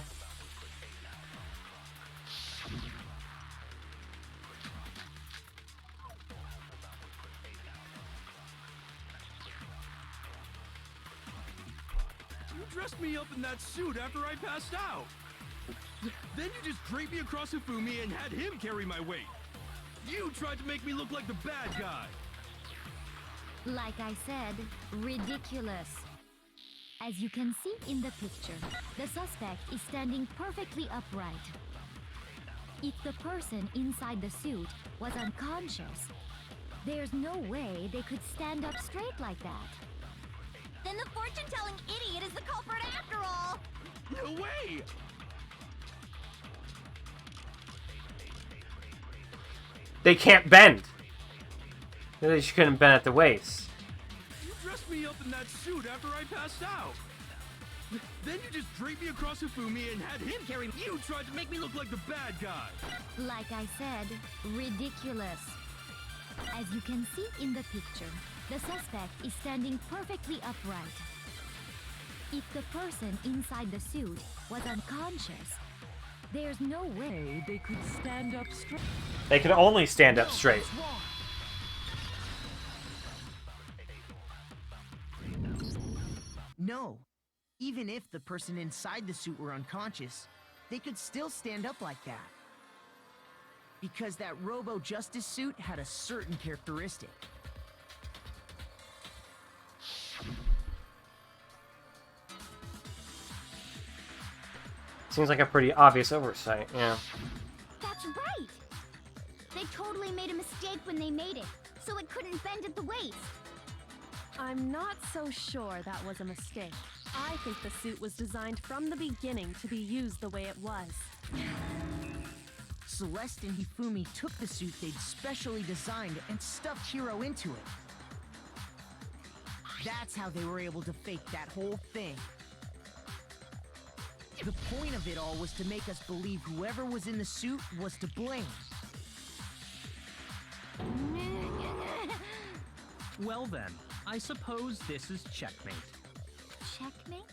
Speaker 8: You dressed me up in that suit after I passed out! Then you just draped me across Hifumi and had him carry my weight! You tried to make me look like the bad guy!
Speaker 3: Like I said, ridiculous. As you can see in the picture, the suspect is standing perfectly upright. If the person inside the suit was unconscious, there's no way they could stand up straight like that.
Speaker 11: Then the fortune-telling idiot is the culprit after all!
Speaker 8: No way!
Speaker 1: They can't bend! They just couldn't bend at the waist.
Speaker 8: You dressed me up in that suit after I passed out! Then you just draped me across Hifumi and had him carry me. You tried to make me look like the bad guy!
Speaker 3: Like I said, ridiculous. As you can see in the picture, the suspect is standing perfectly upright. If the person inside the suit was unconscious, there's no way they could stand up straight.
Speaker 1: They can only stand up straight.
Speaker 9: No. Even if the person inside the suit were unconscious, they could still stand up like that. Because that Robo Justice suit had a certain characteristic.
Speaker 1: Seems like a pretty obvious oversight, yeah.
Speaker 11: That's right! They totally made a mistake when they made it, so it couldn't bend at the waist.
Speaker 7: I'm not so sure that was a mistake. I think the suit was designed from the beginning to be used the way it was.
Speaker 9: Celeste and Hifumi took the suit they'd specially designed and stuffed Hiro into it. That's how they were able to fake that whole thing. The point of it all was to make us believe whoever was in the suit was to blame.
Speaker 4: Well then, I suppose this is checkmate.
Speaker 11: Checkmate?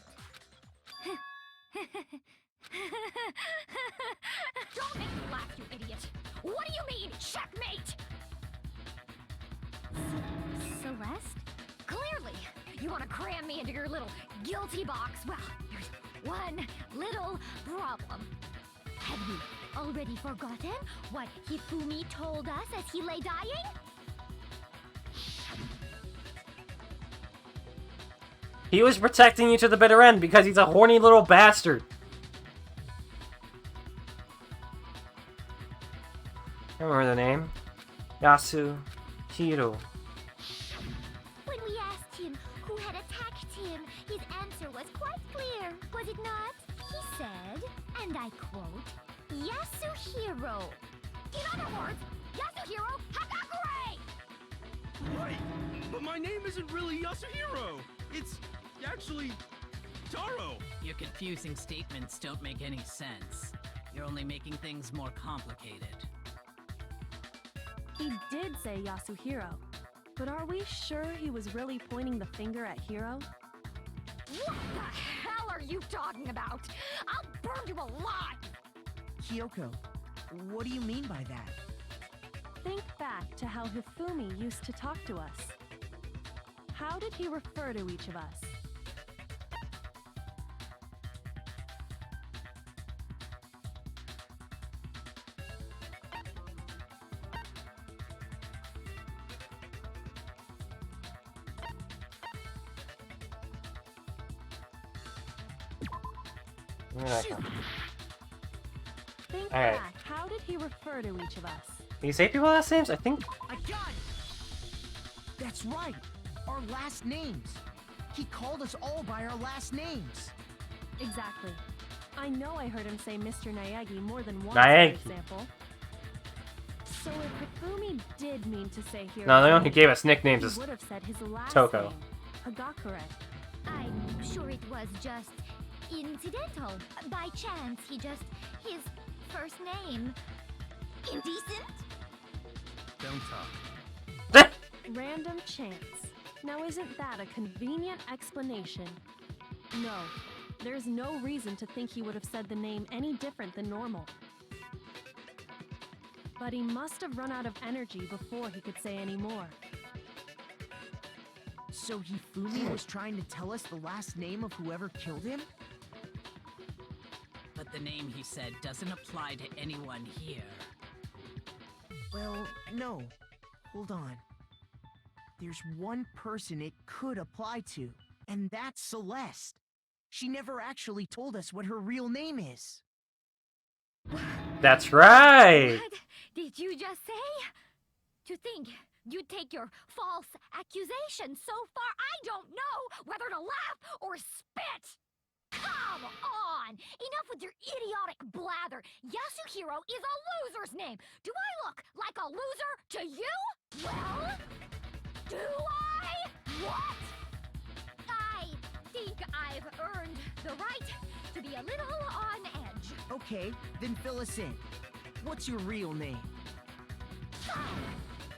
Speaker 3: Don't make me laugh, you idiot! What do you mean, checkmate?
Speaker 11: Celeste?
Speaker 3: Clearly, you want to cram me into your little guilty box. Well, there's one little problem.
Speaker 11: Have you already forgotten what Hifumi told us as he lay dying?
Speaker 1: He was protecting you to the bitter end because he's a horny little bastard. I remember the name. Yasuhiro.
Speaker 11: When we asked him who had attacked him, his answer was quite clear, was it not? He said, and I quote, Yasuhiro.
Speaker 3: In other words, Yasuhiro Hagakure!
Speaker 8: Right! But my name isn't really Yasuhiro! It's actually Taro!
Speaker 10: Your confusing statements don't make any sense. You're only making things more complicated.
Speaker 7: He did say Yasuhiro, but are we sure he was really pointing the finger at Hiro?
Speaker 3: What the hell are you talking about? I'll burn you alive!
Speaker 9: Kyoko, what do you mean by that?
Speaker 7: Think back to how Hifumi used to talk to us. How did he refer to each of us? Think back. How did he refer to each of us?
Speaker 1: Can you say people last names? I think.
Speaker 9: I got it! That's right! Our last names! He called us all by our last names!
Speaker 7: Exactly. I know I heard him say Mr. Naegi more than once,
Speaker 1: Naegi.
Speaker 7: for example. So if Hifumi did mean to say Hiro,
Speaker 1: No, they only gave us nicknames
Speaker 7: he
Speaker 1: as
Speaker 7: would have said his last
Speaker 1: Toko.
Speaker 7: name, Hagakure.
Speaker 11: I'm sure it was just incidental. By chance, his first name. Indecent?
Speaker 4: Don't talk.
Speaker 7: Random chance. Now isn't that a convenient explanation? No, there's no reason to think he would have said the name any different than normal. But he must have run out of energy before he could say any more.
Speaker 9: So Hifumi was trying to tell us the last name of whoever killed him?
Speaker 10: But the name he said doesn't apply to anyone here.
Speaker 9: Well, no. Hold on. There's one person it could apply to, and that's Celeste. She never actually told us what her real name is.
Speaker 1: That's right!
Speaker 3: What did you just say? To think you'd take your false accusation so far, I don't know whether to laugh or spit! Come on! Enough with your idiotic blather! Yasuhiro is a loser's name! Do I look like a loser to you? Well, do I? What? I think I've earned the right to be a little on edge.
Speaker 9: Okay, then fill us in. What's your real name?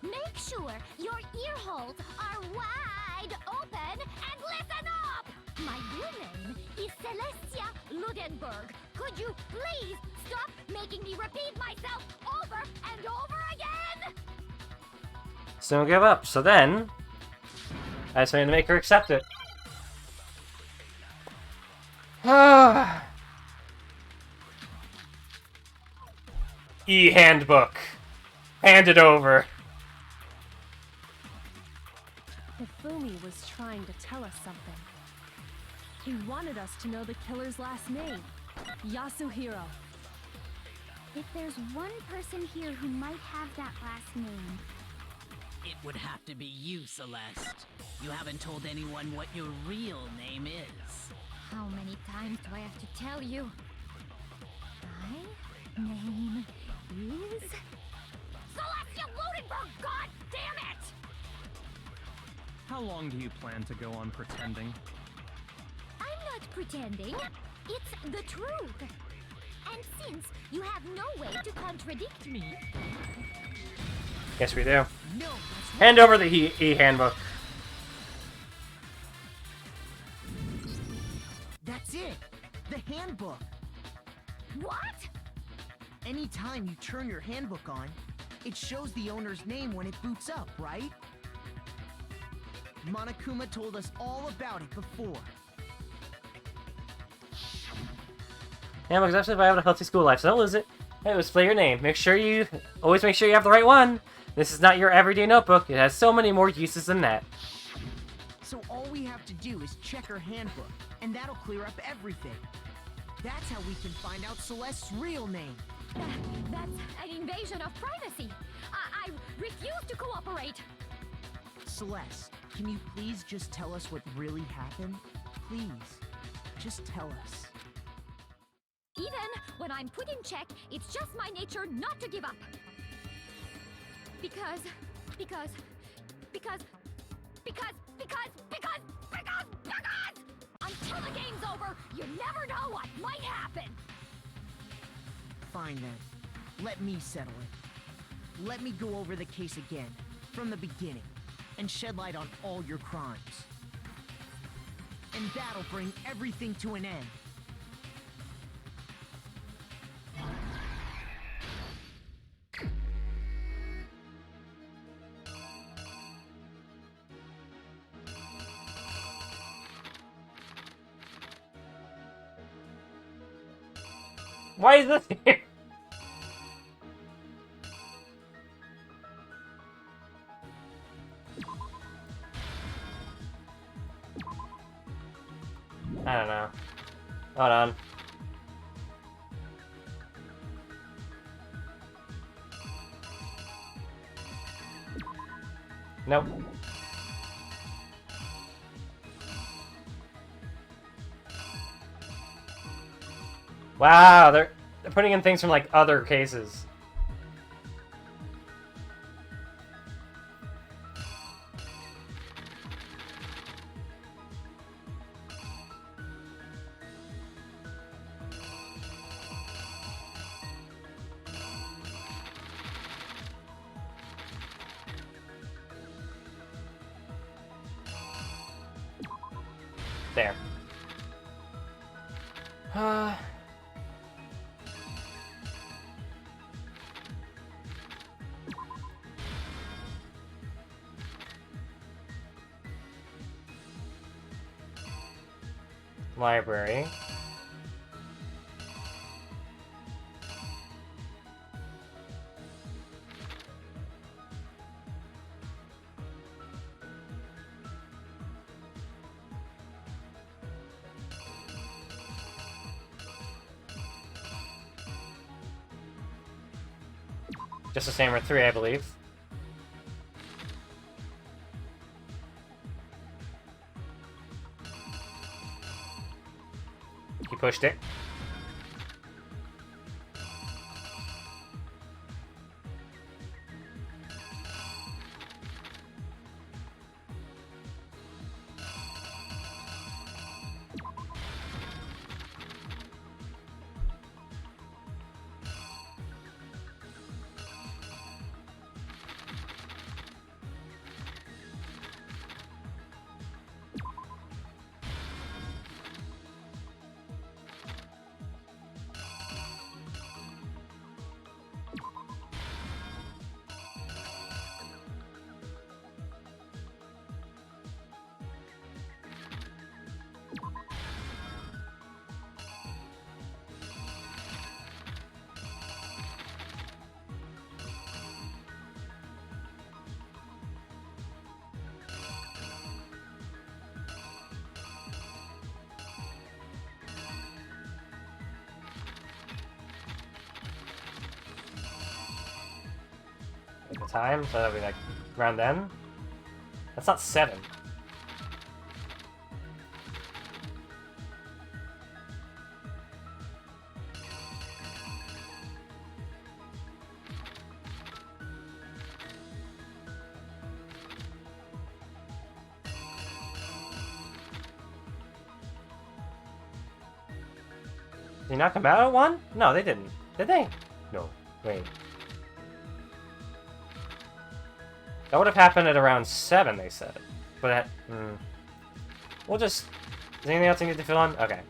Speaker 11: Make sure your ear holes are wide open and listen up! My real name is Celestia Ludenberg. Could you please stop making me repeat myself over and over again?
Speaker 1: So don't give up. So then, I decided to make her accept it. E-handbook. Hand it over.
Speaker 7: Hifumi was trying to tell us something. He wanted us to know the killer's last name. Yasuhiro.
Speaker 11: If there's one person here who might have that last name,
Speaker 10: It would have to be you, Celeste. You haven't told anyone what your real name is.
Speaker 3: How many times do I have to tell you? My name is...
Speaker 11: Celestia Ludenberg, god damn it!
Speaker 4: How long do you plan to go on pretending?
Speaker 11: I'm not pretending. It's the truth. And since you have no way to contradict me,
Speaker 1: Yes, we do.
Speaker 9: No,
Speaker 1: Hand over the e-handbook.
Speaker 9: that's it. The handbook.
Speaker 11: what?
Speaker 9: Anytime you turn your handbook on, it shows the owner's name when it boots up, right? Monokuma told us all about it before.
Speaker 1: Handbook's actually if I have a healthy school life, so don't lose it. Hey, display your name. Always make sure you have the right one. This is not your everyday notebook. It has so many more uses than that.
Speaker 9: So all we have to do is check her handbook, and that'll clear up everything. That's how we can find out Celeste's real name.
Speaker 11: That's an invasion of privacy. I refuse to cooperate.
Speaker 9: Celeste, can you please just tell us what really happened? Please, just tell us.
Speaker 11: Even when I'm put in check, it's just my nature not to give up. Because until the game's over, you never know what might happen.
Speaker 9: Fine then. Let me settle it. Let me go over the case again, from the beginning, and shed light on all your crimes. And that'll bring everything to an end.
Speaker 1: Why is this here? I don't know. Hold on. Nope. Wow, they're putting in things from like other cases. There. Library. Just the same with 3, I believe. He pushed it. Like the time, so that'll be like around then. That's not 7. Did he knock him out at 1? No, they didn't. Did they? No. Wait. That would have happened at around 7, they said. But at... We'll just... Is there anything else I need to fill on? Okay.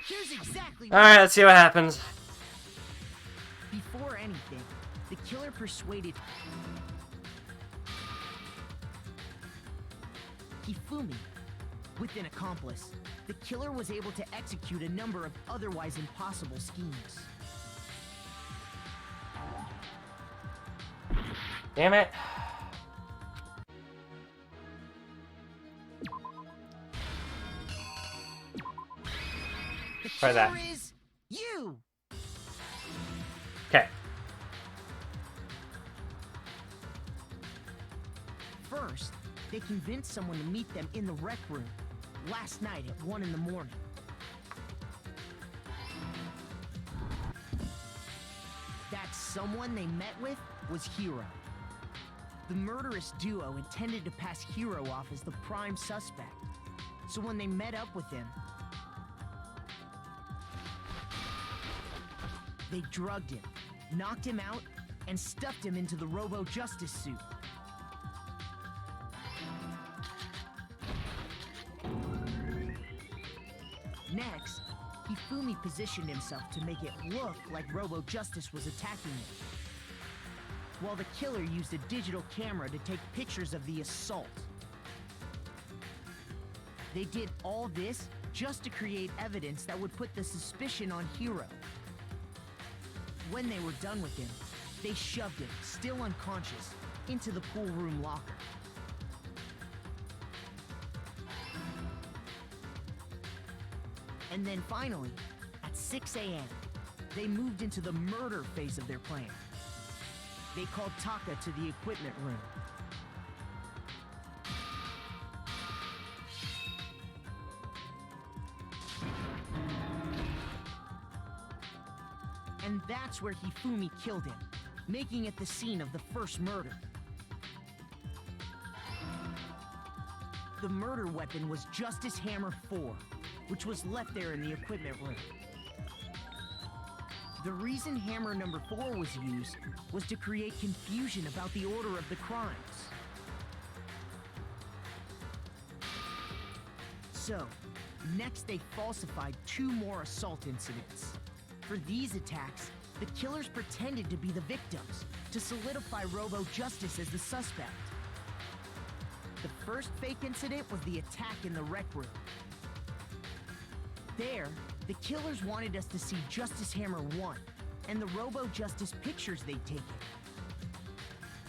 Speaker 9: Here's exactly
Speaker 1: Alright, let's see what happens.
Speaker 9: Before anything, the killer persuaded Hifumi. With an accomplice, the killer was able to execute a number of otherwise impossible schemes.
Speaker 1: Damn it.
Speaker 9: The
Speaker 1: Try that.
Speaker 9: killer is you!
Speaker 1: Okay.
Speaker 9: First, they convinced someone to meet them in the rec room last night at 1 in the morning. That someone they met with was Hiro. The murderous duo intended to pass Hiro off as the prime suspect. So when they met up with him, they drugged him, knocked him out, and stuffed him into the Robo-Justice suit. Next, Hifumi positioned himself to make it look like Robo-Justice was attacking him, while the killer used a digital camera to take pictures of the assault. They did all this just to create evidence that would put the suspicion on Hiro. When they were done with him, they shoved him, still unconscious, into the pool room locker. And then finally, at 6 a.m., they moved into the murder phase of their plan. They called Taka to the equipment room. And that's where Hifumi killed him, making it the scene of the first murder. The murder weapon was Justice Hammer 4, which was left there in the equipment room. The reason hammer number 4 was used was to create confusion about the order of the crimes. So, next they falsified 2 more assault incidents. For these attacks, the killers pretended to be the victims, to solidify Robo-Justice as the suspect. The first fake incident was the attack in the rec room. There, the killers wanted us to see Justice Hammer 1 and the Robo-Justice pictures they'd taken.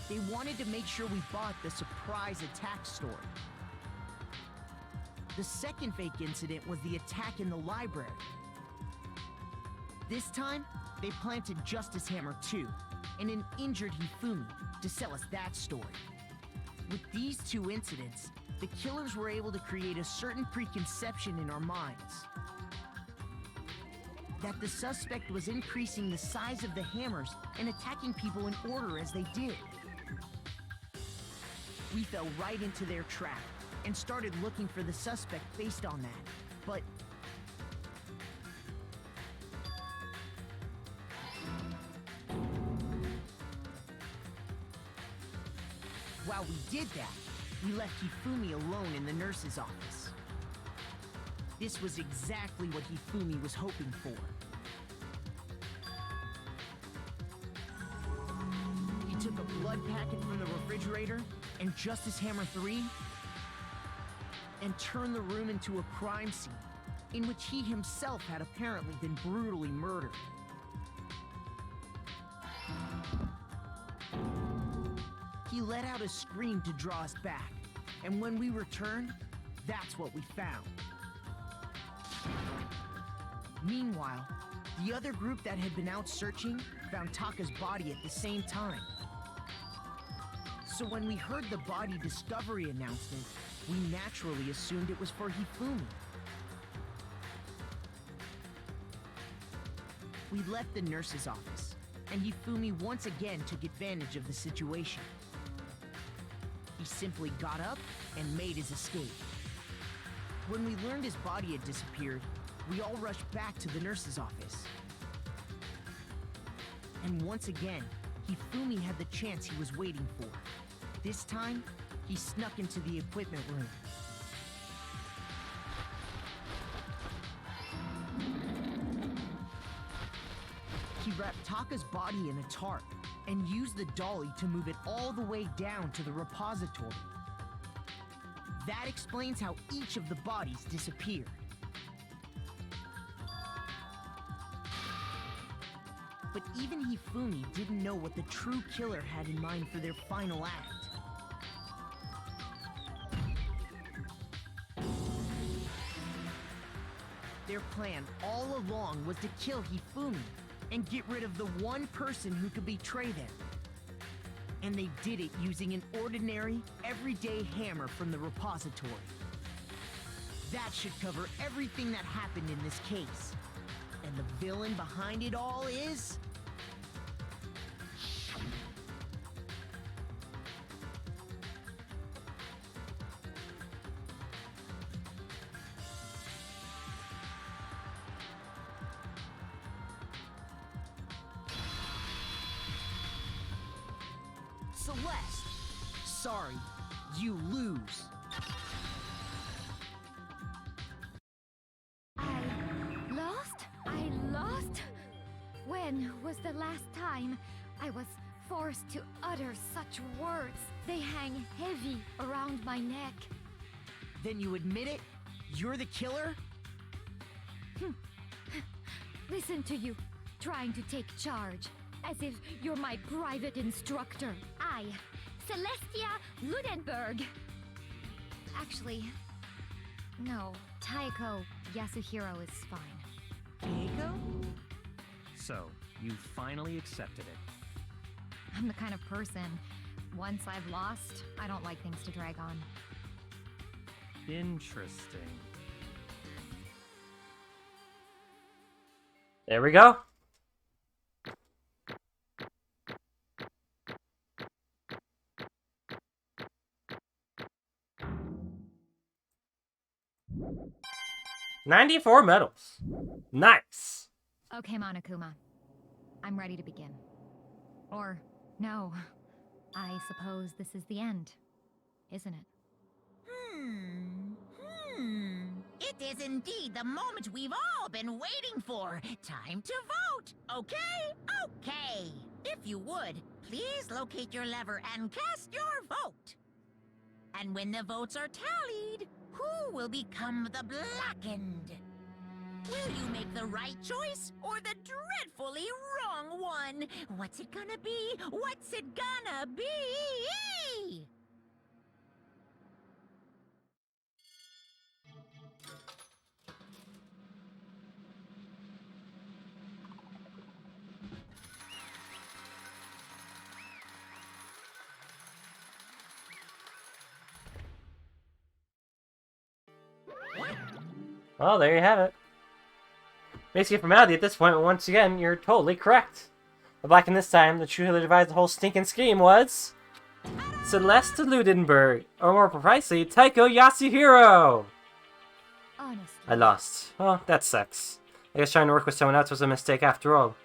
Speaker 9: They wanted to make sure we bought the surprise attack story. The second fake incident was the attack in the library. This time, they planted Justice Hammer 2 and an injured Hifumi to sell us that story. With these 2 incidents, the killers were able to create a certain preconception in our minds that the suspect was increasing the size of the hammers and attacking people in order as they did. We fell right into their trap and started looking for the suspect based on that. But while we did that, we left Hifumi alone in the nurse's office. This was exactly what Hifumi was hoping for. He took a blood packet from the refrigerator and Justice Hammer 3 and turned the room into a crime scene in which he himself had apparently been brutally murdered. He let out a scream to draw us back, and when we returned, that's what we found. Meanwhile, the other group that had been out searching found Taka's body at the same time. So when we heard the body discovery announcement, we naturally assumed it was for Hifumi. We left the nurse's office, and Hifumi once again took advantage of the situation. He simply got up and made his escape. When we learned his body had disappeared, we all rushed back to the nurse's office. And once again, Hifumi had the chance he was waiting for. This time, he snuck into the equipment room. He wrapped Taka's body in a tarp and used the dolly to move it all the way down to the repository. That explains how each of the bodies disappeared. But even Hifumi didn't know what the true killer had in mind for their final act. Their plan all along was to kill Hifumi and get rid of the one person who could betray them. And they did it using an ordinary, everyday hammer from the repository. That should cover everything that happened in this case. And the villain behind it all is... Celeste! Sorry, you lose.
Speaker 3: I lost? When was the last time I was forced to utter such words? They hang heavy around my neck.
Speaker 9: Then you admit it? You're the killer?
Speaker 3: Listen to you, trying to take charge, as if you're my private instructor. I, Celestia Ludenberg. Actually, no, Taiko Yasuhiro is fine.
Speaker 9: Taiko?
Speaker 4: So, you finally accepted it.
Speaker 3: I'm the kind of person, once I've lost, I don't like things to drag on.
Speaker 4: Interesting.
Speaker 1: There we go. $94 medals. Nice.
Speaker 3: Okay, Monokuma. I'm ready to begin. Or, no. I suppose this is the end, isn't it?
Speaker 6: It is indeed the moment we've all been waiting for. Time to vote, okay? Okay. If you would, please locate your lever and cast your vote. And when the votes are tallied, who will become the blackened? Will you make the right choice or the dreadfully wrong one? What's it gonna be? What's it gonna be?
Speaker 1: Well, there you have it. Basically, formality at this point, once again, you're totally correct. The black in this time, the true who devised the whole stinking scheme was... Celeste Ludenberg, or more precisely, Taiko Yasuhiro!
Speaker 3: Honestly.
Speaker 1: I lost. Well, that sucks. I guess trying to work with someone else was a mistake after all.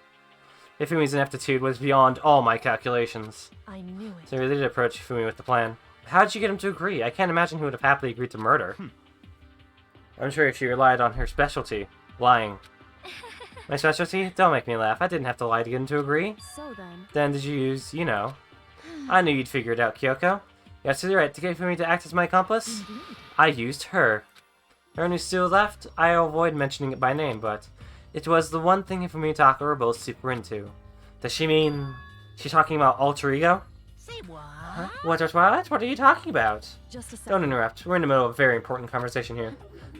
Speaker 1: Ifumi's ineptitude was beyond all my calculations.
Speaker 7: I knew it.
Speaker 1: So I really did approach Ifumi with the plan. How did you get him to agree? I can't imagine he would have happily agreed to murder. I'm sure if she relied on her specialty, lying. My specialty? Don't make me laugh. I didn't have to lie to get him to agree.
Speaker 7: So then...
Speaker 1: Then did you use, you know... I knew you'd figure it out, Kyoko. Yes, you're right. To get Ifumi to act as my accomplice, I used her. Everyone who's still left, I'll avoid mentioning it by name, but... It was the one thing Ifumi and Taka were both super into. Does she mean... She's talking about alter ego?
Speaker 6: Say what?
Speaker 1: What, Twilight? What are you talking about?
Speaker 7: Just a second.
Speaker 1: Don't interrupt. We're in the middle of a very important conversation here.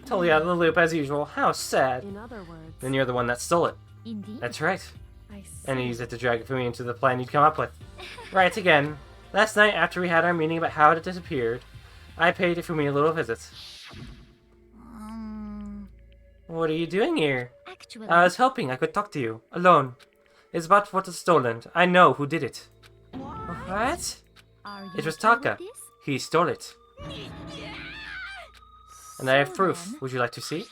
Speaker 1: Totally out of the loop as usual. How sad.
Speaker 7: In other words,
Speaker 1: Then you're the one that stole it.
Speaker 3: Indeed.
Speaker 1: That's right.
Speaker 7: I see.
Speaker 1: And you used it to drag Fumi into the plan you'd come up with. Right again. Last night, after we had our meeting about how it disappeared, I paid Fumi a little visit. What are you doing here?
Speaker 3: Actually,
Speaker 1: I was hoping I could talk to you, alone. It's about what is stolen. I know who did it. What?
Speaker 3: are you
Speaker 1: It was
Speaker 3: okay
Speaker 1: Taka.
Speaker 3: with this?
Speaker 1: He stole it. And I have
Speaker 3: So
Speaker 1: proof.
Speaker 3: then-
Speaker 1: Would you like to see?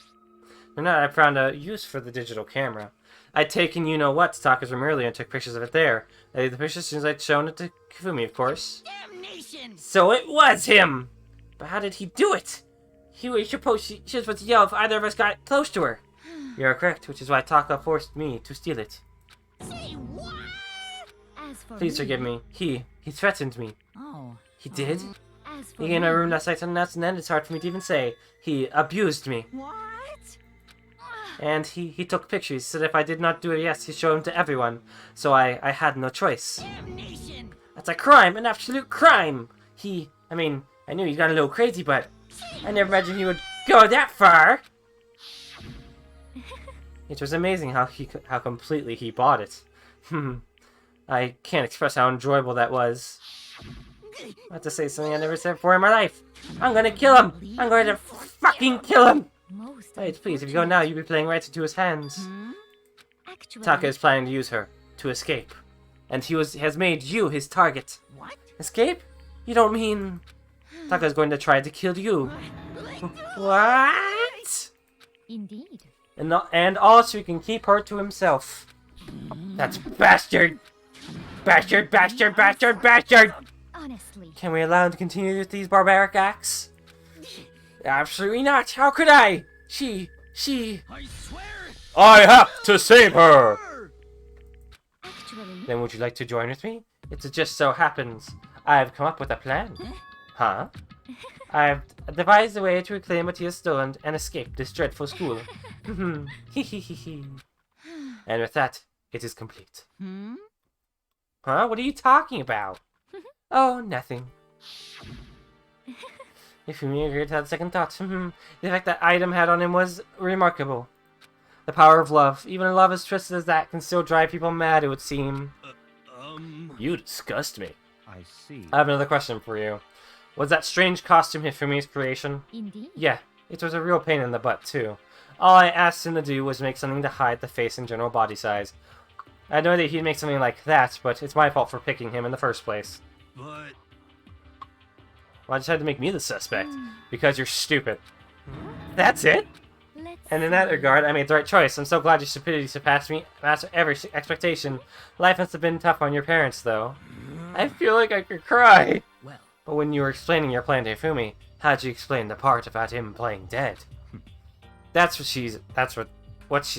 Speaker 1: Or not, I found a use for the digital camera. I'd taken you-know-what to Taka's room earlier and took pictures of it there. I did the pictures as soon as I'd shown it to Kifumi, of course.
Speaker 6: Damnation!
Speaker 1: So it was him! But how did he do it? She was supposed to yell if either of us got close to her. You're correct, which is why Taka forced me to steal it.
Speaker 6: Say what?
Speaker 3: As for
Speaker 1: Please forgive me. He threatened me.
Speaker 6: Oh.
Speaker 1: He did?
Speaker 3: As for
Speaker 1: He came in my
Speaker 3: me,
Speaker 1: room last night and then it's hard for me to even say. He abused me.
Speaker 6: What?
Speaker 1: And he took pictures, said if I did not do it, yes, he'd show them to everyone. So I had no choice.
Speaker 6: Damnation!
Speaker 1: That's a crime, an absolute crime! I knew he got a little crazy, but I never imagined he would go that far! It was amazing how completely he bought it. I can't express how enjoyable that was. I have to say something I never said before in my life. I'm gonna kill him! I'm going to fucking kill him!
Speaker 3: most
Speaker 1: Wait, please, if you go now, you'll be playing right into his hands.
Speaker 3: Actually,
Speaker 1: Taka is planning to use her to escape. And he has made you his target.
Speaker 6: What?
Speaker 1: Escape? You don't mean... Taka is going to try to kill you. What?
Speaker 3: Indeed.
Speaker 1: And all so he can keep her to himself. That's bastard! Bastard, bastard, bastard, bastard!
Speaker 3: Honestly,
Speaker 1: Can we allow him to continue with these barbaric acts? Absolutely not! How could I? She...
Speaker 8: I swear!
Speaker 1: I have to save her!
Speaker 3: actually,
Speaker 1: Then would you like to join with me? It just so happens I've come up with a plan. Huh? I've devised a way to reclaim what he has stolen and escape this dreadful school. And with that, it is complete. Huh? What are you talking about? Oh, nothing. If you agreed to have second thoughts, the effect that item had on him was remarkable. The power of love, even a love as twisted as that, can still drive people mad, it would seem. You disgust me.
Speaker 4: I see.
Speaker 1: I have another question for you. Was that strange costume Hifumi's creation?
Speaker 3: indeed.
Speaker 1: Yeah, it was a real pain in the butt, too. All I asked him to do was make something to hide the face and general body size. I know that he'd make something like that, but it's my fault for picking him in the first place.
Speaker 8: But
Speaker 1: Well, I just had to make me the suspect, because you're stupid. That's it?
Speaker 3: Let's
Speaker 1: And in that regard, I made the right choice. I'm so glad your stupidity surpassed every expectation. Life must have been tough on your parents, though. I feel like I could cry.
Speaker 10: Well,
Speaker 1: But when you were explaining your plan to Hifumi, how'd you explain the part about him playing dead? That's what she's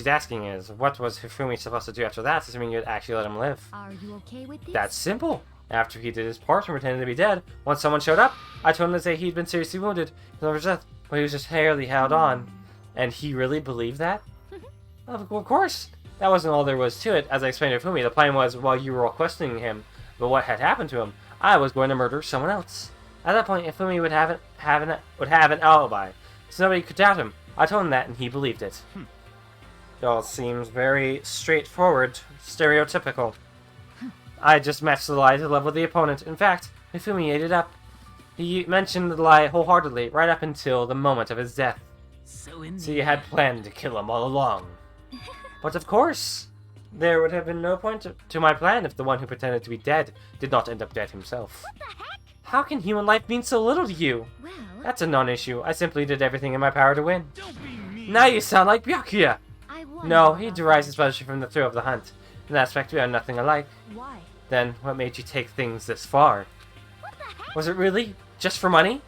Speaker 1: asking is, what was Hifumi supposed to do after that, assuming you'd actually let him live?
Speaker 3: Are you okay with this?
Speaker 1: That's simple. After he did his part and pretended to be dead, once someone showed up, I told him to say he'd been seriously wounded, over his death, but he was just barely held on. And he really believed that? Of course. That wasn't all there was to it. As I explained to Hifumi, the plan was, while you were all questioning him, but what had happened to him, I was going to murder someone else. At that point, Hifumi would have an alibi, so nobody could doubt him. I told him that, and he believed it. It all seems very straightforward, stereotypical. I just matched the lie to the level of the opponent. In fact, Hifumi ate it up. He mentioned the lie wholeheartedly, right up until the moment of his death.
Speaker 10: so in
Speaker 1: So
Speaker 10: the
Speaker 1: you had planned to kill him all along. But of course, there would have been no point to my plan if the one who pretended to be dead did not end up dead himself.
Speaker 3: What the heck?
Speaker 1: How can human life mean so little to you?
Speaker 3: Well,
Speaker 1: That's a non-issue. I simply did everything in my power to win.
Speaker 8: don't be mean.
Speaker 1: Now you sound like Byakuya!
Speaker 3: I wonder
Speaker 1: No, he
Speaker 3: about
Speaker 1: derives
Speaker 3: that.
Speaker 1: his pleasure from the thrill of the hunt. In that aspect, we are nothing alike.
Speaker 7: Why?
Speaker 1: Then, what made you take things this far?
Speaker 3: What the heck?
Speaker 1: Was it really just for money?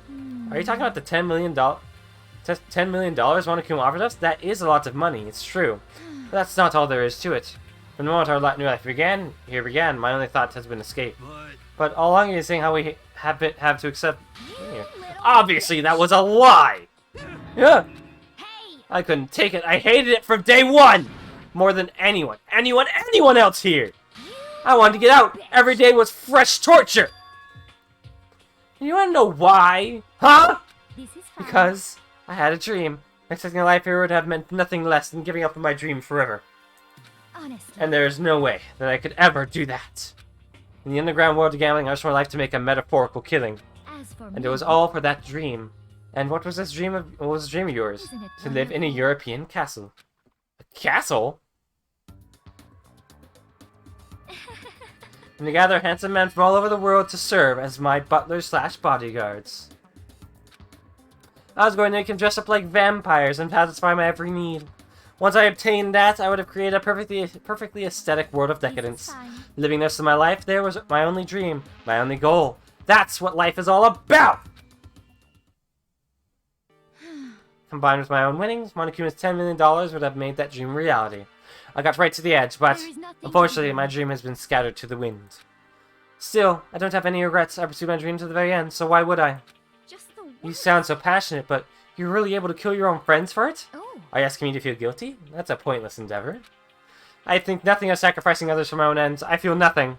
Speaker 1: Are you talking about the $10 million Monokuma offered us? That is a lot of money, it's true. But that's not all there is to it. From the moment our new life began, my only thought has been escape. But all along you're saying how we have to accept... Yeah. Obviously, that was a lie! Yeah.
Speaker 3: Hey!
Speaker 1: I couldn't take it. I hated it from day one! More than anyone else here! I wanted to get out! Every day was fresh torture! And you wanna know why? Huh?
Speaker 3: This is fine.
Speaker 1: Because I had a dream. Accepting a life here would have meant nothing less than giving up on my dream forever.
Speaker 3: Honestly.
Speaker 1: And there is no way that I could ever do that. In the underground world of gambling, I just want life to make a metaphorical killing.
Speaker 3: As for
Speaker 1: And
Speaker 3: me,
Speaker 1: it was all for that dream. And what was this dream of? What was the dream of yours?
Speaker 3: Isn't it
Speaker 1: To live in a
Speaker 3: wonderful?
Speaker 1: European castle. A castle? And to gather handsome men from all over the world to serve as my butlers/bodyguards. I was going to make them dress up like vampires and satisfy my every need. Once I obtained that, I would have created a perfectly aesthetic world of decadence.
Speaker 3: This is fine.
Speaker 1: Living the rest of my life, there was my only dream, my only goal. That's what life is all about! Combined with my own winnings, Monokuma's $10 million would have made that dream a reality. I got right to the edge, but
Speaker 3: There is nothing
Speaker 1: unfortunately,
Speaker 3: to
Speaker 1: my
Speaker 3: do.
Speaker 1: dream has been scattered to the wind. Still, I don't have any regrets. I pursued my dream to the very end, so why would I?
Speaker 3: Just the
Speaker 1: You
Speaker 3: worst.
Speaker 1: sound so passionate, but you're really able to kill your own friends for it?
Speaker 3: Oh,
Speaker 1: Are you asking me to feel guilty? That's a pointless endeavor. I think nothing of sacrificing others for my own ends. I feel nothing.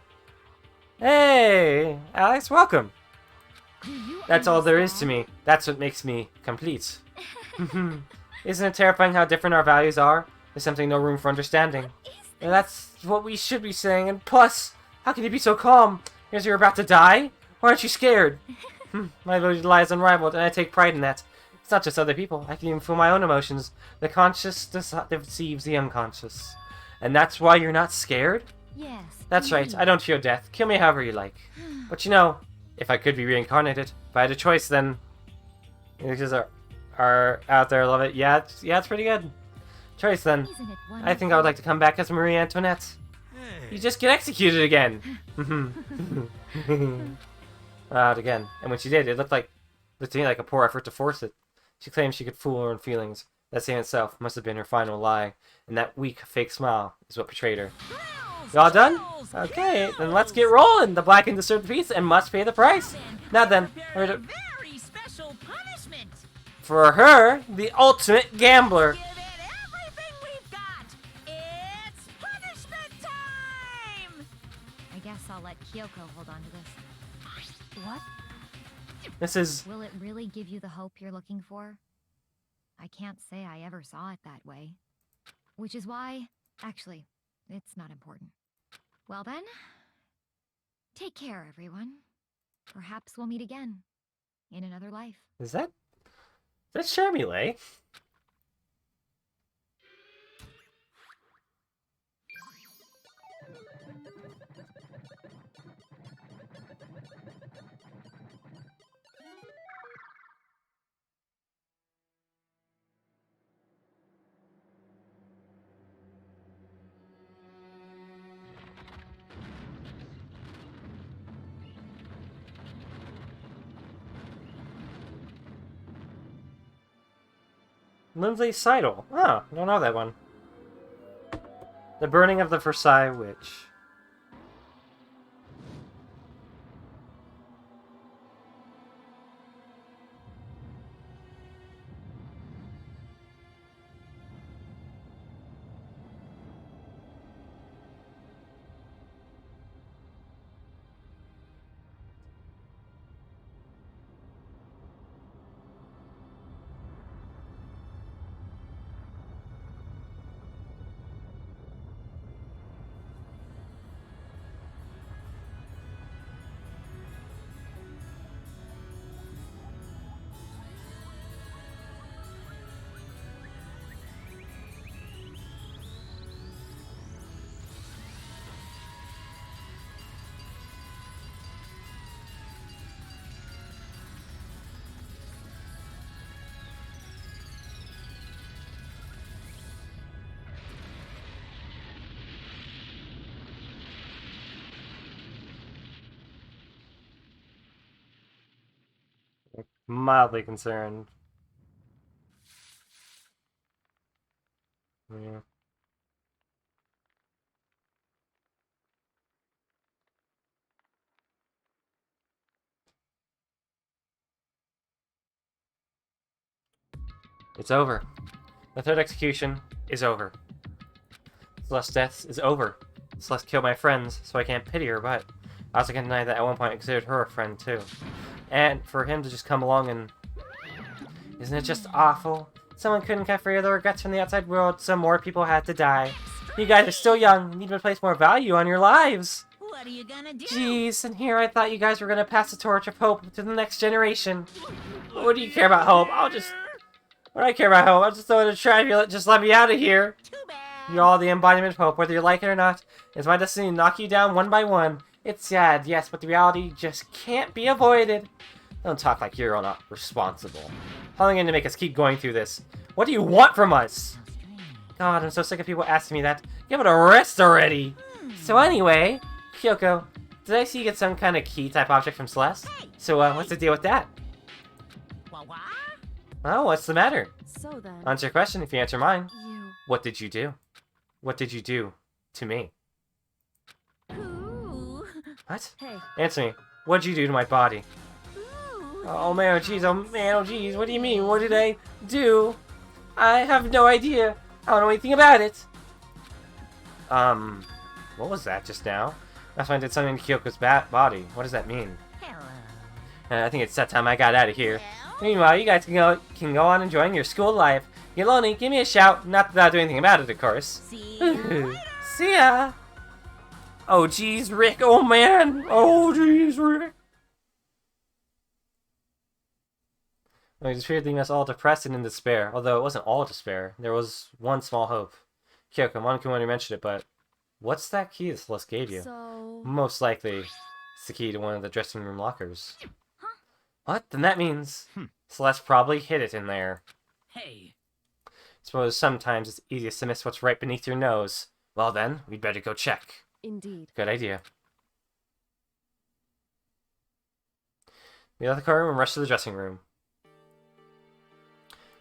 Speaker 1: Hey, Alex, welcome.
Speaker 3: do you
Speaker 1: That's all there is to
Speaker 3: understand?
Speaker 1: me. That's what makes me complete. Isn't it terrifying how different our values are? There's simply no room for understanding.
Speaker 3: Is
Speaker 1: And that's what we should be saying. And plus, how can you be so calm? Because you're about to die? Why aren't you scared? My ability to lie is unrivaled, and I take pride in that. It's not just other people. I can even feel my own emotions. The conscious deceives the unconscious. And that's why you're not scared?
Speaker 3: Yes.
Speaker 1: That's right.
Speaker 3: indeed.
Speaker 1: I don't fear death. Kill me however you like. But you know, if I could be reincarnated, if I had a choice, then... Because are out there, love it. Yeah, it's pretty good. Choice, then.
Speaker 3: Isn't it
Speaker 1: I think I would like to come back as Marie Antoinette.
Speaker 8: Hey.
Speaker 1: You just get executed again. Out again. And when she did, it looked to me like a poor effort to force it. She claimed she could fool her own feelings. That same itself must have been her final lie. And that weak, fake smile is what betrayed her. You all done? Okay, then let's get rolling. The black and disturbed piece and must pay the price. Now then,
Speaker 6: Very special punishment.
Speaker 1: for her, the ultimate gambler.
Speaker 6: Give it everything we've got. It's punishment time.
Speaker 3: I guess I'll let Kyoko hold on to this. What?
Speaker 1: This is...
Speaker 3: Will it really give you the hope you're looking for? I can't say I ever saw it that way. Which is why, actually, it's not important. Well then, take care, everyone. Perhaps we'll meet again. In another life.
Speaker 1: Is that Charmilay? Lindsay Seidel. Oh, don't know that one. The Burning of the Versailles Witch. Mildly concerned. Yeah. It's over. The third execution is over. Celeste's death is over. Celeste killed my friends, so I can't pity her, but I also can't deny that at one point I considered her a friend too. and for him to just come along and... Isn't it just awful? Someone couldn't get free of the regrets from the outside world, so more people had to die. You guys are still young. You need to place more value on your lives.
Speaker 6: What are you gonna do?
Speaker 1: Jeez, and here I thought you guys were gonna pass the torch of hope to the next generation. What do you care about hope? What do I care about hope? I'm just going to try to just let me out of here.
Speaker 6: Too bad.
Speaker 1: You're all the embodiment of hope, whether you like it or not. It's my destiny to knock you down one by one. It's sad, yes, but the reality just can't be avoided. Don't talk like you're not responsible. How long are you going to make us keep going through this? What do you want from us? God, I'm so sick of people asking me that. Give it a rest already. So anyway, Kyoko, did I see you get some kind of key type object from Celeste? So what's the deal with that?
Speaker 6: What?
Speaker 1: Oh, what's the matter?
Speaker 7: So then,
Speaker 1: Answer your question if you answer mine.
Speaker 7: you...
Speaker 1: What did you do? What did you do to me?
Speaker 6: Ooh.
Speaker 1: What?
Speaker 7: Hey,
Speaker 1: Answer me. What did you do to my body?
Speaker 6: Ooh.
Speaker 1: Oh man, oh jeez, oh man, oh jeez. What do you mean? What did I do? I have no idea. I don't know anything about it. What was that just now? That's when I did something to Kyoko's body. What does that mean?
Speaker 6: Hello.
Speaker 1: I think it's that time I got out of here.
Speaker 6: Well,
Speaker 1: Meanwhile, you guys can go on enjoying your school life. Get lonely, give me a shout. Not that I'll do anything about it, of course.
Speaker 6: see you later.
Speaker 1: See ya! Oh jeez, Rick, oh man! Oh jeez, Rick! Well, he just appeared leaving us all depressed and in despair. Although it wasn't all despair. There was one small hope. Kyoko, Monaco already mentioned it, but... What's that key that Celeste gave you?
Speaker 7: so...
Speaker 1: Most likely, it's the key to one of the dressing room lockers. What? Then that means... Celeste probably hid it in there.
Speaker 10: Hey,
Speaker 1: Suppose sometimes it's easiest to miss what's right beneath your nose. Well then, we'd better go check.
Speaker 7: Indeed.
Speaker 1: Good idea. We left the car room and rushed to the dressing room.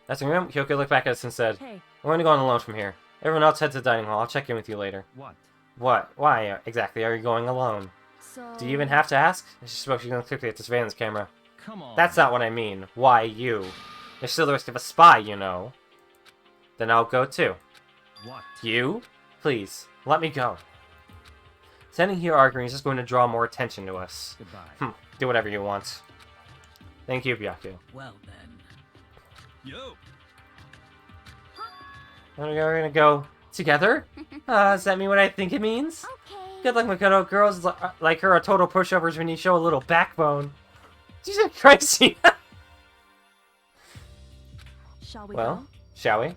Speaker 1: Dressing room, Kyoko looked back at us and said,
Speaker 7: Hey,
Speaker 1: we're going to go on alone from here. Everyone else head to the dining hall. I'll check in with you later.
Speaker 4: What?
Speaker 1: What? Why exactly are you going alone?
Speaker 7: so...
Speaker 1: Do you even have to ask? She spoke quickly at the surveillance camera.
Speaker 4: Come on.
Speaker 1: That's not what I mean. Why you? There's still the risk of a spy, you know. Then I'll go too.
Speaker 4: What?
Speaker 1: You? Please, let me go. Standing here arguing is just going to draw more attention to us.
Speaker 4: Goodbye.
Speaker 1: Do whatever you want. Thank you, Byaku.
Speaker 10: well then.
Speaker 8: Yo,
Speaker 1: We're gonna go together? Does that mean what I think it means?
Speaker 11: Okay.
Speaker 1: Good luck, Makoto. Girls like her are total pushovers when you show a little backbone. Jesus Christ.
Speaker 7: Shall we
Speaker 1: Well,
Speaker 7: go?
Speaker 1: shall we?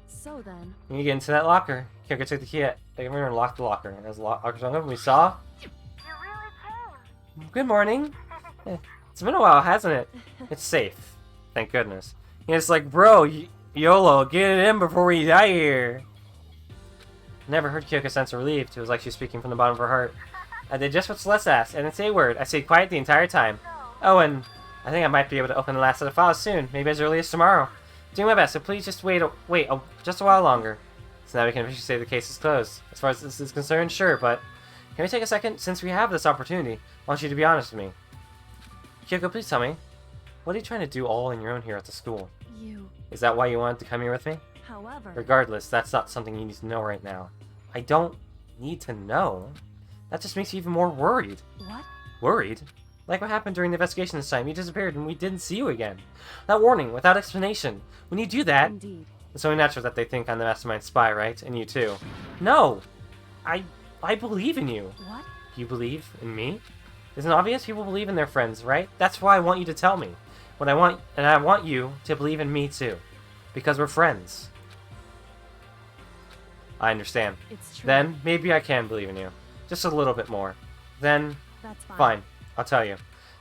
Speaker 7: So then,
Speaker 1: We need to get into that locker. Kyoko took the key at the room and locked the locker. As the locker's open, we saw...
Speaker 11: You really came.
Speaker 1: Good morning. It's been a while, hasn't it? It's safe. Thank goodness. And it's like, bro, YOLO, get it in before we die here. Never heard Kyoko sense relieved. It was like she was speaking from the bottom of her heart. I did just what Celeste asked. I didn't say a word. I stayed quiet the entire time. Oh, and I think I might be able to open the last set of files soon. Maybe as early as tomorrow. Doing my best, so please just wait just a while longer. So now we can officially say the case is closed. As far as this is concerned, sure, but can we take a second? Since we have this opportunity, I want you to be honest with me. Kyoko, please tell me, what are you trying to do all on your own here at the school?
Speaker 7: you...
Speaker 1: Is that why you wanted to come here with me?
Speaker 7: However...
Speaker 1: Regardless, that's not something you need to know right now. I don't need to know. That just makes you even more worried.
Speaker 7: What?
Speaker 1: Worried? Like what happened during the investigation this time. You disappeared and we didn't see you again. Without warning, without explanation. When you do that,
Speaker 7: Indeed.
Speaker 1: it's only natural that they think I'm the mastermind spy, right? And you too. No! I believe in you.
Speaker 7: What?
Speaker 1: You believe in me? Isn't it obvious? People believe in their friends, right? That's why I want you to tell me. I want you to believe in me too. Because we're friends. I understand.
Speaker 7: It's true.
Speaker 1: Then, maybe I can believe in you. Just a little bit more. Then,
Speaker 7: That's fine.
Speaker 1: fine. I'll tell you.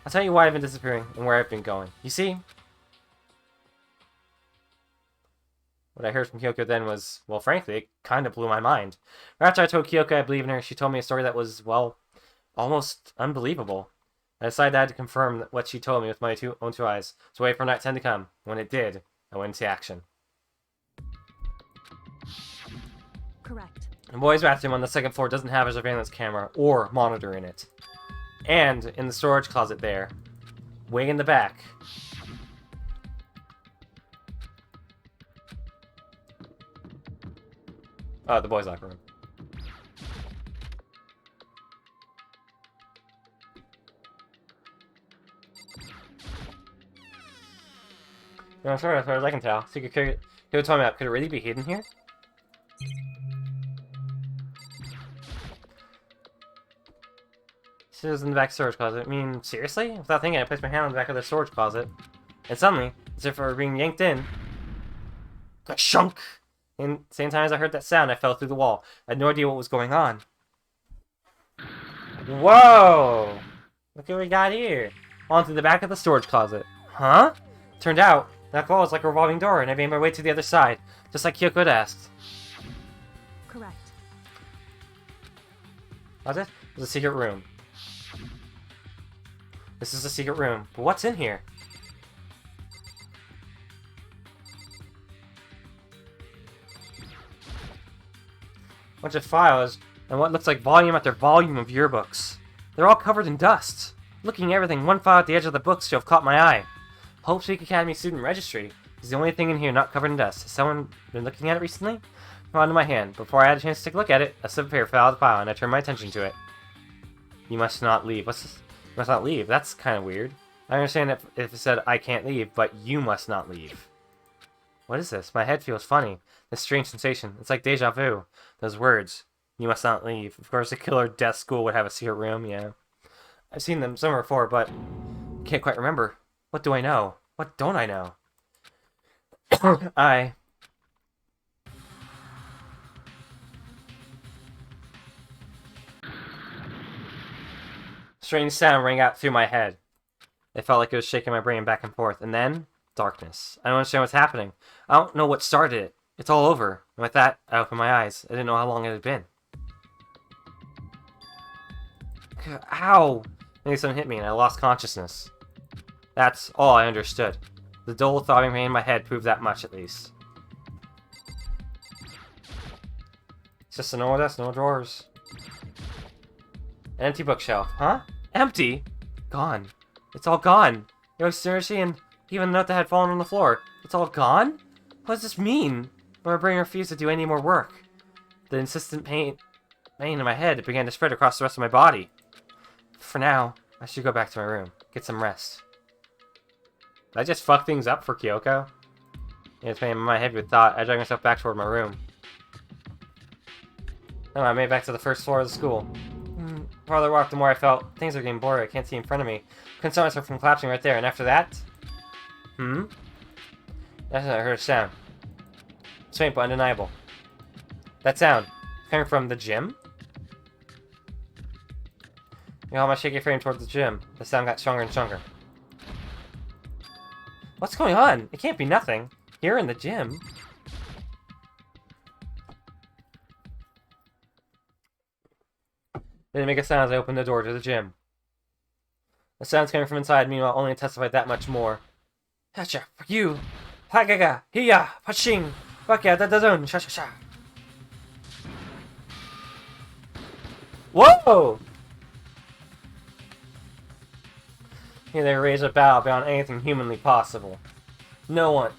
Speaker 1: I'll tell you why I've been disappearing and where I've been going. You see? What I heard from Kyoko then was, well, frankly, it kind of blew my mind. Right after I told Kyoko I believe in her, she told me a story that was, well, almost unbelievable. I decided I had to confirm what she told me with my own two eyes. So wait for night 10 to come. When it did, I went into action.
Speaker 7: Correct.
Speaker 1: The boys' bathroom on the second floor doesn't have a surveillance camera or monitor in it. And in the storage closet there, way in the back, the boys' locker room. No, sure, as far as I can tell. Secret could tell me out. Could it really be hidden here? She was in the back storage closet. I mean, seriously? Without thinking, I placed my hand on the back of the storage closet. And suddenly, as if I were being yanked in, a shunk! And at the same time as I heard that sound, I fell through the wall. I had no idea what was going on. Whoa! Look what we got here. Onto the back of the storage closet. Huh? Turned out, that wall was like a revolving door, and I made my way to the other side, just like Kyoko had asked.
Speaker 7: Correct.
Speaker 1: What's it? It was a secret room. This is a secret room, but what's in here? Bunch of files, and what looks like volume after volume of yearbooks. They're all covered in dust. Looking at everything, one file at the edge of the bookshelf caught my eye. Hope Streak Academy Student Registry is the only thing in here not covered in dust. Has someone been looking at it recently? It fell into my hand. Before I had a chance to take a look at it, a slip of paper fell out of the pile, and I turned my attention to it. You must not leave. What's this? You must not leave. That's kind of weird. I understand if it said I can't leave, but you must not leave. What is this? My head feels funny. This strange sensation. It's like deja vu. Those words. You must not leave. Of course, a killer death school would have a secret room, yeah. I've seen them somewhere before, but can't quite remember. What do I know? What don't I know? Strange sound rang out through my head. It felt like it was shaking my brain back and forth. And then, darkness. I don't understand what's happening. I don't know what started it. It's all over. And with that, I opened my eyes. I didn't know how long it had been. Ow! Maybe something hit me and I lost consciousness. That's all I understood. The dull throbbing pain in my head proved that much, at least. It's just a normal desk, no drawers. An empty bookshelf. Huh? Empty? Gone. It's all gone. Yo, seriously, and even the note that had fallen on the floor. It's all gone? What does this mean? My brain refused to do any more work. The insistent pain in my head began to spread across the rest of my body. For now, I should go back to my room. Get some rest. Did I just fuck things up for Kyoko? Yeah, it's pain in my head with thought. I dragged myself back toward my room. Oh, I made it back to the first floor of the school. The farther I walked, the more I felt things are getting blurry. I can't see in front of me. Couldn't stop myself from collapsing right there. And after that... That's when I heard a sound. It's faint but undeniable. That sound coming from the gym? I held my shaky frame towards the gym. The sound got stronger and stronger. What's going on? It can't be nothing. Here in the gym. Didn't make a sound as I opened the door to the gym. The sounds coming from inside, meanwhile, only intensified that much more. Hacha, fuck you! Hagaga, hiya, paching, baka, dadazon, sha sha sha. Whoa! Here they raise a bow beyond anything humanly possible. No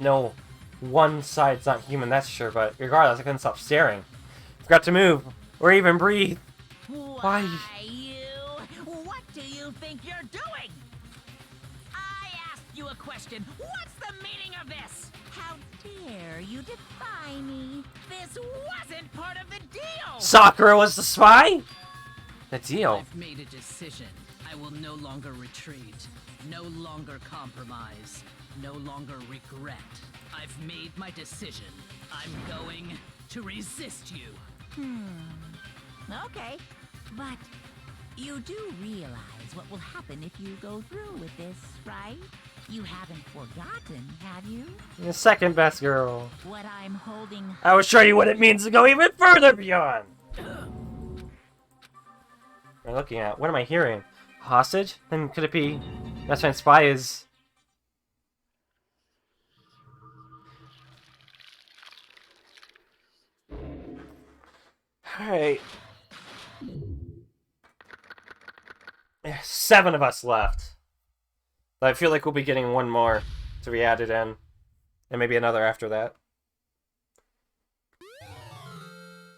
Speaker 1: one side's not human, that's sure, but regardless, I couldn't stop staring. Forgot to move, or even breathe.
Speaker 6: Why, you? What do you think you're doing? I asked you a question. What's the meaning of this? How dare you defy me? This wasn't part of the deal!
Speaker 1: Sakura was the spy? The deal.
Speaker 10: I've made a decision. I will no longer retreat. No longer compromise. No longer regret. I've made my decision. I'm going to resist you.
Speaker 6: Okay, but you do realize what will happen if you go through with this, right? You haven't forgotten, have you?
Speaker 1: The second best girl.
Speaker 6: What I'm holding...
Speaker 1: I will show you what it means to go even further beyond. I'm looking at. What am I hearing? Hostage? Then could it be... Best friend spy is... Alright. There's 7 of us left. I feel like we'll be getting one more to be added in. And maybe another after that.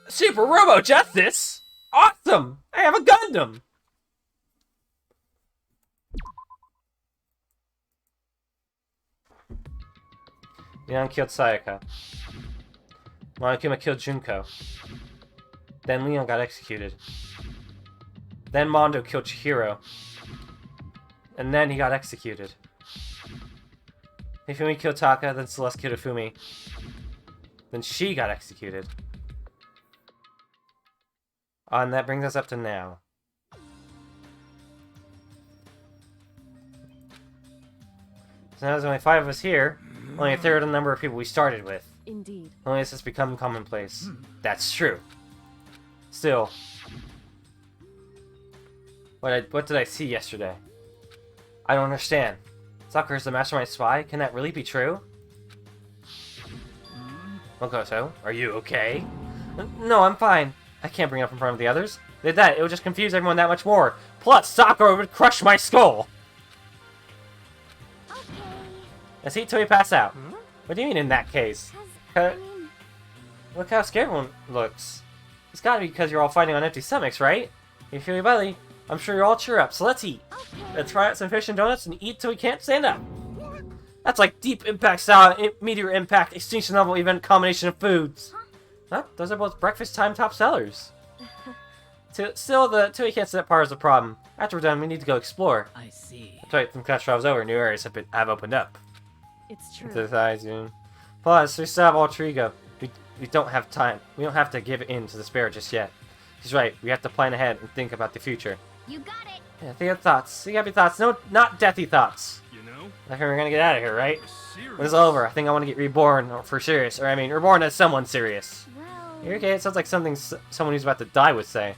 Speaker 1: Super Robo Justice! Awesome! I have a Gundam! Leon killed Sayaka. Monokuma killed Junko. Then Leon got executed. Then Mondo killed Chihiro. And then he got executed. Hifumi killed Taka, then Celeste killed Hifumi. Then she got executed. And that brings us up to now. So now there's only 5 of us here. Only a third of the number of people we started with.
Speaker 7: Indeed.
Speaker 1: Only this has become commonplace. That's true. Still. What did I see yesterday? I don't understand. Sakura is the mastermind spy? Can that really be true? Makoto, are you okay? No, I'm fine. I can't bring it up in front of the others. If I did that, it would just confuse everyone that much more. Plus, Sakura would crush my skull!
Speaker 11: Okay.
Speaker 1: I see Toei pass out. What do you mean in that case?
Speaker 11: I mean,
Speaker 1: Look how scared everyone looks. It's gotta be because you're all fighting on empty stomachs, right? If you feel your belly, I'm sure you're all cheer up, so let's eat.
Speaker 11: okay.
Speaker 1: Let's try out some fish and donuts and eat till we can't stand up. That's like deep impact style, meteor impact, extinction level event combination of foods. Huh? Those are both breakfast time top sellers. Still, the Toei can't sit part is the problem. After we're done, we need to go explore.
Speaker 10: I see.
Speaker 1: That's right, from class trials over, new areas have opened up.
Speaker 7: It's true.
Speaker 1: To the thighs, Plus, we still have Alter Ego. We don't have time. We don't have to give in to despair just yet. He's right. We have to plan ahead and think about the future.
Speaker 11: You got it.
Speaker 1: Yeah, think of thoughts. You gotta be thoughts. No, not deathy thoughts.
Speaker 8: You know?
Speaker 1: Like we're gonna get out of here, right?
Speaker 8: Serious.
Speaker 1: When it's over, I think I want to get reborn for serious. Or I mean, reborn as someone serious.
Speaker 11: Well,
Speaker 1: You're okay. It sounds like something someone who's about to die would say.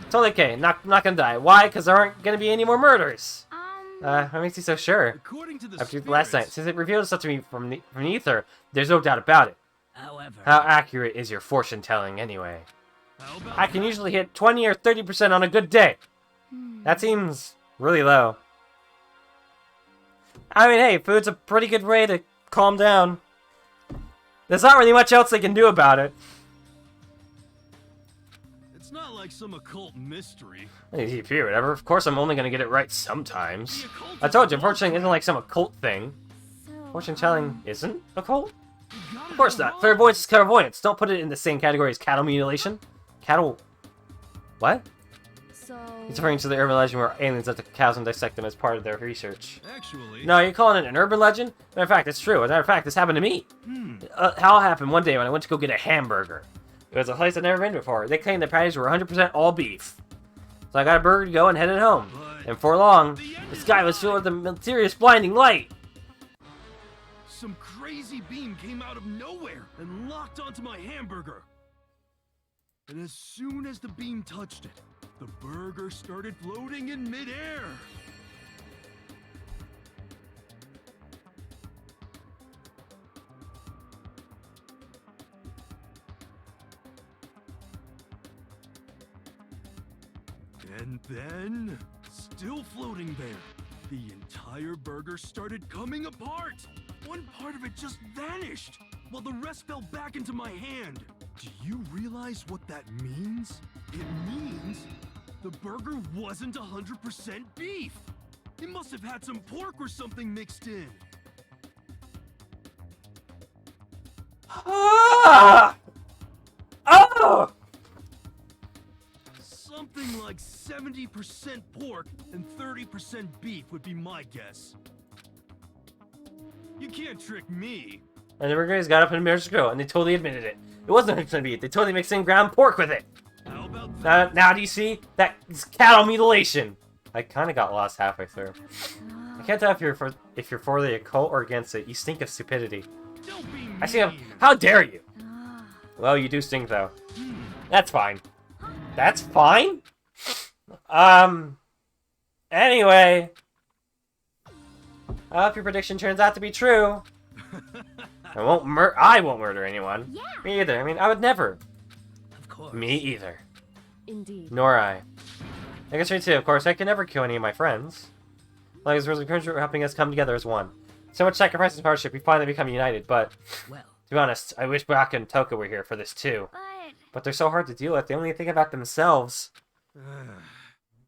Speaker 1: Totally okay. Not gonna die. Why? Because there aren't gonna be any more murders. What makes you so sure?
Speaker 8: According to the
Speaker 1: After last night,
Speaker 8: spirits,
Speaker 1: since it revealed itself to me from the ether, there's no doubt about it.
Speaker 10: However,
Speaker 1: How accurate is your fortune telling anyway?
Speaker 8: how about
Speaker 1: I can usually hit 20 or 30% on a good day. That seems really low. I mean, hey, food's a pretty good way to calm down. There's not really much else they can do about it.
Speaker 8: It's not like some occult mystery.
Speaker 1: Hey, here, whatever. Of course, I'm only gonna get it right sometimes.
Speaker 8: The occult
Speaker 1: I told you,
Speaker 8: is
Speaker 1: fortune isn't like some occult thing.
Speaker 11: so,
Speaker 1: Fortune telling isn't occult?
Speaker 8: You got
Speaker 1: Of
Speaker 8: it
Speaker 1: course
Speaker 8: all
Speaker 1: not.
Speaker 8: wrong.
Speaker 1: Clairvoyance is clairvoyance. Don't put it in the same category as cattle mutilation. Cattle... What?
Speaker 7: So.
Speaker 1: He's referring to the urban legend where aliens let the cows and dissect them as part of their research.
Speaker 8: Actually,
Speaker 1: No, you're calling it an urban legend? Matter of fact, it's true. As a matter of fact, this happened to me. How happened one day when I went to go get a hamburger. It was a place I'd never been before. They claimed the patties were 100% all beef. So I got a burger to go and headed home. And for long, the sky was filled with a mysterious blinding light.
Speaker 8: some crazy beam came out of nowhere and locked onto my hamburger. And as soon as the beam touched it, the burger started floating in midair. And then, still floating there, the entire burger started coming apart. One part of it just vanished, while the rest fell back into my hand. Do you realize what that means? It means the burger wasn't 100% beef. It must have had some pork or something mixed in.
Speaker 1: Ah! Oh!
Speaker 8: Something like 70% pork and 30% beef would be my guess. You can't trick me.
Speaker 1: And the burgers got up in Mirror's Grill, and they totally admitted it. It wasn't 100% beef. They totally mixed in ground pork with it.
Speaker 8: How about that?
Speaker 1: Now do you see? That's cattle mutilation. I kind of got lost halfway through. I can't tell if you're for the occult or against it. You stink of stupidity.
Speaker 8: Don't be mean.
Speaker 1: I see. How dare you? Well, you do stink though. That's fine. That's fine. Anyway, I hope your prediction turns out to be true. I won't murder anyone.
Speaker 11: Yeah.
Speaker 1: Me either. I mean, I would never.
Speaker 10: of course.
Speaker 1: Me either.
Speaker 7: Indeed.
Speaker 1: Nor I. I guess me too. Of course, I can never kill any of my friends. Like as a encouragement for helping us come together as one. So much sacrifice and hardship, we finally become united. But
Speaker 10: Well,
Speaker 1: to be honest, I wish Baka and Toka were here for this too. But they're so hard to deal with. They only think about themselves.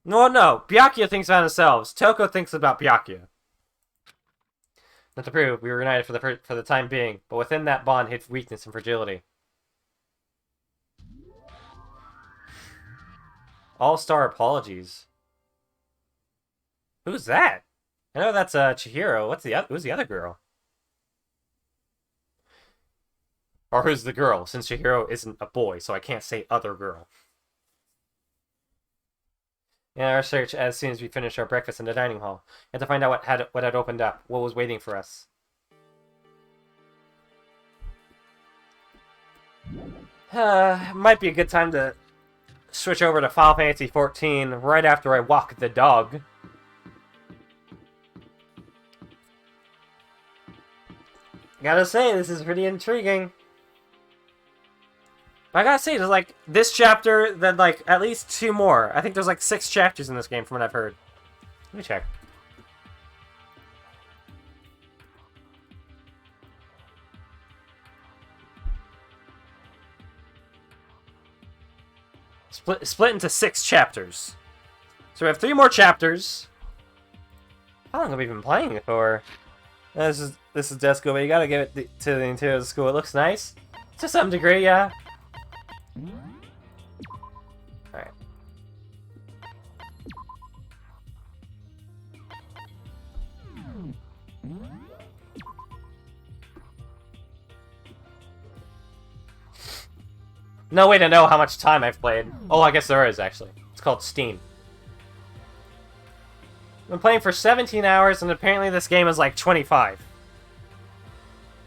Speaker 1: No. Byakuya thinks about themselves. Toko thinks about Byakuya. Not to prove, we were united for the time being, but within that bond hid weakness and fragility. All-star apologies. Who's that? I know that's Chihiro. Who's the other girl? Or who's the girl? Since Chihiro isn't a boy, so I can't say other girl. In our search, as soon as we finished our breakfast in the dining hall, we had to find out what had opened up, what was waiting for us. Might be a good time to switch over to Final Fantasy XIV right after I walk the dog. Gotta say, this is pretty intriguing. I gotta say, there's like this chapter, then like at least 2 more. I think there's like 6 chapters in this game from what I've heard. Let me check. Split into 6 chapters. So we have 3 more chapters. How long have we been playing it for? This is Desco, but you gotta give it to the interior of the school. It looks nice. To some degree, yeah. Alright. No way to know how much time I've played. Oh, I guess there is, actually. It's called Steam. I've been playing for 17 hours, and apparently this game is like 25.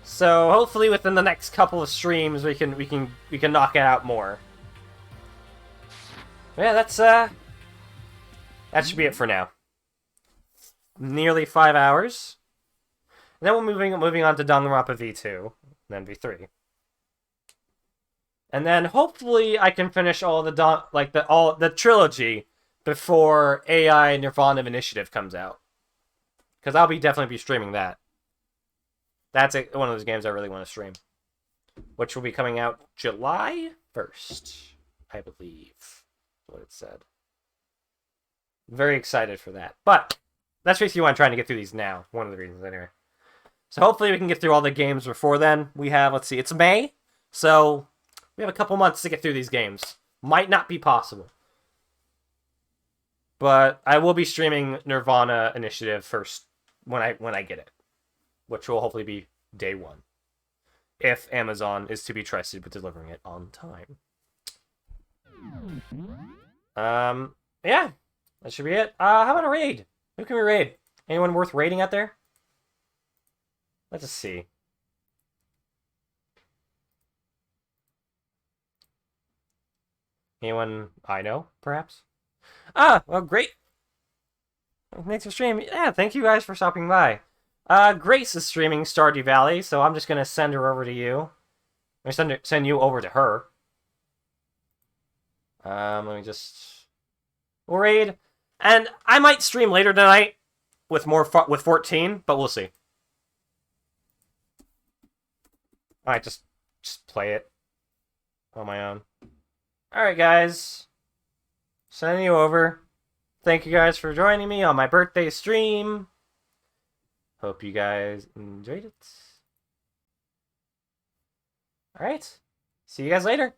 Speaker 1: So hopefully within the next couple of streams we can knock it out more. Yeah, that's that should be it for now. Nearly 5 hours. And then we're moving on to Danganronpa V2, and then V3. And then hopefully I can finish all the trilogy before AI Nirvana Initiative comes out. Because I'll definitely be streaming that. That's one of those games I really want to stream. Which will be coming out July 1st, I believe. What it said. Very excited for that. But that's basically why I'm trying to get through these now. One of the reasons, anyway. So hopefully we can get through all the games before then. We have, let's see, it's May. So we have a couple months to get through these games. Might not be possible. But I will be streaming Nirvana Initiative first when I get it. Which will hopefully be day 1. If Amazon is to be trusted with delivering it on time. Yeah. That should be it. How about a raid? Who can we raid? Anyone worth raiding out there? Let's just see. Anyone I know, perhaps? Well, great. Thanks for streaming. Yeah, thank you guys for stopping by. Grace is streaming Stardew Valley, so I'm just gonna send her over to you. Or send you over to her. Let me just... We'll raid. And I might stream later tonight with with 14, but we'll see. Alright, just play it on my own. Alright, guys. Sending you over. Thank you guys for joining me on my birthday stream. Hope you guys enjoyed it. Alright. See you guys later.